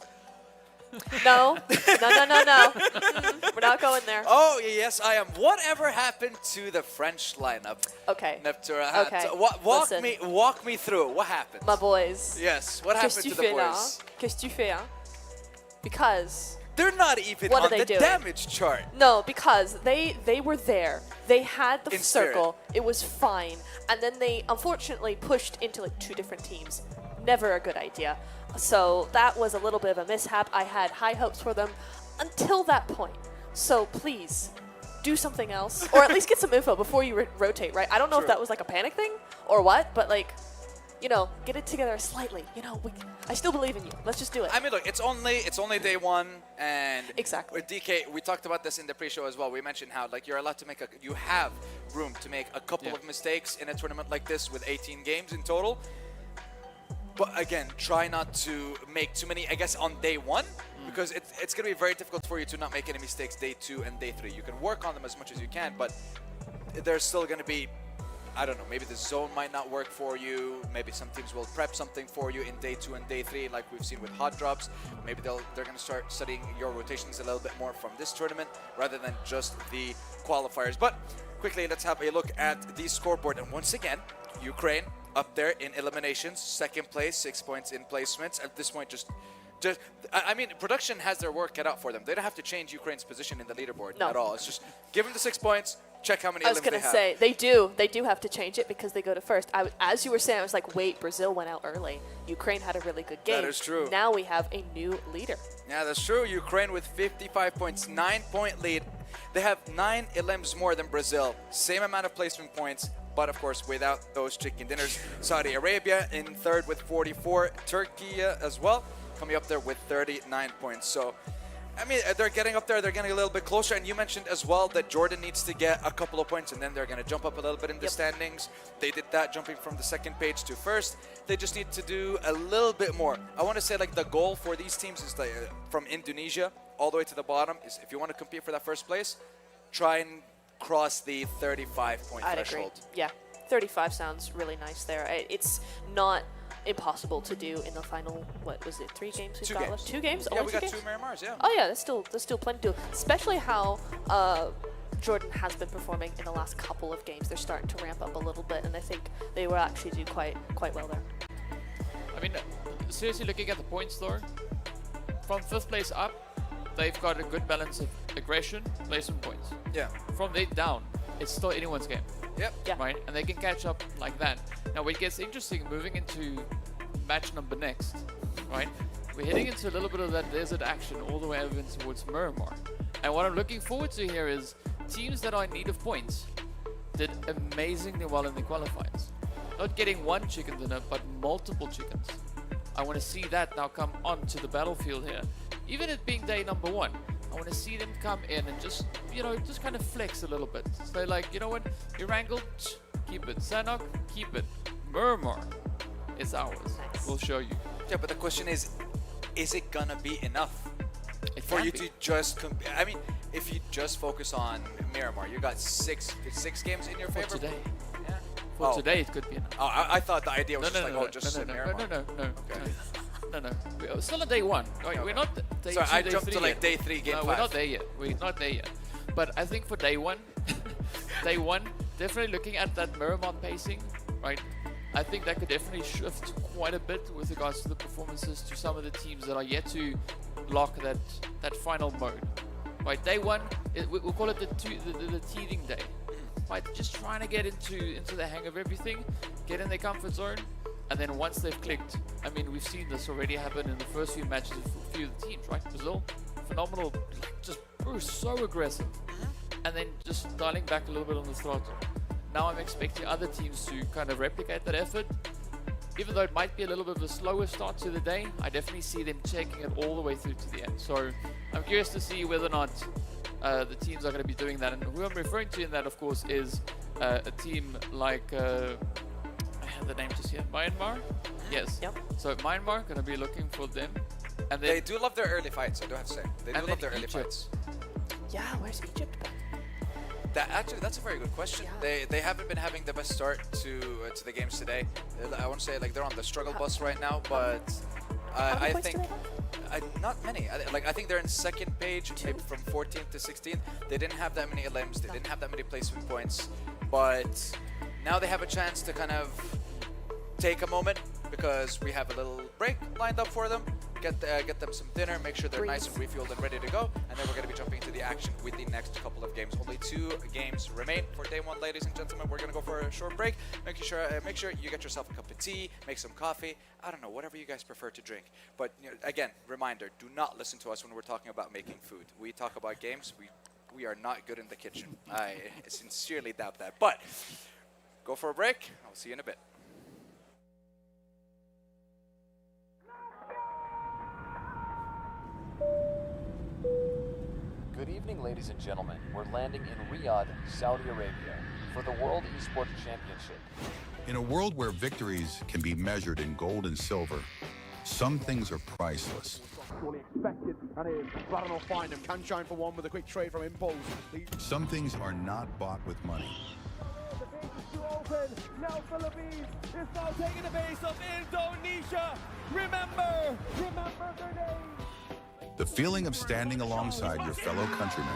No. We're not going there. Oh, yes, I am. Whatever happened to the French lineup? Okay. Neptura, Okay. Walk me through it. What happened? My boys. Yes. What happened to the boys? Qu'est-ce que tu fais, hein? Because they're not even what on are they the doing? damage chart. No, because they were there. They had the In circle. It was fine. And then they unfortunately pushed into like 2 different teams. never a good idea. So that was a little bit of a mishap. I had high hopes for them until that point. So please, do something else, or at least get some info before you rotate, right? I don't know if that was like a panic thing or what, but like, you know, get it together slightly. You know, I still believe in you. Let's just do it. I mean, look, it's only day one, and exactly. With DK, we talked about this in the pre-show as well. We mentioned how like you're allowed to make you have room to make a couple of mistakes in a tournament like this with 18 games in total. But again, try not to make too many, I guess, on day one, because it's going to be very difficult for you to not make any mistakes day 2 and day 3. You can work on them as much as you can, but there's still going to be, I don't know, maybe the zone might not work for you. Maybe some teams will prep something for you in day 2 and day 3, like we've seen with hot drops. Maybe they're going to start studying your rotations a little bit more from this tournament rather than just the qualifiers. But quickly, let's have a look at the scoreboard. And once again, Ukraine up there in eliminations, second place, 6 points in placements. At this point, I mean, production has their work cut out for them. They don't have to change Ukraine's position in the leaderboard at all. It's just give them the 6 points, check how many elims they have. I was going to say, they do have to change it because they go to first. As you were saying, I was like, wait, Brazil went out early. Ukraine had a really good game. That is true. Now we have a new leader. Yeah, that's true. Ukraine with 55 points, 9-point lead. They have 9 elims more than Brazil. Same amount of placement points, but of course without those chicken dinners. Saudi Arabia in third with 44. Turkey as well, coming up there with 39 points. So, I mean, they're getting up there. They're getting a little bit closer. And you mentioned as well that Jordan needs to get a couple of points, and then they're going to jump up a little bit in the standings. They did that, jumping from the second page to first. They just need to do a little bit more. I want to say, like, the goal for these teams is from Indonesia all the way to the bottom is if you want to compete for that first place, try and cross the 35-point threshold. Agree. Yeah, 35 sounds really nice there. It's not impossible to do in the final, what was it, 3 games we've got left? 2 games? Yeah, Only we 2 got games? 2 Miramars, yeah. Oh yeah, there's still plenty to do, especially how Jordan has been performing in the last couple of games. They're starting to ramp up a little bit, and I think they will actually do quite well there. I mean, seriously, looking at the points though, from 5th place up, they've got a good balance of aggression, placement points. Yeah. From there down, it's still anyone's game. Yep. Yeah. Right? And they can catch up like that. Now, what gets interesting moving into match number next, right? We're heading into a little bit of that desert action all the way over towards Miramar. And what I'm looking forward to here is teams that are in need of points did amazingly well in the qualifiers. Not getting 1 chicken dinner, but multiple chickens. I want to see that now come onto the battlefield here. Even it being day number 1, I want to see them come in and just, you know, just kind of flex a little bit. So like, you know what, Erangel, keep it. Sanhok, keep it. Miramar, it's ours. We'll show you. Yeah, but the question is it gonna be enough for you to just I mean, if you just focus on Miramar, you got 6 games in your favor? For today. Yeah. For today, it could be enough. Oh, I thought the idea was Miramar. No. We're still on day 1. Right? We're not day 2, Sorry, I day jumped 3 to like yet. day 3, game 5. We're not there yet. We're not there yet. But I think for day 1, definitely looking at that Miramar pacing, right? I think that could definitely shift quite a bit with regards to the performances to some of the teams that are yet to lock that final mode. Right, day 1, we'll call it the teething day. Right, just trying to get into the hang of everything, get in their comfort zone, and then once they've clicked, I mean, we've seen this already happen in the first few matches of a few of the teams, right? Brazil, phenomenal, just so aggressive, and then just dialing back a little bit on the throttle. Now I'm expecting other teams to kind of replicate that effort. Even though it might be a little bit of a slower start to the day, I definitely see them taking it all the way through to the end. So I'm curious to see whether or not the teams are going to be doing that. And who I'm referring to in that, of course, is a team like, I have the name just here, Myanmar? Yes. Yep. So Myanmar, going to be looking for them. And then they do love their early fights, I do have to say. They do love their early fights. Yeah, where's Egypt been? That's a very good question. Yeah. They haven't been having the best start to the games today. I want to say like they're on the struggle bus right now, but I think not many. I think they're in second page, maybe from 14th to 16th. They didn't have that many elims. They didn't have that many placement points, but now they have a chance to kind of take a moment because we have a little break lined up for them. get them some dinner, make sure they're nice and refueled and ready to go, and then we're going to be jumping into the action with the next couple of games. Only 2 games remain for day 1, ladies and gentlemen. We're going to go for a short break. Make sure you get yourself a cup of tea, make some coffee. I don't know, whatever you guys prefer to drink. But again, reminder: do not listen to us when we're talking about making food. We talk about games. We are not good in the kitchen. I sincerely doubt that. But go for a break. I'll see you in a bit. Good evening, ladies and gentlemen. We're landing in Riyadh, Saudi Arabia, for the World Esports Championship. In a world where victories can be measured in gold and silver, some things are priceless. Surely expected, and a battle find him. Can shine for one with a quick trade from Impulse. Some things are not bought with money. The base is too open. Now Philippines is now taking the base of Indonesia. Remember their name. The feeling of standing alongside your fellow countrymen,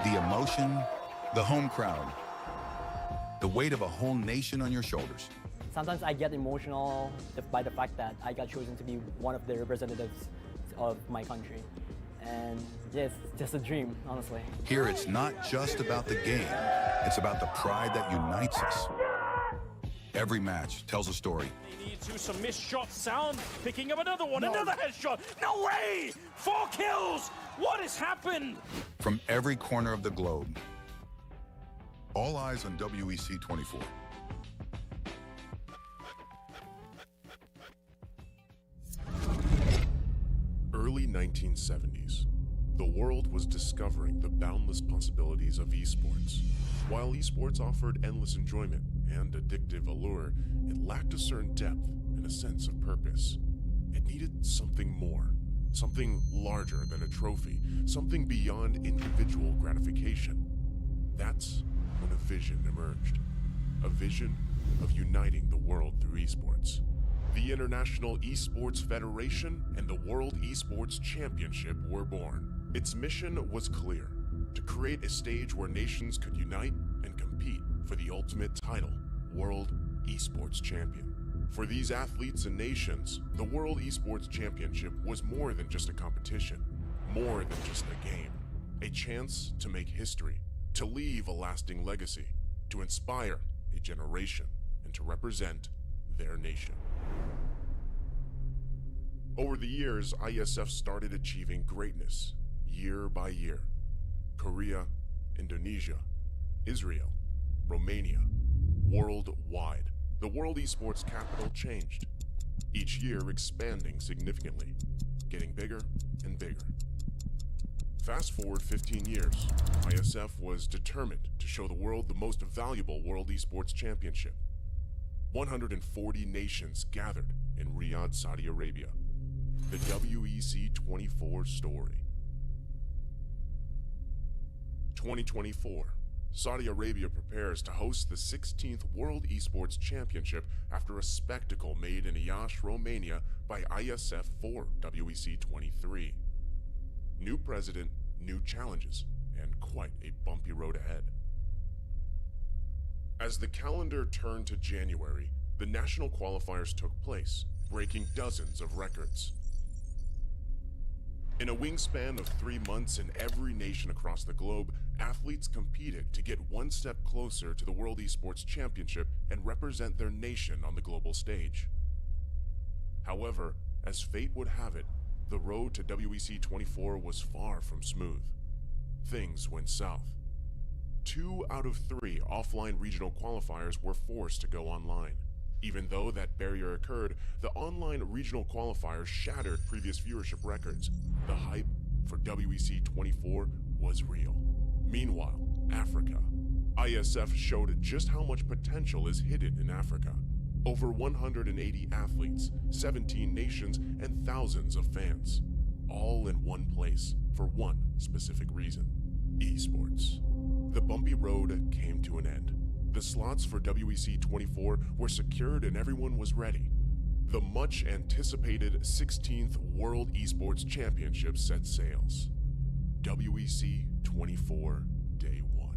the emotion, the home crowd, the weight of a whole nation on your shoulders. Sometimes I get emotional by the fact that I got chosen to be one of the representatives of my country. And yeah, it's just a dream, honestly. Here it's not just about the game, it's about the pride that unites us. Every match tells a story. They need to some missed shots. Sound picking up another one, another headshot. No way! 4 kills! What has happened? From every corner of the globe. All eyes on WEC 24. Early 1970s. The world was discovering the boundless possibilities of esports. While esports offered endless enjoyment and addictive allure, it lacked a certain depth and a sense of purpose. It needed something more, something larger than a trophy, something beyond individual gratification. That's when a vision emerged. A vision of uniting the world through esports. The International Esports Federation and the World Esports Championship were born. Its mission was clear: to create a stage where nations could unite and compete for the ultimate title, World Esports Champion. For these athletes and nations, the World Esports Championship was more than just a competition, more than just a game. A chance to make history, to leave a lasting legacy, to inspire a generation, and to represent their nation. Over the years, Iesf started achieving greatness, year by year. Korea, Indonesia, Israel, Romania, worldwide. The World Esports capital changed, each year expanding significantly, getting bigger and bigger. Fast forward 15 years, Iesf was determined to show the world the most valuable World Esports Championship. 140 nations gathered in Riyadh, Saudi Arabia. The WEC 24 story. 2024. Saudi Arabia prepares to host the 16th World Esports Championship after a spectacle made in Iesf, Romania by Iesf for WEC 23. New president, new challenges, and quite a bumpy road ahead. As the calendar turned to January, the national qualifiers took place, breaking dozens of records. In a wingspan of 3 months in every nation across the globe, athletes competed to get one step closer to the World Esports Championship and represent their nation on the global stage. However, as fate would have it, the road to WEC 24 was far from smooth. Things went south. 2 out of 3 offline regional qualifiers were forced to go online. Even though that barrier occurred, the online regional qualifiers shattered previous viewership records. The hype for WEC 24 was real. Meanwhile, Africa. Iesf showed just how much potential is hidden in Africa. Over 180 athletes, 17 nations, and thousands of fans. All in one place for one specific reason: esports. The bumpy road came to an end. The slots for WEC 24 were secured and everyone was ready. The much anticipated 16th World Esports Championship set sails. WEC 24 Day 1.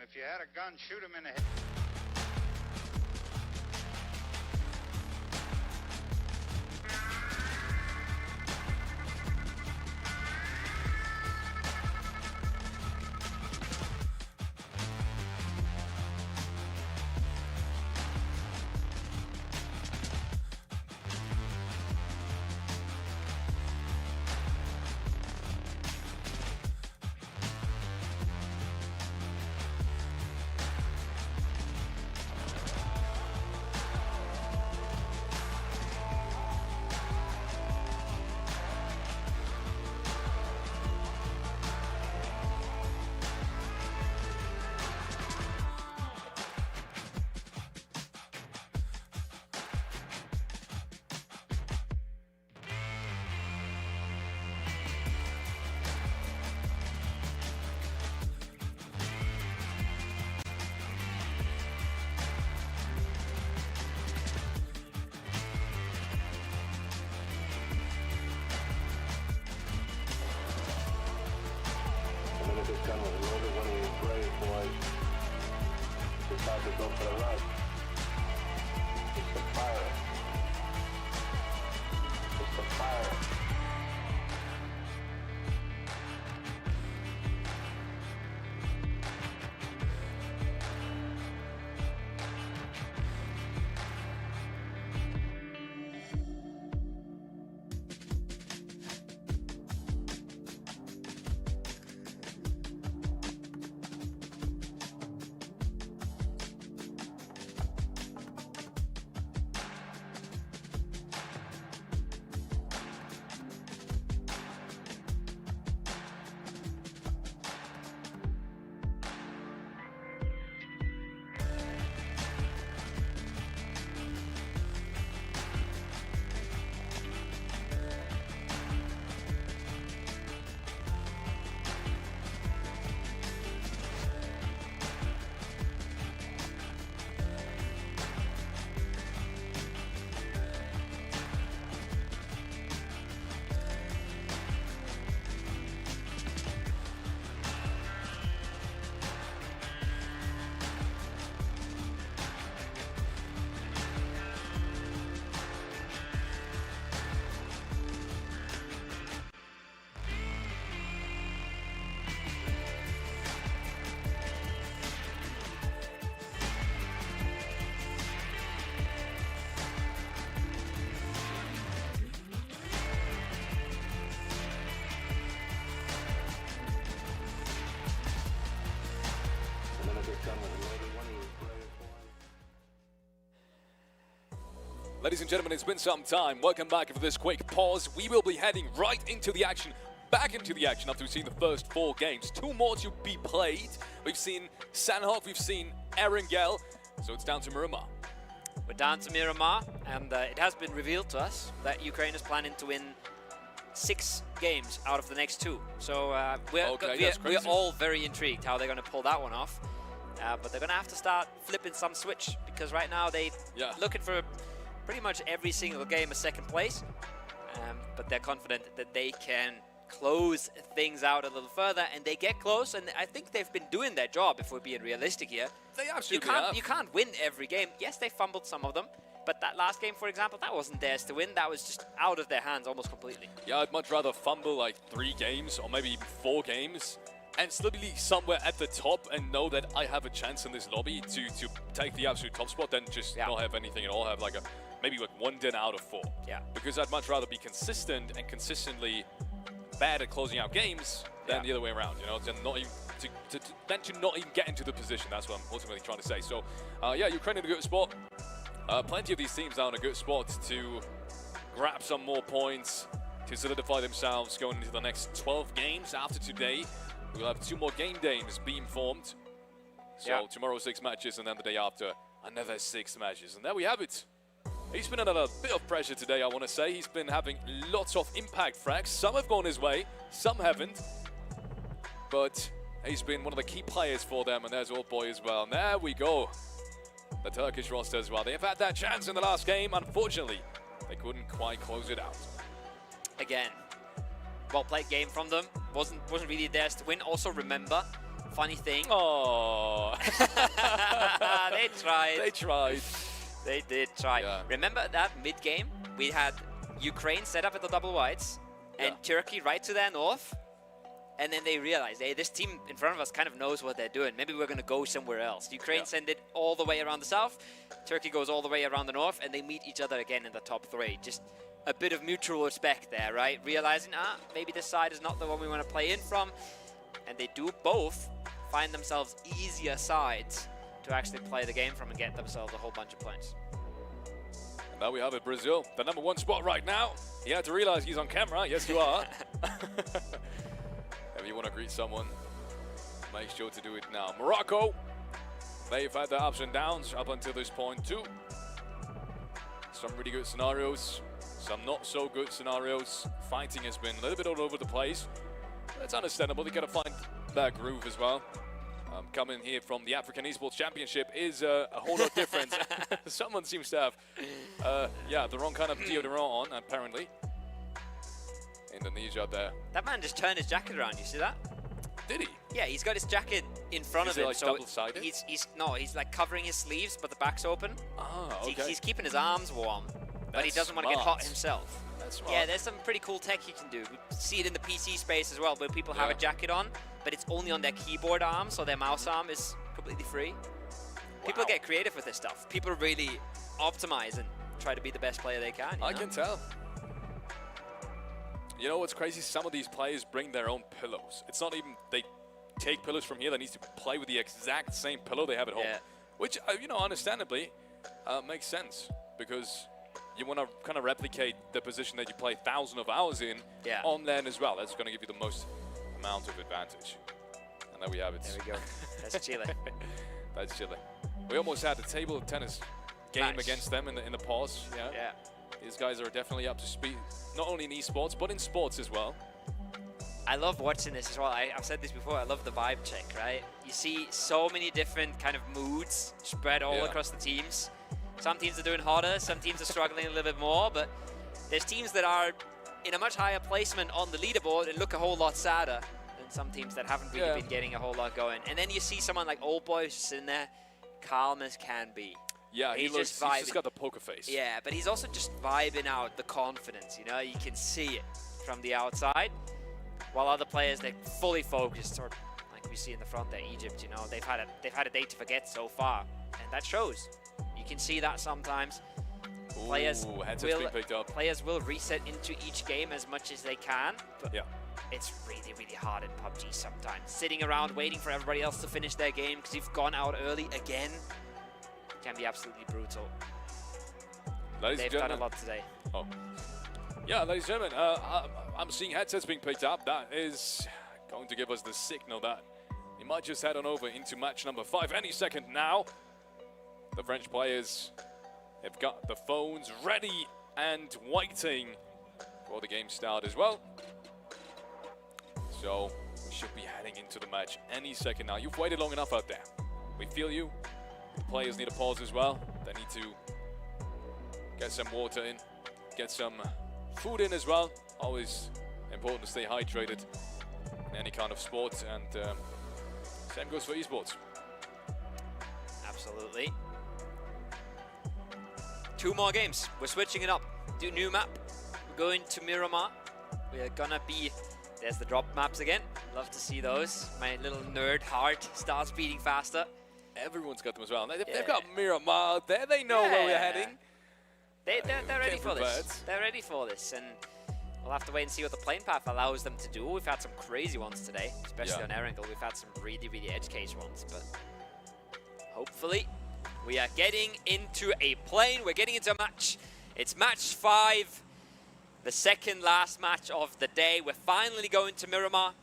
If you had a gun, shoot him in the head. This gun was loaded when he was brave, boys. Decided to go for the rush. It's the fire. It's the fire. Ladies and gentlemen, it's been some time. Welcome back for this quick pause. We will be heading right into the action, back into the action after we've seen the first 4 games. 2 more to be played. We've seen Sanhok, we've seen Erangel, so it's down to Miramar. We're down to Miramar, and it has been revealed to us that Ukraine is planning to win 6 games out of the next 2. So we're all very intrigued how they're going to pull that one off. But they're going to have to start flipping some switch, because right now they're looking for pretty much every single game a second place. But they're confident that they can close things out a little further, and they get close, and I think they've been doing their job, if we're being realistic here. They absolutely You can't win every game. Yes, they fumbled some of them, but that last game, for example, that wasn't theirs to win. That was just out of their hands almost completely. Yeah, I'd much rather fumble like 3 games, or maybe even 4 games, and still be somewhere at the top and know that I have a chance in this lobby to take the absolute top spot than just not have anything at all, have like maybe 1 din out of 4. Yeah. Because I'd much rather be consistent and consistently bad at closing out games than the other way around, you know, than not even get into the position. That's what I'm ultimately trying to say. So, yeah, Ukraine in a good spot. Plenty of these teams are in a good spot to grab some more points, to solidify themselves going into the next 12 games. After today, we'll have 2 more game days being formed. So tomorrow 6 matches, and then the day after another 6 matches. And there we have it. He's been under a bit of pressure today, I want to say. He's been having lots of impact frags. Some have gone his way, some haven't. But he's been one of the key players for them, and there's Old Boy as well. And there we go. The Turkish roster as well. They've had that chance in the last game. Unfortunately, they couldn't quite close it out. Again, well-played game from them. Wasn't really theirs to win. Also remember, Funny thing. Oh. They tried. They tried. They did try. Yeah. Remember that mid-game? We had Ukraine set up at the double whites and Turkey right to their north. And then they realized, hey, this team in front of us kind of knows what they're doing. Maybe we're going to go somewhere else. Ukraine send it all the way around the south. Turkey goes all the way around the north. And they meet each other again in the top 3. Just a bit of mutual respect there, right? Realizing, maybe this side is not the one we want to play in from. And they do both find themselves easier sides to actually play the game from and get themselves a whole bunch of points. And there we have it, Brazil. The #1 spot right now. He had to realize he's on camera. Yes, you are. If you want to greet someone, make sure to do it now. Morocco, they've had their ups and downs up until this point too. Some really good scenarios, some not so good scenarios. Fighting has been a little bit all over the place. That's understandable. They got to find their groove as well. Coming here from the African Esports Championship is a whole lot different. Someone seems to have, the wrong kind of deodorant on, apparently. Indonesia there. That man just turned his jacket around. You see that? Did he? Yeah, he's got his jacket in front Is of it him. like so double-sided? he's like covering his sleeves, but the back's open. Ah, So okay. he's keeping his arms warm, but he That's doesn't want to get hot smart. himself. That's smart. Yeah, there's some pretty cool tech you can do. We see it in the PC space as well, where people have a jacket on, but it's only on their keyboard arm, so their mouse arm is completely free. People get creative with this stuff. People really optimize and try to be the best player they can. I can tell. You know what's crazy? Some of these players bring their own pillows. It's not even they take pillows from here. They need to play with the exact same pillow they have at home. Yeah. Which, understandably, makes sense. Because you want to kind of replicate the position that you play thousands of hours in on LAN as well. That's going to give you the most amount of advantage. And there we have it. There we go. That's Chile. That's Chile. We almost had the table tennis game against them in the pause. Yeah. These guys are definitely up to speed, not only in esports, but in sports as well. I love watching this as well. I've said this before, I love the vibe check, right? You see so many different kind of moods spread all across the teams. Some teams are doing harder, some teams are struggling a little bit more, but there's teams that are in a much higher placement on the leaderboard and look a whole lot sadder than some teams that haven't really been getting a whole lot going. And then you see someone like Old Boy just sitting there, calm as can be. Yeah, he's just got the poker face. Yeah, but he's also just vibing out the confidence, you know? You can see it from the outside. While other players, they're fully focused, or like we see in the front there, Egypt, you know, they've had a day to forget so far. And that shows. You can see that sometimes. Players will reset into each game as much as they can, but it's really, really hard in PUBG sometimes. Sitting around waiting for everybody else to finish their game because you've gone out early again can be absolutely brutal. They've done a lot today. Oh. Yeah, ladies and gentlemen, I'm seeing headsets being picked up. That is going to give us the signal that we might just head on over into match number 5 any second now. The French players have got the phones ready and waiting for the game start as well. So we should be heading into the match any second now. You've waited long enough out there. We feel you. The players need a pause as well. They need to get some water in, get some food in as well. Always important to stay hydrated in any kind of sport, and same goes for esports. Absolutely. 2 more games. We're switching it up. Do new map. We're going to Miramar. We're gonna be... There's the drop maps again. Love to see those. My little nerd heart starts beating faster. Everyone's got them as well. They've got Miramar out there. They know where we're heading. They're ready for this. They're ready for this, and we'll have to wait and see what the plane path allows them to do. We've had some crazy ones today, especially on Erangel. We've had some really, really edge case ones, but hopefully we are getting into a plane. We're getting into a match. It's match 5, the second last match of the day. We're finally going to Miramar.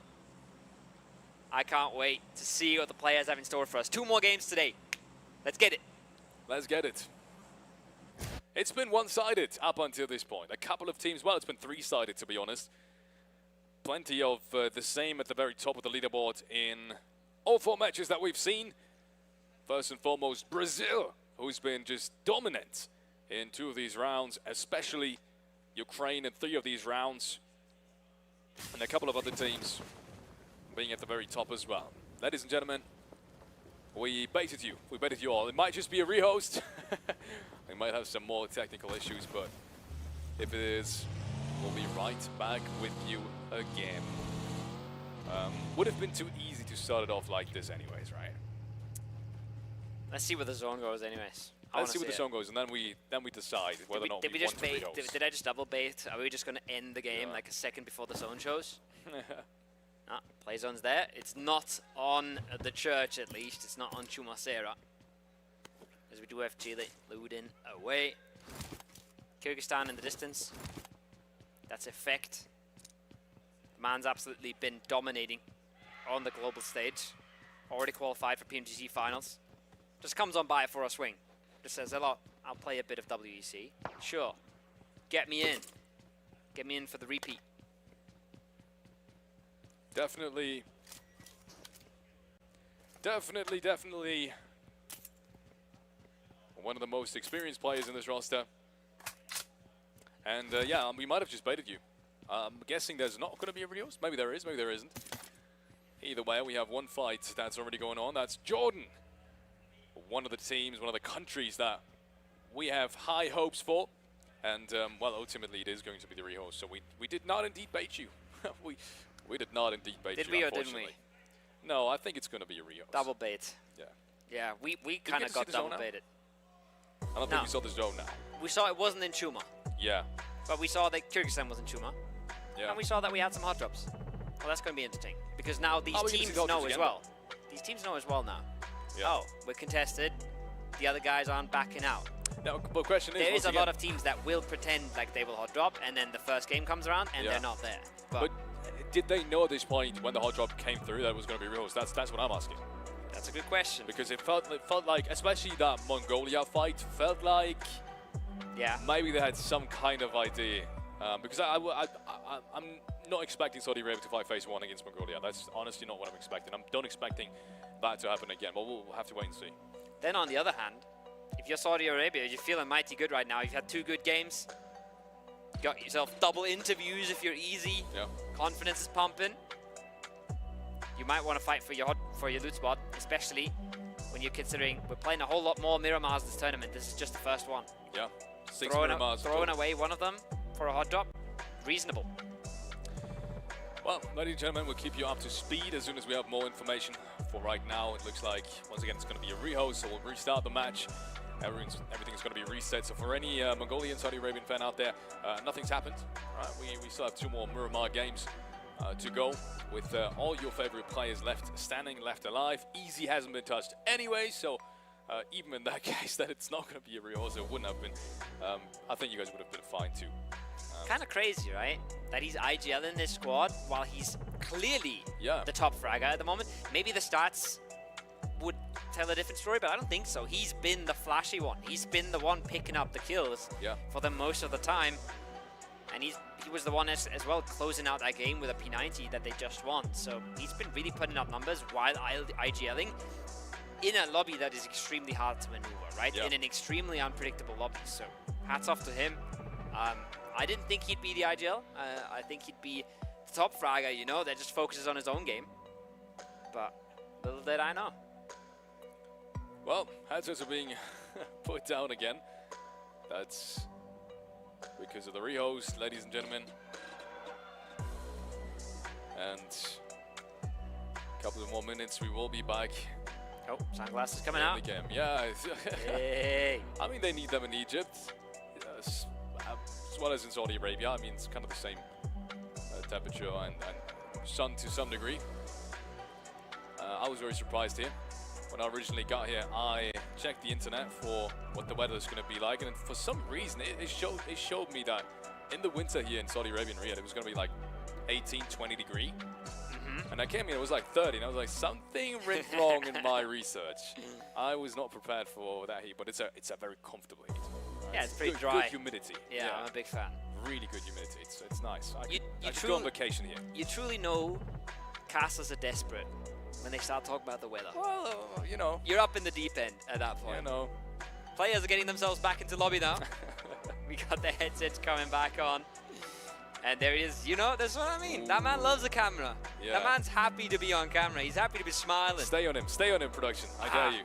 I can't wait to see what the players have in store for us. 2 more games today. Let's get it. Let's get it. It's been one-sided up until this point. A couple of teams, well, it's been 3-sided to be honest. Plenty of the same at the very top of the leaderboard in all 4 matches that we've seen. First and foremost, Brazil, who's been just dominant in 2 of these rounds, especially Ukraine in 3 of these rounds. And a couple of other teams being at the very top as well. ladies and gentlemen, we baited you. We baited you all. It might just be a rehost. We might have some more technical issues, but if it is, we'll be right back with you again. Would have been too easy to start it off like this anyways, right? Let's see where the zone goes anyways. Let's see where the zone goes, and then we decide whether or not did we we just want to bait? rehost. Did I just double bait? Are we just going to end the game like a second before the zone shows? Play zone's there. It's not on the church, at least. It's not on Chumacera. As we do have Chile loading away. Kyrgyzstan in the distance. That's effect. The man's absolutely been dominating on the global stage. Already qualified for PMGC finals. Just comes on by for a swing. Just says, hello, I'll play a bit of WEC. Sure. Get me in. Get me in for the repeat. Definitely one of the most experienced players in this roster. And yeah, we might have just baited you. I'm guessing there's not going to be a rehost. Maybe there is, maybe there isn't. Either way, we have one fight that's already going on. That's Jordan. One of the teams, one of the countries that we have high hopes for. And, well, ultimately it is going to be the rehost. So we did not indeed bait you. we did not indeed bait you, Did we or didn't unfortunately. No, I think it's going to be a rehost. Double bait. Yeah. Yeah, we kind of got double baited. I don't think we saw the zone now. We saw it wasn't in Chuma. Yeah. But we saw that Kyrgyzstan was in Chuma. Yeah. And we saw that we had some hot drops. Well, that's going to be interesting. Because now these Oh, we can see teams hot know drops as again, well. These teams know as well now. Yeah. Oh, we're contested. The other guys aren't backing out. Now, but question is, There once is a again, lot of teams that will pretend like they will hot drop, and then the first game comes around, and Yeah. they're not there. But did they know at this point when the hot drop came through that it was going to be rehost? That's what I'm asking. That's a good question. Because it felt like, especially that Mongolia fight, felt like maybe they had some kind of idea. Because I'm not expecting Saudi Arabia to fight phase 1 against Mongolia. That's honestly not what I'm expecting. I'm not expecting that to happen again, but we'll have to wait and see. Then on the other hand, if you're Saudi Arabia, you're feeling mighty good right now. You've had 2 good games. You got yourself double interviews if you're easy. Yeah. Confidence is pumping. You might want to fight for your loot spot, especially when you're considering we're playing a whole lot more Miramars this tournament. This is just the first one. Yeah. 6 Throwing Miramars. away one of them for a hot drop, reasonable. Well, ladies and gentlemen, we'll keep you up to speed as soon as we have more information. For right now, it looks like, once again, it's going to be a rehost, so we'll restart the match. Everything's going to be reset. So for any Mongolian, Saudi Arabian fan out there, nothing's happened. All right, we still have 2 more Miramar games to go with all your favorite players left standing, left alive. Easy hasn't been touched anyway, so even in that case that it's not going to be a rehost, it wouldn't have been. I think you guys would have been fine too. Kind of crazy, right? That he's IGL in this squad while he's clearly Yeah. the top fragger at the moment. Maybe the stats would tell a different story, but I don't think so. He's been the flashy one. He's been the one picking up the kills for them most of the time. And he was the one as well closing out that game with a P90 that they just won. So he's been really putting up numbers while IGLing in a lobby that is extremely hard to maneuver, right? Yeah. In an extremely unpredictable lobby. So hats off to him. I didn't think he'd be the IGL. I think he'd be the top fragger, you know, that just focuses on his own game. But little did I know. Well, headsets are being put down again. That's because of the rehost, ladies and gentlemen. And a couple of more minutes, we will be back. Oh, sunglasses coming in out. the game. Yeah. Hey. I mean, they need them in Egypt, as well as in Saudi Arabia. I mean, it's kind of the same temperature and sun to some degree. I was very surprised here. When I originally got here, I checked the internet for what the weather is going to be like, and for some reason, it showed me that in the winter here in Saudi Arabia and Riyadh, it was going to be like 18, 20 degree. And I came here, it was like 30, and I was like, something went wrong in my research. I was not prepared for that heat, but it's a very comfortable heat. Yeah, it's pretty good, dry. Good humidity. Yeah, I'm a big fan. Really good humidity. It's nice. I You could go on vacation here. You truly know casters are desperate when they start talking about the weather. Well, you know. You're up in the deep end at that point. You know. Players are getting themselves back into lobby now. We got the headsets coming back on. And there he is. You know, that's what I mean. That man loves the camera. Yeah. That man's happy to be on camera. He's happy to be smiling. Stay on him, production. I dare you.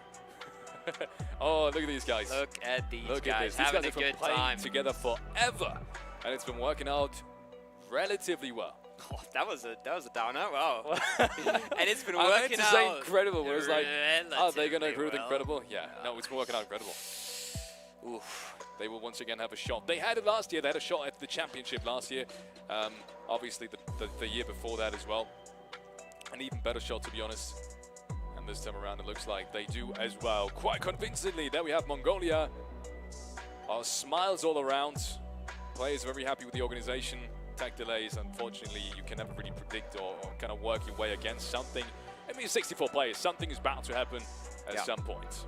Oh, look at these guys. Look at these Look guys at this. These having guys a have been good playing time. together forever, and it's been working out relatively well. Oh, that was a downer. Wow. And it's been I meant working to out. say incredible, but it's like, are they going to relatively agree with well. incredible? Yeah, no, it's been working out incredible. Oof. They will once again have a shot. They had it last year. They had a shot at the championship last year. Obviously, the year before that as well. An even better shot, to be honest. And this time around, it looks like they do as well. Quite convincingly, there we have Mongolia. Smiles all around. Players very happy with the organization. Tech delays, unfortunately, you can never really predict or kind of work your way against something. I mean, 64 players. Something is bound to happen at some point.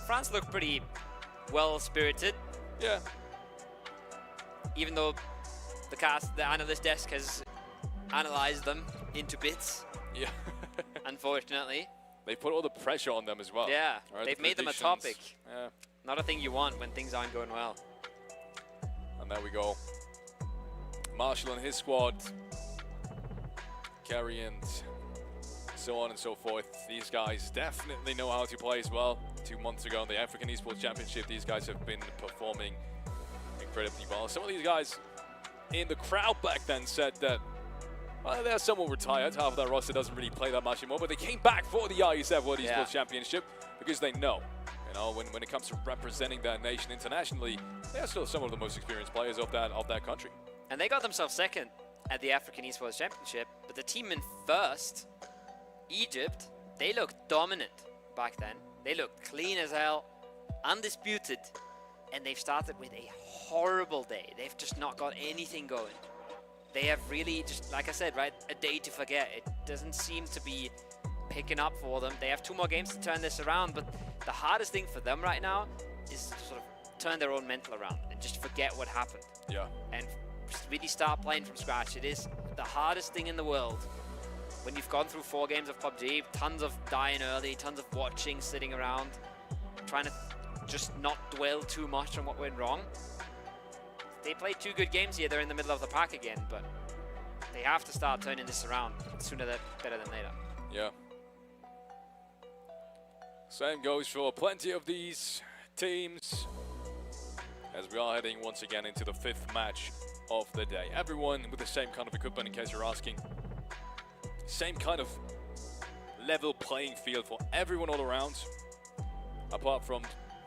France looked pretty well-spirited. Yeah. Even though the analyst desk has analyzed them into bits. Yeah. Unfortunately. They put all the pressure on them as well. Yeah. Right, They've the made them a predictions. topic. Yeah. Not a thing you want when things aren't going well. And there we go. Marshall and his squad. Kerry and so on and so forth. These guys definitely know how to play as well. 2 months ago in the African Esports Championship, these guys have been performing incredibly well. Some of these guys in the crowd back then said that, well, they're somewhat retired. Half of their roster doesn't really play that much anymore, but they came back for the Iesf World Esports Championship because they know, when it comes to representing their nation internationally, they're still some of the most experienced players of that country. And they got themselves second at the African Esports Championship, but the team in first, Egypt, they looked dominant back then. They looked clean as hell, undisputed, and they've started with a horrible day. They've just not got anything going. They have really just, like I said, right, a day to forget. It doesn't seem to be picking up for them. They have 2 more games to turn this around, but the hardest thing for them right now is to sort of turn their own mental around and just forget what happened. Yeah. And just really start playing from scratch. It is the hardest thing in the world. When you've gone through 4 games of Pubg, tons of dying early, tons of watching, sitting around, trying to just not dwell too much on what went wrong. They played 2 good games here. They're in the middle of the pack again, but they have to start turning this around sooner better than later. Yeah. Same goes for plenty of these teams as we are heading once again into the 5th match of the day. Everyone with the same kind of equipment, in case you're asking. Same kind of level playing field for everyone all around. Apart from,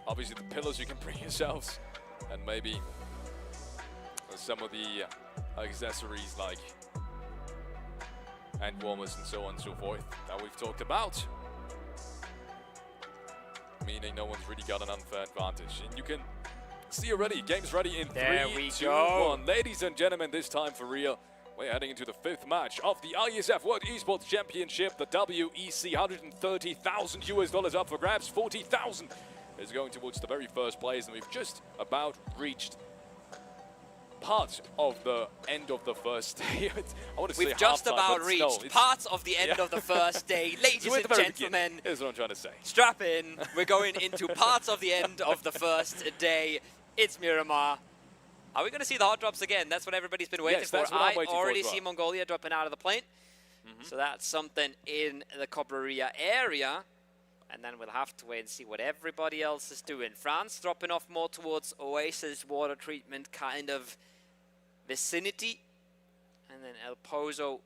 obviously, the pillows you can bring yourselves. And maybe some of the accessories like hand warmers and so on and so forth that we've talked about. Meaning no one's really got an unfair advantage. And you can see already, game's ready in 3, 2, 1. Ladies and gentlemen, this time for real. We're heading into the 5th match of the Iesf World Esports Championship. The WEC, $130,000 up for grabs. 40,000 is going towards the very first place, and we've just about reached part of the end of the first day. I want to say We've just halftime, about but reached no, parts of the end of the first day. Ladies So at and the very gentlemen, beginning, here's what I'm trying to say. strap in. We're going into parts of the end of the first day. It's Miramar. Are we going to see the hot drops again? That's what everybody's been waiting Yes, for. that's what I'm I waiting for already as well. see Mongolia dropping out of the plane. So that's something in the Cobreria area. And then we'll have to wait and see what everybody else is doing. France dropping off more towards Oasis water treatment kind of vicinity. And then El Pozo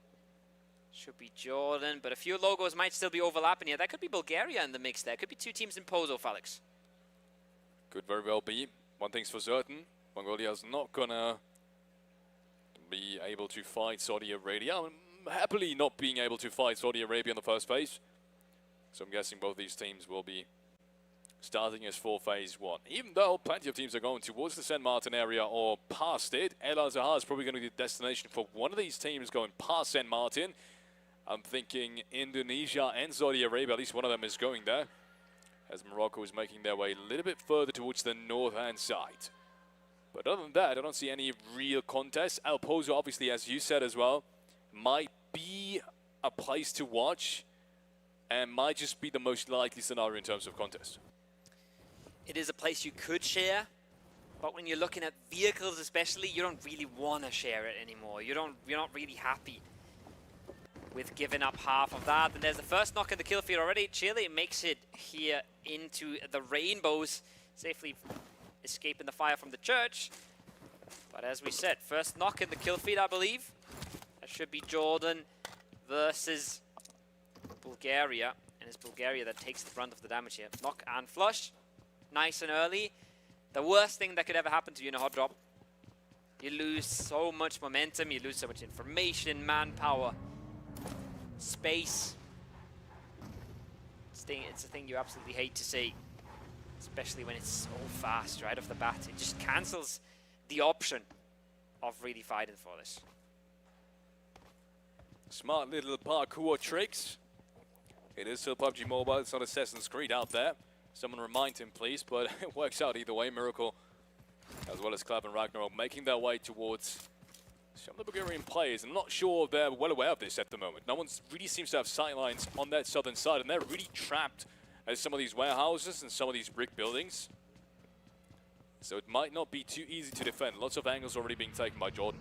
should be Jordan. But a few logos might still be overlapping here. That could be Bulgaria in the mix there. Could be 2 teams in Pozo, Felix. Could very well be. One thing's for certain, Mongolia's not gonna be able to fight Saudi Arabia. Happily not being able to fight Saudi Arabia in the first phase. So I'm guessing both these teams will be starting as for phase 1. Even though plenty of teams are going towards the San Martin area or past it, El Azhar is probably going to be the destination for one of these teams going past San Martin. I'm thinking Indonesia and Saudi Arabia, at least one of them is going there, as Morocco is making their way a little bit further towards the north-hand side. But other than that, I don't see any real contest. El Pozo, obviously, as you said as well, might be a place to watch and might just be the most likely scenario in terms of contest. It is a place you could share But when you're looking at vehicles especially, you don't really want to share it anymore. You're not really happy with giving up half of that. And there's the first knock in the kill feed already. Chile makes it here into the rainbows, safely escaping the fire from the church. But as we said, first knock in the kill feed, I believe. That should be Jordan versus Bulgaria. And it's Bulgaria that takes the brunt of the damage here. Knock and flush. Nice and early. The worst thing that could ever happen to you in a hot drop. You lose so much momentum, you lose so much information, manpower, space. It's a thing you absolutely hate to see. Especially when it's so fast right off the bat. It just cancels the option of really fighting for this. Smart little parkour tricks. It is still PUBG Mobile, it's not Assassin's Creed out there. Someone remind him, please, but it works out either way. Miracle, as well as Club and Ragnarok, making their way towards some of the Bulgarian players. I'm not sure they're well aware of this at the moment. No one really seems to have sightlines on that southern side, and they're really trapped at some of these warehouses and some of these brick buildings. So it might not be too easy to defend. Lots of angles already being taken by Jordan.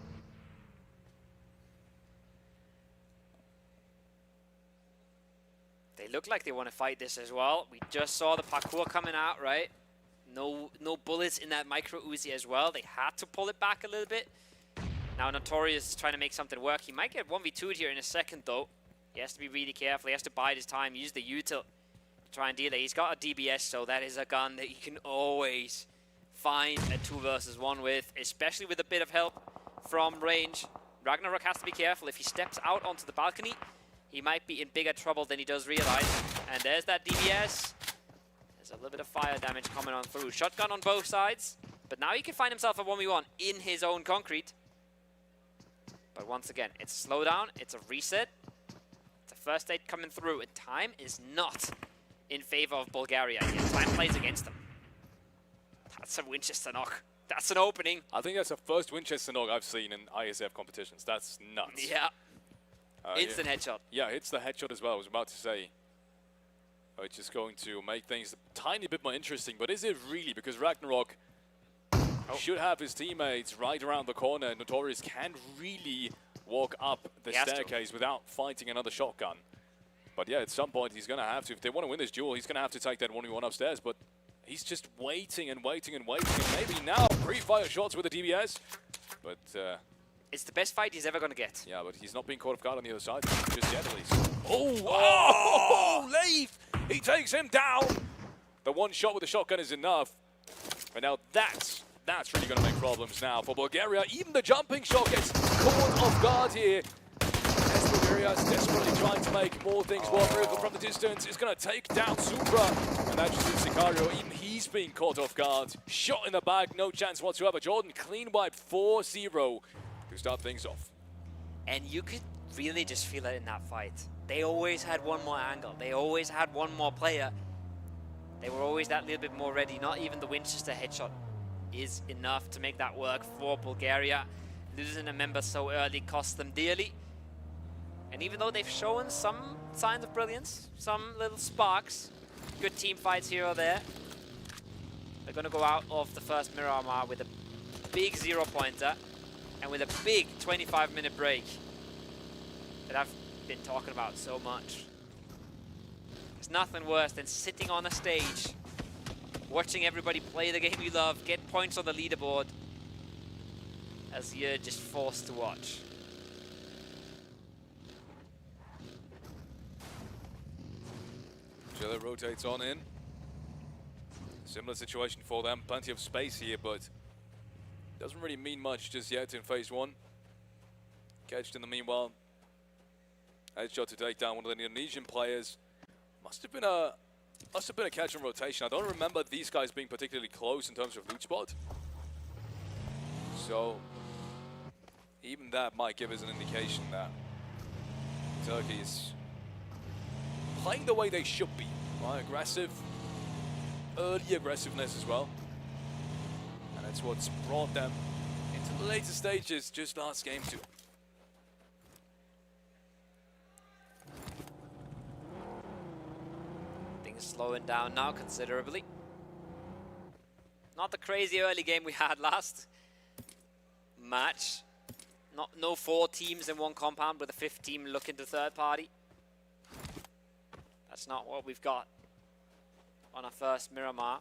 They look like they want to fight this as well. We just saw the parkour coming out, right? No bullets in that micro Uzi as well. They had to pull it back a little bit. Now Notorious is trying to make something work. He might get 1v2'd here in a second though. He has to be really careful. He has to bide his time, use the util to try and deal it. He's got a DBS, so that is a gun that you can always find a 2 versus 1 with, especially with a bit of help from range. Ragnarok has to be careful. If he steps out onto the balcony, he might be in bigger trouble than he does realize. And there's that DBS. There's a little bit of fire damage coming on through. Shotgun on both sides. But now he can find himself a 1v1 in his own concrete. But once again, it's a slowdown. It's a reset. It's a first aid coming through. And time is not in favor of Bulgaria here. Time plays against them. That's a Winchester knock. That's an opening. I think that's the first Winchester knock I've seen in ISF competitions. That's nuts. Yeah. Instant headshot. Yeah, hits the headshot as well, I was about to say. Which is going to make things a tiny bit more interesting, but is it really? Because Ragnarok should have his teammates right around the corner. Notorious can't really walk up the staircase without fighting another shotgun. But yeah, at some point he's going to have to. If they want to win this duel, he's going to have to take that 1v1 upstairs. But he's just waiting and waiting and waiting. And maybe now pre-fire shots with the DBS. But it's the best fight he's ever going to get. Yeah, but he's not being caught off guard on the other side. Just yet, at least. Oh, Leif! He takes him down! The one shot with the shotgun is enough. And now that's really going to make problems now for Bulgaria. Even the jumping shot gets caught off guard here. As Bulgaria is desperately trying to make more things work. Miracle from the distance is going to take down Supra. And that's just in Sicario. Even he's being caught off guard. Shot in the back, no chance whatsoever. Jordan clean wipe 4-0. To start things off. And you could really just feel it in that fight. They always had one more angle. They always had one more player. They were always that little bit more ready. Not even the Winchester headshot is enough to make that work for Bulgaria. Losing a member so early cost them dearly. And even though they've shown some signs of brilliance, some little sparks, good team fights here or there, they're going to go out of the first Miramar with a big 0-pointer. And with a big 25-minute break that I've been talking about so much. There's nothing worse than sitting on a stage, watching everybody play the game you love, get points on the leaderboard, as you're just forced to watch. Chile rotates on in. Similar situation for them. Plenty of space here, but doesn't really mean much just yet in phase 1. Catched in the meanwhile. Headshot to take down one of the Indonesian players. Must have been a catch and rotation. I don't remember these guys being particularly close in terms of loot spot. So even that might give us an indication that Turkey is playing the way they should be. Right? Aggressive, early aggressiveness as well. And that's what's brought them into the later stages just last game too. Things slowing down now considerably. Not the crazy early game we had last match. No 4 teams in one compound with a 5th team looking to third party. That's not what we've got on our first Miramar.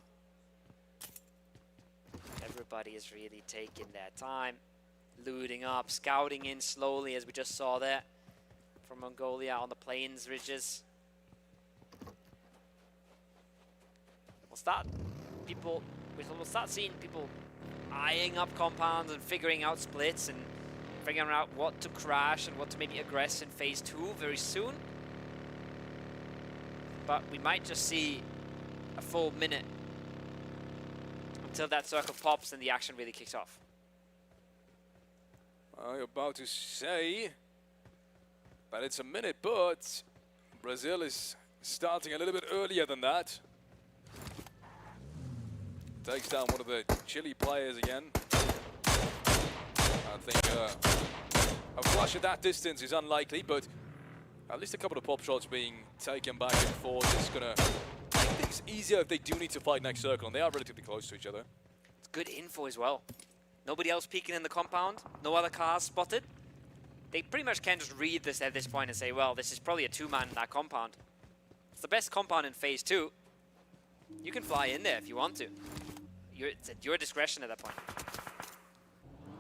Everybody is really taking their time, looting up, scouting in slowly, as we just saw there from Mongolia on the plains ridges. We'll start seeing people eyeing up compounds and figuring out splits and figuring out what to crash and what to maybe aggress in phase 2 very soon. But we might just see a full minute until that circle pops and the action really kicks off. I'm about to say that it's a minute, but Brazil is starting a little bit earlier than that. Takes down one of the Chile players again. I think a flush at that distance is unlikely, but at least a couple of pop shots being taken back and forth is going to make things easier if they do need to fight next circle, and they are relatively close to each other. It's good info as well. Nobody else peeking in the compound, no other cars spotted. They pretty much can just read this at this point and say, well, this is probably a 2-man in that compound. It's the best compound in phase 2. You can fly in there if you want to. It's at your discretion at that point.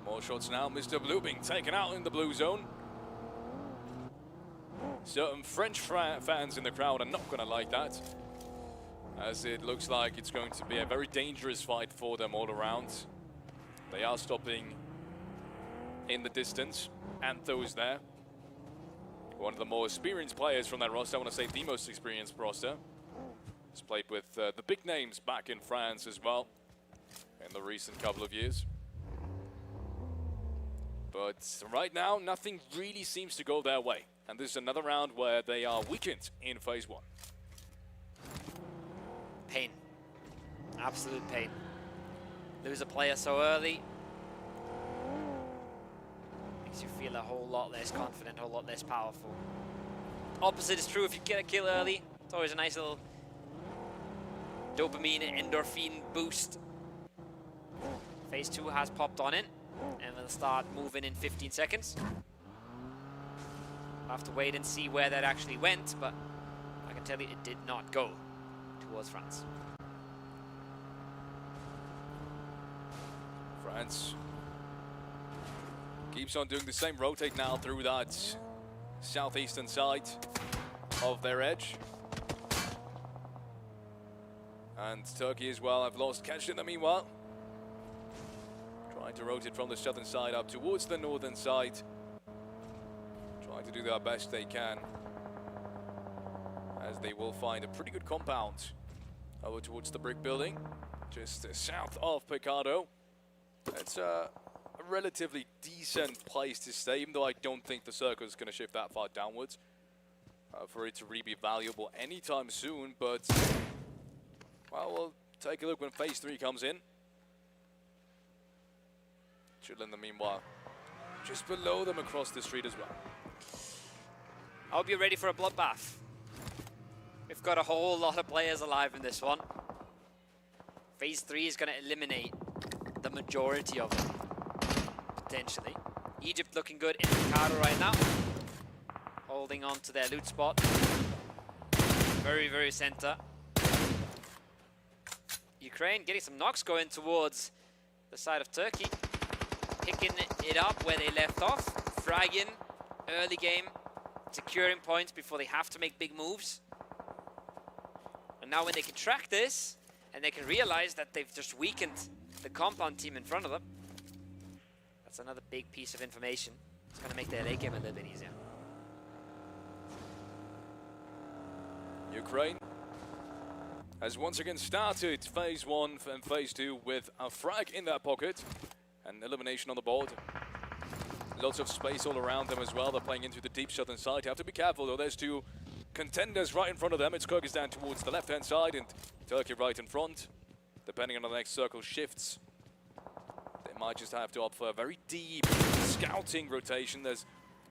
More shots now. Mr. Blue being taken out in the blue zone. Certain French fans in the crowd are not going to like that, as it looks like it's going to be a very dangerous fight for them all around. They are stopping in the distance, and those there. One of the more experienced players from that roster, I want to say the most experienced roster. He's played with the big names back in France as well in the recent couple of years. But right now, nothing really seems to go their way. And this is another round where they are weakened in phase 1. Pain. Absolute pain. Lose a player so early. Makes you feel a whole lot less confident, a whole lot less powerful. Opposite is true if you get a kill early. It's always a nice little dopamine and endorphin boost. Phase 2 has popped on in, and we'll start moving in 15 seconds. I'll have to wait and see where that actually went, but I can tell you it did not go towards France. France keeps on doing the same, rotate now through that southeastern side of their edge. And Turkey as well have lost catch in the meanwhile. Trying to rotate from the southern side up towards the northern side. Trying to do their best they can, as they will find a pretty good compound over towards the brick building, just south of Picado. It's a relatively decent place to stay, even though I don't think the circle is going to shift that far downwards for it to really be valuable anytime soon. But, well, we'll take a look when phase 3 comes in. Chile in the meanwhile just below them across the street as well. I hope you're ready for a bloodbath. We've got a whole lot of players alive in this one. Phase 3 is going to eliminate the majority of them, potentially. Egypt looking good in Picado right now. Holding on to their loot spot. Very, very center. Ukraine getting some knocks going towards the side of Turkey. Picking it up where they left off. Fragging early game. Securing points before they have to make big moves. And now when they can track this, and they can realize that they've just weakened the compound team in front of them, that's another big piece of information. It's going to make their late game a little bit easier. Ukraine has once again started phase 1 and phase 2 with a frag in their pocket and elimination on the board. Lots of space all around them as well. They're playing into the deep southern side. You have to be careful though. There's 2 contenders right in front of them. It's Kyrgyzstan towards the left-hand side and Turkey right in front. Depending on the next circle shifts, they might just have to opt for a very deep scouting rotation. There's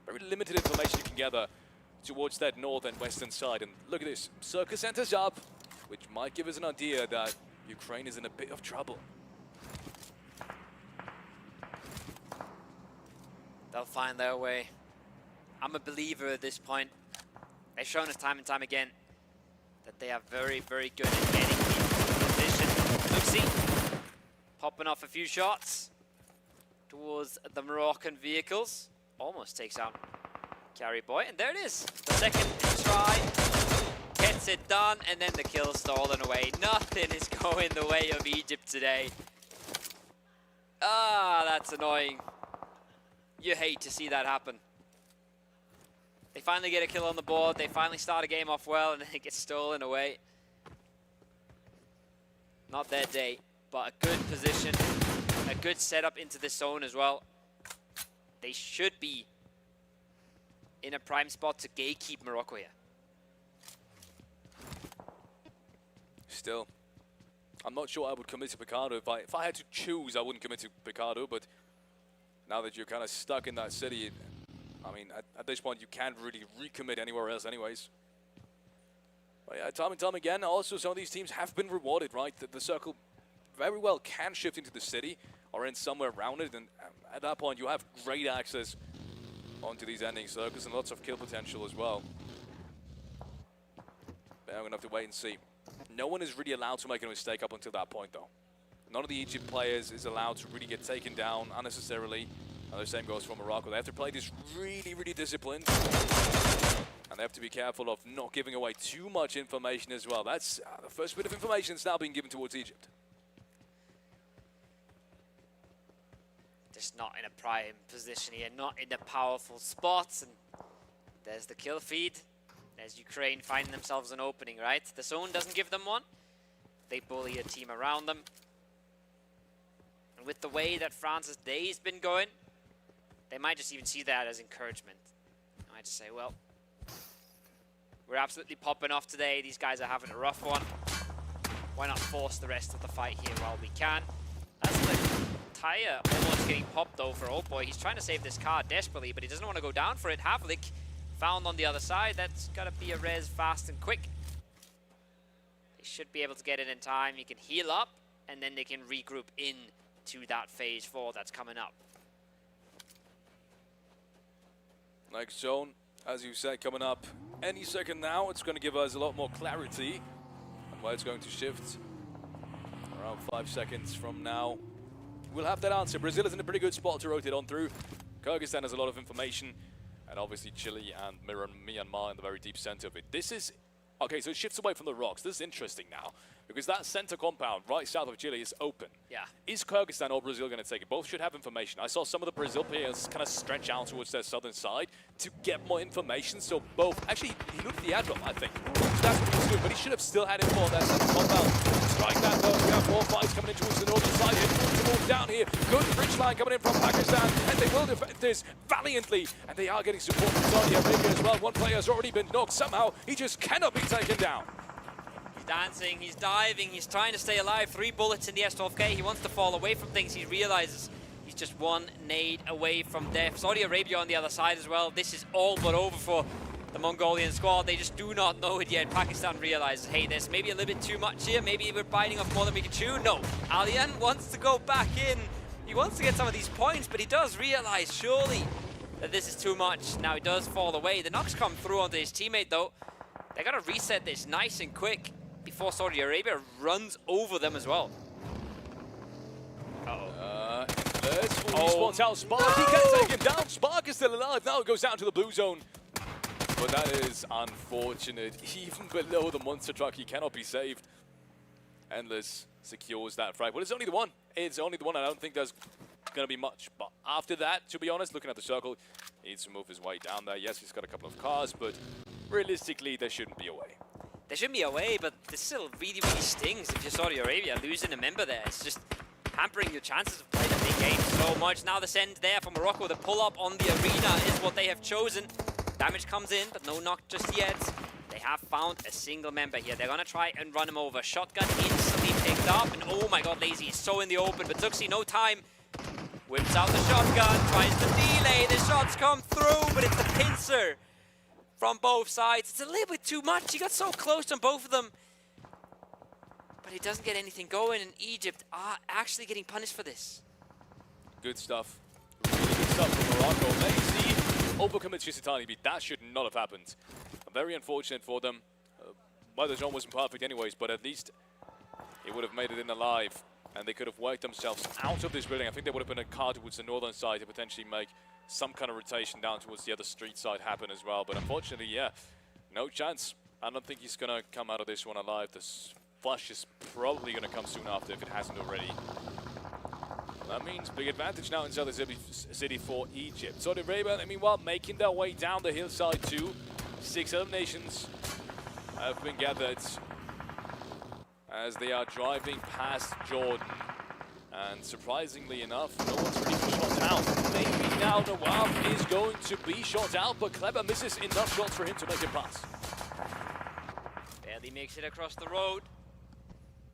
very limited information you can gather towards that north and western side. And look at this, circle centers up, which might give us an idea that Ukraine is in a bit of trouble. They'll find their way. I'm a believer at this point. They've shown us time and time again that they are very, very good at getting into position. Luxi popping off a few shots towards the Moroccan vehicles. Almost takes out Carry Boy, and there it is. The second try gets it done, and then the kill stolen away. Nothing is going the way of Egypt today. Ah, that's annoying. You hate to see that happen. They finally get a kill on the board. They finally start a game off well, and then it gets stolen away. Not their day, but a good position, a good setup into this zone as well. They should be in a prime spot to gatekeep Morocco here. Still, I'm not sure I would commit to Picardo. If I had to choose, I wouldn't commit to Picardo, but now that you're kind of stuck in that city, I mean, at this point, you can't really recommit anywhere else anyways. But yeah, time and time again, also some of these teams have been rewarded, right? The circle very well can shift into the city or in somewhere around it, and at that point, you have great access onto these ending circles and lots of kill potential as well. But I'm going to have to wait and see. No one is really allowed to make a mistake up until that point, though. None of the Egypt players is allowed to really get taken down unnecessarily. And the same goes for Morocco. They have to play this really, really disciplined. And they have to be careful of not giving away too much information as well. That's the first bit of information that's now being given towards Egypt. Just not in a prime position here, not in the powerful spots. And there's the kill feed. There's Ukraine finding themselves an opening, right? The zone doesn't give them one. They bully a team around them. And with the way that France's day's been going, they might just even see that as encouragement. They might just say, well, we're absolutely popping off today. These guys are having a rough one. Why not force the rest of the fight here while we can? That's the tire almost getting popped though for Old Boy. He's trying to save this car desperately, but he doesn't want to go down for it. Havlik found on the other side. That's got to be a res fast and quick. They should be able to get it in time. He can heal up, and then they can regroup in to that phase 4 that's coming up. Next zone, as you said, coming up any second now. It's going to give us a lot more clarity on where it's going to shift. Around 5 seconds from now, we'll have that answer. Brazil is in a pretty good spot to rotate on through. Kyrgyzstan has a lot of information. And obviously Chile and Myanmar in the very deep center of it. This is, okay, so it shifts away from the rocks. This is interesting now, because that center compound right south of Chile is open. Yeah. Is Kyrgyzstan or Brazil going to take it? Both should have information. I saw some of the Brazil players kind of stretch out towards their southern side to get more information. So both, actually, he looked at the airdrop, I think. That's what he was doing, but he should have still had info on that center compound. Strike that though. We have more fights coming in towards the northern side here. To move down here. Good bridge line coming in from Pakistan, and they will defend this valiantly. And they are getting support from Saudi Arabia as well. One player has already been knocked. Somehow, he just cannot be taken down. He's dancing, he's diving, he's trying to stay alive. 3 bullets in the S12K. He wants to fall away from things. He realizes he's just 1 nade away from death. Saudi Arabia on the other side as well. This is all but over for the Mongolian squad. They just do not know it yet. Pakistan realizes, hey, there's maybe a little bit too much here. Maybe we're biting off more than we can chew. No, Alian wants to go back in. He wants to get some of these points, but he does realize, surely, that this is too much. Now he does fall away. The knocks come through onto his teammate, though. They got to reset this nice and quick before Saudi Arabia runs over them as well. Uh-oh. Esports out Spark. He can take him down. Spark is still alive. Now it goes down to the blue zone. But that is unfortunate. Even below the monster truck, he cannot be saved. Endless secures that frag. Well, it's only the one. It's only the one. I don't think there's going to be much. But after that, to be honest, looking at the circle, he needs to move his way down there. Yes, he's got a couple of cars, but realistically, there shouldn't be a way. There shouldn't be a way, but this still really, really stings if you're Saudi Arabia. Losing a member there, it's just hampering your chances of playing a big game so much. Now the send there for Morocco. The pull-up on the arena is what they have chosen. Damage comes in, but no knock just yet. They have found a single member here. They're going to try and run him over. Shotgun instantly picked up, and oh my god, Lazy is so in the open, but Zuxi, no time. Whips out the shotgun, tries to delay. The shots come through, but it's the pincer from both sides. It's a little bit too much. He got so close on both of them. But he doesn't get anything going, and Egypt are actually getting punished for this. Good stuff. Really good stuff from Morocco. Lazy overcommits just a tiny bit. That should not have happened. Very unfortunate for them. Well, the zone wasn't perfect anyways, but at least it would have made it in alive, and they could have worked themselves out of this building. I think they would have been a car towards the northern side to potentially make some kind of rotation down towards the other street side happen as well. But unfortunately, yeah, no chance. I don't think he's going to come out of this one alive. This flush is probably going to come soon after if it hasn't already. That means big advantage now inside the city for Egypt. Saudi Arabia, meanwhile, making their way down the hillside too. 6 other nations have been gathered as they are driving past Jordan. And surprisingly enough, no one's really shot out. Maybe now Nawaf is going to be shot out, but Clever misses enough shots for him to make it pass. Barely makes it across the road.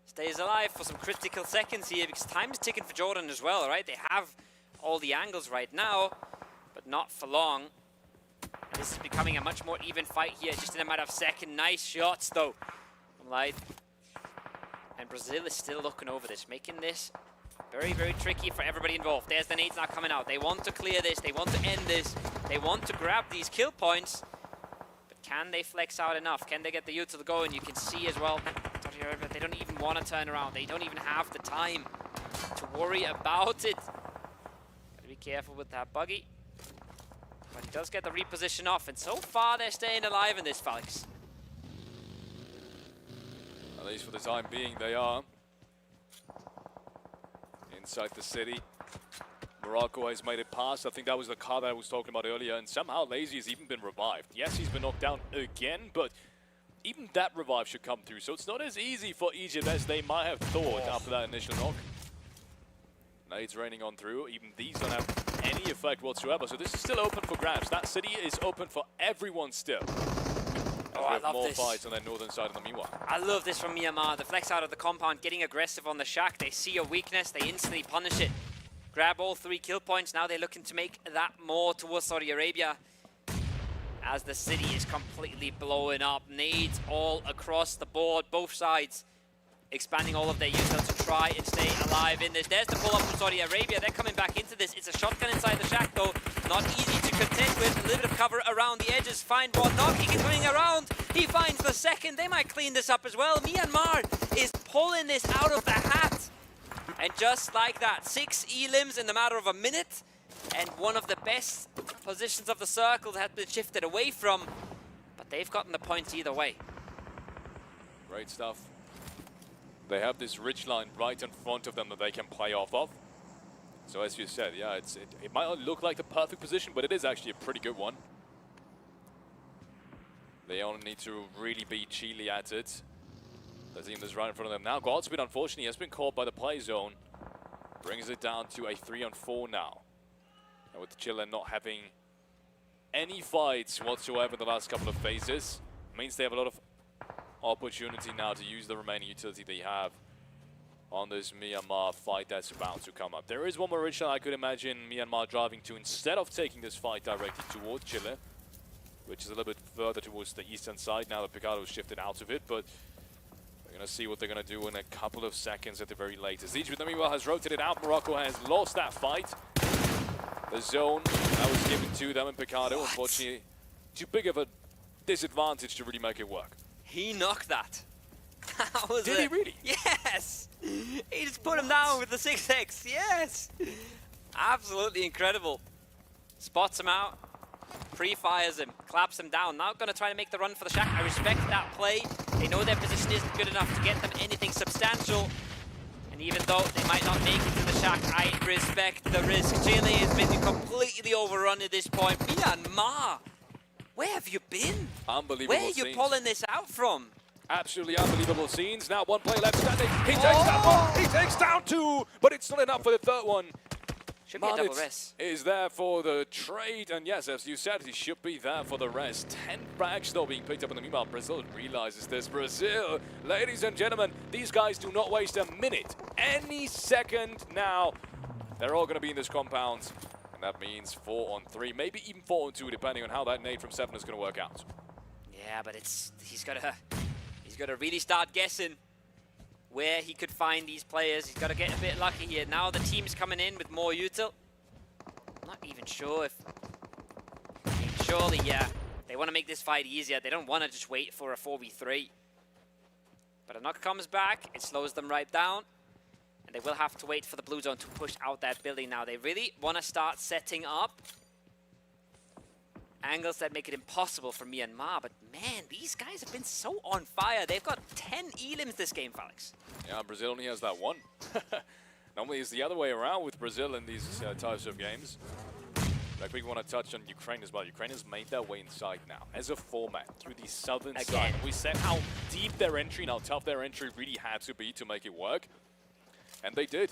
Stays alive for some critical seconds here because time is ticking for Jordan as well, right? They have all the angles right now, but not for long. And this is becoming a much more even fight here, just in a matter of seconds. Nice shots though from Light. And Brazil is still looking over this, making this very, very tricky for everybody involved. There's the nades now coming out. They want to clear this, they want to end this, they want to grab these kill points. But can they flex out enough? Can they get the util going? You can see as well, they don't even want to turn around. They don't even have the time to worry about it. Gotta be careful with that buggy. But he does get the reposition off, and so far they're staying alive in this, Falx. At least for the time being, they are. Inside the city, Morocco has made it past. I think that was the car that I was talking about earlier, and somehow Lazy has even been revived. Yes, he's been knocked down again, but even that revive should come through. So it's not as easy for Egypt as they might have thought after that initial knock. Nades raining on through. Even these don't have any effect whatsoever. So this is still open for grabs. That city is open for everyone still. Oh, I love more this. fights on their northern side of the meanwhile. I love this from Miramar. The flex out of the compound, getting aggressive on the shack. They see a weakness, they instantly punish it. Grab all 3 kill points. Now they're looking to make that more towards Saudi Arabia. As the city is completely blowing up. Nades all across the board, both sides. Expanding all of their util to try and stay alive in this. There's the pull up from Saudi Arabia. They're coming back into this. It's a shotgun inside the shack though. Not easy to contend with. A little bit of cover around the edges. Find one knock. He is running around. He finds the second. They might clean this up as well. Myanmar is pulling this out of the hat. And just like that, 6 elims in the matter of a minute. And one of the best positions of the circle has been shifted away from. But they've gotten the points either way. Great stuff. They have this ridge line right in front of them that they can play off of. So as you said, yeah, it might not look like the perfect position, but it is actually a pretty good one. They only need to really be chilly at it. The team that's right in front of them now. Godspeed, unfortunately, has been caught by the play zone. Brings it down to a 3-on-4 now. And with Chile not having any fights whatsoever in the last couple of phases, means they have a lot of opportunity now to use the remaining utility they have on this Myanmar fight that's about to come up. There is one more region I could imagine Myanmar driving to instead of taking this fight directly towards Chile, which is a little bit further towards the eastern side now that Picado has shifted out of it, but we're going to see what they're going to do in a couple of seconds at the very latest. Egypt, meanwhile, has rotated out. Morocco has lost that fight. The zone that was given to them, and Picado, unfortunately, too big of a disadvantage to really make it work. He knocked that. That was Did he really? Yes! He just put him down with the 6x. Yes! Absolutely incredible. Spots him out, pre-fires him, claps him down. Now going to try to make the run for the shack. I respect that play. They know their position isn't good enough to get them anything substantial. And even though they might not make it to the shack, I respect the risk. Chile has been completely overrun at this point. Myanmar! Where have you been? Unbelievable Where are you scenes. pulling this out from? Absolutely unbelievable scenes. Now 1 player left standing. He takes that one. He takes down 2, but it's not enough for the 3rd one. Should be a double Marnitz rest. is there for the trade, and yes, as you said, he should be there for the rest. 10 frags though being picked up in the meanwhile. Brazil realizes this. Brazil, ladies and gentlemen, these guys do not waste a minute. Any second now, they're all going to be in this compound. And that means 4-on-3, maybe even 4-on-2, depending on how that nade from 7 is going to work out. Yeah, but he's got to really start guessing where he could find these players. He's got to get a bit lucky here. Now the team's coming in with more util. I'm not even sure if... I mean, surely, yeah, they want to make this fight easier. They don't want to just wait for a 4v3. But a knock comes back, it slows them right down. And they will have to wait for the blue zone to push out that building now. They really want to start setting up angles that make it impossible for Myanmar. But man, these guys have been so on fire. They've got 10 elims this game, Felix. Yeah, Brazil only has that one. Normally it's the other way around with Brazil in these types of games. Like we want to touch on Ukraine as well. Ukraine has made their way inside now as a format through the southern side. We said how deep their entry and how tough their entry really had to be to make it work. And they did.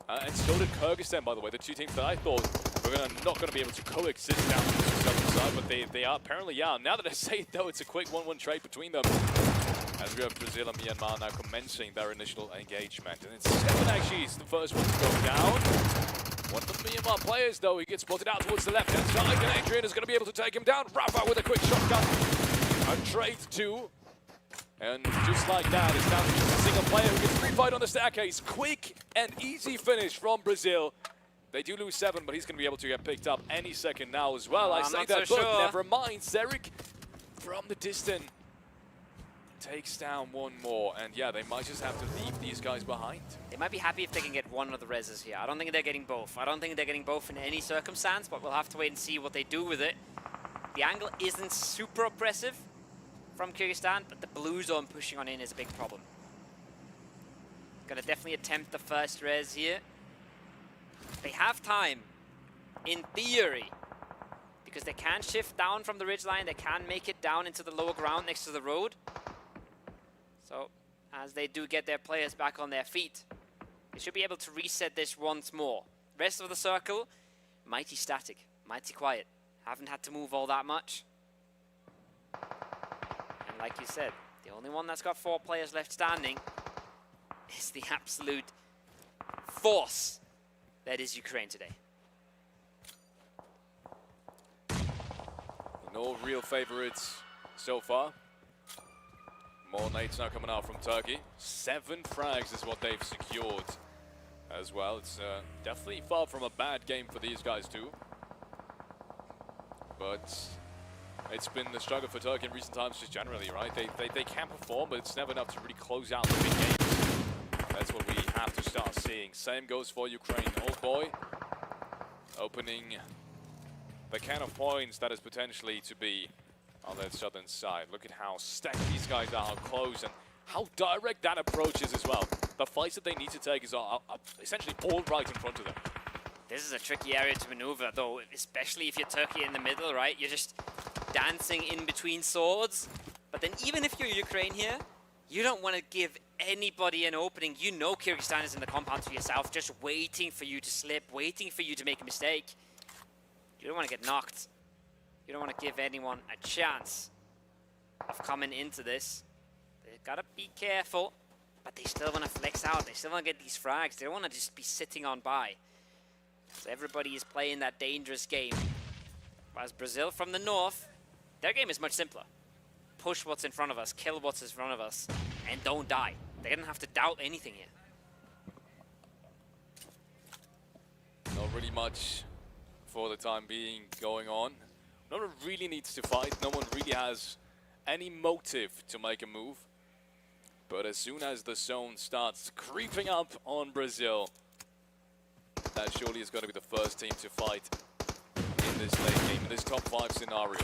And so did Kyrgyzstan, by the way. The two teams that I thought were not going to be able to coexist down on the southern side, but they are apparently, yeah. Now that I say it, though, it's a quick 1-1 trade between them. As we have Brazil and Myanmar now commencing their initial engagement. And it's 7 actually is the first one to go down. One of the Myanmar players, though, he gets spotted out towards the left-hand side, and Adrian is going to be able to take him down. Rafa with a quick shotgun. A trade too. And just like that, it's down to just a single player who gets free fight on the staircase. Quick and easy finish from Brazil. They do lose 7, but he's going to be able to get picked up any second now as well. I say that, but never mind. Zerek from the distance takes down one more. And yeah, they might just have to leave these guys behind. They might be happy if they can get one of the reses here. I don't think they're getting both. I don't think they're getting both in any circumstance, but we'll have to wait and see what they do with it. The angle isn't super oppressive from Kyrgyzstan, but the blue zone pushing on in is a big problem. Gonna definitely attempt the first res here. They have time, in theory, because they can shift down from the ridgeline, they can make it down into the lower ground next to the road. So, as they do get their players back on their feet, they should be able to reset this once more. Rest of the circle, mighty static, mighty quiet. Haven't had to move all that much. Like you said, the only one that's got 4 players left standing is the absolute force that is Ukraine today. No real favorites so far. More nades now coming out from Turkey. 7 frags is what they've secured as well. It's definitely far from a bad game for these guys too. But it's been the struggle for Turkey in recent times just generally, right? They can perform, but it's never enough to really close out the big games. That's what we have to start seeing. Same goes for Ukraine. Old boy opening the can of points that is potentially to be on that southern side. Look at how stacked these guys are, how close, and how direct that approach is as well. The fights that they need to take are essentially all right in front of them. This is a tricky area to maneuver, though, especially if you're Turkey in the middle, right? You're just dancing in between swords. But then even if you're Ukraine here, you don't want to give anybody an opening. You know Kyrgyzstan is in the compound to yourself, just waiting for you to slip, waiting for you to make a mistake. You don't want to get knocked. You don't want to give anyone a chance of coming into this. They've got to be careful, but they still want to flex out. They still want to get these frags. They don't want to just be sitting on by. So everybody is playing that dangerous game. Whereas Brazil from the north, their game is much simpler. Push what's in front of us, kill what's in front of us, and don't die. They don't have to doubt anything here. Not really much for the time being going on. No one really needs to fight. No one really has any motive to make a move. But as soon as the zone starts creeping up on Brazil, that surely is going to be the first team to fight in this late game, in this top 5 scenario.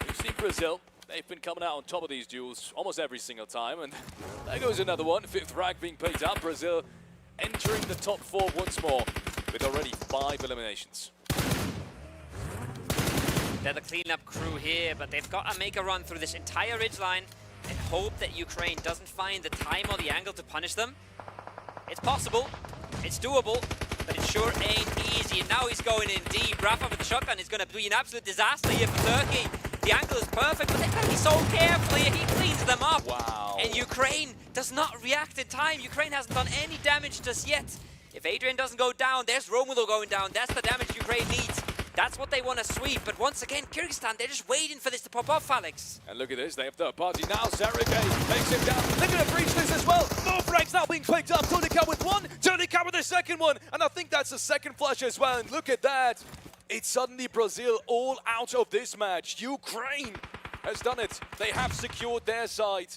We've seen Brazil. They've been coming out on top of these duels almost every single time. And there goes another one. 5th rag being picked up. Brazil entering the top 4 once more with already 5 eliminations. They're the cleanup crew here, but they've got to make a run through this entire ridgeline and hope that Ukraine doesn't find the time or the angle to punish them. It's possible, it's doable, but it sure ain't easy. And now he's going in deep. Rafa with the shotgun is going to be an absolute disaster here for Turkey. The angle is perfect, but they've got to be so careful here. He cleans them up. Wow. And Ukraine does not react in time. Ukraine hasn't done any damage just yet. If Adrian doesn't go down, there's Romulo going down. That's the damage Ukraine needs. That's what they want to sweep. But once again, Kyrgyzstan, they're just waiting for this to pop off, Alex. And look at this. They have third party now. Sergej takes him down. They're going to breach this as well. More frags now being picked up. Tunica with one. Tunica with the second one. And I think that's the second flush as well. And look at that. It's suddenly Brazil all out of this match. Ukraine has done it. They have secured their side.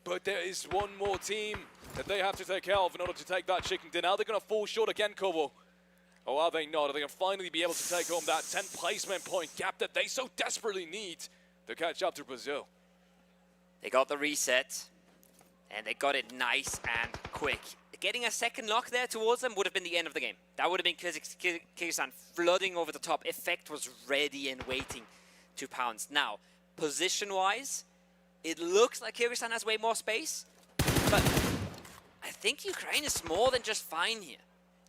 But there is one more team that they have to take care of in order to take that chicken dinner. Are they going to fall short again, Kovo? Or are they not? Are they going to finally be able to take home that 10 placement point gap that they so desperately need to catch up to Brazil? They got the reset, and they got it nice and quick. Getting a second knock there towards them would have been the end of the game. That would have been Kyrgyzstan flooding over the top. Effect was ready and waiting to pounce. Now, position-wise, it looks like Kyrgyzstan has way more space, but I think Ukraine is more than just fine here.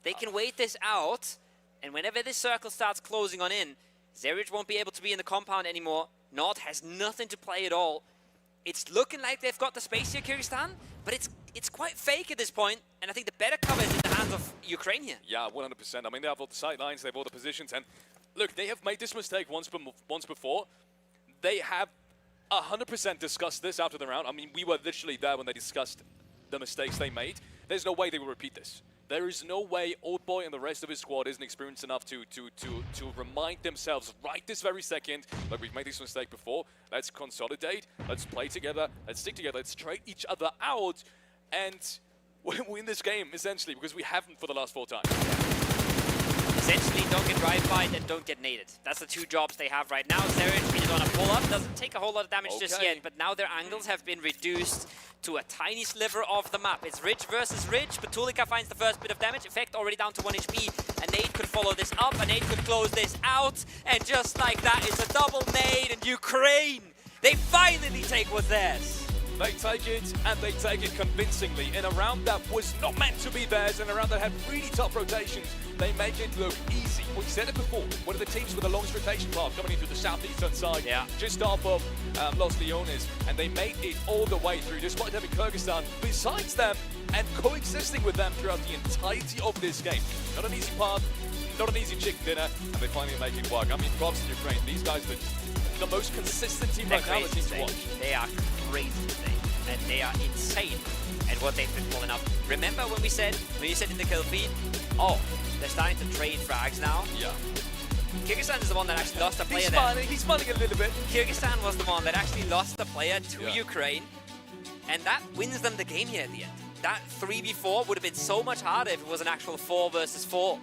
They can wait this out, and whenever this circle starts closing on in, Zerich won't be able to be in the compound anymore. Nord has nothing to play at all. It's looking like they've got the space here, Kyrgyzstan, but it's quite fake at this point, and I think the better cover is in the hands of Ukraine here. Yeah, 100%. I mean, they have all the sight lines, they have all the positions, and look, they have made this mistake once before. They have 100% discussed this after the round. I mean, we were literally there when they discussed the mistakes they made. There's no way they will repeat this. There is no way Old Boy and the rest of his squad isn't experienced enough to remind themselves right this very second, like we've made this mistake before. Let's consolidate, let's play together, let's stick together, let's trade each other out, and win this game, essentially, because we haven't for the last 4 times. Essentially, don't get drive-by'd and don't get naded. That's the 2 jobs they have right now. Zerich is on a pull-up, doesn't take a whole lot of damage just yet, but now their angles have been reduced to a tiny sliver of the map. It's Ridge versus Ridge, but Tulika finds the first bit of damage. Effect already down to 1 HP. A nade could follow this up, a nade could close this out, and just like that, it's a double nade, and Ukraine, they finally take what's theirs. They take it, and they take it convincingly. In a round that was not meant to be theirs, in a round that had really tough rotations, they make it look easy. We said it before, one of the teams with the longest rotation path coming into the southeastern side, just off of Los Leones, and they made it all the way through, despite having Kyrgyzstan besides them, and coexisting with them throughout the entirety of this game. Not an easy path, not an easy chicken dinner, and they finally make it work. I mean, props to Ukraine. These guys are the most consistent team right now, the team to watch. They are crazy today, and they are insane at what they've been pulling up. Remember when you said in the kill feed, oh, they're starting to trade frags now? Yeah. Kyrgyzstan is the one that actually lost a player there. He's smiling a little bit. Kyrgyzstan was the one that actually lost the player to Ukraine, and that wins them the game here at the end. That 3v4 would have been so much harder if it was an actual 4 versus 4,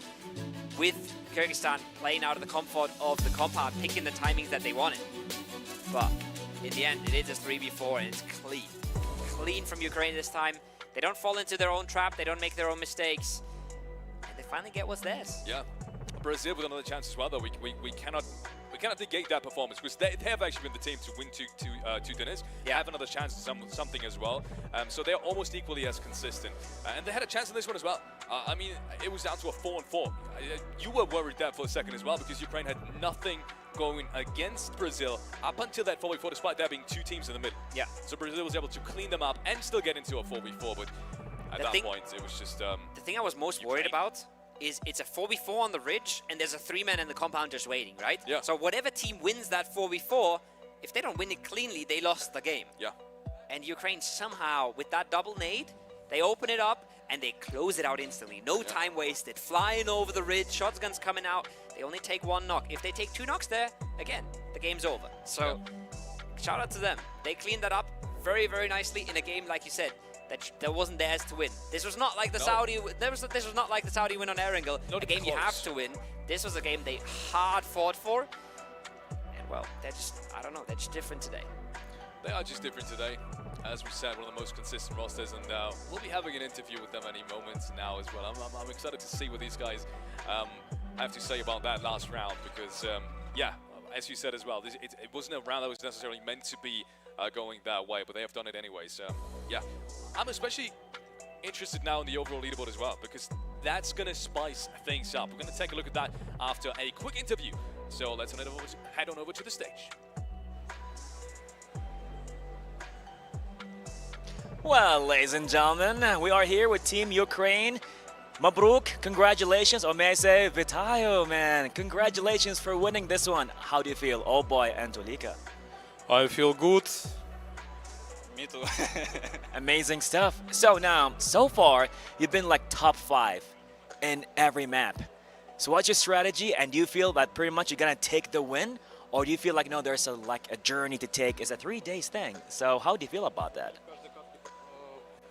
with Kyrgyzstan playing out of the comfort of the compound, picking the timings that they wanted. But in the end, it is a 3v4, and it's clean. Clean from Ukraine this time. They don't fall into their own trap, they don't make their own mistakes, and they finally get what's theirs. Yeah. Brazil with another chance as well, though. We cannot negate that performance, because they have actually been the team to win two dinners. They have another chance at something as well. So they're almost equally as consistent. And they had a chance in this one as well. I mean, it was down to a 4-4. You were worried there for a second as well, because Ukraine had nothing going against Brazil up until that 4v4, despite there being 2 teams in the middle. Yeah. So Brazil was able to clean them up and still get into a 4v4, but at that point, it was just... the thing I was most worried about is it's a 4v4 on the ridge, and there's a 3-man in the compound just waiting, right? Yeah. So whatever team wins that 4v4, if they don't win it cleanly, they lost the game. Yeah. And Ukraine somehow, with that double nade, they open it up, and they close it out instantly. No time wasted. Flying over the ridge, shotguns coming out. They only take 1 knock. If they take 2 knocks there, again, the game's over. So, shout out to them. They cleaned that up very, very nicely in a game, like you said, that wasn't theirs to win. This was not like the Saudi. This was not like the Saudi win on Erangel. A game you have to win. This was a game they hard fought for. And well, they're just, I don't know, they're just different today. They are just different today. As we said, one of the most consistent rosters, and we'll be having an interview with them any moment now as well. I'm excited to see what these guys have to say about that last round, because, yeah, as you said as well, it wasn't a round that was necessarily meant to be going that way, but they have done it anyway. So, yeah, I'm especially interested now in the overall leaderboard as well, because that's going to spice things up. We're going to take a look at that after a quick interview. So let's head on over to the stage. Well, ladies and gentlemen, we are here with Team Ukraine. Mabruk, congratulations, or may I say, Vitayo, man. Congratulations for winning this one. How do you feel, Old Boy and Tulika? I feel good. Me too. Amazing stuff. So now, so far, you've been like top 5 in every map. So what's your strategy? And do you feel that pretty much you're gonna take the win, or do you feel like no, there's a journey to take? It's a 3 days thing. So how do you feel about that?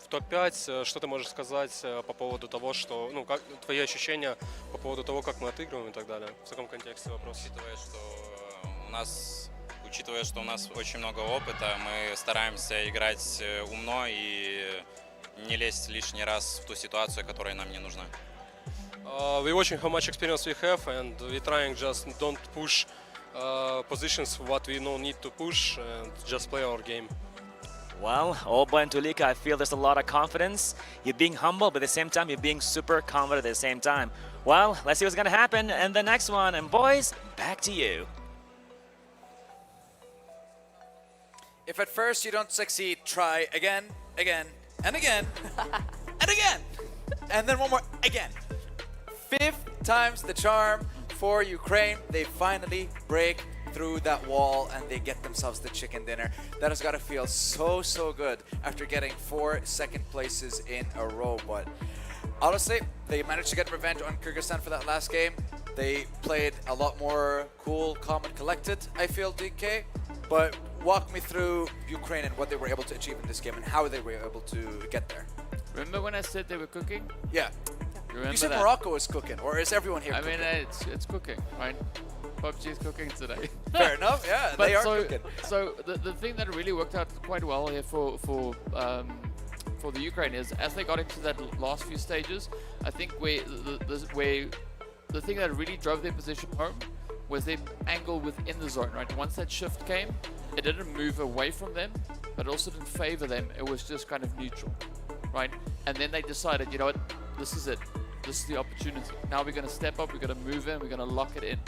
В топ-5 что ты можешь сказать по поводу того, что, ну, как твои ощущения по поводу того, как мы отыгрываем и так далее? В таком контексте вопрос. Учитывая, что у нас очень много опыта, мы стараемся играть умно и не лезть лишний раз в ту ситуацию, которая нам не нужна. We watching how much experience we have, and we trying just don't push positions what we don't need to push, and just play our game. Well, Oba and Tulika, I feel there's a lot of confidence. You're being humble, but at the same time, you're being super confident at the same time. Well, let's see what's gonna happen in the next one. And boys, back to you. If at first you don't succeed, try again, again, and again, and again, and then one more, again. 5th time's the charm for Ukraine. They finally break through that wall and they get themselves the chicken dinner. That has got to feel so, so good after getting 4 second places in a row. But honestly, they managed to get revenge on Kyrgyzstan for that last game. They played a lot more cool, calm, and collected, I feel, DK. But walk me through Ukraine and what they were able to achieve in this game and how they were able to get there. Remember when I said they were cooking? Yeah. You said that? Morocco is cooking, or is everyone here cooking? I mean, it's cooking, right? Pubg is cooking today. Fair enough, yeah, but they are cooking. cooking. So the thing that really worked out quite well here for the Ukraine is as they got into that last few stages, I think the thing that really drove their position home was their angle within the zone, right? Once that shift came, it didn't move away from them, but it also didn't favor them. It was just kind of neutral, right? And then they decided, you know what, this is it. This is the opportunity. Now we're going to step up, we're going to move in, we're going to lock it in.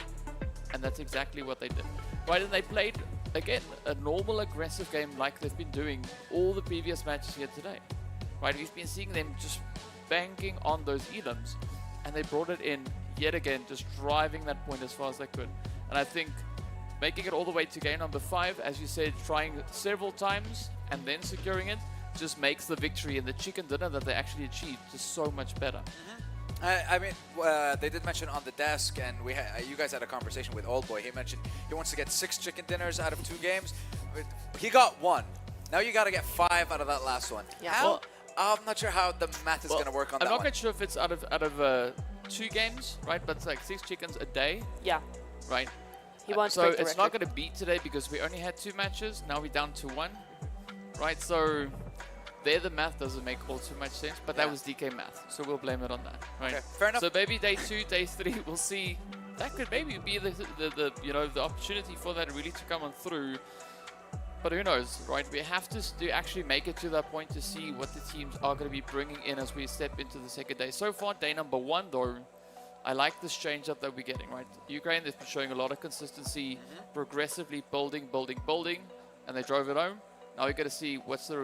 And that's exactly what they did. Right, and they played, again, a normal aggressive game like they've been doing all the previous matches here today. Right, we've been seeing them just banking on those elims, and they brought it in yet again, just driving that point as far as they could. And I think making it all the way to game number 5, as you said, trying several times and then securing it, just makes the victory and the chicken dinner that they actually achieved just so much better. I mean, they did mention on the desk, and you guys had a conversation with Old Boy. He mentioned he wants to get 6 chicken dinners out of 2 games. He got 1. Now you got to get 5 out of that last one. Yeah. How? I'm not sure how the math is going to work on that I'm not one. quite sure if it's out of 2 games, right? But it's like 6 chickens a day. Yeah. Right. He wants to so break the it's not record. going to beat today because we only had 2 matches. Now we're down to 1. Right. So there the math doesn't make all too much sense, but that was DK math, so we'll blame it on that. Right. Okay, fair enough. So maybe day 2, day 3, we'll see. That could maybe be the the opportunity for that really to come on through. But who knows, right? We have to actually make it to that point to see what the teams are going to be bringing in as we step into the second day. So far, day number 1, though, I like this change up that we're getting, right? Ukraine has been showing a lot of consistency, progressively building, and they drove it home. Now we're going to see what's the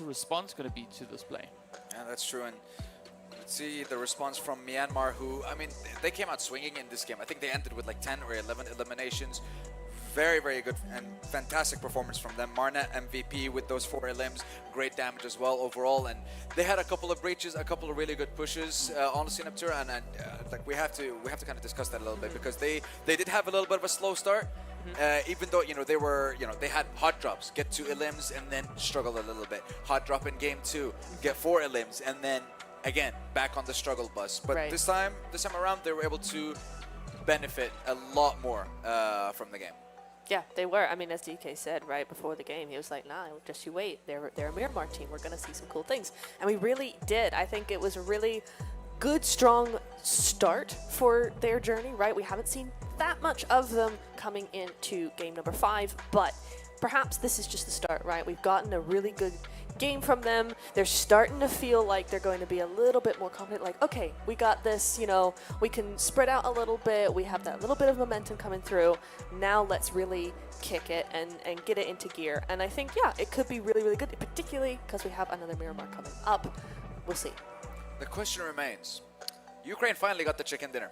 response going to be to this play. Yeah, that's true. And let's see the response from Myanmar, who, I mean, they came out swinging in this game. I think they ended with like 10 or 11 eliminations. Very, very good and fantastic performance from them. Marna MVP with those 4 elims, great damage as well overall. And they had a couple of breaches, a couple of really good pushes on the Synaptura, and like we have to kind of discuss that a little bit because they did have a little bit of a slow start. Even though they had hot drops, get 2 elims and then struggle a little bit. Hot drop in game 2, get 4 elims and then again back on the struggle bus. But this time around, they were able to benefit a lot more from the game. Yeah, they were. I mean, as DK said right before the game, he was like, nah, just you wait. They're a Miramar team. We're going to see some cool things. And we really did. I think it was a really good, strong start for their journey, right? We haven't seen that much of them coming into game number 5, but perhaps this is just the start, right? We've gotten a really good game from them. They're starting to feel like they're going to be a little bit more confident, like, okay, we got this, we can spread out a little bit. We have that little bit of momentum coming through. Now let's really kick it and get it into gear. And I think, yeah, it could be really, really good, particularly because we have another Miramar coming up. We'll see. The question remains, Ukraine finally got the chicken dinner.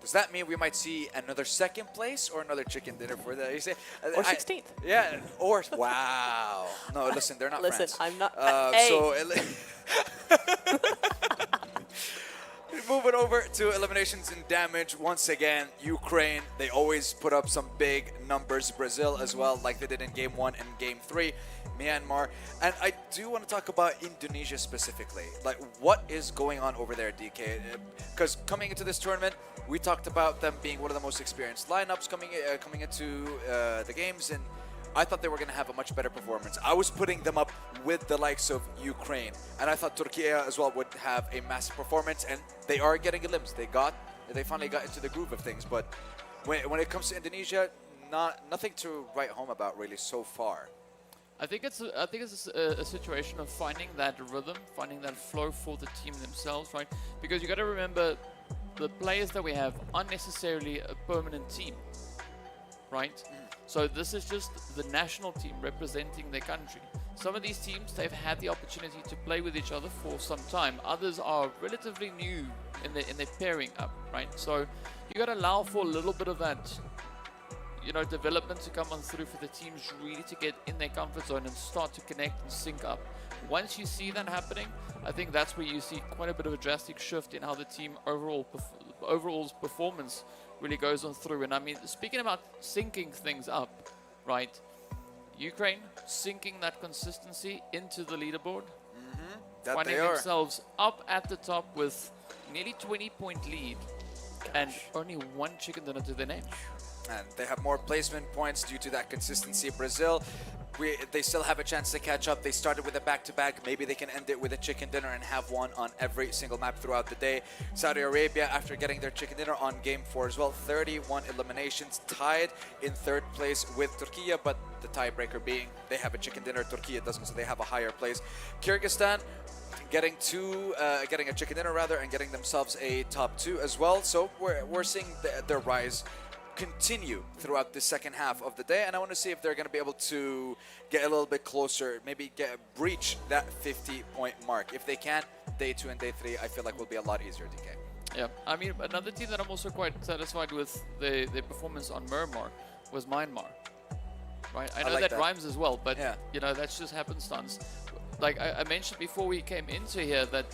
Does that mean we might see another 2nd place or another chicken dinner for the? You say, or 16th? Yeah. Or wow. No, listen, they're not. Listen, France. I'm not. So Moving over to eliminations and damage. Once again, Ukraine, they always put up some big numbers. Brazil as well, like they did in Game 1 and Game 3. Myanmar. And I do want to talk about Indonesia specifically. Like, what is going on over there, DK? Because coming into this tournament, we talked about them being one of the most experienced lineups coming into the games, and I thought they were going to have a much better performance. I was putting them up with the likes of Ukraine, and I thought Turkey as well would have a massive performance, and they are getting glimpses. They finally got into the groove of things, but when it comes to Indonesia, nothing to write home about really so far. I think it's a situation of finding that rhythm, finding that flow for the team themselves, right? Because you got to remember, the players that we have aren't necessarily a permanent team, right? So this is just the national team representing their country. Some of these teams, they've had the opportunity to play with each other for some time. Others are relatively new in their pairing up, right? So you got to allow for a little bit of that, you know, development to come on through for the teams really to get in their comfort zone and start to connect and sync up. Once you see that happening, I think that's where you see quite a bit of a drastic shift in how the team overall's performance really goes on through. And I mean, speaking about syncing things up, right? Ukraine syncing that consistency into the leaderboard, finding themselves up at the top with nearly 20-point lead and only one chicken dinner to their name. And they have more placement points due to that consistency. Brazil, they still have a chance to catch up. They started with a back-to-back. Maybe they can end it with a chicken dinner and have one on every single map throughout the day. Saudi Arabia, after getting their chicken dinner on Game 4 as well, 31 eliminations, tied in 3rd place with Turkey, but the tiebreaker being they have a chicken dinner, Turkey doesn't, so they have a higher place. Kyrgyzstan, getting a chicken dinner rather, and getting themselves a top 2 as well. So we're seeing their rise continue throughout the second half of the day, and I want to see if they're going to be able to get a little bit closer, maybe breach that 50-point mark. If they can, day 2 and day 3, I feel like will be a lot easier, DK. Yeah, I mean, another team that I'm also quite satisfied with their performance on Miramar was Myanmar. Right, I know like that rhymes as well, but yeah, you know, that's just happenstance. Like I mentioned before we came into here, that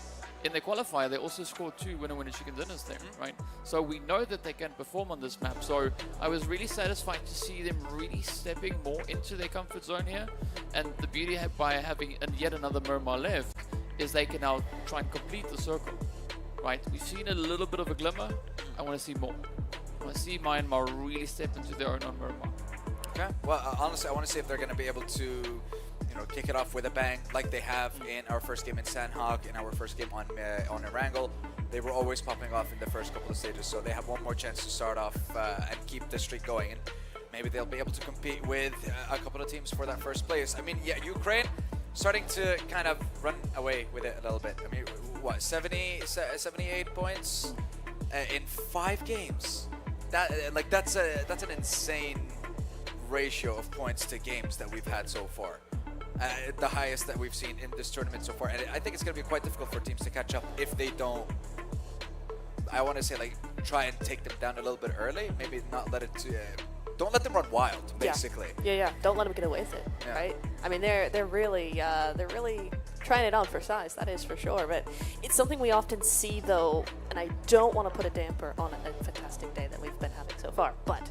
in the qualifier, they also scored 2 winner-winner chicken dinners there, right? So we know that they can perform on this map. So I was really satisfied to see them really stepping more into their comfort zone here. And the beauty by having yet another Miramar left is they can now try and complete the circle, right? We've seen a little bit of a glimmer. I want to see more. I want to see Myanmar really step into their own on Miramar. Okay. Well, honestly, I want to see if they're going to be able to, you know, kick it off with a bang like they have in our first game in Sanhok, in our first game on Erangel. They were always popping off in the first couple of stages, so they have one more chance to start off and keep the streak going. And maybe they'll be able to compete with a couple of teams for that first place. I mean, yeah, Ukraine starting to kind of run away with it a little bit. I mean, what, 78 points in 5 games? That's an insane ratio of points to games that we've had so far. The highest that we've seen in this tournament so far. And I think it's going to be quite difficult for teams to catch up if they don't, I want to say, like, try and take them down a little bit early. Maybe not let it don't let them run wild, basically. Yeah. Don't let them get away with it, right? I mean, they're really trying it on for size, that is for sure. But it's something we often see, though, and I don't want to put a damper on a fantastic day that we've been having so far. But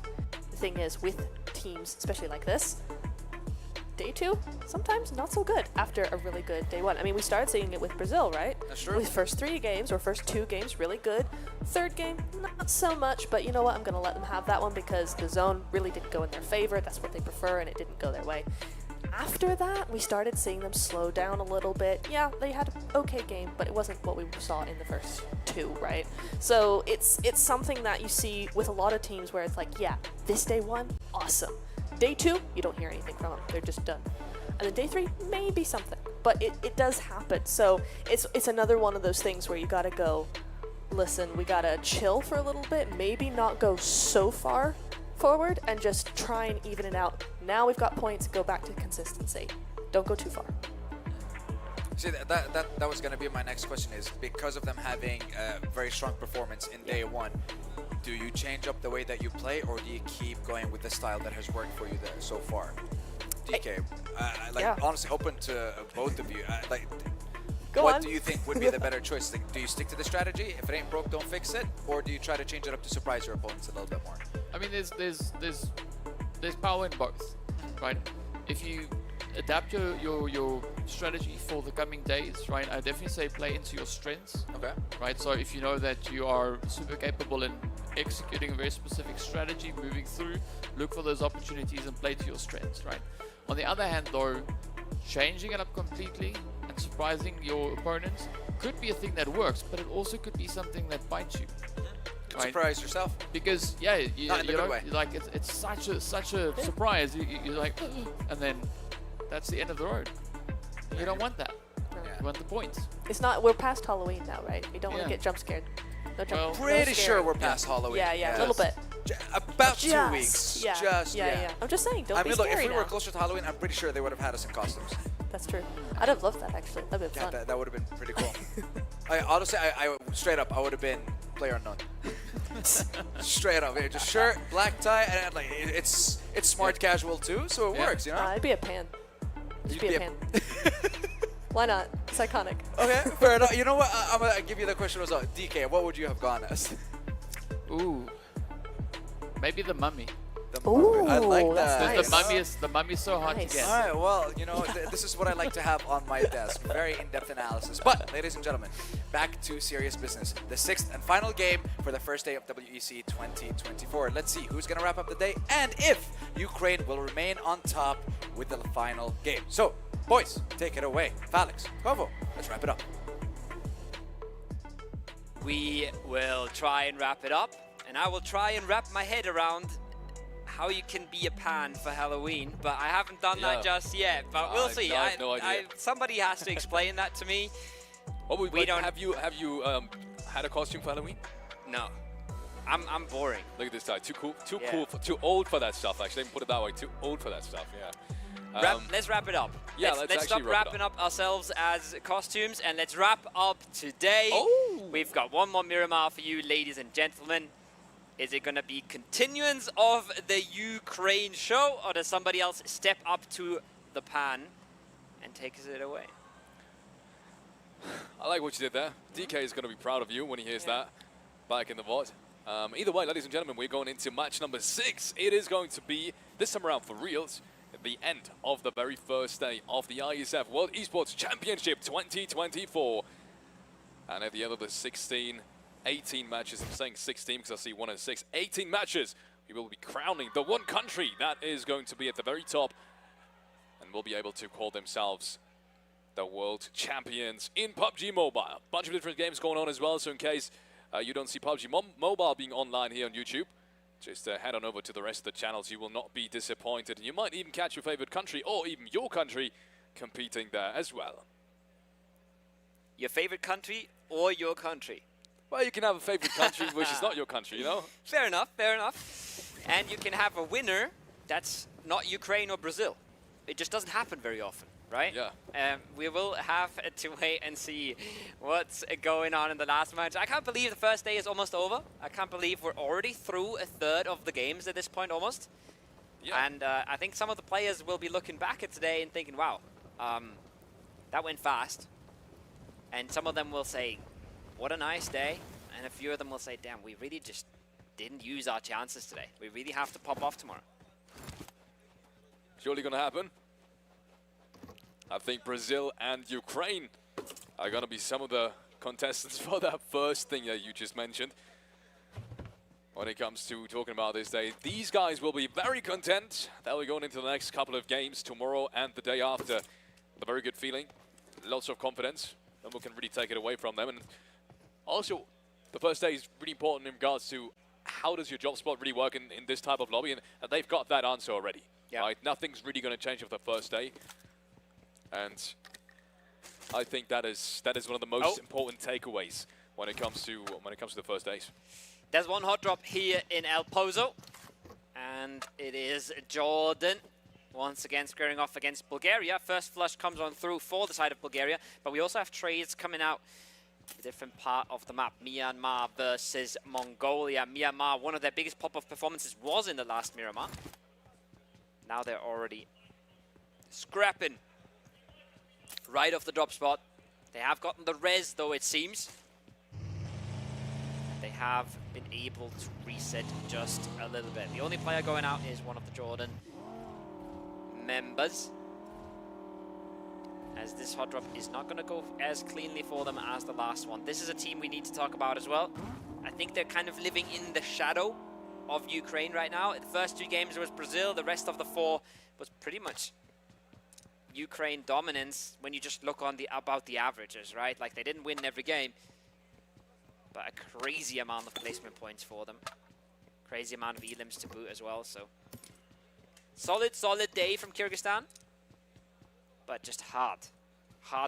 the thing is, with teams, especially like this, day 2, sometimes not so good after a really good day 1. I mean, we started seeing it with Brazil, right? That's true. With first 3 games or first 2 games, really good. 3rd game, not so much, but you know what? I'm going to let them have that one because the zone really didn't go in their favor. That's what they prefer, and it didn't go their way. After that, we started seeing them slow down a little bit. Yeah, they had an okay game, but it wasn't what we saw in the first 2, right? So it's something that you see with a lot of teams where it's like, yeah, this day 1, awesome. Day 2, you don't hear anything from them. They're just done. And then day 3, maybe something. But it does happen. So it's another one of those things where you got to go, listen, we got to chill for a little bit, maybe not go so far forward and just try and even it out. Now we've got points, go back to consistency. Don't go too far. See, that was going to be my next question, is because of them having a very strong performance in day 1, do you change up the way that you play, or do you keep going with the style that has worked for you there so far? DK, honestly open to both of you. Go what on. do you think would be the better choice? Like, do you stick to the strategy? If it ain't broke, don't fix it, or do you try to change it up to surprise your opponents a little bit more? I mean, there's power in both, right? If you adapt your strategy for the coming days, right? I definitely say play into your strengths. Okay. Right. So if you know that you are super capable in executing a very specific strategy, moving through, look for those opportunities and play to your strengths, right? On the other hand, though, changing it up completely and surprising your opponents could be a thing that works, but it also could be something that bites you. Right? Surprise yourself. Because yeah, you Not in the know, good way. like it's such a surprise. You're like, and then that's the end of the road. You don't want that. You want the points. It's not. We're past Halloween now, right? We don't want Yeah. to get jump scared. No jump. Well, no Pretty scaring. sure we're past Halloween. Yeah, a little bit. About 2 Just, weeks. yeah, Just, yeah. I'm just saying, don't I be mean, look, scary if we were now. closer to Halloween, I'm pretty sure they would have had us in costumes. That's true. I'd have loved that actually. That'd been Yeah, fun. that would have been pretty cool. I honestly, I straight up, I would have been player unknown. Straight up, just shirt, black tie, and like it's smart casual too, so it works, you know. I'd be a pan. Just You'd be a be pan. Why not? It's iconic. Okay, fair enough. You know what? I'm gonna give you the question as well. DK, what would you have gone as? Ooh, maybe the mummy. Ooh, I like that's that. nice. The mummy is so hard to get. All right, well, you know, this is what I like to have on my desk. Very in-depth analysis. But, ladies and gentlemen, back to serious business. The 6th and final game for the first day of WEC 2024. Let's see who's going to wrap up the day and if Ukraine will remain on top with the final game. So, boys, take it away. Felix, Kovo, let's wrap it up. We will try and wrap it up, and I will try and wrap my head around how you can be a pan for Halloween, but I haven't done that just yet. But we'll see. I have no idea. Somebody has to explain that to me. We don't. Have you had a costume for Halloween? No, I'm boring. Look at this guy. Too cool. Too old for that stuff. Actually, put it that way. Too old for that stuff. Yeah. Let's wrap it up. Yeah, let's stop wrapping up ourselves as costumes, and let's wrap up today. We've got one more Miramar for you, ladies and gentlemen. Is it going to be continuance of the Ukraine show, or does somebody else step up to the pan and take it away? I like what you did there. DK is going to be proud of you when he hears that back in the VOD. Either way, ladies and gentlemen, we're going into match number 6. It is going to be, this time around for reals, at the end of the very first day of the Iesf World Esports Championship 2024. And at the end of the 18 matches, I'm saying 16 because I see 1 and 6, 18 matches, we will be crowning the one country that is going to be at the very top and will be able to call themselves the world champions in PUBG Mobile. A bunch of different games going on as well, so in case you don't see PUBG Mobile being online here on YouTube, just head on over to the rest of the channels. You will not be disappointed, and you might even catch your favorite country or even your country competing there as well. Your favorite country or your country? Well, you can have a favorite country which is not your country, you know? Fair enough, fair enough. And you can have a winner that's not Ukraine or Brazil. It just doesn't happen very often, right? Yeah. We will have to wait and see what's going on in the last match. I can't believe the first day is almost over. I can't believe we're already through a third of the games at this point almost. Yeah. And I think some of the players will be looking back at today and thinking, wow, that went fast. And some of them will say, what a nice day. And a few of them will say, damn, we really just didn't use our chances today. We really have to pop off tomorrow. Surely going to happen. I think Brazil and Ukraine are going to be some of the contestants for that first thing that you just mentioned. When it comes to talking about this day, these guys will be very content that we're going into the next couple of games tomorrow and the day after with a very good feeling, lots of confidence, and we can really take it away from them. And also, the first day is really important in regards to how does your job spot really work in this type of lobby, and they've got that answer already. Yeah. Right? Nothing's really going to change for the first day, and I think that is one of the most important takeaways when it comes to the first days. There's one hot drop here in El Pozo, and it is Jordan once again squaring off against Bulgaria. First flush comes on through for the side of Bulgaria, but we also have trades coming out a different part of the map. Myanmar versus Mongolia. Myanmar, one of their biggest pop-off performances was in the last Miramar. Now they're already scrapping right off the drop spot. They have gotten the res, though, it seems. They have been able to reset just a little bit. The only player going out is one of the Jordan members, as this hot drop is not going to go as cleanly for them as the last one. This is a team we need to talk about as well. I think they're kind of living in the shadow of Ukraine right now. The first 2 games was Brazil, the rest of the 4 was pretty much Ukraine dominance when you just look on about the averages, right? Like, they didn't win every game, but a crazy amount of placement points for them. Crazy amount of elims to boot as well, so solid day from Kyrgyzstan, but just hard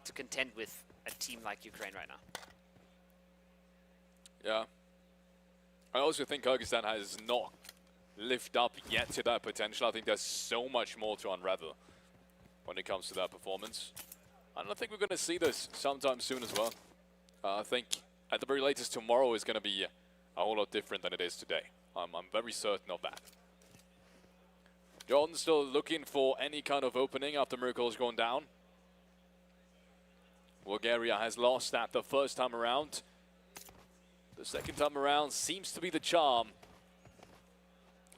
to contend with a team like Ukraine right now. Yeah. I also think Kyrgyzstan has not lived up yet to that potential. I think there's so much more to unravel when it comes to that performance. I don't think we're going to see this sometime soon as well. I think at the very latest tomorrow is going to be a whole lot different than it is today. I'm very certain of that. Jordan still looking for any kind of opening after Miracle has gone down. Bulgaria has lost that the first time around. The second time around seems to be the charm.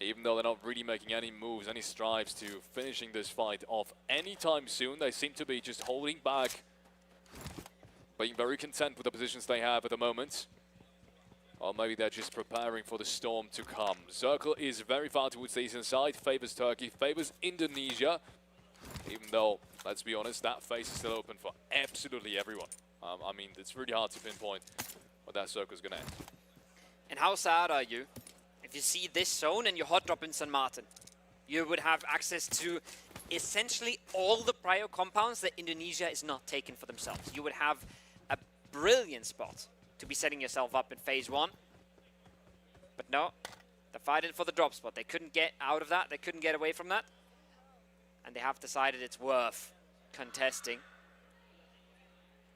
Even though they're not really making any moves, any strides to finishing this fight off anytime soon, they seem to be just holding back, being very content with the positions they have at the moment. Or maybe they're just preparing for the storm to come. Circle is very far towards the eastern side, favors Turkey, favors Indonesia. Even though, let's be honest, that face is still open for absolutely everyone. I mean, it's really hard to pinpoint what that circle is going to end. And how sad are you if you see this zone and you hot drop in San Martin? You would have access to essentially all the prior compounds that Indonesia is not taking for themselves. You would have a brilliant spot to be setting yourself up in phase 1. But no, they're fighting for the drop spot. They couldn't get out of that. They couldn't get away from that. And they have decided it's worth contesting.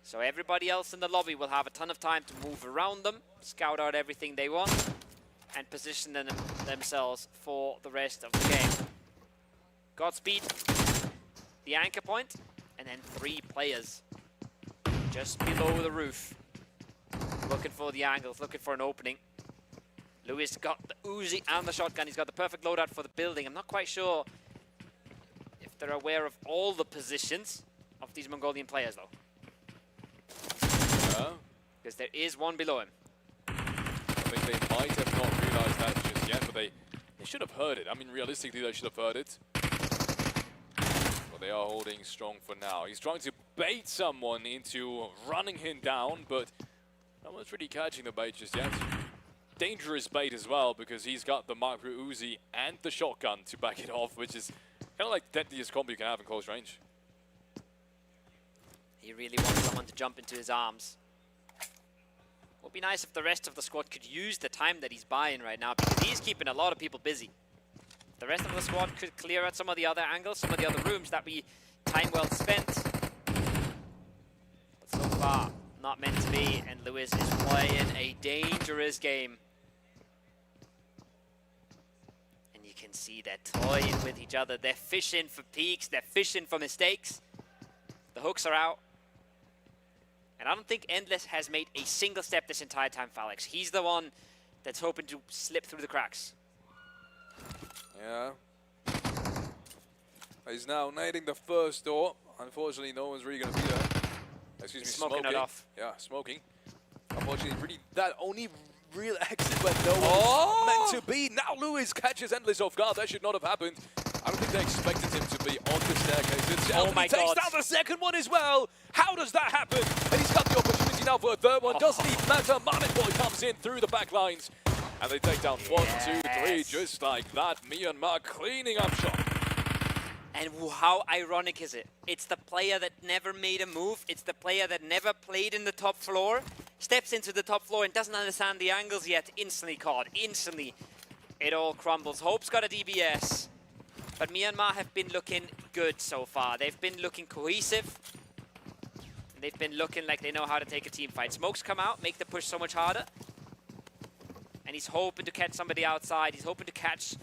So everybody else in the lobby will have a ton of time to move around them, scout out everything they want, and position themselves for the rest of the game. Godspeed, the anchor point, and then 3 players just below the roof, looking for the angles, looking for an opening. Lewis got the Uzi and the shotgun. He's got the perfect loadout for the building. I'm not quite sure if they're aware of all the positions of these Mongolian players, though. Because there is one below him. I think they might have not realized that just yet, but they should have heard it. I mean, realistically, they should have heard it. But they are holding strong for now. He's trying to bait someone into running him down, but no one's really catching the bait just yet. Dangerous bait as well, because he's got the Mark III Uzi and the shotgun to back it off, which is kind of like the deadliest combo you can have in close range. He really wants someone to jump into his arms. Would be nice if the rest of the squad could use the time that he's buying right now, because he's keeping a lot of people busy. The rest of the squad could clear out some of the other angles, some of the other rooms. That'd be time well spent. But so far, not meant to be, and Lewis is playing a dangerous game. And you can see they're toying with each other. They're fishing for peaks, they're fishing for mistakes. The hooks are out. And I don't think Endless has made a single step this entire time, Alex. He's the one that's hoping to slip through the cracks. Yeah. He's now nading the first door. Unfortunately, no one's really going to be there. Excuse me, smoking it off. Yeah, smoking. Unfortunately, really that only real exit where no one's meant to be. Now Lewis catches Endless off guard. That should not have happened. I don't think they expected him to be on the staircase itself. Oh my he takes God. down the second one as well. How does that happen? And he's got the opportunity now for a third one. Doesn't even matter. Marmot Boy comes in through the back lines. And they take down 1, 2, 3, just like that. Myanmar cleaning up shop. And how ironic is it? It's the player that never made a move. It's the player that never played in the top floor. Steps into the top floor and doesn't understand the angles yet. Instantly caught. Instantly, it all crumbles. Hope's got a DBS. But Myanmar have been looking good so far. They've been looking cohesive. And they've been looking like they know how to take a team fight. Smokes come out, make the push so much harder. And he's hoping to catch somebody outside. He's hoping to catch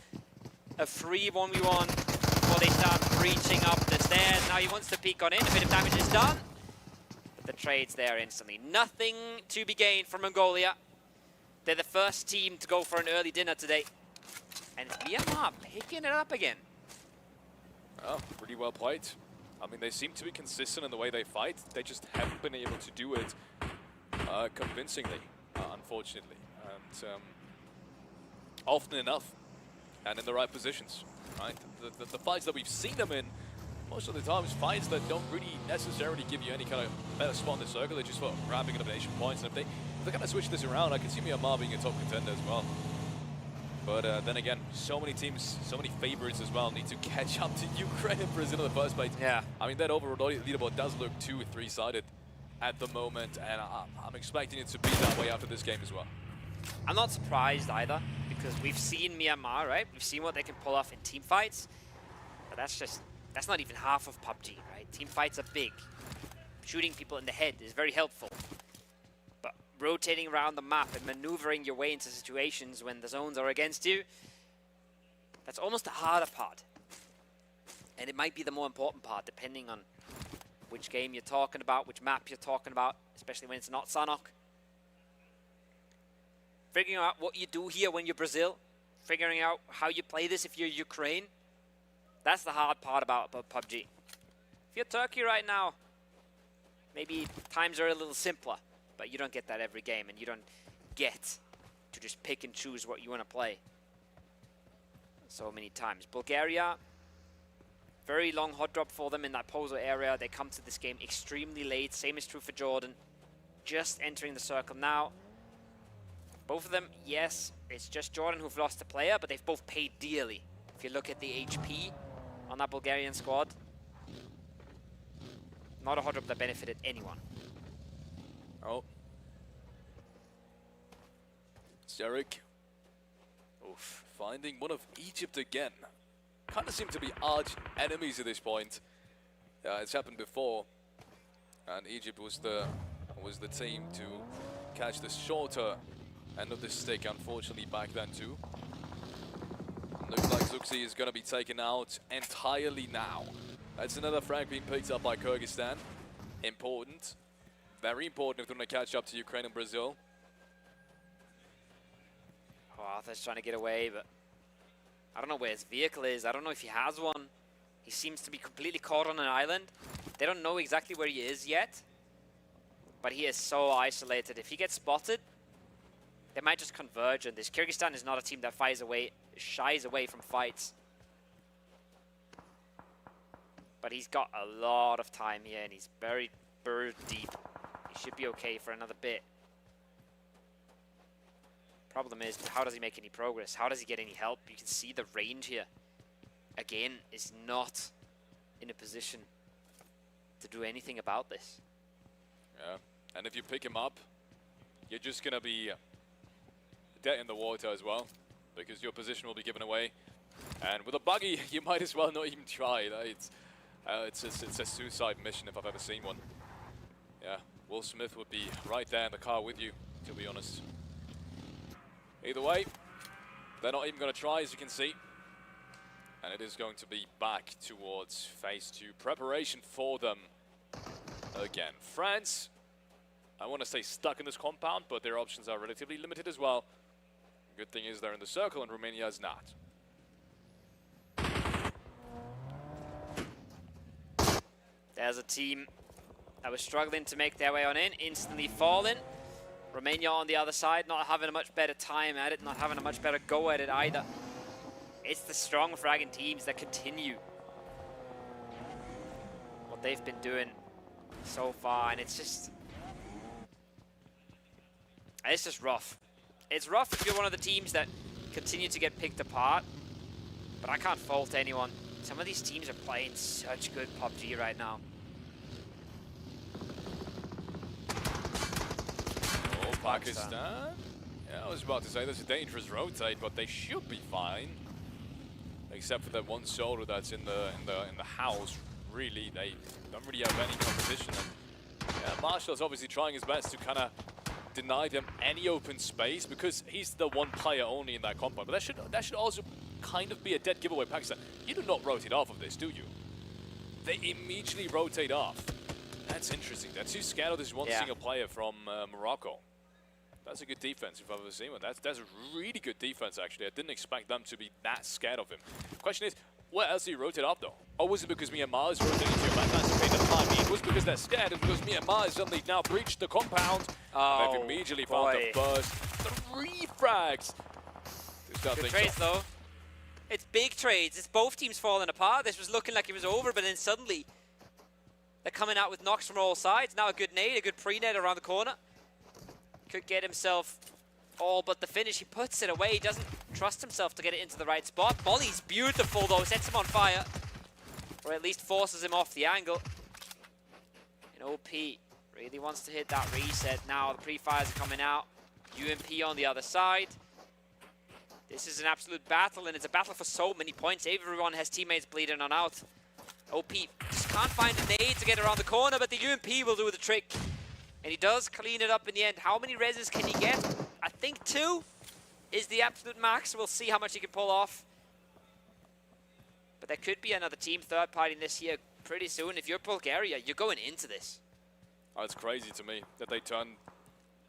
a free 1v1 before they start breaching up the stairs. Now he wants to peek on in. A bit of damage is done. the trades there instantly. Nothing to be gained from Mongolia. They're the first team to go for an early dinner today. And Miramar picking it up again. Oh, pretty well played. I mean, they seem to be consistent in the way they fight. They just haven't been able to do it convincingly, unfortunately. And often enough, and in the right positions, right? The fights that we've seen them in, most of the time, is fights that don't really necessarily give you any kind of better spot in the circle. They're just for grabbing elimination points. And if they're going to switch this around, I can see Miramar being a top contender as well. But then again, so many teams, so many favorites as well need to catch up to Ukraine and Brazil in the first place. Yeah. I mean, that overall leaderboard does look 2 or 3-sided at the moment, and I'm expecting it to be that way after this game as well. I'm not surprised either, because we've seen Miramar, right? We've seen what they can pull off in team fights, but that's not even half of PUBG, right? Team fights are big. Shooting people in the head is very helpful. But rotating around the map and maneuvering your way into situations when the zones are against you, that's almost the harder part. And it might be the more important part, depending on which game you're talking about, which map you're talking about, especially when it's not Sanhok. Figuring out what you do here when you're Brazil, figuring out how you play this if you're Ukraine, that's the hard part about PUBG. If you're Turkey right now, maybe times are a little simpler, but you don't get that every game, and you don't get to just pick and choose what you want to play so many times. Bulgaria, very long hot drop for them in that Pozo area. They come to this game extremely late. Same is true for Jordan. Just entering the circle now. Both of them, yes, it's just Jordan who've lost a player, but they've both paid dearly. If you look at the HP on that Bulgarian squad, not a hot drop that benefited anyone. Oh. Zarek. Oof. Finding one of Egypt again. Kind of seem to be arch enemies at this point. It's happened before, and Egypt was the team to catch the shorter end of the stick, unfortunately, back then too. Looks like Zuxi is going to be taken out entirely now. That's another frag being picked up by Kyrgyzstan. Important. Very important if they're going to catch up to Ukraine and Brazil. Oh, Arthur's trying to get away, but I don't know where his vehicle is. I don't know if he has one. He seems to be completely caught on an island. They don't know exactly where he is yet, but he is so isolated. If he gets spotted, they might just converge on this. Kyrgyzstan is not a team that shies away from fights. But he's got a lot of time here, and he's buried bird deep. He should be okay for another bit. Problem is, how does he make any progress? How does he get any help? You can see the range here, again, is not in a position to do anything about this. Yeah, and if you pick him up, you're just going to be dead in the water as well, because your position will be given away. And with a buggy, you might as well not even try. It's a suicide mission if I've ever seen one. Yeah, Will Smith would be right there in the car with you, to be honest. Either way, they're not even going to try, as you can see. And it is going to be back towards phase 2. Preparation for them again. France, I want to say stuck in this compound, but their options are relatively limited as well. Good thing is they're in the circle, and Romania is not. There's a team that was struggling to make their way on in, instantly falling. Romania on the other side, not having a much better time at it, not having a much better go at it either. It's the strong fragging teams that continue what they've been doing so far, and it's just rough. It's rough if you're one of the teams that continue to get picked apart, but I can't fault anyone. Some of these teams are playing such good PUBG right now. Oh, Pakistan. Yeah, I was about to say there's a dangerous rotate, but they should be fine. Except for that one soldier that's in the house. Really, they don't really have any competition. And yeah, Marshall's obviously trying his best to kind of deny them any open space, because he's the one player only in that compound. But that should also kind of be a dead giveaway, Pakistan. You do not rotate off of this, do you? They immediately rotate off. That's interesting. They're too scared of this one single player from Morocco. That's a good defense if I've ever seen one. That's a really good defense, actually. I didn't expect them to be that scared of him. Question is, where else did he rotate up, though? Or was it because Miramar is rotating to your backline to pay the time? It was because they're scared. It's because Miramar suddenly now breached the compound. Oh, they've immediately found the first 3 frags. Good trades, though. It's big trades. It's both teams falling apart. This was looking like it was over, but then suddenly they're coming out with knocks from all sides. Now a good nade, a good pre-nade around the corner. Could get himself all but the finish. He puts it away. He doesn't trust himself to get it into the right spot. Molly's beautiful, though. Sets him on fire. Or at least forces him off the angle. And OP really wants to hit that reset now. The pre-fires are coming out. UMP on the other side. This is an absolute battle, and it's a battle for so many points. Everyone has teammates bleeding on out. OP just can't find a nade to get around the corner, but the UMP will do the trick. And he does clean it up in the end. How many reses can he get? I think 2 is the absolute max. We'll see how much he can pull off. But there could be another team third party this year pretty soon. If you're Bulgaria, you're going into this. Oh, it's crazy to me that they turned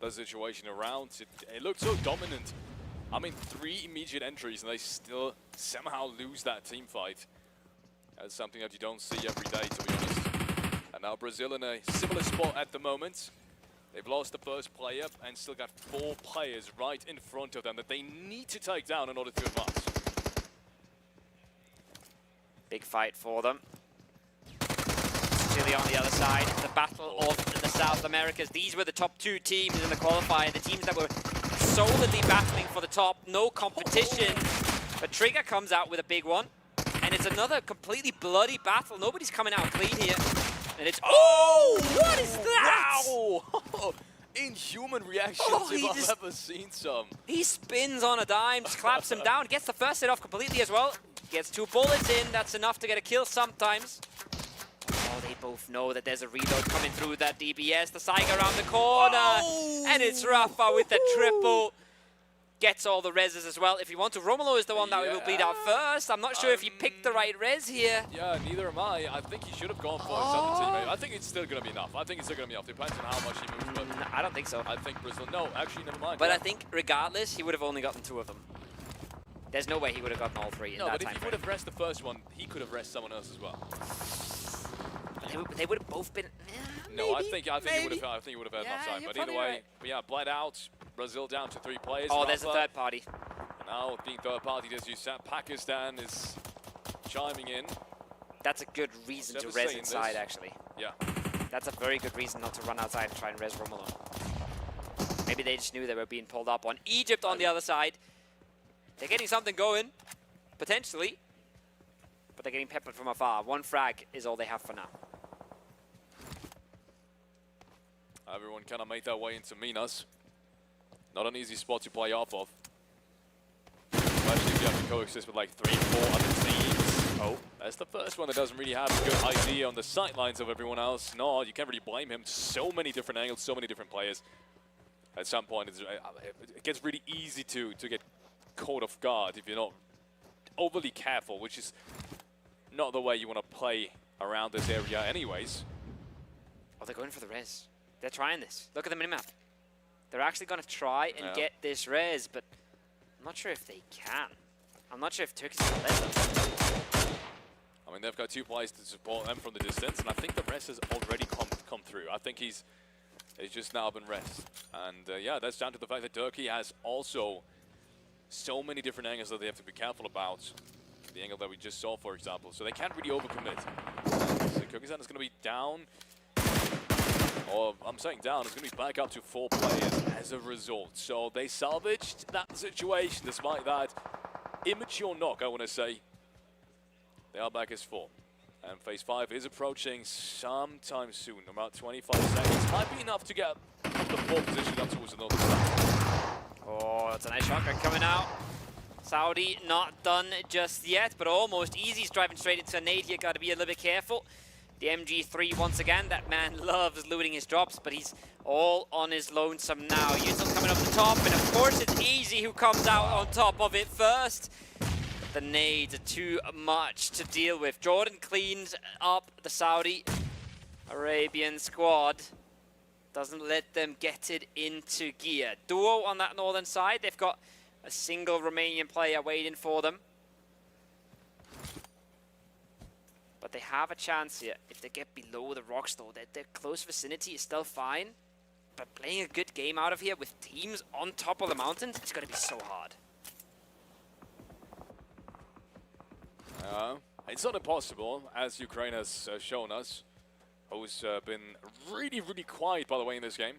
the situation around. It looked so dominant. I mean, 3 immediate entries and they still somehow lose that team fight. That's something that you don't see every day, to be honest. And now Brazil in a similar spot at the moment. They've lost the first player and still got 4 players right in front of them that they need to take down in order to advance. Big fight for them. Chile on the other side. The battle of the South Americas. These were the top 2 teams in the qualifier. The teams that were solidly battling for the top. No competition. But Trigger comes out with a big one. And it's another completely bloody battle. Nobody's coming out clean here. And it's... Oh! What is that? Wow! Inhuman reactions if I've ever seen some. He spins on a dime, just claps him down, gets the first hit off completely as well. Gets 2 bullets in, that's enough to get a kill sometimes. Oh, they both know that there's a reload coming through that DBS. The Saiga around the corner. Oh! And it's Rafa with the triple. Gets all the reses as well. If you want to, Romulo is the one that will bleed out first. I'm not sure if he picked the right res here. Yeah, neither am I. I think he should have gone for his other teammate. I think it's still going to be enough. I think it's still going to be enough. Depends on how much he moves. But no, I don't think so. I think Brazil... No, actually, never mind. But I think, regardless, he would have only gotten 2 of them. There's no way he would have gotten all 3 in that time. No, but if he would have rested the first one, he could have rested someone else as well. They would have both been... No, I think he would have had enough time. But either way, right. Yeah, bled out. Brazil down to 3 players. Oh, there's a third party. Now being third party, as you said, Pakistan is chiming in. That's a good reason to res inside, actually. Yeah. That's a very good reason not to run outside and try and res Romulo. Maybe they just knew they were being pulled up on. Egypt on the other side. They're getting something going, potentially. But they're getting peppered from afar. 1 frag is all they have for now. Everyone kind of made their way into Minas. Not an easy spot to play off of. Especially if you have to coexist with like 3 or 4 other teams. Oh, that's the first one that doesn't really have a good idea on the sidelines of everyone else. No, you can't really blame him. So many different angles, so many different players. At some point, it gets really easy to get caught off guard if you're not overly careful, which is not the way you want to play around this area anyways. Oh, they're going for the res. They're trying this. Look at the minimap. They're actually going to try and get this res, but I'm not sure if they can. I'm not sure if Turkey's going to let them. I mean, they've got 2 players to support them from the distance, and I think the res has already come through. I think he's just now been rest. And yeah, that's down to the fact that Turkey has also so many different angles that they have to be careful about. The angle that we just saw, for example. So they can't really overcommit. So Kyrgyzstan is going to be down. Or I'm saying down, it's going to be back up to 4 players as a result. So they salvaged that situation despite that immature knock, I want to say. They are back as 4. And phase 5 is approaching sometime soon, about 25 seconds. Might be enough to get the 4th position up towards the north side. Oh, that's a nice shotgun coming out. Saudi not done just yet, but almost. Easy's driving straight into a nade here. Got to be a little bit careful. The MG3 once again. That man loves looting his drops, but he's all on his lonesome now. Yusel coming up the top, and of course it's Easy who comes out on top of it first. The nades are too much to deal with. Jordan cleans up the Saudi. Arabian squad doesn't let them get it into gear. Duo on that northern side. They've got a single Romanian player waiting for them. But they have a chance here. If they get below the rocks though, their close vicinity is still fine. But playing a good game out of here with teams on top of the mountains, it's going to be so hard. It's not impossible, as Ukraine has shown us, who's been really, really quiet, by the way, in this game.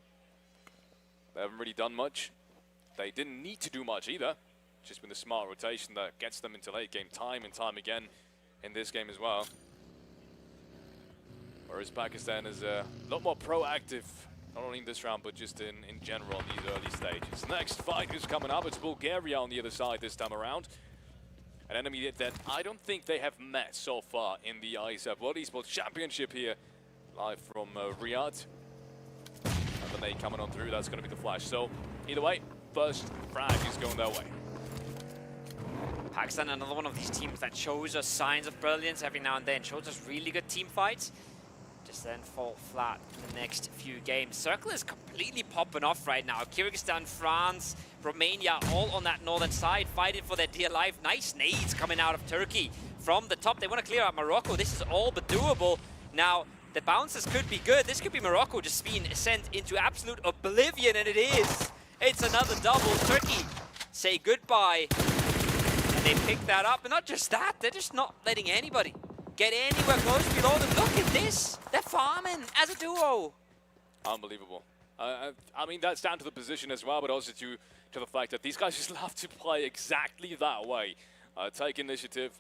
They haven't really done much. They didn't need to do much either. Just been a smart rotation that gets them into late game time and time again in this game as well. Whereas Pakistan is a lot more proactive, not only in this round, but just in general in these early stages. Next fight is coming up. It's Bulgaria on the other side this time around. An enemy that I don't think they have met so far in the Iesf World Esports Championship here, live from Riyadh. And the nade coming on through, that's going to be the flash. So, either way, first frag is going their way. Pakistan, another one of these teams that shows us signs of brilliance every now and then, shows us really good team fights, just then fall flat in the next few games. Circle is completely popping off right now. Kyrgyzstan, France, Romania, all on that northern side, fighting for their dear life. Nice nades coming out of Turkey from the top. They want to clear out Morocco. This is all but doable. Now, the bounces could be good. This could be Morocco just being sent into absolute oblivion, and it is. It's another double. Turkey say goodbye, and they pick that up. And not just that, they're just not letting anybody get anywhere close below them. Look at this. They're farming as a duo. Unbelievable. I mean, that's down to the position as well, but also to the fact that these guys just love to play exactly that way. Take initiative,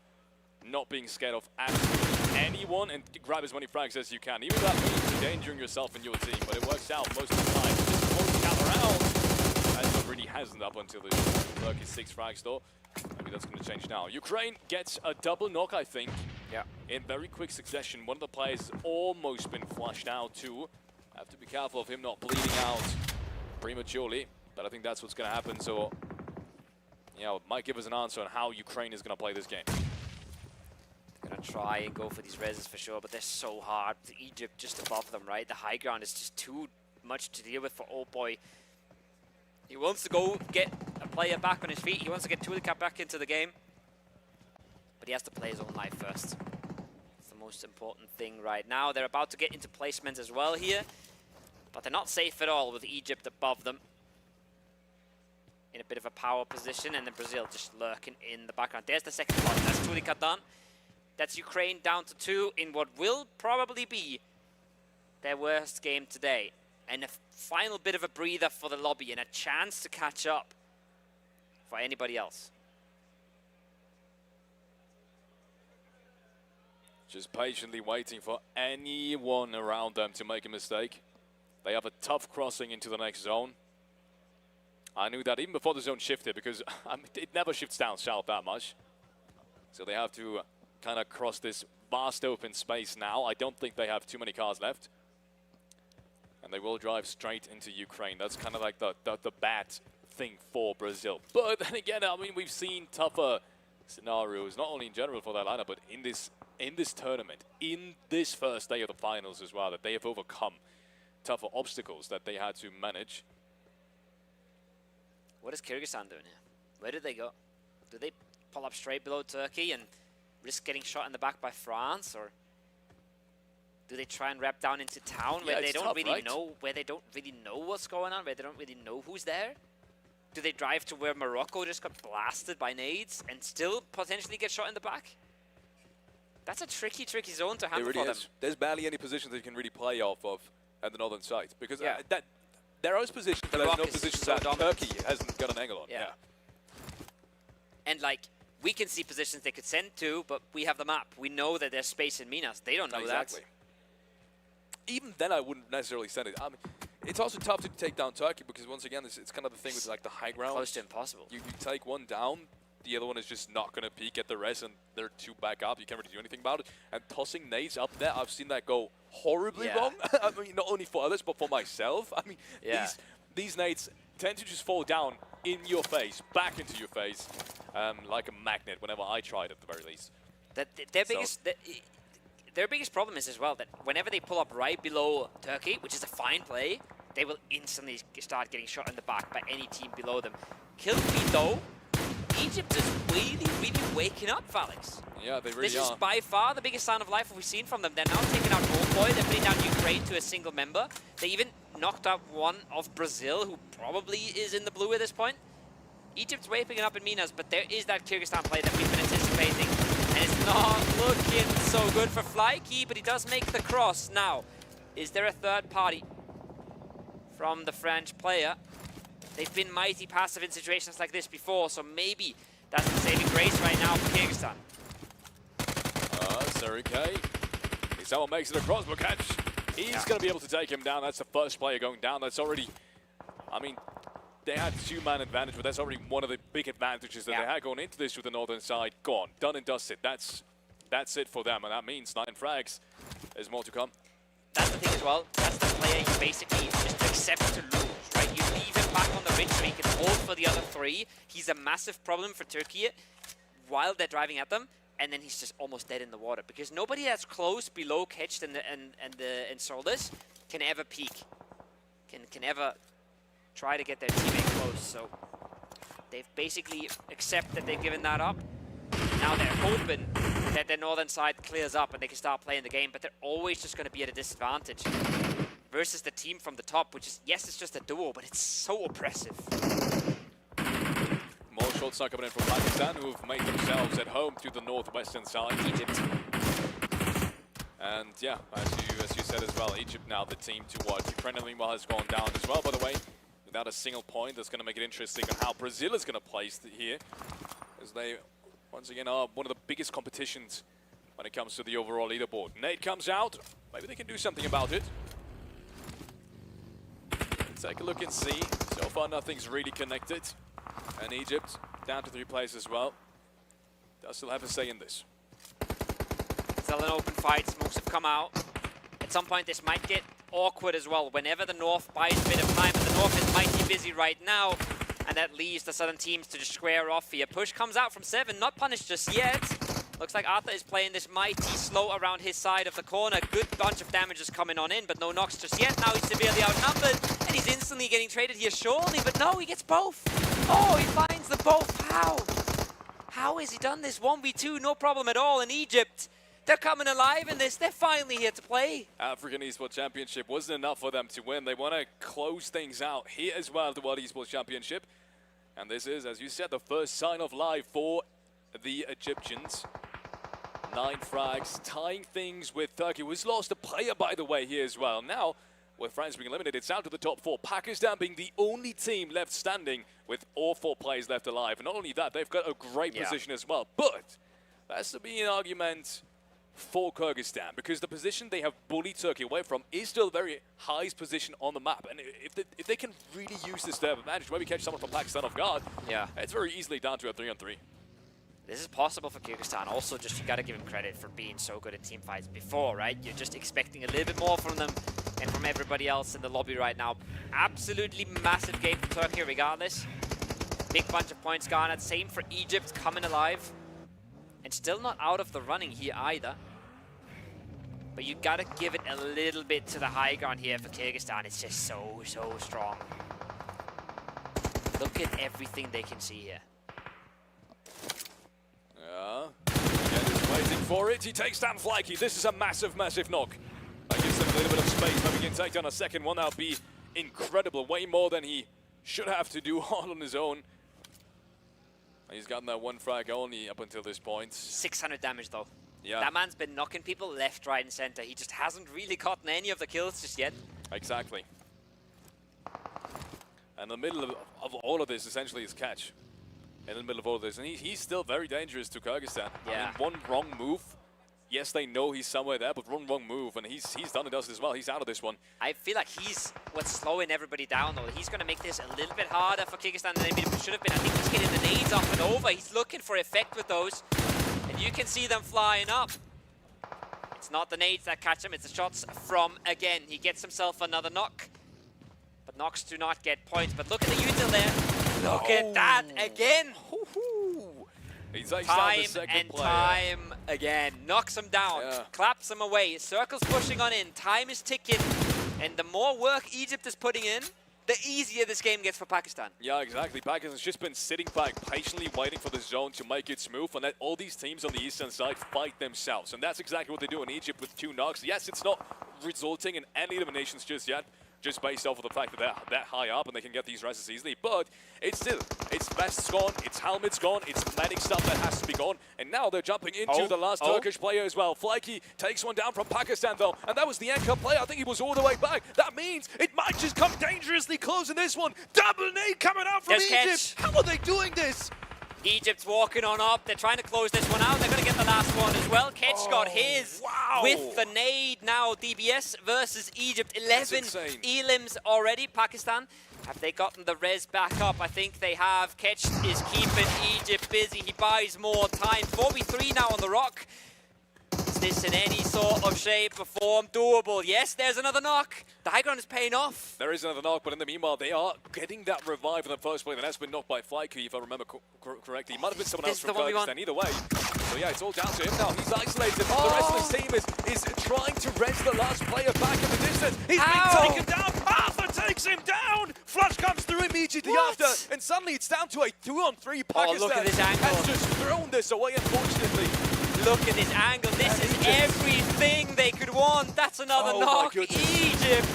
not being scared of absolutely anyone, and grab as many frags as you can. Even that means endangering yourself and your team, but it works out most of the time. Just closing out around, as it really hasn't up until this Turkey's 6 frags though. Maybe that's going to change now. Ukraine gets a double knock, I think. Yeah. In very quick succession. One of the players has almost been flushed out too. Have to be careful of him not bleeding out prematurely. But I think that's what's going to happen. So, yeah, it might give us an answer on how Ukraine is going to play this game. They're going to try and go for these reses for sure, but they're so hard. Egypt just above them, right? The high ground is just too much to deal with for Old Boy. He wants to go get a player back on his feet. He wants to get Tulikat back into the game. But he has to play his own life first. It's the most important thing right now. They're about to get into placement as well here. But they're not safe at all with Egypt above them. In a bit of a power position. And then Brazil just lurking in the background. There's the second one. That's Tulikat done. That's Ukraine down to 2 in what will probably be their worst game today. And a final bit of a breather for the lobby and a chance to catch up for anybody else. Just patiently waiting for anyone around them to make a mistake. They have a tough crossing into the next zone. I knew that even before the zone shifted, because it never shifts down south that much. So they have to kind of cross this vast open space now. I don't think they have too many cars left. And they will drive straight into Ukraine. That's kind of like the bad thing for Brazil. But then again, I mean, we've seen tougher scenarios, not only in general for that lineup, but in this tournament, in this first day of the finals as well, that they have overcome tougher obstacles that they had to manage. What is Kyrgyzstan doing here? Where did they go? Do they pull up straight below Turkey and risk getting shot in the back by France, or do they try and wrap down into town where they don't really know, where they don't really know what's going on, where they don't really know who's there? Do they drive to where Morocco just got blasted by nades and still potentially get shot in the back? That's a tricky, tricky zone to handle for them. There's barely any positions that you can really play off of at the northern side, because there are positions, but there's no positions that Turkey hasn't got an angle on. Yeah. And like, we can see positions they could send to, but we have the map. We know that there's space in Minas. They don't know that. Even then, I wouldn't necessarily send it. I mean, it's also tough to take down Turkey, because once again, it's kind of the thing with like the high ground. Close to impossible. You take one down, the other one is just not going to peek at the rest, and they're 2 back up. You can't really do anything about it. And tossing nades up there, I've seen that go horribly wrong. I mean, not only for others, but for myself. I mean, these nades tend to just fall down in your face, back into your face, like a magnet whenever I try it at the very least. Their biggest... their biggest problem is as well that whenever they pull up right below Turkey, which is a fine play, they will instantly start getting shot in the back by any team below them. Kill feed though, Egypt is really waking up, Felix. Yeah, they really This are. is by far the biggest sign of life we've seen from them. They're now taking out Old Boy, they're putting down Ukraine to a single member. They even knocked out one of Brazil, who probably is in the blue at this point. Egypt's waking up in Minas, but there is that Kyrgyzstan play that we've been anticipating. And it's not looking so good for Flykey, but he does make the cross. Now, is there a third party from the French player? They've been mighty passive in situations like this before, so maybe that's the saving grace right now for Kyrgyzstan. Serikay. If someone makes it across, but catch. He's going to be able to take him down. That's the first player going down. That's already, I mean, they had two-man advantage, but that's already one of the big advantages that they had going into this with the northern side. Gone, done and dusted. That's it for them, and that means 9 frags. There's more to come. That's the thing as well. That's the player you basically just accept to lose, right? You leave him back on the ridge so he can hold for the other 3. He's a massive problem for Turkey while they're driving at them, and then he's just almost dead in the water because nobody that's close below Ketched and Soldiers can ever peek, can ever try to get their teammate close. So they've basically accepted that they've given that up. Now they're hoping that their northern side clears up and they can start playing the game, but they're always just going to be at a disadvantage versus the team from the top, which is, yes, it's just a duo, but it's so oppressive. More shots are coming in from Pakistan, who've made themselves at home to the northwestern side. Egypt. And yeah, as you said as well, Egypt now the team to watch. Ukraine, meanwhile, has gone down as well, by the way, without a single point. That's going to make it interesting on how Brazil is going to place here, as they once again are one of the biggest competitions when it comes to the overall leaderboard. Nate comes out. Maybe they can do something about it. Take a look and see. So far, nothing's really connected. And Egypt down to 3 players as well. Does still have a say in this. Still an open fight. Smokes have come out. At some point, this might get awkward as well. Whenever the North buys a bit of time, but the North is mighty busy right now. And that leaves the Southern teams to just square off here. Push comes out from 7, not punished just yet. Looks like Arthur is playing this mighty slow around his side of the corner. Good bunch of damage is coming on in, but no knocks just yet. Now he's severely outnumbered, and he's instantly getting traded here, surely. But no, he gets both. Oh, he finds the both. How? How has he done this? 1v2, no problem at all in Egypt. They're coming alive in this. They're finally here to play. African Esports Championship wasn't enough for them to win. They want to close things out here as well, the World Esports Championship. And this is, as you said, the first sign of life for the Egyptians. 9 frags, tying things with Turkey, who's lost a player, by the way, here as well. Now, with France being eliminated, it's out to the top 4. Pakistan being the only team left standing with all 4 players left alive. And not only that, they've got a great position as well. But that's to be an argument for Kyrgyzstan, because the position they have bullied Turkey away from is still the very highest position on the map. And if they can really use this to their advantage, maybe catch someone from Pakistan off guard, it's very easily down to a 3-on-3. This is possible for Kyrgyzstan. Also, just you got to give him credit for being so good at team fights before, right? You're just expecting a little bit more from them and from everybody else in the lobby right now. Absolutely massive game for Turkey regardless. Big bunch of points garnered. Same for Egypt, coming alive. And still not out of the running here either. But you got to give it a little bit to the high ground here for Kyrgyzstan. It's just so strong. Look at everything they can see here. Again, just waiting for it. He takes down Flykey. This is a massive knock. That gives them a little bit of space. Maybe he can take down a second one. That would be incredible. Way more than he should have to do all on his own. He's gotten that 1 frag only up until this point. 600 damage though. Yeah. That man's been knocking people left, right, and center. He just hasn't really gotten any of the kills just yet. Exactly. And the middle of all of this essentially is catch. In the middle of all of this. And he's still very dangerous to Kyrgyzstan. Yeah. I mean, one wrong move. Yes, they know he's somewhere there, but one wrong move. And he's done and dusted as well. He's out of this one. I feel like he's what's slowing everybody down though. He's going to make this a little bit harder for Kyrgyzstan than maybe it should have been. I think he's getting the nades up and over. He's looking for effect with those. And you can see them flying up. It's not the nades that catch him, it's the shots from again. He gets himself another knock. But knocks do not get points. But look at the util there. Look at that again. He takes down the Time second and player. time again. Knocks him down, claps him away. Circle's pushing on in. Time is ticking. And the more work Egypt is putting in, the easier this game gets for Pakistan. Yeah, exactly. Pakistan's just been sitting back, patiently waiting for the zone to make it smooth and let all these teams on the eastern side fight themselves. And that's exactly what they do in Egypt with 2 knocks. Yes, it's not resulting in any eliminations just yet, just based off of the fact that they're that high up and they can get these reses easily. But it's still, its vest's gone, its helmet's gone, its medic stuff that has to be gone. And now they're jumping into the last Turkish player as well. Flyky takes one down from Pakistan though, and that was the anchor player. I think he was all the way back. That means it might just come dangerously close in this one. Double nade coming out from Egypt. How are they doing this? Egypt's walking on up. They're trying to close this one out. They're going to get the last one as well. Ketch got his with the nade now. DBS versus Egypt. 11 elims already. Pakistan, have they gotten the res back up? I think they have. Ketch is keeping Egypt busy. He buys more time. 4v3 now on the rock. Is this in any sort of shape or form doable? Yes, there's another knock. The high ground is paying off. There is another knock, but in the meanwhile, they are getting that revive in the first play. And that's been knocked by Flyky, if I remember correctly. It might have been someone else from Kyrgyzstan. Either way. So yeah, it's all down to him now. He's isolated. The rest of his team is trying to res the last player back in the distance. He's been taken down. Arthur takes him down. Flush comes through immediately after. And suddenly it's down to a 2-on-3. Pakistan look at this angle. has just thrown this away, unfortunately. Look at this angle. This is everything they could want. That's another knock. Egypt.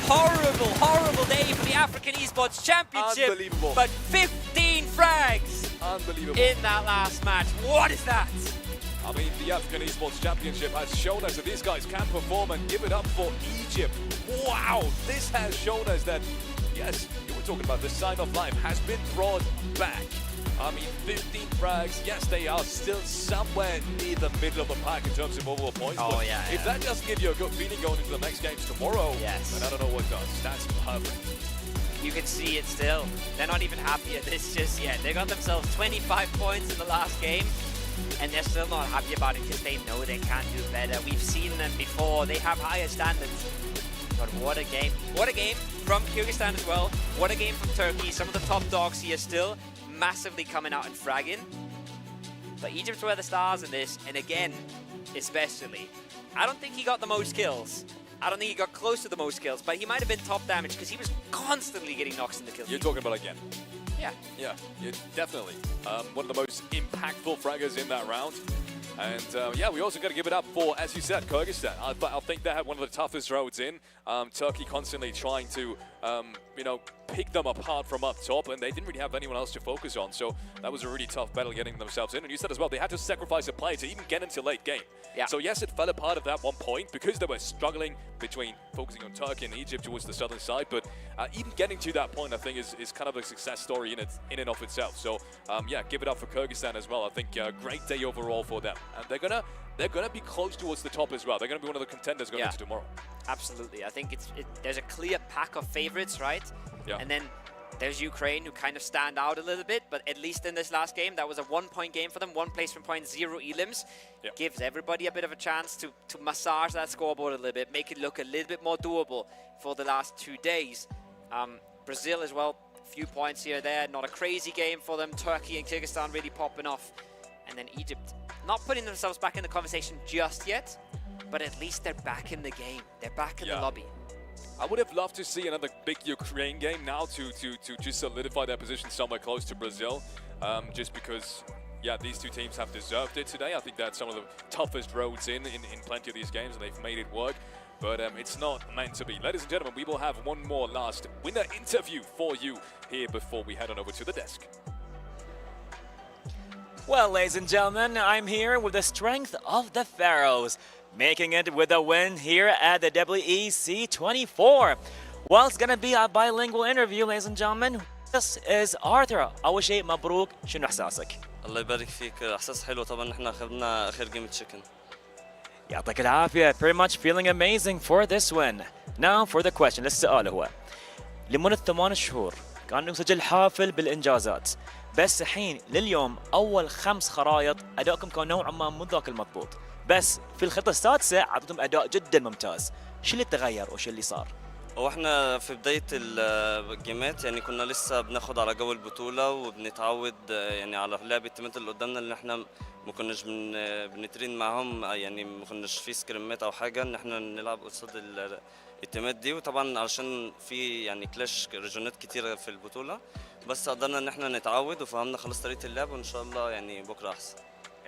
Horrible, horrible day for the African Esports Championship. Unbelievable. But 15 frags in that last match. What is that? I mean, the African Esports Championship has shown us that these guys can perform, and give it up for Egypt. Wow, this has shown us that, yes, you were talking about the sign of life has been brought back. I mean, 15 frags, yes, they are still somewhere near the middle of the pack in terms of overall points. But if that doesn't give you a good feeling going into the next games tomorrow, then I don't know what does. That's perfect. You can see it still. They're not even happy at this just yet. They got themselves 25 points in the last game, and they're still not happy about it because they know they can do better. We've seen them before. They have higher standards. But what a game. What a game from Kyrgyzstan as well. What a game from Turkey. Some of the top dogs here still massively coming out and fragging. But Egypt were the stars in this, and again, especially. I don't think he got the most kills. I don't think he got close to the most kills, but he might have been top damage because he was constantly getting knocks in the kill. You're talking about again? Yeah. Yeah, definitely. One of the most impactful fraggers in that round. And yeah, we also got to give it up for, as you said, Kyrgyzstan. I think they had one of the toughest roads in. Turkey constantly trying to, you know, pick them apart from up top, and they didn't really have anyone else to focus on. So that was a really tough battle getting themselves in. And you said as well, they had to sacrifice a player to even get into late game. Yeah. So yes, it fell apart at that one point because they were struggling between focusing on Turkey and Egypt towards the southern side. But even getting to that point, I think, is kind of a success story in and of itself. So yeah, give it up for Kyrgyzstan as well. I think great day overall for them, and they're gonna be close towards the top as well. They're gonna be one of the contenders going into tomorrow. Absolutely. I think there's a clear pack of favorites, right? Yeah. And then there's Ukraine, who kind of stand out a little bit, but at least in this last game, that was a 1-point game for them, 1 placement point, 0 elims. Yep. Gives everybody a bit of a chance to massage that scoreboard a little bit, make it look a little bit more doable for the last 2 days. Brazil as well, a few points here there, not a crazy game for them. Turkey and Kyrgyzstan really popping off. And then Egypt, not putting themselves back in the conversation just yet, but at least they're back in the game. They're back in the lobby. I would have loved to see another big Ukraine game now to just solidify their position somewhere close to Brazil, just because, yeah, these two teams have deserved it today. I think that's some of the toughest roads in plenty of these games, and they've made it work. But it's not meant to be. Ladies and gentlemen, we will have one more last winner interview for you here before we head on over to the desk. Well, ladies and gentlemen, I'm here with the strength of the Pharaohs, making it with a win here at the WEC 24. Well, it's gonna be a bilingual interview, ladies and gentlemen. This is Arthur. أول شيء مبروك، شنو إحساسك؟ الله يبارك فيك، إحساس حلو طبعا. نحن أخذنا آخر جيم تشيكن. يعطيك العافية. Pretty much feeling amazing for this win. Now for the question. السؤال هو لمدة 8 شهور كان نسجل حافل بالإنجازات، بس الحين لليوم أول 5 خرايط أدائكم كان نوعا ما مو ذاك المضبوط، بس في الخطة السادسة عطيتم أداء جدا ممتاز. شو اللي تغير وشو اللي صار؟ واحنا في بداية الجيمات يعني كنا لسه بناخد على جو البطولة وبنتعود يعني على لعب التيمات اللي قدامنا اللي احنا ما كناش بنترين معاهم يعني ما كناش في سكريمات او حاجة ان احنا نلعب قصاد التيمات دي وطبعا علشان في يعني كلاش ريجونات كتيرة في البطولة بس قدرنا ان احنا نتعود وفهمنا خلاص طريقة اللعب وان شاء الله يعني بكرة احسن.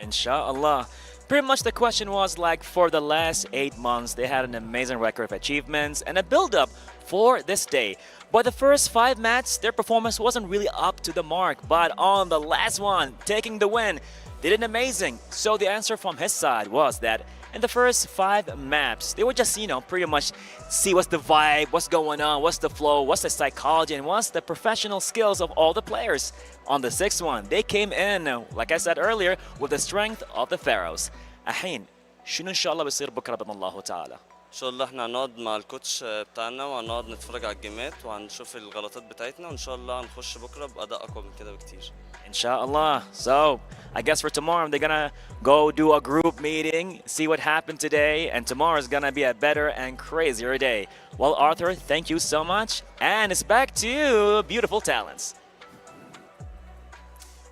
Inshallah. Pretty much the question was like for the last 8 months, they had an amazing record of achievements and a build-up for this day. But the first 5 matches, their performance wasn't really up to the mark. But on the last one, taking the win, they did amazing. So the answer from his side was that in the first 5 maps, they would just, pretty much see what's the vibe, what's going on, what's the flow, what's the psychology, and what's the professional skills of all the players. On the 6th one, they came in, like I said earlier, with the strength of the Pharaohs. الحين شنو إن شاء الله بيصير بكرة بإذن الله تعالى؟ ان شاء الله احنا هنقعد مع الكوتش بتاعنا وهنقعد نتفرج على الجيمات وهنشوف الغلطات بتاعتنا وان شاء الله هنخش بكره باداء اقوى من كده بكتير. Inshallah. So I guess for tomorrow they're gonna go do a group meeting, see what happened today, and tomorrow is gonna be a better and crazier day. Well, Arthur, thank you so much, and it's back to you, beautiful talents.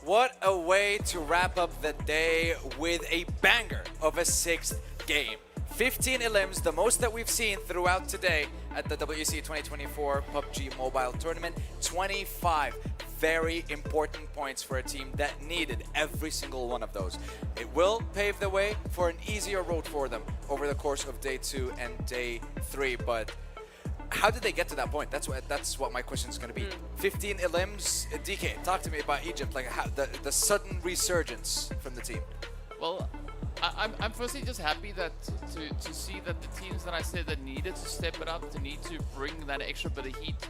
What a way to wrap up the day with a banger of a 6th game. 15 elims, the most that we've seen throughout today at the WC 2024 PUBG Mobile Tournament. 25 very important points for a team that needed every single one of those. It will pave the way for an easier road for them over the course of day 2 and day 3, but how did they get to that point? That's what my question is going to be. 15 elims. DK, talk to me about Egypt, like how the sudden resurgence from the team. Well, I'm firstly just happy that to see that the teams that I said that needed to step it up, to need to bring that extra bit of heat,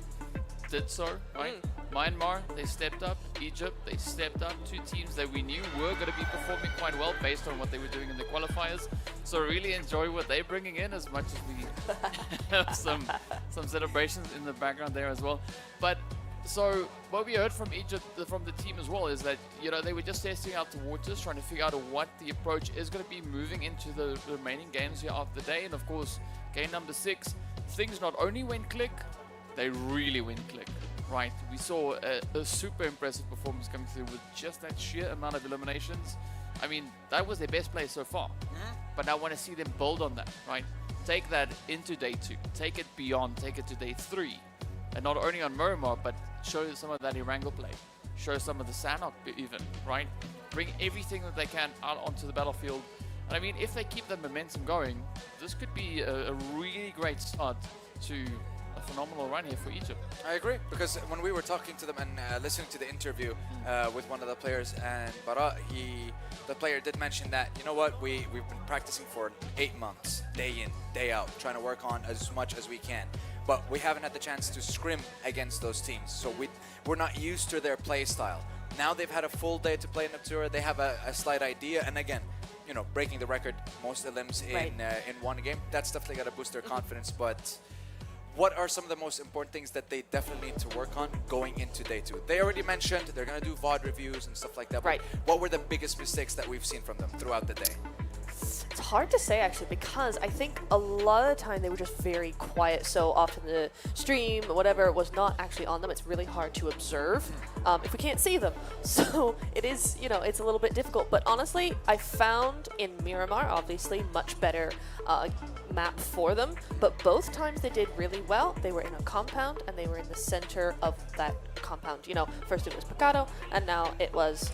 did so, right? Myanmar, they stepped up. Egypt, they stepped up. 2 teams that we knew were going to be performing quite well based on what they were doing in the qualifiers. So really enjoy what they're bringing in as much as we have some celebrations in the background there as well. But so what we heard from Egypt, from the team as well, is that they were just testing out the waters, trying to figure out what the approach is going to be moving into the remaining games here of the day. And of course, game number 6, things not only went click, they really went click. Right, we saw a super impressive performance coming through with just that sheer amount of eliminations. I mean, that was their best play so far. But I want to see them build on that, right? Take that into day 2, take it beyond, take it to day 3. And not only on Miramar, but show some of that Erangel play. Show some of the Sanhok even, right? Bring everything that they can out onto the battlefield. And I mean, if they keep the momentum going, this could be a really great start to a phenomenal run here for Egypt. I agree, because when we were talking to them and listening to the interview with one of the players, and Bara, the player did mention that, you know what, we've been practicing for 8 months, day in, day out, trying to work on as much as we can. But we haven't had the chance to scrim against those teams, so we're not used to their play style. Now they've had a full day to play in the tour, they have a slight idea, and again, breaking the record, most elims in one game, that's definitely got to boost their confidence. But what are some of the most important things that they definitely need to work on going into day 2? They already mentioned they're going to do VOD reviews and stuff like that. But what were the biggest mistakes that we've seen from them throughout the day? It's hard to say actually, because I think a lot of the time they were just very quiet. So often the stream, whatever, was not actually on them. It's really hard to observe if we can't see them. So it is, it's a little bit difficult. But honestly, I found in Miramar, obviously, much better map for them. But both times they did really well. They were in a compound and they were in the center of that compound. First it was Picado and now it was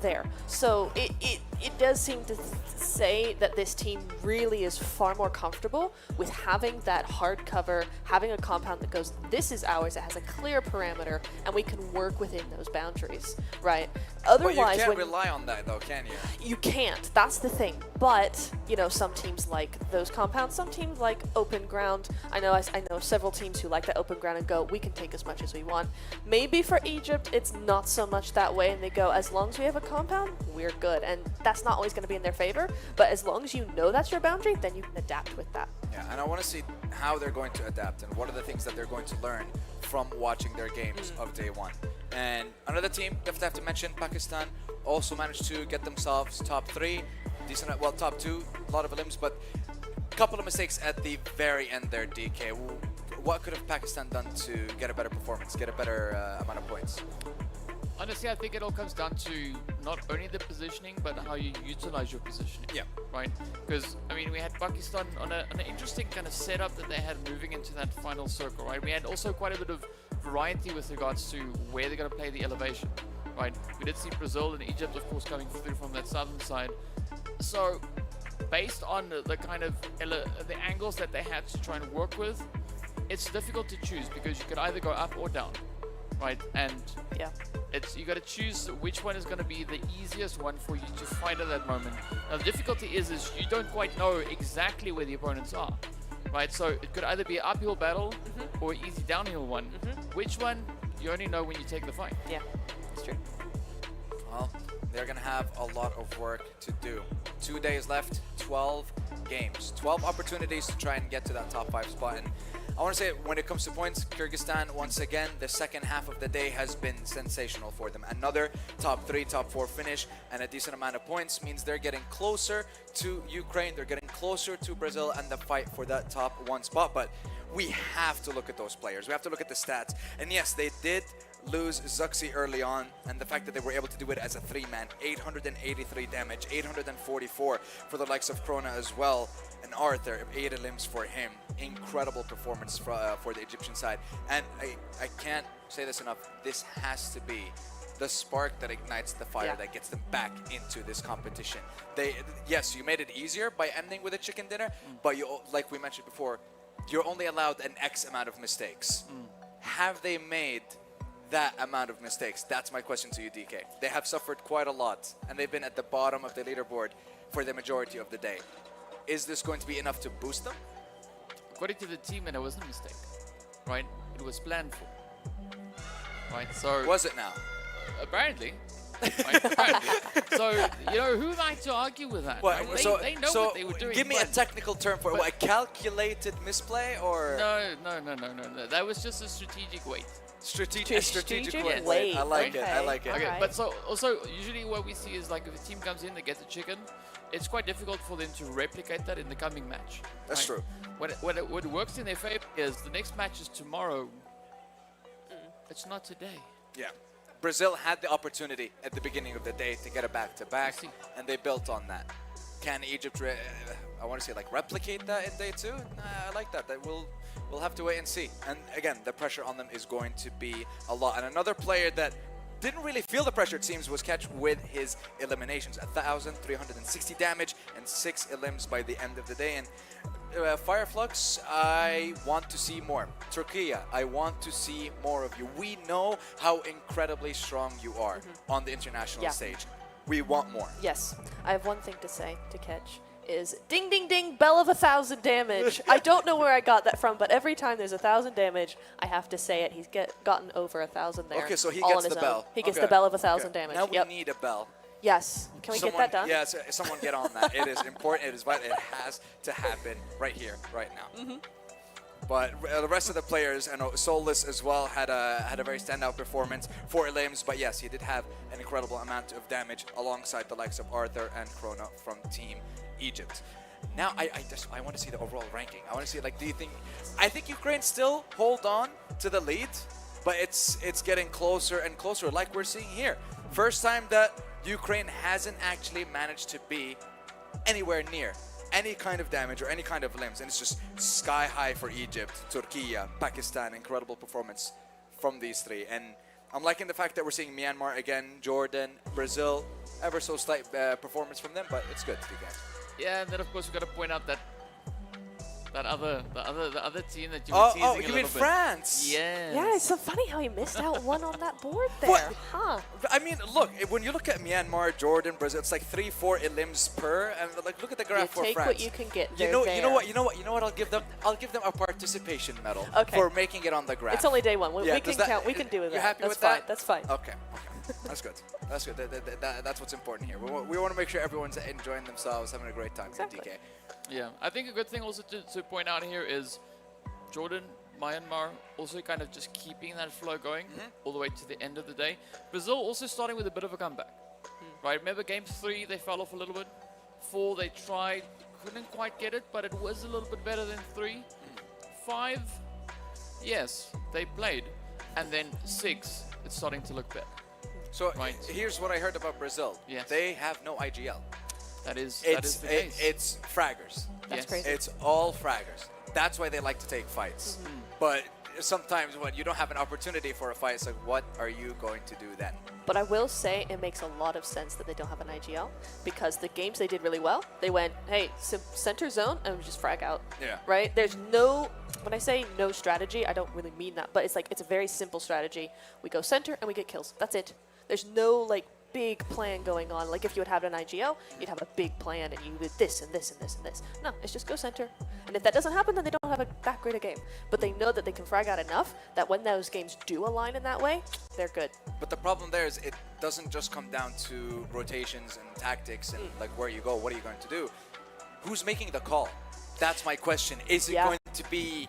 there. So it does seem to say that this team really is far more comfortable with having that hard cover, having a compound that goes, this is ours, it has a clear parameter, and we can work within those boundaries, right? Otherwise, but you can't rely on that though, can you? You can't, that's the thing. But, some teams like those compounds, some teams like open ground. I know several teams who like that open ground and go, we can take as much as we want. Maybe for Egypt, it's not so much that way, and they go, as long as we have a compound, we're good. And that's not always going to be in their favor, but as long as you know that's your boundary, then you can adapt with that. Yeah, and I want to see how they're going to adapt and what are the things that they're going to learn from watching their games of day 1. And another team, definitely have to mention, Pakistan also managed to get themselves top 3, decent, well, top 2, a lot of elims, but a couple of mistakes at the very end there, DK. what could have Pakistan done to get a better performance, get a better amount of points? Honestly, I think it all comes down to not only the positioning, but how you utilize your positioning. Yeah. Right? Because, I mean, we had Pakistan on an interesting kind of setup that they had moving into that final circle, right? We had also quite a bit of variety with regards to where they're going to play the elevation, right? We did see Brazil and Egypt, of course, coming through from that southern side. So, based on the kind of the angles that they had to try and work with, it's difficult to choose because you could either go up or down, right? And yeah, you got to choose which one is going to be the easiest one for you to fight at that moment. Now the difficulty is you don't quite know exactly where the opponents are, right? So it could either be an uphill battle or an easy downhill one. Which one you only know when you take the fight. Yeah, that's true. Well, they're going to have a lot of work to do. 2 days left, 12 games, 12 opportunities to try and get to that top 5 spot. And I want to say, when it comes to points, Kyrgyzstan, once again, the second half of the day has been sensational for them. Another top 3, top 4 finish, and a decent amount of points means they're getting closer to Ukraine. They're getting closer to Brazil and the fight for that top 1 spot. But we have to look at those players. We have to look at the stats. And yes, they did lose Zuxi early on, and the fact that they were able to do it as a 3-man, 883 damage, 844 for the likes of Krona as well, and Arthur, 8 limbs for him. Incredible performance for the Egyptian side. And I can't say this enough, this has to be the spark that ignites the fire that gets them back into this competition. Yes, you made it easier by ending with a chicken dinner, but you, like we mentioned before, you're only allowed an X amount of mistakes. Have they made that amount of mistakes? That's my question to you, DK. They have suffered quite a lot, and they've been at the bottom of the leaderboard for the majority of the day. Is this going to be enough to boost them? According to the team, and it wasn't a mistake, right? It was planned for, right? So was it now? Apparently. Right, apparently. So, you know, who am I to argue with that? Well, right? They know what they were doing. Give me a technical term for it. What, a calculated misplay, or? No. That was just a strategic wait. Strategic wait. I like it. I like it. Okay, right. But so also usually what we see is like if a team comes in, they get the chicken. It's quite difficult for them to replicate that in the coming match. That's true. What works in their favor is the next match is tomorrow. It's not today. Yeah. Brazil had the opportunity at the beginning of the day to get a back-to-back, and they built on that. Can Egypt, I want to say, like, replicate that in day 2? Nah, I like that. We'll have to wait and see. And again, the pressure on them is going to be a lot. And another player that didn't really feel the pressure, it seems, was Catch with his eliminations. 1,360 damage and 6 elims by the end of the day. And Fireflux, I want to see more. Turkey, I want to see more of you. We know how incredibly strong you are on the international stage. We want more. Yes. I have one thing to say to Catch is ding ding ding, bell of 1,000 damage. I don't know where I got that from, but every time there's 1,000 damage, I have to say it. He's gotten over 1,000 there. Okay, so he all gets on his the bell. Own. He gets the bell of 1,000 damage. Now we need a bell. Yes. Can we get that done? Yes, someone get on that. It is important. It is vital. It has to happen right here, right now. But the rest of the players, I know Soulless as well had a very standout performance, 4 limbs. But yes, he did have an incredible amount of damage alongside the likes of Arthur and Krona from Team Egypt. Now I want to see the overall ranking. I want to see, like, do you think? I think Ukraine still hold on to the lead, but it's getting closer and closer, like we're seeing here. First time that Ukraine hasn't actually managed to be anywhere near any kind of damage or any kind of limbs, and it's just sky high for Egypt, Turkey, Pakistan. Incredible performance from these 3, and I'm liking the fact that we're seeing Myanmar again, Jordan, Brazil, ever so slight performance from them, but it's good to guys. Yeah, and then of course we got to point out that the other team that you were teasing a little bit. You mean France? Yeah. Yeah, it's so funny how he missed out one on that board there, huh? I mean, look, when you look at Myanmar, Jordan, Brazil, it's like 3-4 elims per, and like look at the graph for take France. what you can get. You know what I'll give them? I'll give them a participation medal for making it on the graph. It's only day 1. We can count. We can do with that. You happy with fine. that? That's fine. Okay. That's good. That's good. That's what's important here. We want to make sure everyone's enjoying themselves, having a great time. Exactly. DK. Yeah, I think a good thing also to point out here is Jordan, Myanmar also kind of just keeping that flow going all the way to the end of the day. Brazil also starting with a bit of a comeback. Right, remember game 3, they fell off a little bit. 4, they tried, couldn't quite get it, but it was a little bit better than 3. 5, yes, they played, and then 6, it's starting to look better. So Right. here's what I heard about Brazil. Yes. They have no IGL. That is It's the case. it's fraggers. That's Yes. crazy. It's all fraggers. That's why they like to take fights. But sometimes when you don't have an opportunity for a fight, it's like, what are you going to do then? But I will say it makes a lot of sense that they don't have an IGL because the games they did really well, they went, hey, center zone and we just frag out. Yeah. Right? There's no, when I say no strategy, I don't really mean that, but it's like, it's a very simple strategy. We go center and we get kills. That's it. There's no like big plan going on. Like if you would have an IGL, you'd have a big plan and you did this and this and this and this. No, it's just go center. And if that doesn't happen, then they don't have that great a game. But they know that they can frag out enough that when those games do align in that way, they're good. But the problem there is it doesn't just come down to rotations and tactics and like where you go, what are you going to do? Who's making the call? That's my question. Is it going to be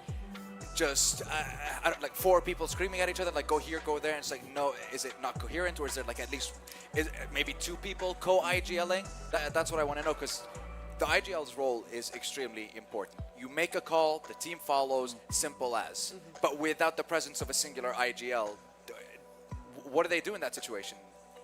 just I don't, like 4 people screaming at each other, like go here, go there, and it's like, no, is it not coherent, or is there like at least maybe 2 people co-IGLing? That's what I want to know, because the IGL's role is extremely important. You make a call, the team follows, simple as. But without the presence of a singular IGL, what do they do in that situation?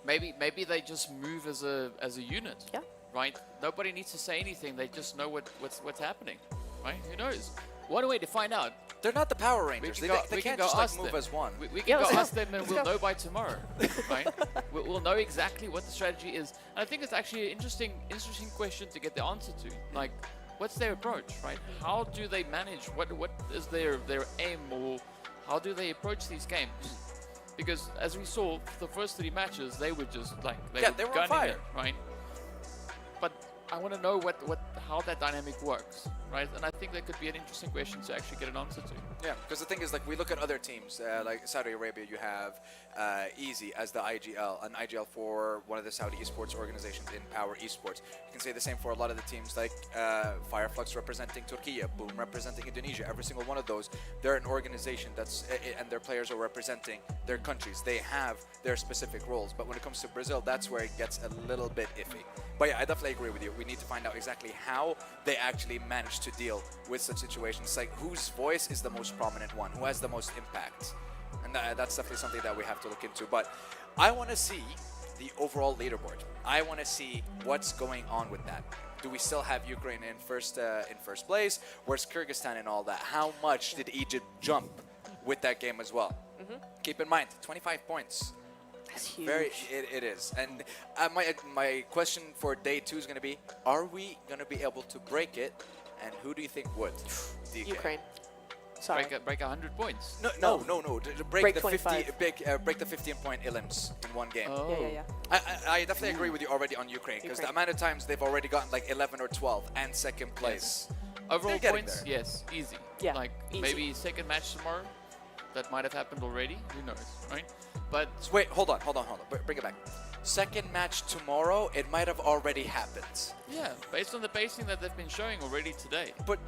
Maybe they just move as a unit. Yeah. Right? Nobody needs to say anything. They just know what's happening. Right? Who knows? One way to find out. They're not the Power Rangers. They can't just like move as one. We can go ask them and we'll know by tomorrow. Right? We'll know exactly what the strategy is. And I think it's actually an interesting question to get the answer to. Like, what's their approach, right? How do they manage? What is their aim, or how do they approach these games? Because as we saw, the first 3 matches, they were just like they were on fire, it, right? But I want to know how that dynamic works, right? And I think that could be an interesting question to actually get an answer to. Yeah, because the thing is, like, we look at other teams, like Saudi Arabia, you have Easy as the IGL, an IGL for one of the Saudi esports organizations in Power Esports. You can say the same for a lot of the teams, like Fireflux representing Turkey, Boom representing Indonesia. Every single one of those, they're an organization that's, and their players are representing their countries. They have their specific roles. But when it comes to Brazil, that's where it gets a little bit iffy. But yeah, I definitely agree with you. We need to find out exactly how they actually manage to deal with such situations. Like, whose voice is the most prominent one? Who has the most impact? And that's definitely something that we have to look into. But I want to see the overall leaderboard. I want to see what's going on with that. Do we still have Ukraine in first place? Where's Kyrgyzstan and all that? How much did Egypt jump with that game as well? Keep in mind, 25 points. That's huge. It is. And my question for day 2 is going to be, are we going to be able to break it? And who do you think would? DK? Ukraine. Sorry. Break 100 points. No. Break the 25. break the 15-point elims in one game. Oh. Yeah. I definitely agree with you already on Ukraine, because the amount of times they've already gotten like 11 or 12 and second place. Overall They're points, there. yes, easy. Yeah, Like easy. maybe second match tomorrow. That might have happened already. Who knows, right? But So wait, hold on. Bring it back. Second match tomorrow, it might have already happened. yeah, based on the pacing that they've been showing already today. But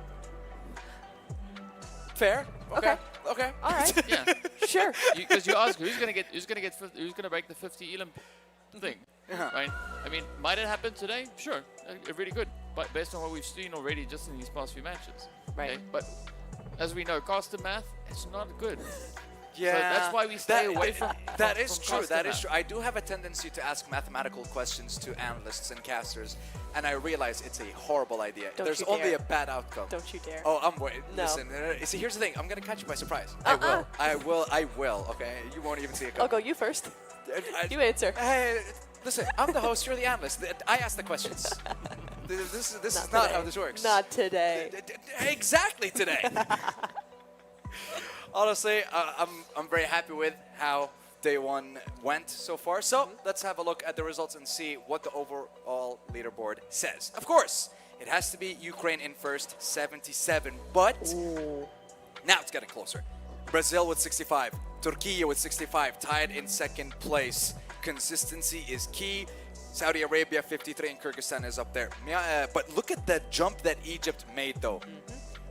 fair. Okay. All right. Yeah, Sure. because you ask who's gonna break the 50 elim thing, right? I mean, might it happen today? Sure, really good. But based on what we've seen already just in these past few matches, Right. okay? But as we know, caster math, it's not good. Yeah, So that's why we stay away from. That is from true. caster That is math. true. I do have a tendency to ask mathematical questions to analysts and casters, and I realize it's a horrible idea. Don't There's you only dare. a bad outcome. Don't you dare. Oh, I'm waiting. No. Listen, see, here's the thing. I'm gonna catch you by surprise. Uh-uh. I will. Okay, you won't even see it I'll coming. go you first. You answer. Hey, listen, I'm the host. You're the analyst. I ask the questions. This is not how this works. Not today. Exactly today. Honestly, I'm very happy with how day 1 went so far. So let's have a look at the results and see what the overall leaderboard says. Of course, it has to be Ukraine in first, 77. But now it's getting closer. Brazil with 65, Turkey with 65, tied in second place. Consistency is key. Saudi Arabia 53 and Kyrgyzstan is up there. But look at the jump that Egypt made though.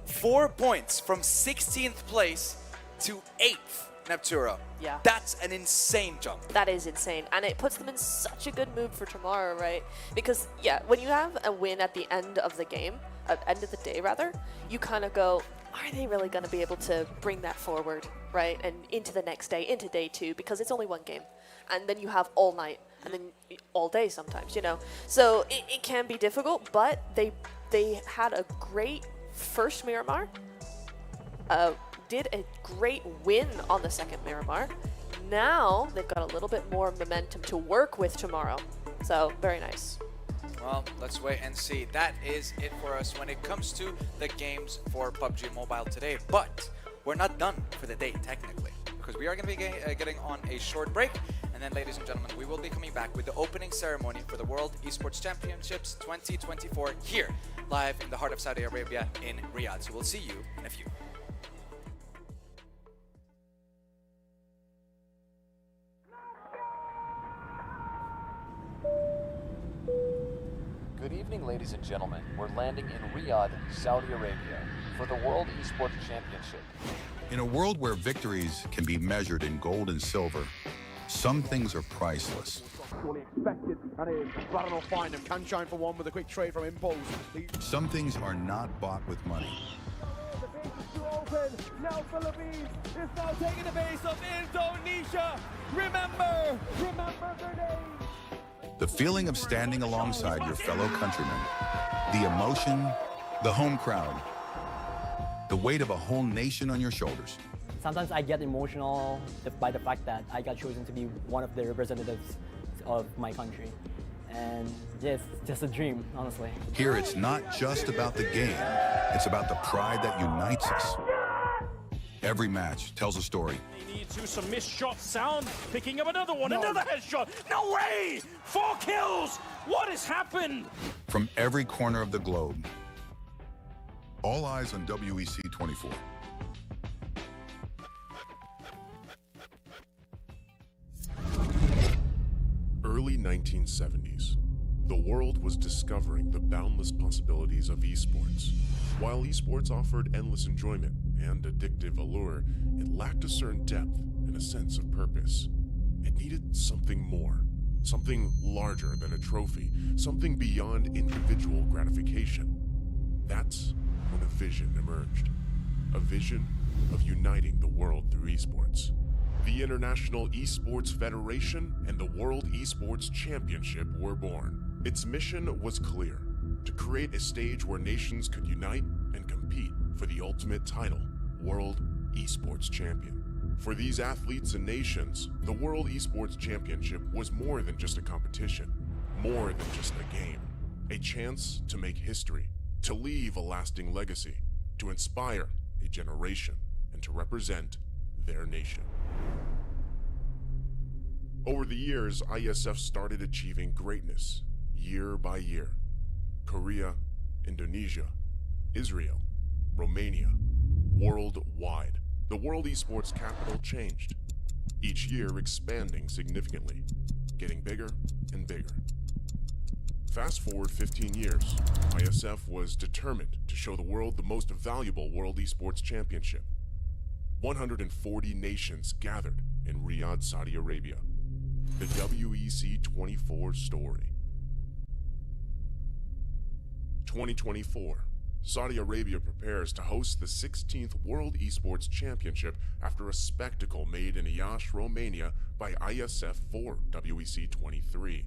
4 points from 16th place to 8th, Nepturo. Yeah. That's an insane jump. That is insane. And it puts them in such a good mood for tomorrow, right? Because, yeah, when you have a win at the end of the game, at end of the day, rather, you kind of go, are they really going to be able to bring that forward, right? And into the next day, into day two, because it's only one game. And then you have all night, and then all day sometimes, you know. So it can be difficult, but they had a great first Miramar, did a great win on the second Miramar. Now they've got a little bit more momentum to work with tomorrow. So very nice. Well, let's wait and see. That is it for us when it comes to the games for PUBG Mobile today. But we're not done for the day, technically, because we are going to be getting on a short break. And then, ladies and gentlemen, we will be coming back with the opening ceremony for the World Esports Championships 2024 here, live in the heart of Saudi Arabia in Riyadh. So we'll see you in a few. Good evening, ladies and gentlemen. We're landing in Riyadh, Saudi Arabia, for the World Esports Championship. In a world where victories can be measured in gold and silver, some things are priceless. Fully expected, and it is Baron will find him. Can shine for one with a quick trade from Impulse. Some things are not bought with money. The base is too open. Now Philippines is now taking the base of Indonesia. Remember their name. The feeling of standing alongside your fellow countrymen, the emotion, the home crowd, the weight of a whole nation on your shoulders. Sometimes I get emotional by the fact that I got chosen to be one of the representatives of my country. And yeah, it's just a dream, honestly. Here it's not just about the game, it's about the pride that unites us. Every match tells a story. They need to some missed shots. Sound picking up another one, another headshot. No way! 4 kills! What has happened? From every corner of the globe. All eyes on WEC 24. Early 1970s. The world was discovering the boundless possibilities of esports. While esports offered endless enjoyment and addictive allure, it lacked a certain depth and a sense of purpose. It needed something more, something larger than a trophy, something beyond individual gratification. That's when a vision emerged. A vision of uniting the world through esports. The International Esports Federation and the World Esports Championship were born. Its mission was clear: to create a stage where nations could unite and compete for the ultimate title, World Esports Champion. For these athletes and nations, the World Esports Championship was more than just a competition, more than just a game. A chance to make history, to leave a lasting legacy, to inspire a generation, and to represent their nation. Over the years, Iesf started achieving greatness, year by year. Korea, Indonesia, Israel, Romania, worldwide. The World Esports capital changed, each year expanding significantly, getting bigger and bigger. Fast forward 15 years, Iesf was determined to show the world the most valuable World Esports Championship. 140 nations gathered in Riyadh, Saudi Arabia. The WEC 24 story. 2024. Saudi Arabia prepares to host the 16th World Esports Championship after a spectacle made in Iesf, Romania by Iesf for WEC 23.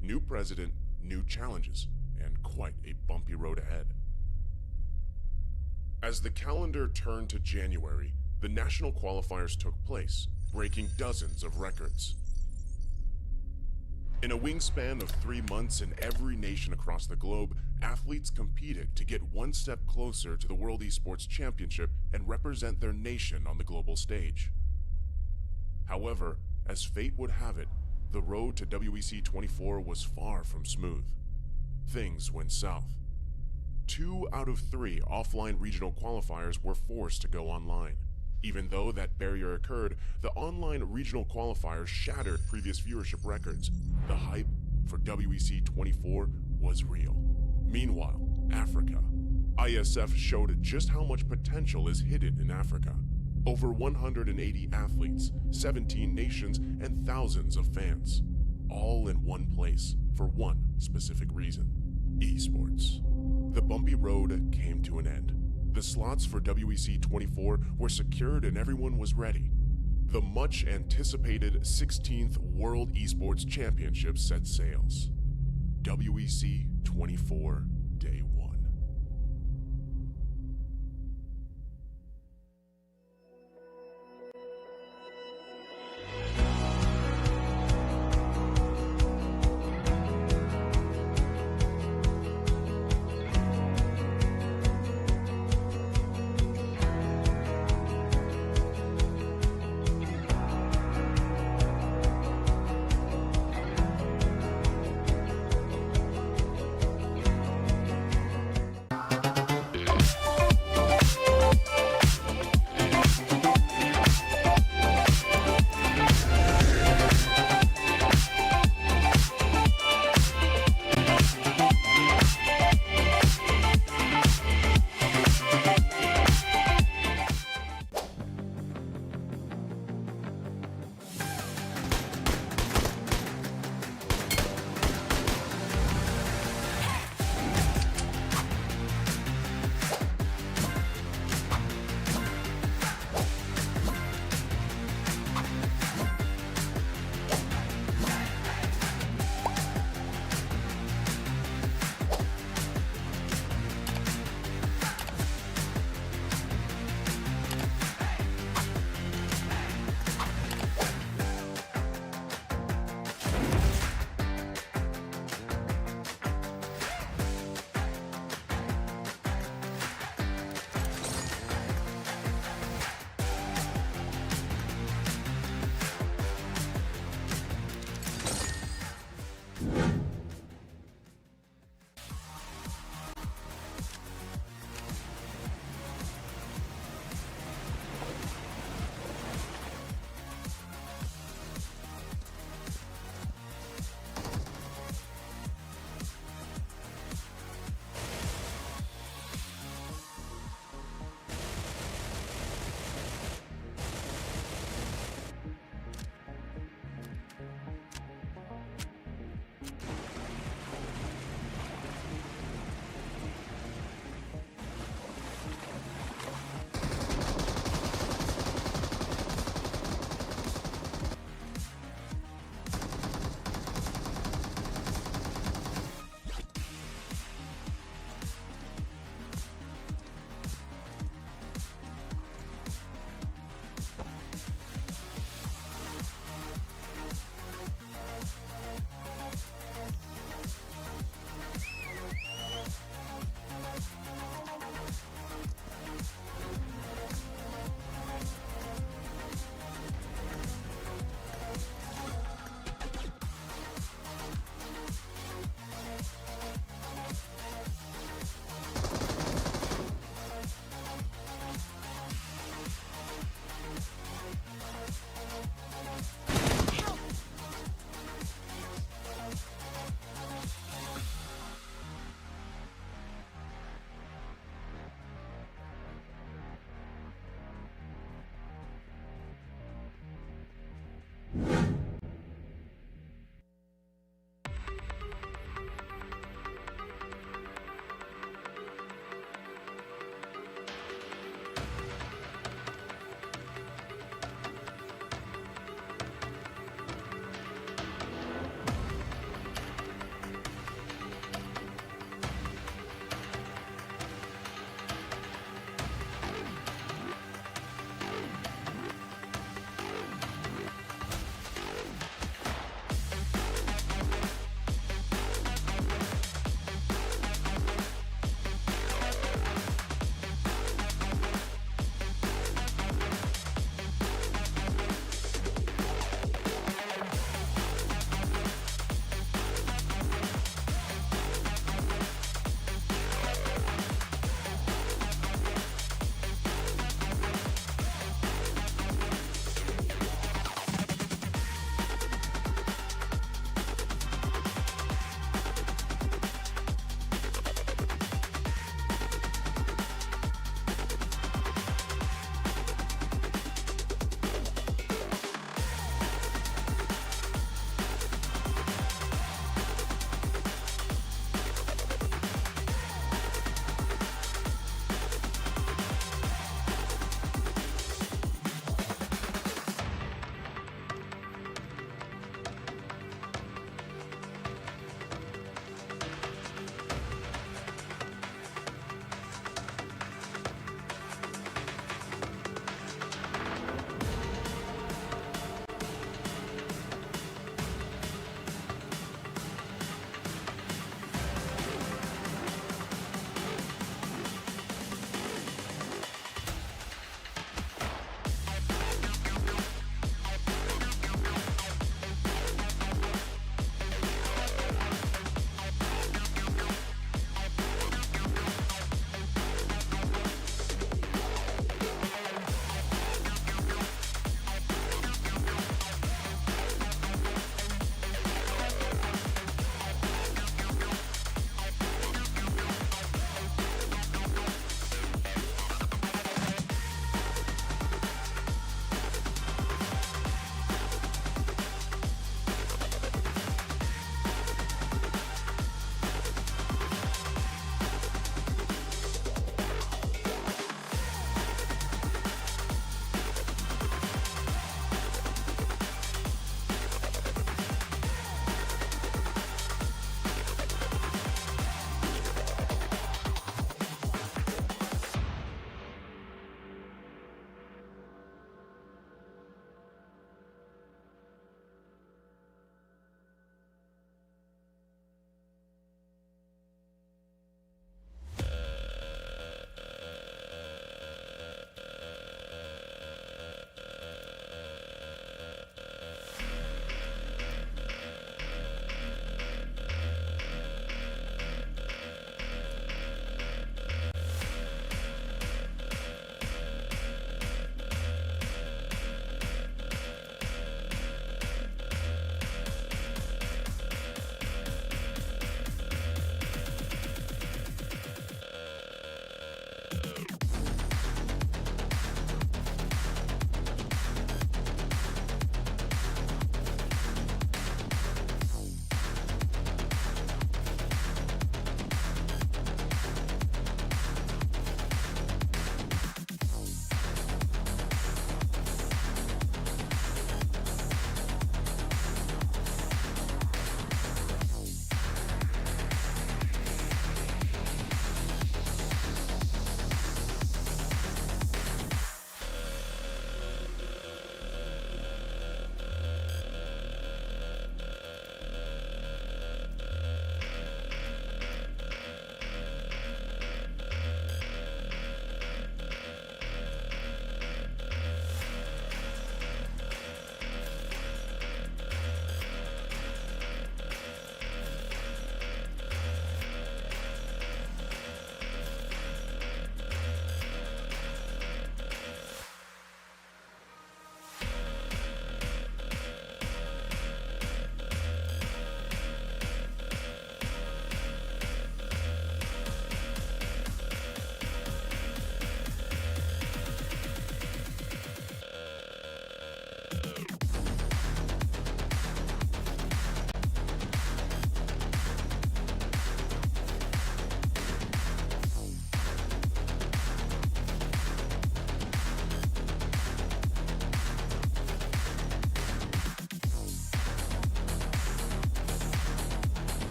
New president, new challenges, and quite a bumpy road ahead. As the calendar turned to January, the national qualifiers took place, breaking dozens of records. In a wingspan of 3 months in every nation across the globe, athletes competed to get one step closer to the World Esports Championship and represent their nation on the global stage. However, as fate would have it, the road to WEC 24 was far from smooth. Things went south. 2 out of 3 offline regional qualifiers were forced to go online. Even though that barrier occurred, the online regional qualifiers shattered previous viewership records. The hype for WEC 24 was real. Meanwhile, Africa. Iesf showed just how much potential is hidden in Africa. Over 180 athletes, 17 nations, and thousands of fans. All in one place for one specific reason: esports. The bumpy road came to an end. The slots for WEC 24 were secured and everyone was ready. The much anticipated 16th World Esports Championship set sails. WEC 24 Day 1.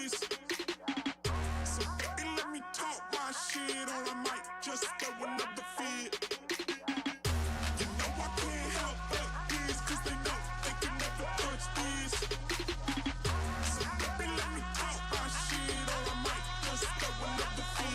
these. So and let me talk my shit, or I might just throw another fit. You know I can't help but these, cause they know they can never touch these. So baby, let me talk my shit, or I might just throw another fit.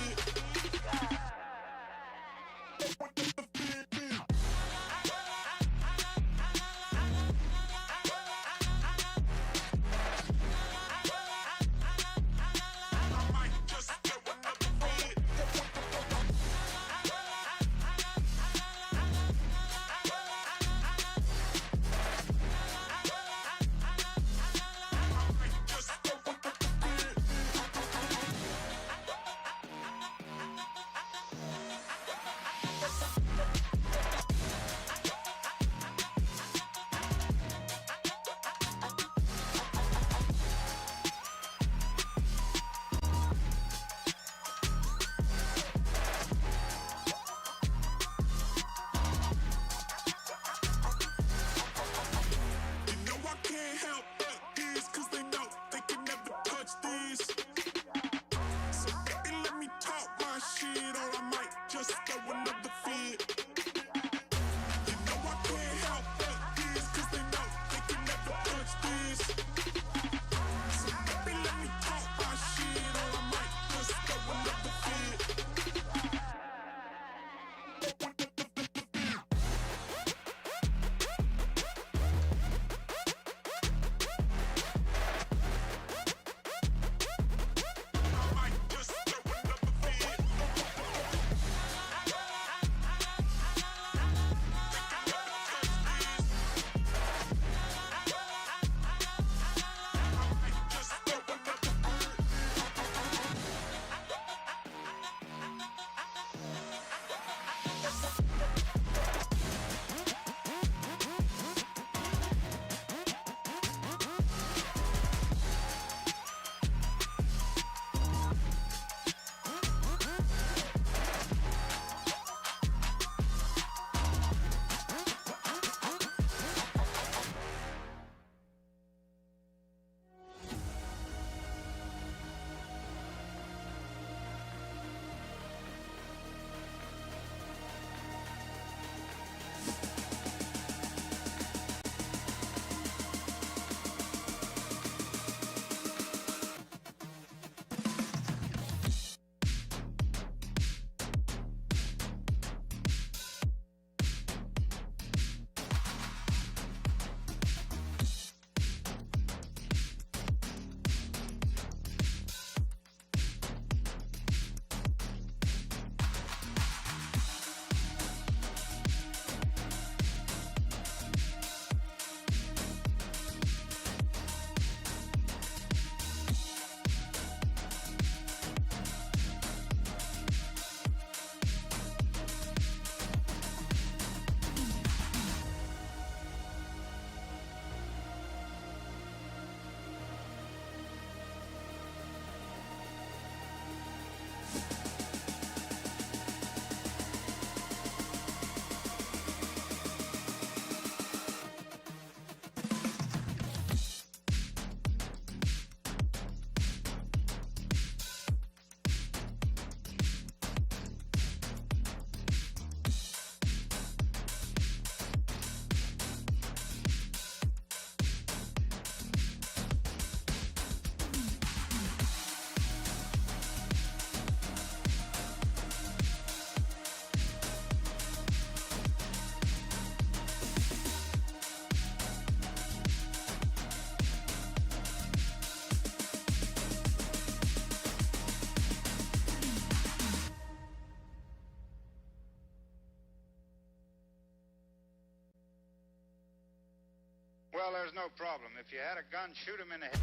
Well, there's no problem. If you had a gun, shoot him in the head.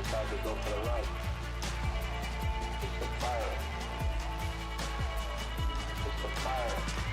decide to go for the run. It's the fire. It's the fire.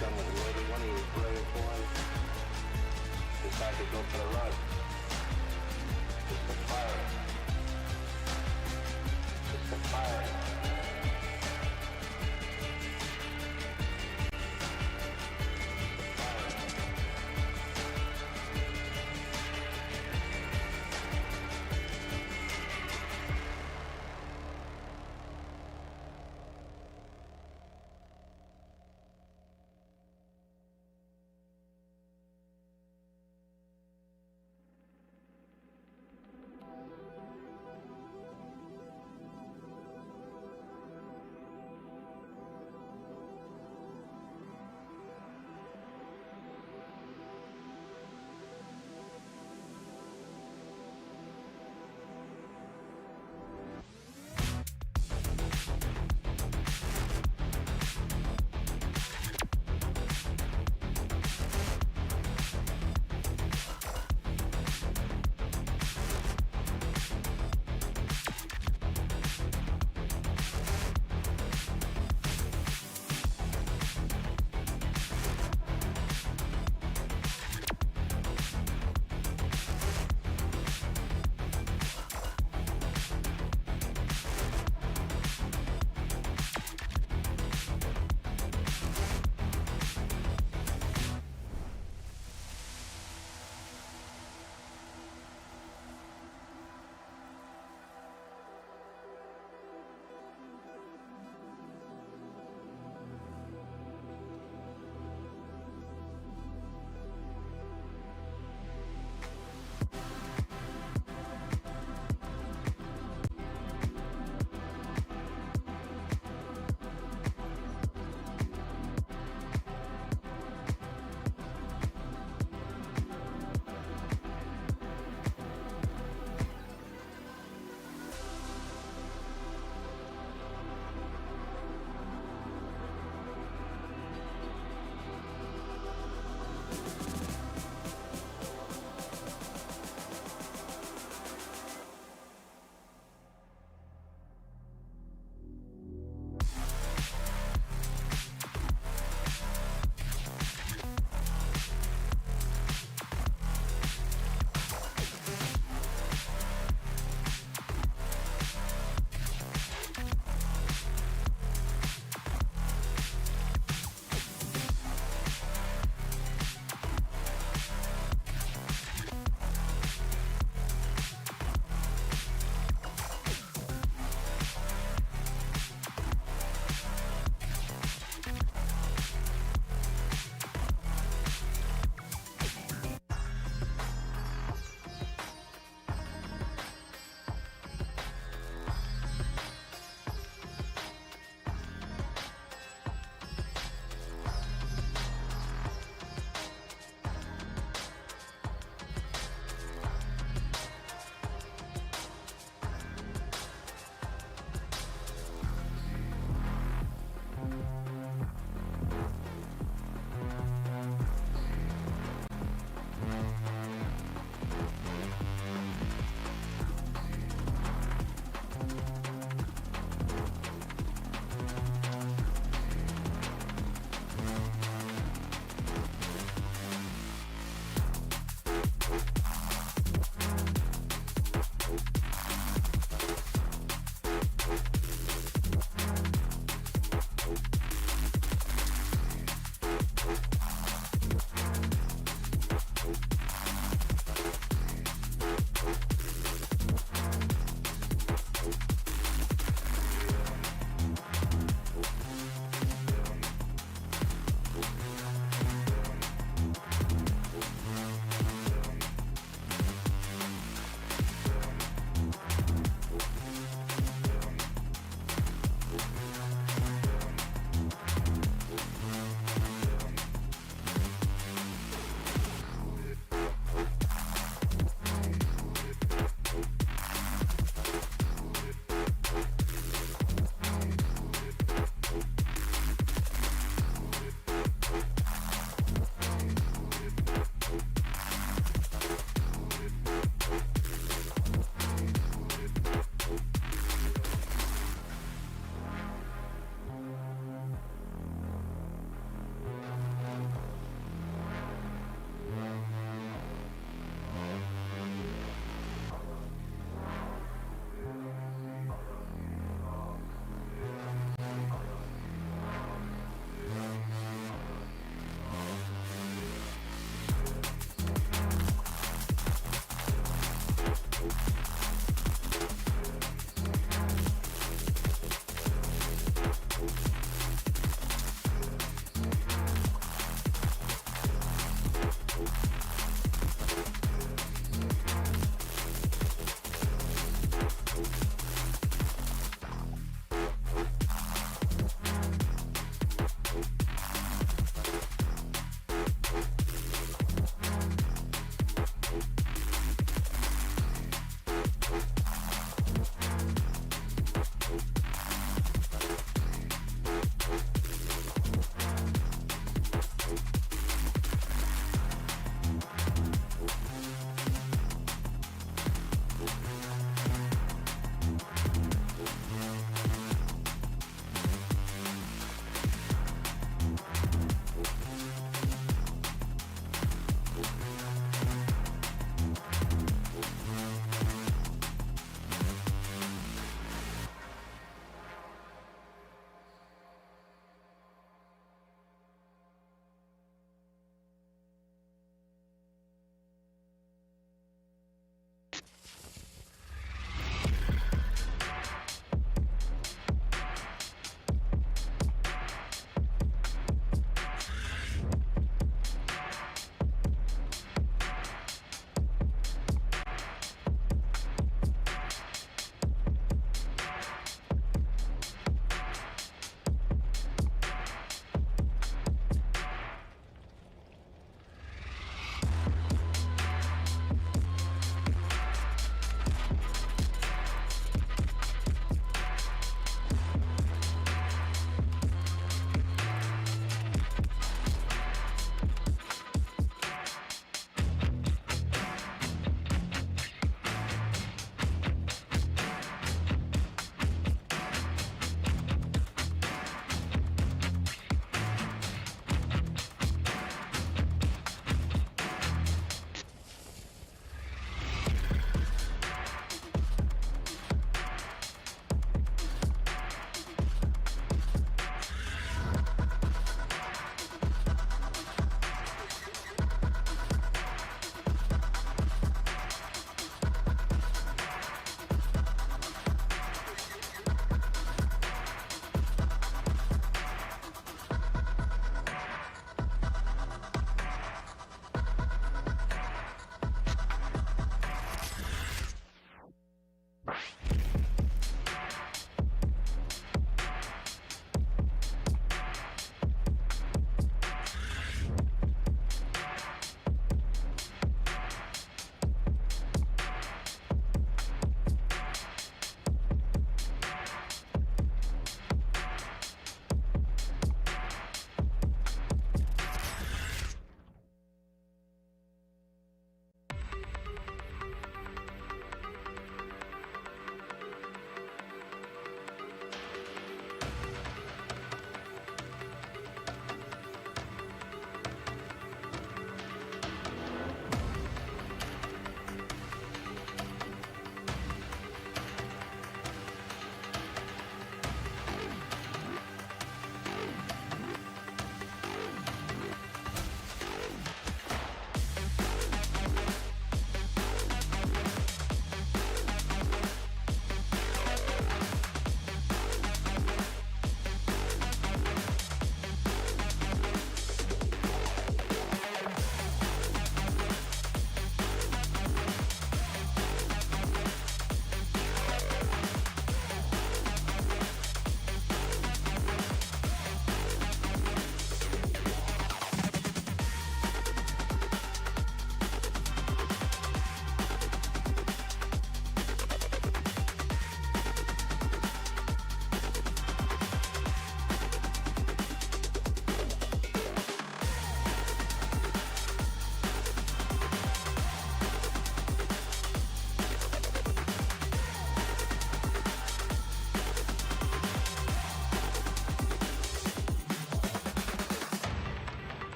Gun was loaded when he was brave boys. Decided to go for the run. It's the fire. It's the fire.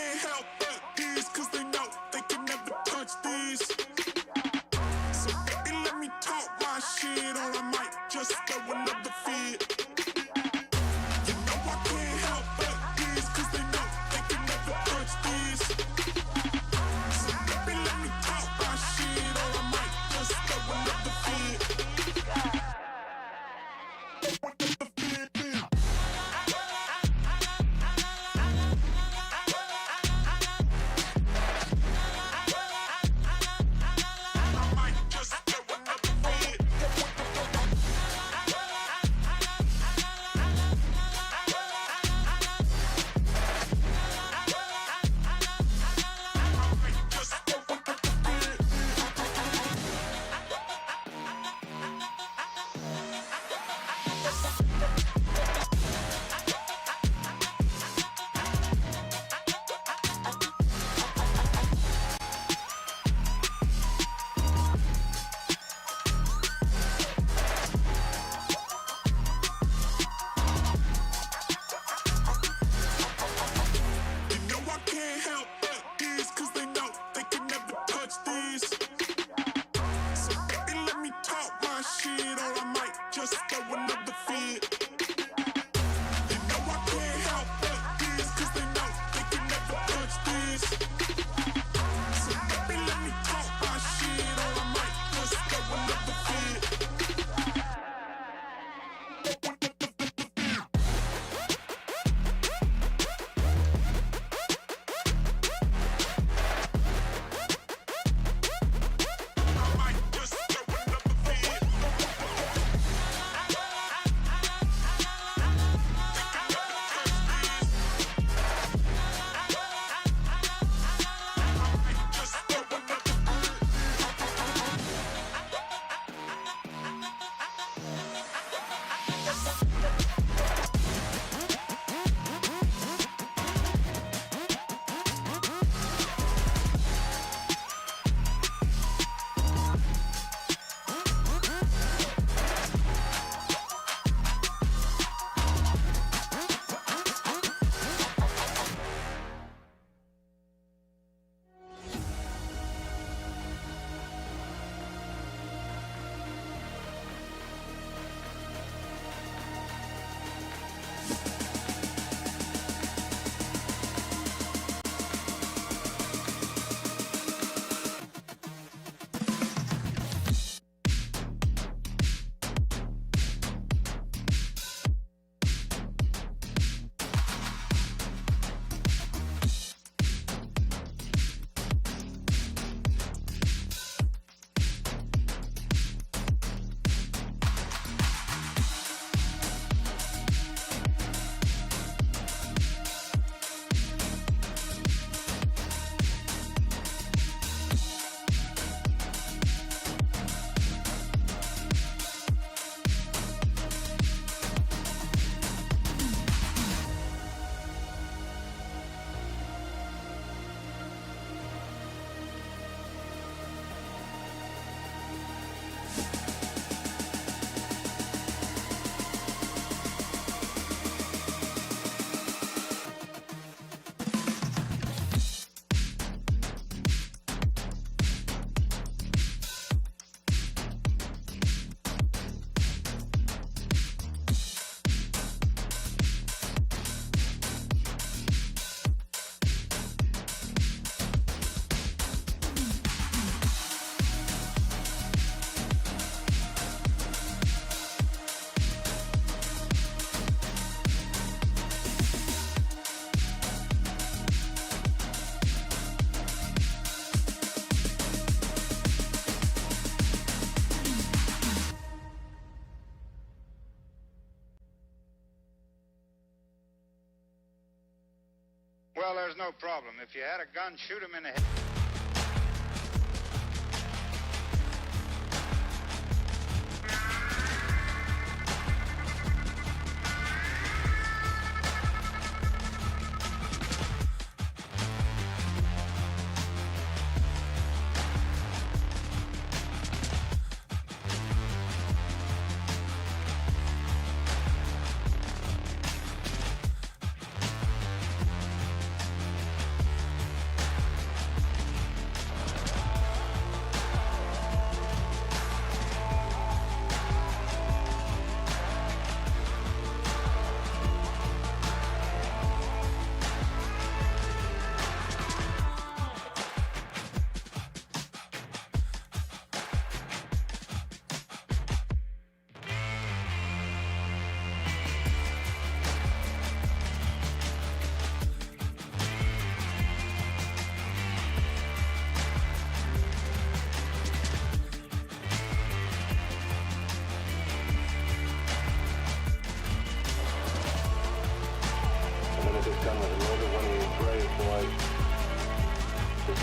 can't help but these, cause they know they can never touch these. So they let me talk my shit, or I might just throw another fit. You know I can't help but these, cause they know they can never touch these. So they let me talk my shit, or I might just throw another fit. Well, there's no problem. If you had a gun, shoot him in the head.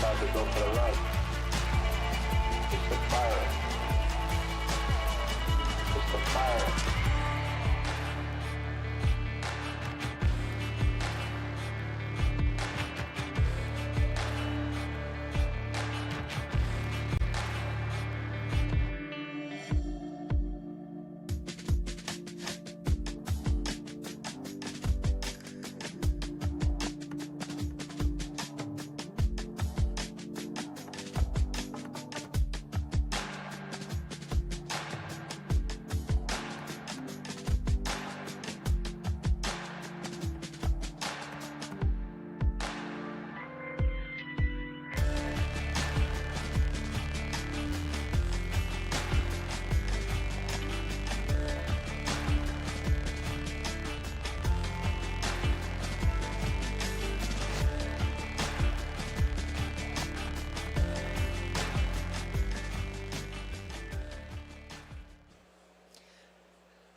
about to go for the run. It's the fire. It's the fire.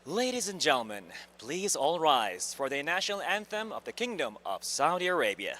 Ladies and gentlemen, please all rise for the national anthem of the Kingdom of Saudi Arabia.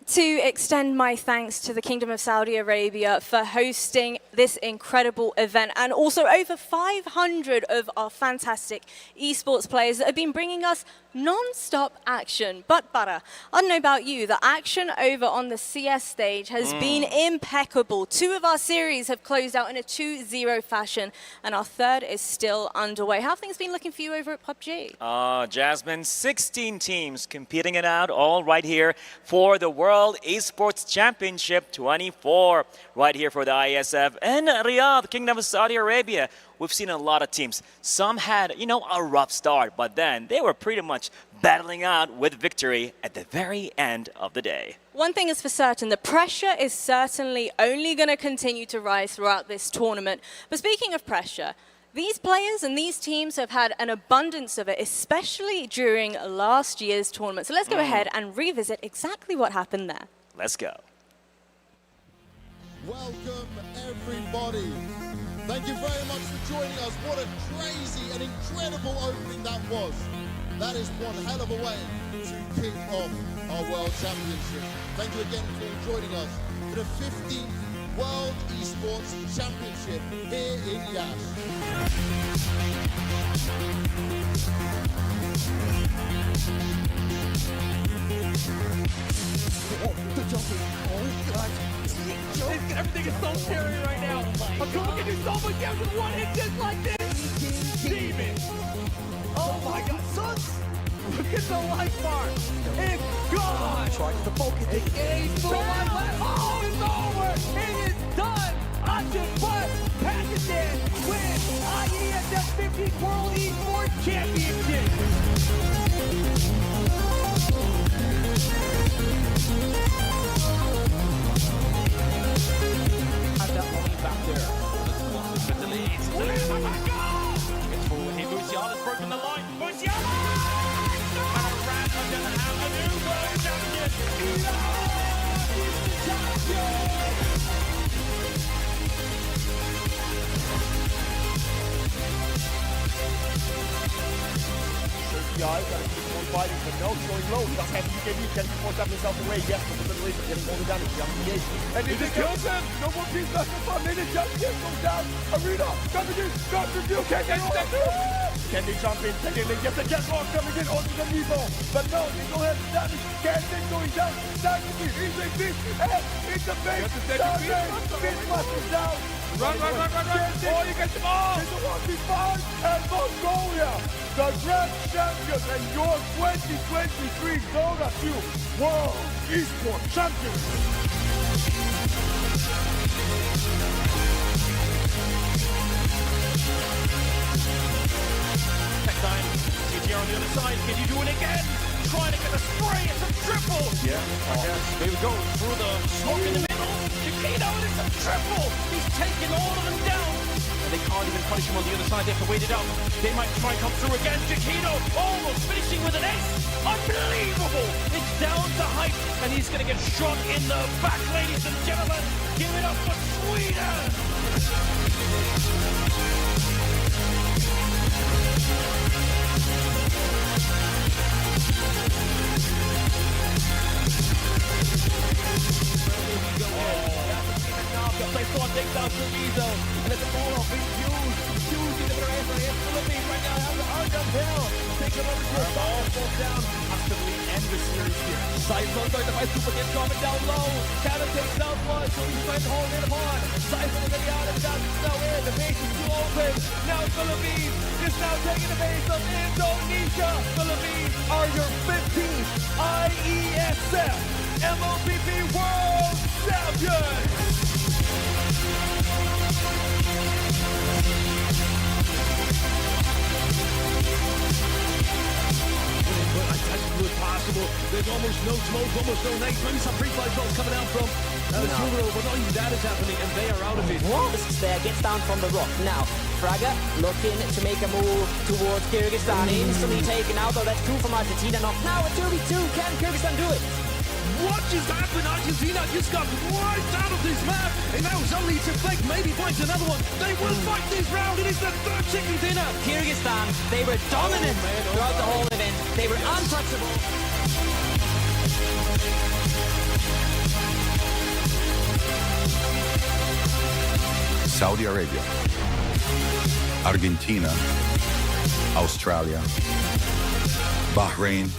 To extend my thanks to the Kingdom of Saudi Arabia for hosting this incredible event, and also over 500 of our fantastic esports players that have been bringing us non-stop action. But Bara, I don't know about you, the action over on the CS stage has been impeccable. 2 of our series have closed out in a 2-0 fashion, and our third is still underway. How have things been looking for you over at PUBG? Jasmine, 16 teams competing it out all right here for the World Esports Championship 24, right here for the ISF in Riyadh, Kingdom of Saudi Arabia. We've seen a lot of teams. Some had, a rough start, but then they were pretty much battling out with victory at the very end of the day. One thing is for certain, the pressure is certainly only going to continue to rise throughout this tournament. But speaking of pressure, these players and these teams have had an abundance of it, especially during last year's tournament. So let's go ahead and revisit exactly what happened there. Let's go. Welcome, everybody. Thank you very much for joining us. What a crazy and incredible opening that was. That is one hell of a way to kick off our World Championship. Thank you again for joining us for the 15th World Esports Championship here in Iesf. The jumping. Oh, God. Everything is so scary right now. I'm trying to do so much damage with one hit just like this. Demon. Oh, my God. Sons. Look at the life bar. It's gone. Tries to focus. It's full life. Oh, it's over. It is done. Octopus Pakistan wins IESF 50th World Esports Championship. Back there. With the lead. Oh my God! It's forward here. Musiala's broken the line. Musiala! Marat are going to have a new world champion. Guys, gotta keep on fighting, but no, it's going low. He doesn't have UKB, can he force himself away? Yes, but the lead is getting all the damage. Young engagement. And it kills him! No more peace left for 5 minutes. Young Yes goes down. Arena coming in. Got the deal. Can they step through? Can they jump in? Can they get the jet lock coming in onto the Evo? But no, they don't have the damage. Can they going down? Down to the Easy and it's a base. Down there. Big is down. Run. Oh, you get the ball. It's a 1v5 and Mongolia, the grand champions and your 2023 Dota 2 World Esports Champions. Tech time. TTR on the other side. Can you do it again? Trying to get a spray. It's a triple. Yeah, I guess. They would go through the smoke in the middle. Chiquito, and it's a triple. He's taking all of them down. And they can't even punish him on the other side. They have to wait it out. They might try and come through again. Chiquito almost finishing with an ace. Unbelievable. It's down to Hype. And he's going to get shot in the back, ladies and gentlemen. Give it up for Sweden. Placed on, takes out Treviso, and it's a ball off being used. Used in the middle area against Philippines right now. Has Erangel. Takes it over to a ball, falls down. Possibly end the series here. Saison going to fight Super gets coming down low. Cannon takes out one, so he's trying to hold it upon. Saison is going to be out of that. Now in, the base is too open. Now Philippines is now taking the base of Indonesia. Philippines are your 15th IESF MLPP World Champions. Absolutely possible. There's almost no smoke, almost no nades. Maybe some pre-flight shots coming out from Sumero, but not even that is happening, and they are out of it. Risks there, gets down from the rock. Now, Fraga looking to make a move towards Kyrgyzstan. Instantly taken out, though that's two from Argentina. Now a 2v2, can Kyrgyzstan do it? What just happened? Argentina just got wiped out of this map, and now Zoli to fake, maybe finds another one. They will fight this round. It is the third chicken dinner. Kyrgyzstan, they were dominant throughout the whole event. They were untouchable. Saudi Arabia, Argentina, Australia, Bahrain,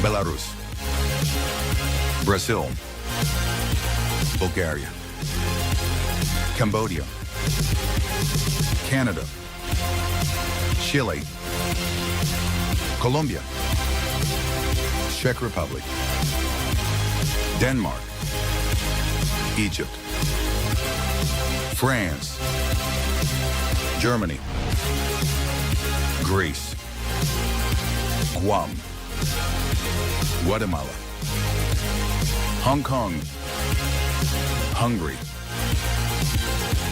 Belarus, Brazil, Bulgaria, Cambodia, Canada, Chile, Colombia, Czech Republic, Denmark, Egypt, France, Germany, Greece, Guam, Guatemala, Hong Kong, Hungary,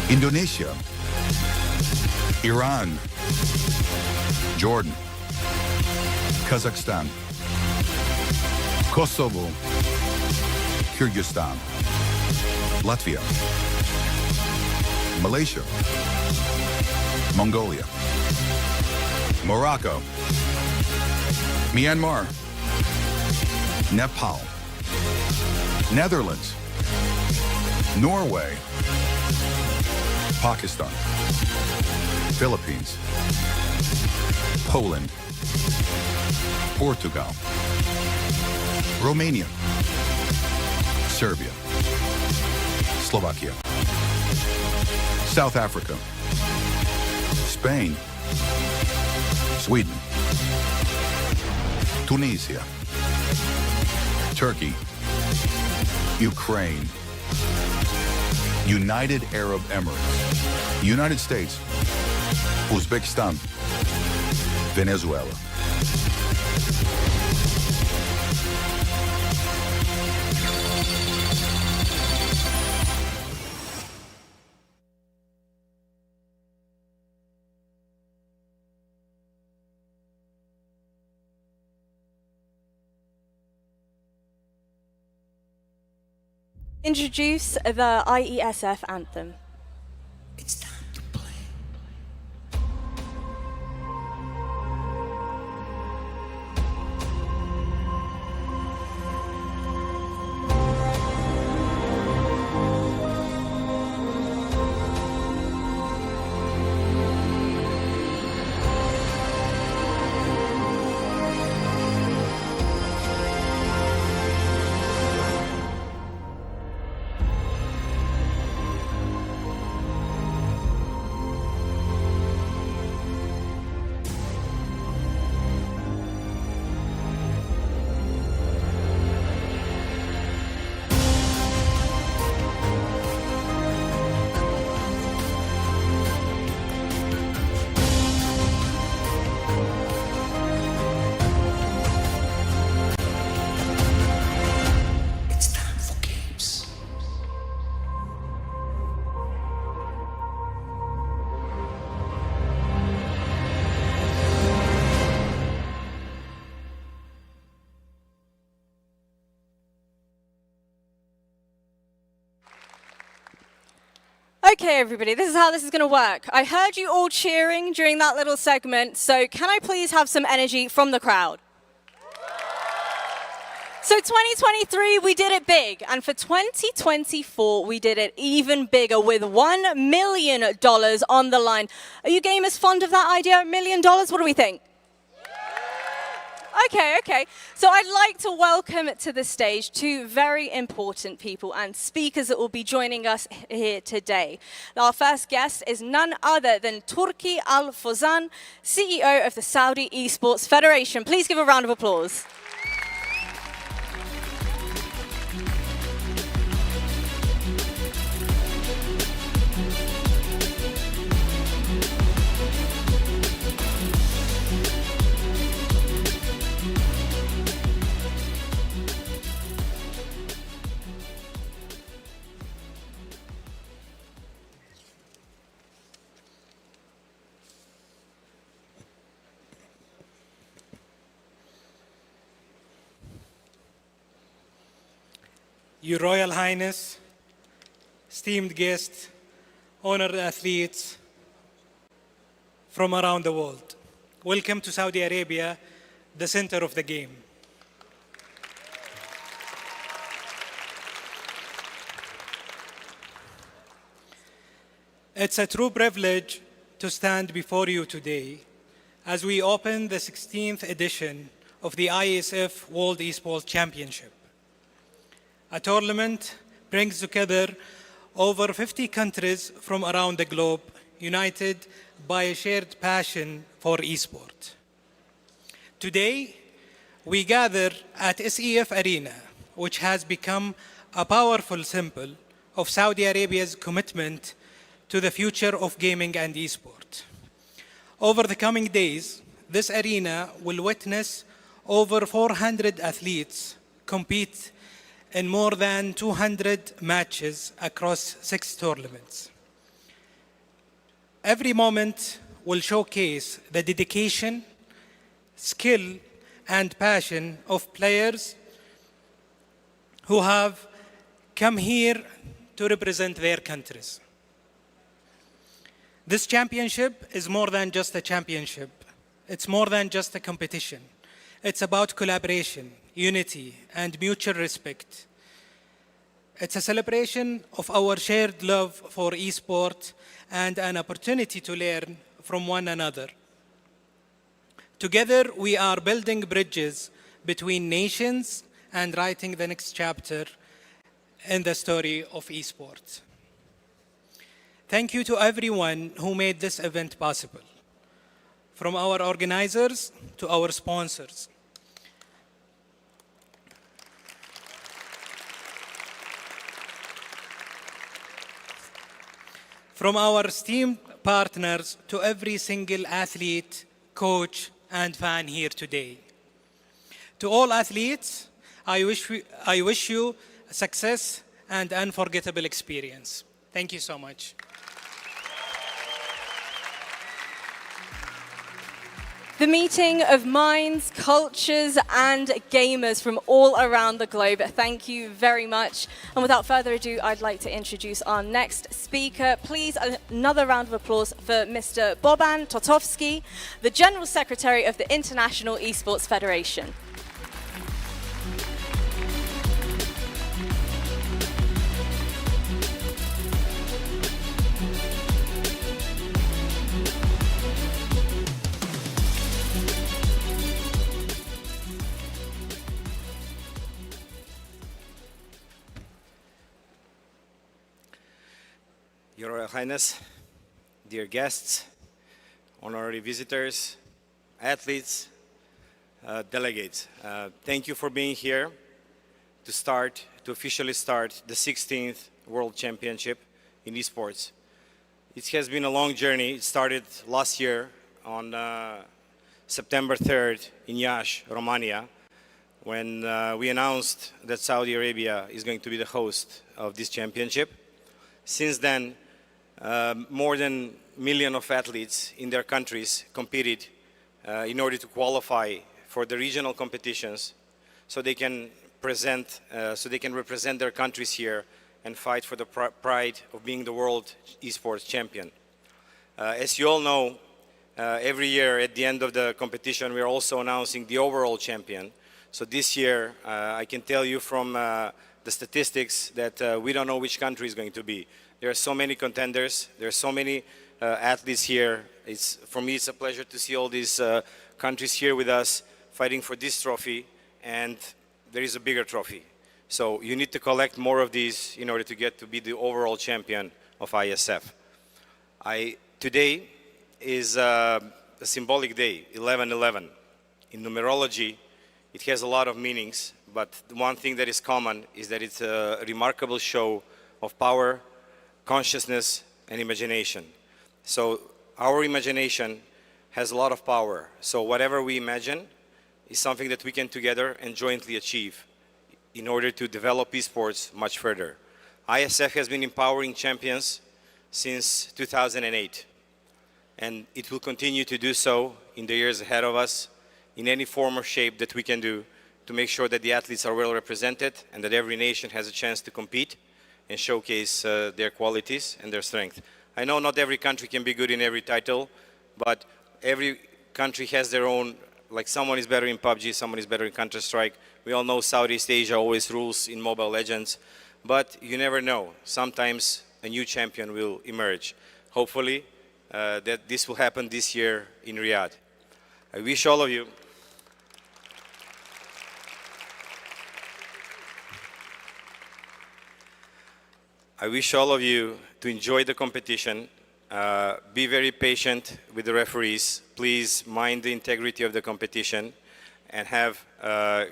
Indonesia, Iran, Jordan, Kazakhstan, Kosovo, Kyrgyzstan, Latvia, Malaysia, Mongolia, Morocco, Myanmar, Nepal, Netherlands, Norway, Pakistan, Philippines, Poland, Portugal, Romania, Serbia, Slovakia, South Africa, Spain, Sweden, Tunisia, Turkey, Ukraine, United Arab Emirates, United States, Uzbekistan, Venezuela. Introduce the IESF anthem. Okay, everybody, this is how this is going to work. I heard you all cheering during that little segment, so can I please have some energy from the crowd? So 2023, we did it big, and for 2024, we did it even bigger with $1 million on the line. Are you gamers fond of that idea, $1 million? What do we think? Okay. So I'd like to welcome to the stage two very important people and speakers that will be joining us here today. Our first guest is none other than Turki Al-Fozan, CEO of the Saudi Esports Federation. Please give a round of applause. Your Royal Highness, esteemed guests, honored athletes from around the world. Welcome to Saudi Arabia, the center of the game. It's a true privilege to stand before you today as we open the 16th edition of the Iesf World Esports Championship. A tournament brings together over 50 countries from around the globe, united by a shared passion for esport. Today, we gather at SEF Arena, which has become a powerful symbol of Saudi Arabia's commitment to the future of gaming and esport. Over the coming days, this arena will witness over 400 athletes compete in more than 200 matches across 6 tournaments. Every moment will showcase the dedication, skill, and passion of players who have come here to represent their countries. This championship is more than just a championship. It's more than just a competition. It's about collaboration, unity, and mutual respect. It's a celebration of our shared love for esport and an opportunity to learn from one another. Together, we are building bridges between nations and writing the next chapter in the story of esports. Thank you to everyone who made this event possible, from our organizers to our sponsors. From our esteemed partners to every single athlete, coach, and fan here today. To all athletes, I wish you success and unforgettable experience. Thank you so much. The meeting of minds, cultures, and gamers from all around the globe. Thank you very much. And without further ado, I'd like to introduce our next speaker. Please, another round of applause for Mr. Boban Totovsky, the General Secretary of the International Esports Federation. Your Royal Highness, dear guests, honorary visitors, athletes, delegates, thank you for being here to officially start the 16th World Championship in esports. It has been a long journey. It started last year on September 3rd in Iași, Romania, when we announced that Saudi Arabia is going to be the host of this championship. Since then, more than a million of athletes in their countries competed in order to qualify for the regional competitions so they can represent their countries here and fight for the pride of being the world esports champion. As you all know, every year at the end of the competition, we are also announcing the overall champion. So this year, I can tell you from the statistics that we don't know which country is going to be. There are so many contenders. There are so many athletes here. For me, it's a pleasure to see all these countries here with us fighting for this trophy, and there is a bigger trophy. So you need to collect more of these in order to get to be the overall champion of ISF. Today is a symbolic day, 11/11. In numerology, it has a lot of meanings, but the one thing that is common is that it's a remarkable show of power, consciousness, and imagination. So our imagination has a lot of power. So whatever we imagine is something that we can together and jointly achieve in order to develop esports much further. ISF has been empowering champions since 2008, and it will continue to do so in the years ahead of us in any form or shape that we can do to make sure that the athletes are well represented and that every nation has a chance to compete and showcase their qualities and their strength. I know not every country can be good in every title, but every country has their own, like someone is better in Pubg, someone is better in Counter-Strike. We all know Southeast Asia always rules in Mobile Legends, but you never know. Sometimes a new champion will emerge. Hopefully that this will happen this year in Riyadh. I wish all of you to enjoy the competition. Be very patient with the referees. Please mind the integrity of the competition and have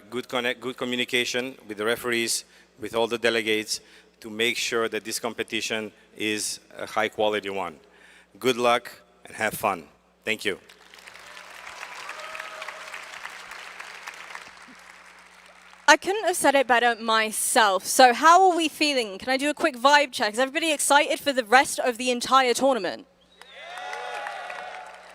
good communication with the referees, with all the delegates, to make sure that this competition is a high quality one. Good luck and have fun. Thank you. I couldn't have said it better myself. So how are we feeling? Can I do a quick vibe check? Is everybody excited for the rest of the entire tournament?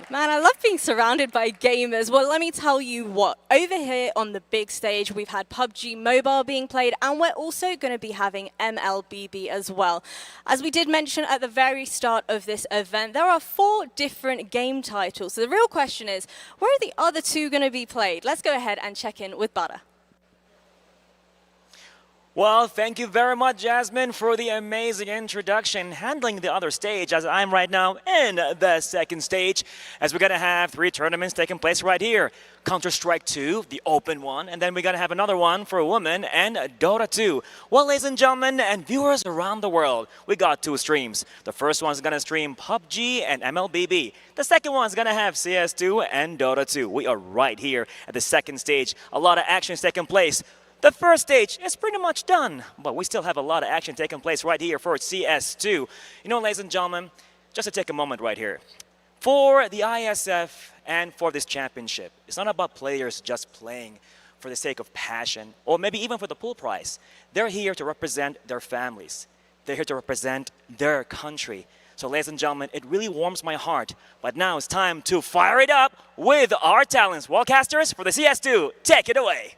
Man, I love being surrounded by gamers. Well, let me tell you what. Over here on the big stage, we've had PUBG Mobile being played, and we're also going to be having MLBB as well. As we did mention at the very start of this event, there are 4 different game titles. So the real question is, where are the other 2 going to be played? Let's go ahead and check in with Butter. Well, thank you very much, Jasmine, for the amazing introduction, handling the other stage, as I'm right now in the second stage, as we're going to have 3 tournaments taking place right here. Counter-Strike 2, the open one, and then we're going to have another one for women and Dota 2. Well, ladies and gentlemen, and viewers around the world, we got 2 streams. The first one's going to stream PUBG and MLBB. The second one's going to have CS2 and Dota 2. We are right here at the second stage. A lot of action is taking place. The first stage is pretty much done, but we still have a lot of action taking place right here for CS2. You know, ladies and gentlemen, just to take a moment right here. For the ISF and for this championship, it's not about players just playing for the sake of passion, or maybe even for the pool prize. They're here to represent their families. They're here to represent their country. So, ladies and gentlemen, it really warms my heart. But now it's time to fire it up with our talents. Wallcasters, for the CS2, take it away.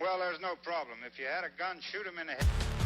Well, there's no problem. If you had a gun, shoot him in the head.